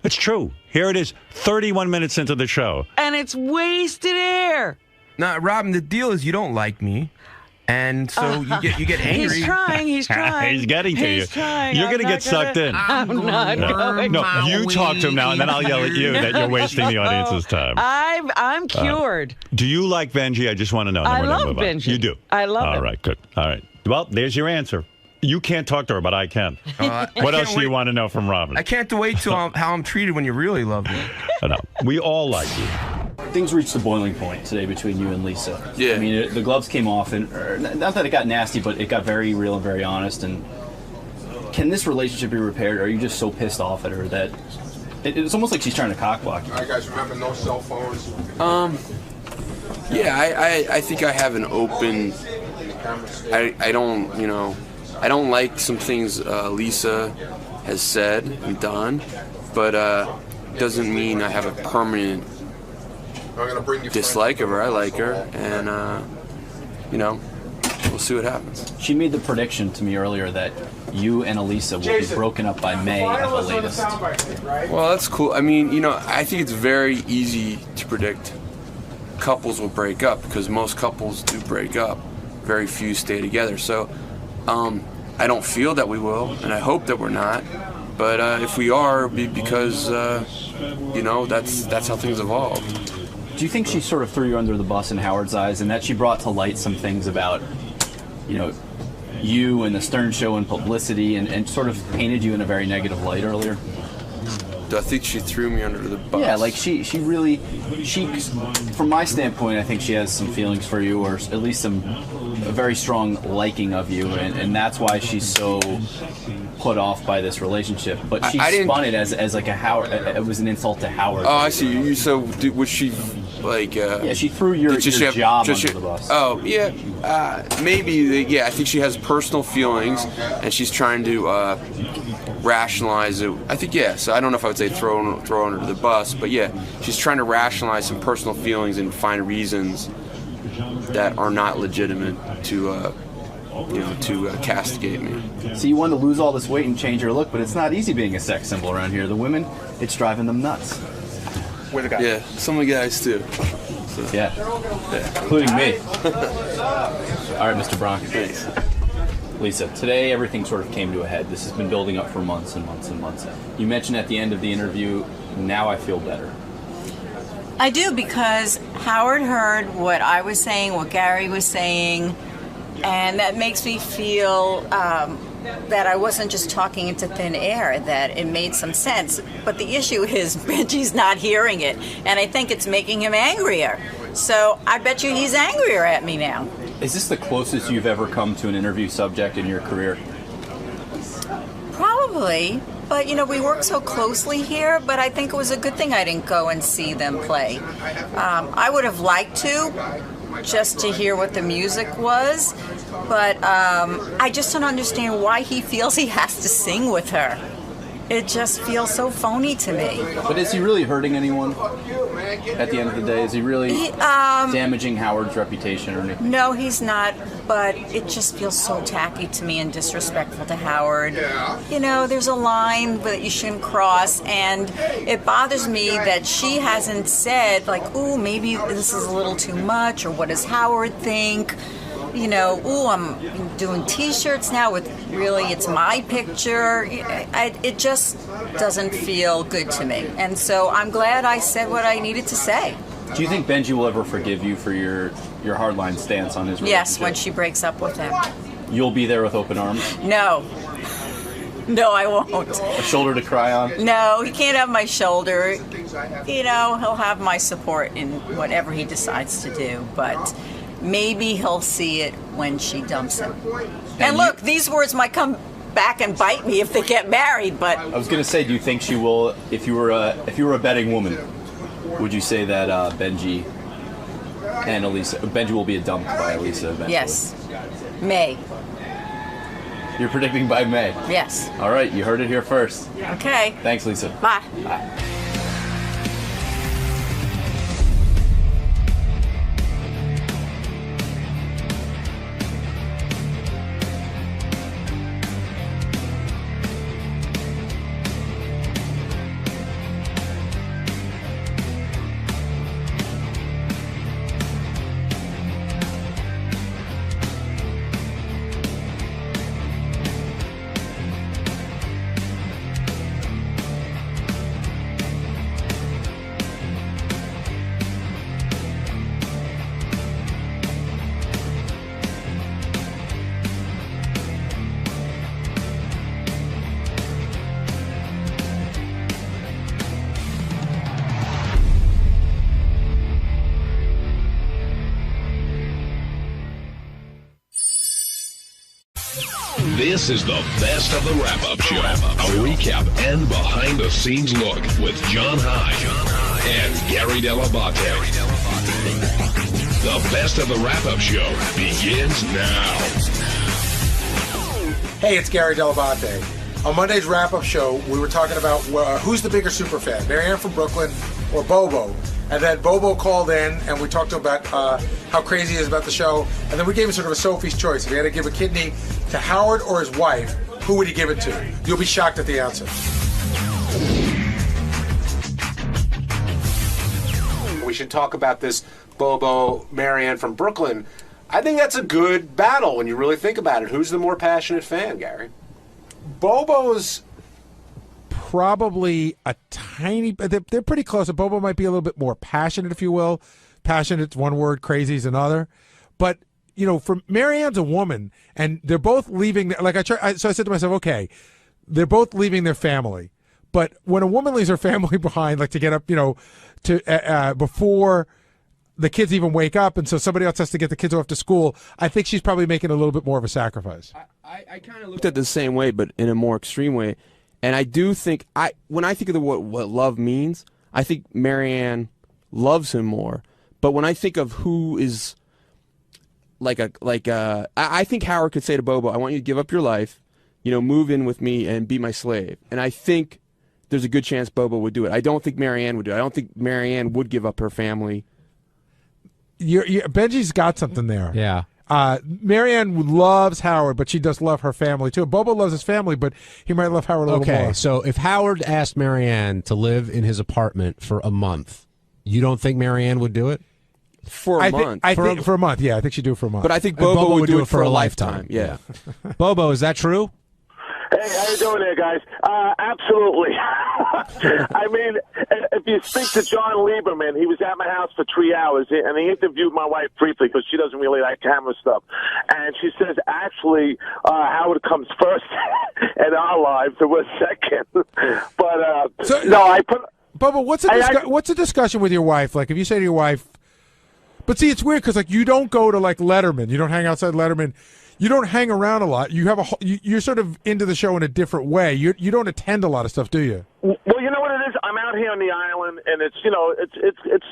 Speaker 7: It's true. Here it is, 31 minutes into the show.
Speaker 17: And it's wasted air.
Speaker 5: No, Robin, the deal is you don't like me. And so you get angry.
Speaker 17: He's trying.
Speaker 7: He's getting to you.
Speaker 17: Trying.
Speaker 7: You're going to get sucked in.
Speaker 17: I'm not going.
Speaker 7: No, you talk to him now, and then I'll yell at you that you're wasting the audience's time.
Speaker 17: I'm cured.
Speaker 7: Do you like Benji? I just want to know.
Speaker 17: I love Benji.
Speaker 7: You do?
Speaker 17: I love him.
Speaker 7: All right, good. All right. Well, there's your answer. You can't talk to her, but I can. What else do you want to know from Robin?
Speaker 5: I can't wait till how I'm treated when you really love me.
Speaker 7: No, we all like you.
Speaker 8: Things reached the boiling point today between you and Lisa.
Speaker 21: Yeah.
Speaker 8: I mean, the gloves came off, and not that it got nasty, but it got very real and very honest. And can this relationship be repaired? Or are you just so pissed off at her that it's almost like she's trying to cockblock you?
Speaker 21: All right, guys, remember no cell phones. Yeah, I think I have an open. I don't like some things Lisa has said and done, but doesn't mean I have a permanent dislike of her. I like her, and we'll see what happens.
Speaker 8: She made the prediction to me earlier that you and Elisa will be broken up by May at the latest.
Speaker 21: Well, that's cool. I mean, I think it's very easy to predict couples will break up because most couples do break up. Very few stay together. So I don't feel that we will, and I hope that we're not. But if we are, it'll be because that's how things evolve.
Speaker 8: Do you think she sort of threw you under the bus in Howard's eyes, and that she brought to light some things about, you and the Stern Show and publicity, and sort of painted you in a very negative light earlier?
Speaker 21: Do I think she threw me under the bus?
Speaker 8: Yeah, like she really, from my standpoint, I think she has some feelings for you, or at least a very strong liking of you, and that's why she's so put off by this relationship. But she spun it as like a Howard. It was an insult to Howard.
Speaker 21: Oh, I see. So was she like?
Speaker 8: Yeah, she threw your job under the bus.
Speaker 21: Oh, yeah. Maybe. Yeah, I think she has personal feelings, and she's trying to rationalize it. I think yes. I don't know if I would say throw under the bus, but yeah, she's trying to rationalize some personal feelings and find reasons that are not legitimate to castigate me.
Speaker 8: So you wanted to lose all this weight and change your look, but it's not easy being a sex symbol around here. The women, it's driving them nuts.
Speaker 21: We're the guys. Yeah, some of the guys too. So.
Speaker 8: Yeah, including me. All right, Mr. Bronk.
Speaker 21: Thanks.
Speaker 8: Lisa, today everything sort of came to a head. This has been building up for months and months and months. You mentioned at the end of the interview, now I feel better.
Speaker 6: I do, because Howard heard what I was saying, what Gary was saying, and that makes me feel that I wasn't just talking into thin air, that it made some sense. But the issue is Benji's not hearing it, and I think it's making him angrier. So I bet you he's angrier at me now.
Speaker 8: Is this the closest you've ever come to an interview subject in your career?
Speaker 6: Probably. But, we work so closely here, but I think it was a good thing I didn't go and see them play. I would have liked to, just to hear what the music was, but I just don't understand why he feels he has to sing with her. It just feels so phony to me.
Speaker 8: But is he really hurting anyone at the end of the day? Is he really damaging Howard's reputation or anything?
Speaker 6: No, he's not, but it just feels so tacky to me and disrespectful to Howard. There's a line that you shouldn't cross, and it bothers me that she hasn't said, like, ooh, maybe this is a little too much, or what does Howard think? Ooh, I'm doing T-shirts now with really, it's my picture. It just doesn't feel good to me. And so I'm glad I said what I needed to say.
Speaker 8: Do you think Benji will ever forgive you for your hardline stance on his relationship?
Speaker 6: Yes, when she breaks up with him.
Speaker 8: You'll be there with open arms?
Speaker 6: No. No, I won't.
Speaker 8: A shoulder to cry on?
Speaker 6: No, he can't have my shoulder. He'll have my support in whatever he decides to do, but maybe he'll see it when she dumps him. And look, these words might come back and bite me if they get married, but
Speaker 8: I was going to say, do you think she will, if you were a betting woman, would you say that Benji will be dumped by Elisa eventually?
Speaker 6: Yes. May.
Speaker 8: You're predicting by May?
Speaker 6: Yes.
Speaker 8: All right, you heard it here first.
Speaker 6: Okay.
Speaker 8: Thanks, Lisa.
Speaker 6: Bye.
Speaker 8: Bye.
Speaker 9: This is the best of the wrap-up show. A recap and behind-the-scenes look with John High and Gary Dell'Abate. The best of the wrap-up show begins now.
Speaker 18: Hey, it's Gary Dell'Abate. On Monday's wrap-up show, we were talking about who's the bigger superfan, Marianne from Brooklyn or Bobo. And then Bobo called in, and we talked to him about how crazy he is about the show. And then we gave him sort of a Sophie's choice. If he had to give a kidney to Howard or his wife, who would he give it to? You'll be shocked at the answer.
Speaker 19: We should talk about this Bobo Marianne from Brooklyn. I think that's a good battle when you really think about it. Who's the more passionate fan, Gary?
Speaker 18: Bobo's probably a tiny, they're pretty close. Bobo might be a little bit more passionate, if you will. Passionate's one word, crazy's another. But, you know, for Marianne's a woman, and they're both leaving, so I said to myself, okay, they're both leaving their family. But when a woman leaves her family behind, like to get up, you know, to before the kids even wake up, and so somebody else has to get the kids off to school, I think she's probably making a little bit more of a sacrifice.
Speaker 16: I kind of looked at it the same way, but in a more extreme way. And I do think, when I think of what love means, I think Marianne loves him more. But when I think of who is I think Howard could say to Bobo, I want you to give up your life, you know, move in with me and be my slave. And I think there's a good chance Bobo would do it. I don't think Marianne would do it. I don't think Marianne would give up her family.
Speaker 18: Benji's got something there.
Speaker 4: Yeah.
Speaker 18: Marianne loves Howard, but she does love her family too. Bobo loves his family, but he might love Howard a little more.
Speaker 4: Okay, so if Howard asked Marianne to live in his apartment for a month, you don't think Marianne would do it?
Speaker 16: For a month?
Speaker 18: I think for a month, yeah. I think she'd do it for a month.
Speaker 16: But I think Bobo would do it for a lifetime. Yeah.
Speaker 4: Bobo, is that true?
Speaker 22: Hey, how you doing there, guys? Absolutely. I mean, if you speak to John Lieberman, he was at my house for 3 hours, and he interviewed my wife briefly because she doesn't really like camera stuff. And she says, actually, Howard comes first in our lives, and we're second. But, no, I put...
Speaker 18: Bubba, what's the discussion with your wife? Like, if you say to your wife... But see, it's weird because, like, you don't go to, like, Letterman. You don't hang outside Letterman. You don't hang around a lot. You have you're sort of into the show in a different way. You don't attend a lot of stuff, do you?
Speaker 22: Well, you know what it is. I'm out here on the island, and it's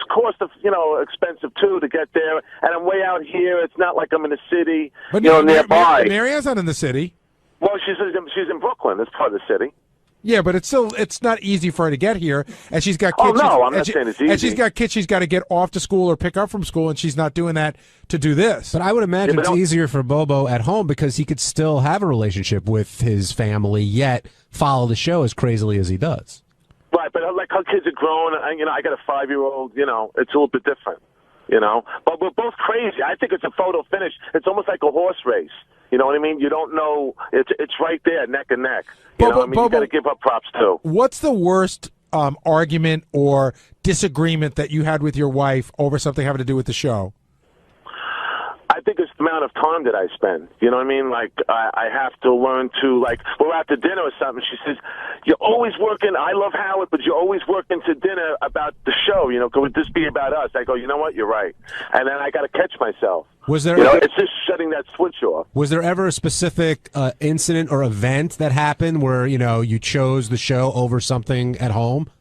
Speaker 22: cost of expensive too to get there. And I'm way out here. It's not like I'm in the city,
Speaker 18: but
Speaker 22: nearby.
Speaker 18: Marianne's not in the city.
Speaker 22: Well, she's in Brooklyn. It's part of the city.
Speaker 18: Yeah, but it's not easy for her to get here, and she's got
Speaker 22: Oh
Speaker 18: kids.
Speaker 22: no, I'm not saying it's easy.
Speaker 18: And she's got kids she's got to get off to school or pick up from school, and she's not doing that to do this.
Speaker 4: But I would imagine it's easier for Bobo at home because he could still have a relationship with his family, yet follow the show as crazily as he does.
Speaker 22: Right, but like her kids are grown. I got a 5-year-old. It's a little bit different. But we're both crazy. I think it's a photo finish. It's almost like a horse race. You know what I mean? You don't know. It's right there, neck and neck. You got to give up props too.
Speaker 18: What's the worst argument or disagreement that you had with your wife over something having to do with the show?
Speaker 22: I think it's the amount of time that I spend. You know what I mean? Like, I have to learn to, like, we're out to dinner or something. She says, you're always working. I love Howard, but you're always working to dinner about the show. Could this be about us? I go, you know what? You're right. And then I got to catch myself.
Speaker 4: Was there?
Speaker 22: It's just shutting that switch off.
Speaker 4: Was there ever a specific incident or event that happened where you chose the show over something at home?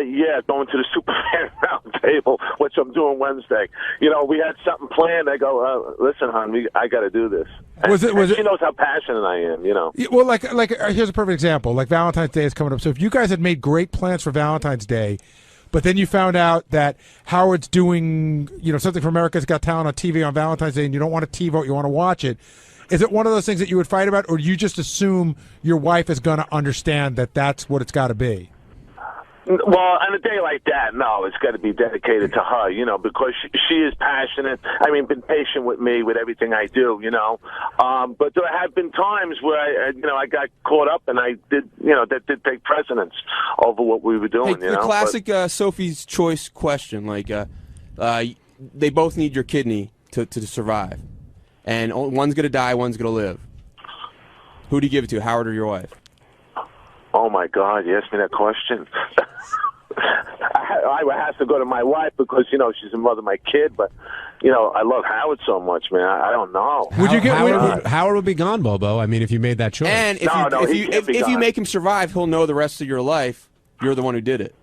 Speaker 22: Yeah, going to the Superfan round table, which I'm doing Wednesday. We had something planned. I go, listen, hon, I got to do this. She knows how passionate I am.
Speaker 18: Well, like here's a perfect example. Like Valentine's Day is coming up. So if you guys had made great plans for Valentine's Day, but then you found out that Howard's doing, something for America's Got Talent on TV on Valentine's Day, and you don't want a TiVo, you want to watch it. Is it one of those things that you would fight about, or do you just assume your wife is going to understand that that's what it's got to be?
Speaker 22: Well, on a day like that, no, it's got to be dedicated to her, because she is passionate. I mean, been patient with me with everything I do, But there have been times where I got caught up, and I did, that did take precedence over what we were doing.
Speaker 16: The classic Sophie's Choice question, like, they both need your kidney to survive, and one's going to die, one's going to live. Who do you give it to, Howard or your wife?
Speaker 22: Oh, my God, you asked me that question. I would have to go to my wife because, she's the mother of my kid, but, I love Howard so much, man. I don't know.
Speaker 4: Howard would be gone, Bobo. I mean, if you made that choice.
Speaker 16: And if you make him survive, he'll know the rest of your life you're the one who did it.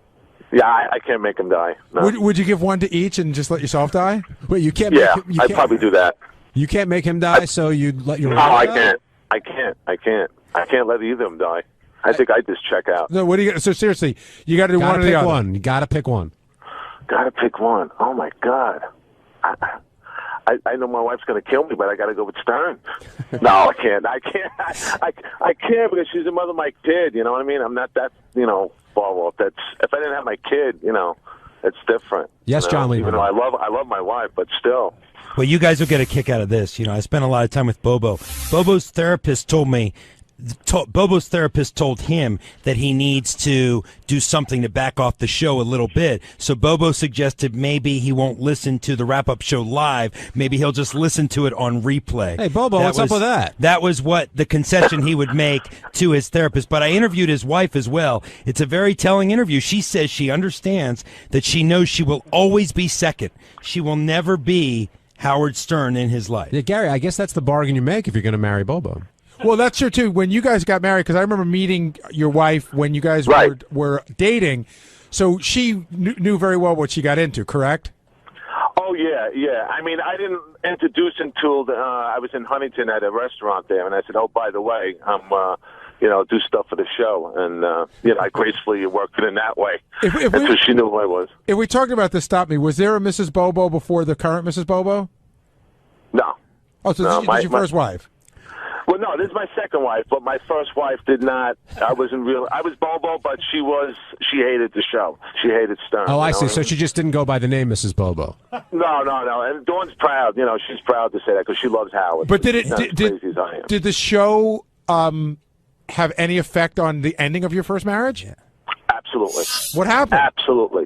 Speaker 22: Yeah, I can't make him die. No.
Speaker 18: Would you give one to each and just let yourself die?
Speaker 4: Wait, you can't.
Speaker 22: Yeah,
Speaker 4: make him,
Speaker 22: I'd probably do that.
Speaker 4: You can't make him die, so you'd let your.
Speaker 22: No, I can't. I can't let either of them die. I think I just check out.
Speaker 18: No, what do you? So seriously, you got to do one or the other.
Speaker 4: One. You got to pick one.
Speaker 22: Got to pick one. Oh my God. I know my wife's going to kill me, but I got to go with Stern. No, I can't. I can't because she's the mother of my kid. You know what I mean? I'm not that far off. That's if I didn't have my kid, it's different.
Speaker 4: Yes, John Lieberman.
Speaker 22: Even though I love my wife, but still.
Speaker 20: Well, you guys will get a kick out of this. I spent a lot of time with Bobo. Bobo's therapist told him that he needs to do something to back off the show a little bit. So Bobo suggested maybe he won't listen to the wrap-up show live. Maybe he'll just listen to it on replay.
Speaker 4: Hey, Bobo, what's up with that?
Speaker 20: That was what the concession he would make to his therapist. But I interviewed his wife as well. It's a very telling interview. She says she understands that she knows she will always be second. She will never be Howard Stern in his life.
Speaker 4: Yeah, Gary, I guess that's the bargain you make if you're going to marry Bobo.
Speaker 18: Well, that's true, too. When you guys got married, because I remember meeting your wife when you guys were dating, so she knew very well what she got into, correct?
Speaker 22: Oh, yeah. I mean, I didn't introduce until I was in Huntington at a restaurant there, and I said, oh, by the way, I'm, do stuff for the show. And, I gracefully worked it in that way. So she knew who I was.
Speaker 18: If we talked about this, stop me. Was there a Mrs. Bobo before the current Mrs. Bobo?
Speaker 22: No.
Speaker 18: Oh, so this is your first wife?
Speaker 22: Well, no, this is my second wife, but my first wife did not. I was Bobo, but she hated the show. She hated Stern.
Speaker 4: Oh, I see. So she just didn't go by the name Mrs. Bobo.
Speaker 22: No. And Dawn's proud. She's proud to say that because she loves Howard.
Speaker 18: But did the show have any effect on the ending of your first marriage?
Speaker 22: Yeah. Absolutely.
Speaker 18: What happened?
Speaker 22: Absolutely.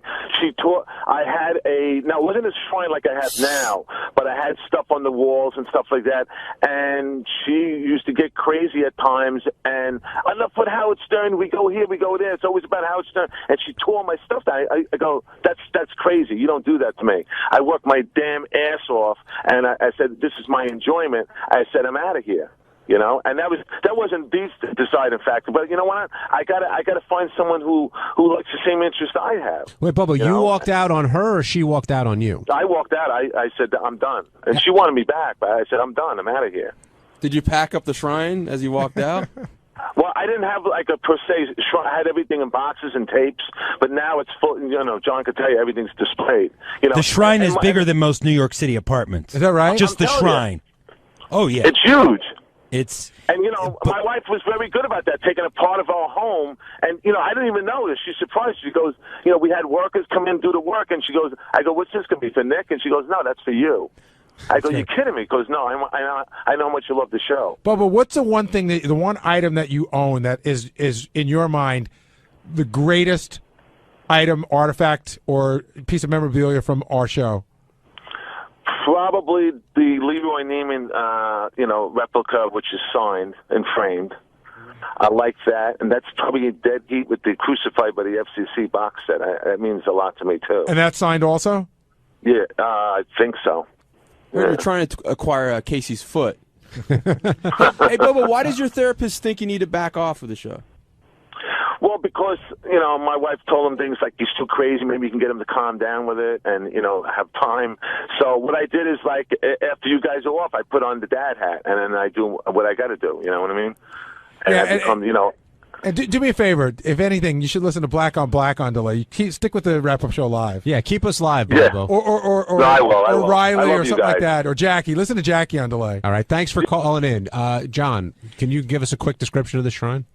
Speaker 22: I had now it wasn't a shrine like I have now, but I had stuff on the walls and stuff like that. And she used to get crazy at times. And enough with Howard Stern. We go here, we go there. It's always about Howard Stern. And she tore my stuff down. I go, that's crazy. You don't do that to me. I worked my damn ass off, and I said, this is my enjoyment. I said, I'm out of here. And that wasn't the deciding factor. But you know what? I gotta find someone who likes the same interest I have.
Speaker 4: Wait, Bubba, you walked out on her, or she walked out on you?
Speaker 22: I walked out. I said I'm done, and she wanted me back, but I said I'm done. I'm out of here.
Speaker 16: Did you pack up the shrine as you walked out?
Speaker 22: Well, I didn't have like a per se shrine. I had everything in boxes and tapes, but now it's full. John could tell you everything's displayed.
Speaker 20: The shrine is bigger than most New York City apartments.
Speaker 18: Is that right?
Speaker 20: Just the shrine. Oh yeah,
Speaker 22: it's huge. And my wife was very good about that, taking a part of our home. And I didn't even notice. She's surprised. She goes, we had workers come in do the work, and she goes, I go, what's this gonna be for Nick? And she goes, no, that's for you. I go, you kidding me? She goes, no, I know how much you love the show.
Speaker 18: Bubba, what's the one item that you own that is in your mind the greatest item, artifact, or piece of memorabilia from our show?
Speaker 22: Probably the Leroy Neiman, replica, which is signed and framed. I like that, and that's probably a dead heat with the Crucified by the FCC box set. That means a lot to me too.
Speaker 18: And that's signed also?
Speaker 22: Yeah, I think so.
Speaker 16: You're trying to acquire Casey's foot. Hey, Bubba, why does your therapist think you need to back off of the show?
Speaker 22: Well, because, my wife told him things like, he's too crazy, maybe you can get him to calm down with it and, have time. So what I did is, like, after you guys are off, I put on the dad hat, and then I do what I got to do, you know what I mean? And I become,
Speaker 18: And do me a favor, if anything, you should listen to Black on Black on delay. Stick with the wrap-up show live.
Speaker 4: Yeah, keep us live, Bobo.
Speaker 22: Yeah. No, I will.
Speaker 18: Riley or something like that, or Jackie. Listen to Jackie on delay.
Speaker 4: All right, thanks for calling in. John, can you give us a quick description of the shrine?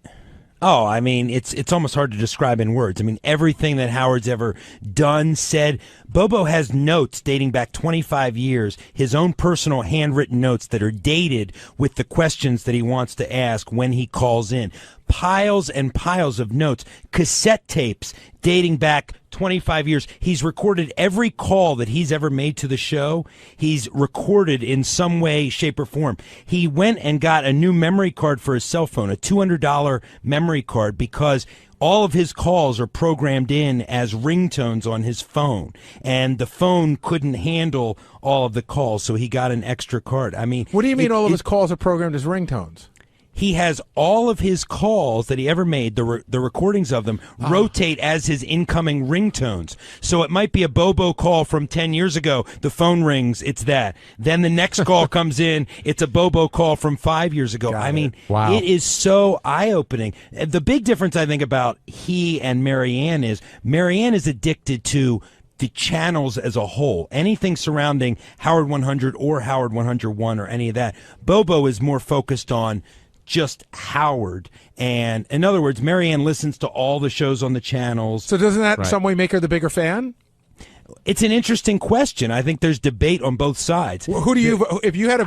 Speaker 20: Oh, I mean, it's almost hard to describe in words. I mean, everything that Howard's ever done, said. Bobo has notes dating back 25 years, his own personal handwritten notes that are dated with the questions that he wants to ask when he calls in. Piles and piles of notes, cassette tapes dating back 25 years. He's recorded every call that he's ever made to the show. He's recorded in some way, shape, or form. He went and got a new memory card for his cell phone, a $200 memory card, because all of his calls are programmed in as ringtones on his phone, and the phone couldn't handle all of the calls, so he got an extra card. I mean,
Speaker 18: what do you mean all of his calls are programmed as ringtones?
Speaker 20: He has all of his calls that he ever made, the recordings of them, rotate as his incoming ringtones. So it might be a Bobo call from 10 years ago. The phone rings, it's that. Then the next call comes in, it's a Bobo call from 5 years ago.
Speaker 18: Wow.
Speaker 20: It is so eye-opening. The big difference, I think, about he and Marianne is addicted to the channels as a whole. Anything surrounding Howard 100 or Howard 101 or any of that. Bobo is more focused on just Howard. And in other words, Marianne listens to all the shows on the channels.
Speaker 18: So doesn't that in some way make her the bigger fan?
Speaker 20: It's an interesting question. I think there's debate on both sides.
Speaker 18: Well, who do you, if you had a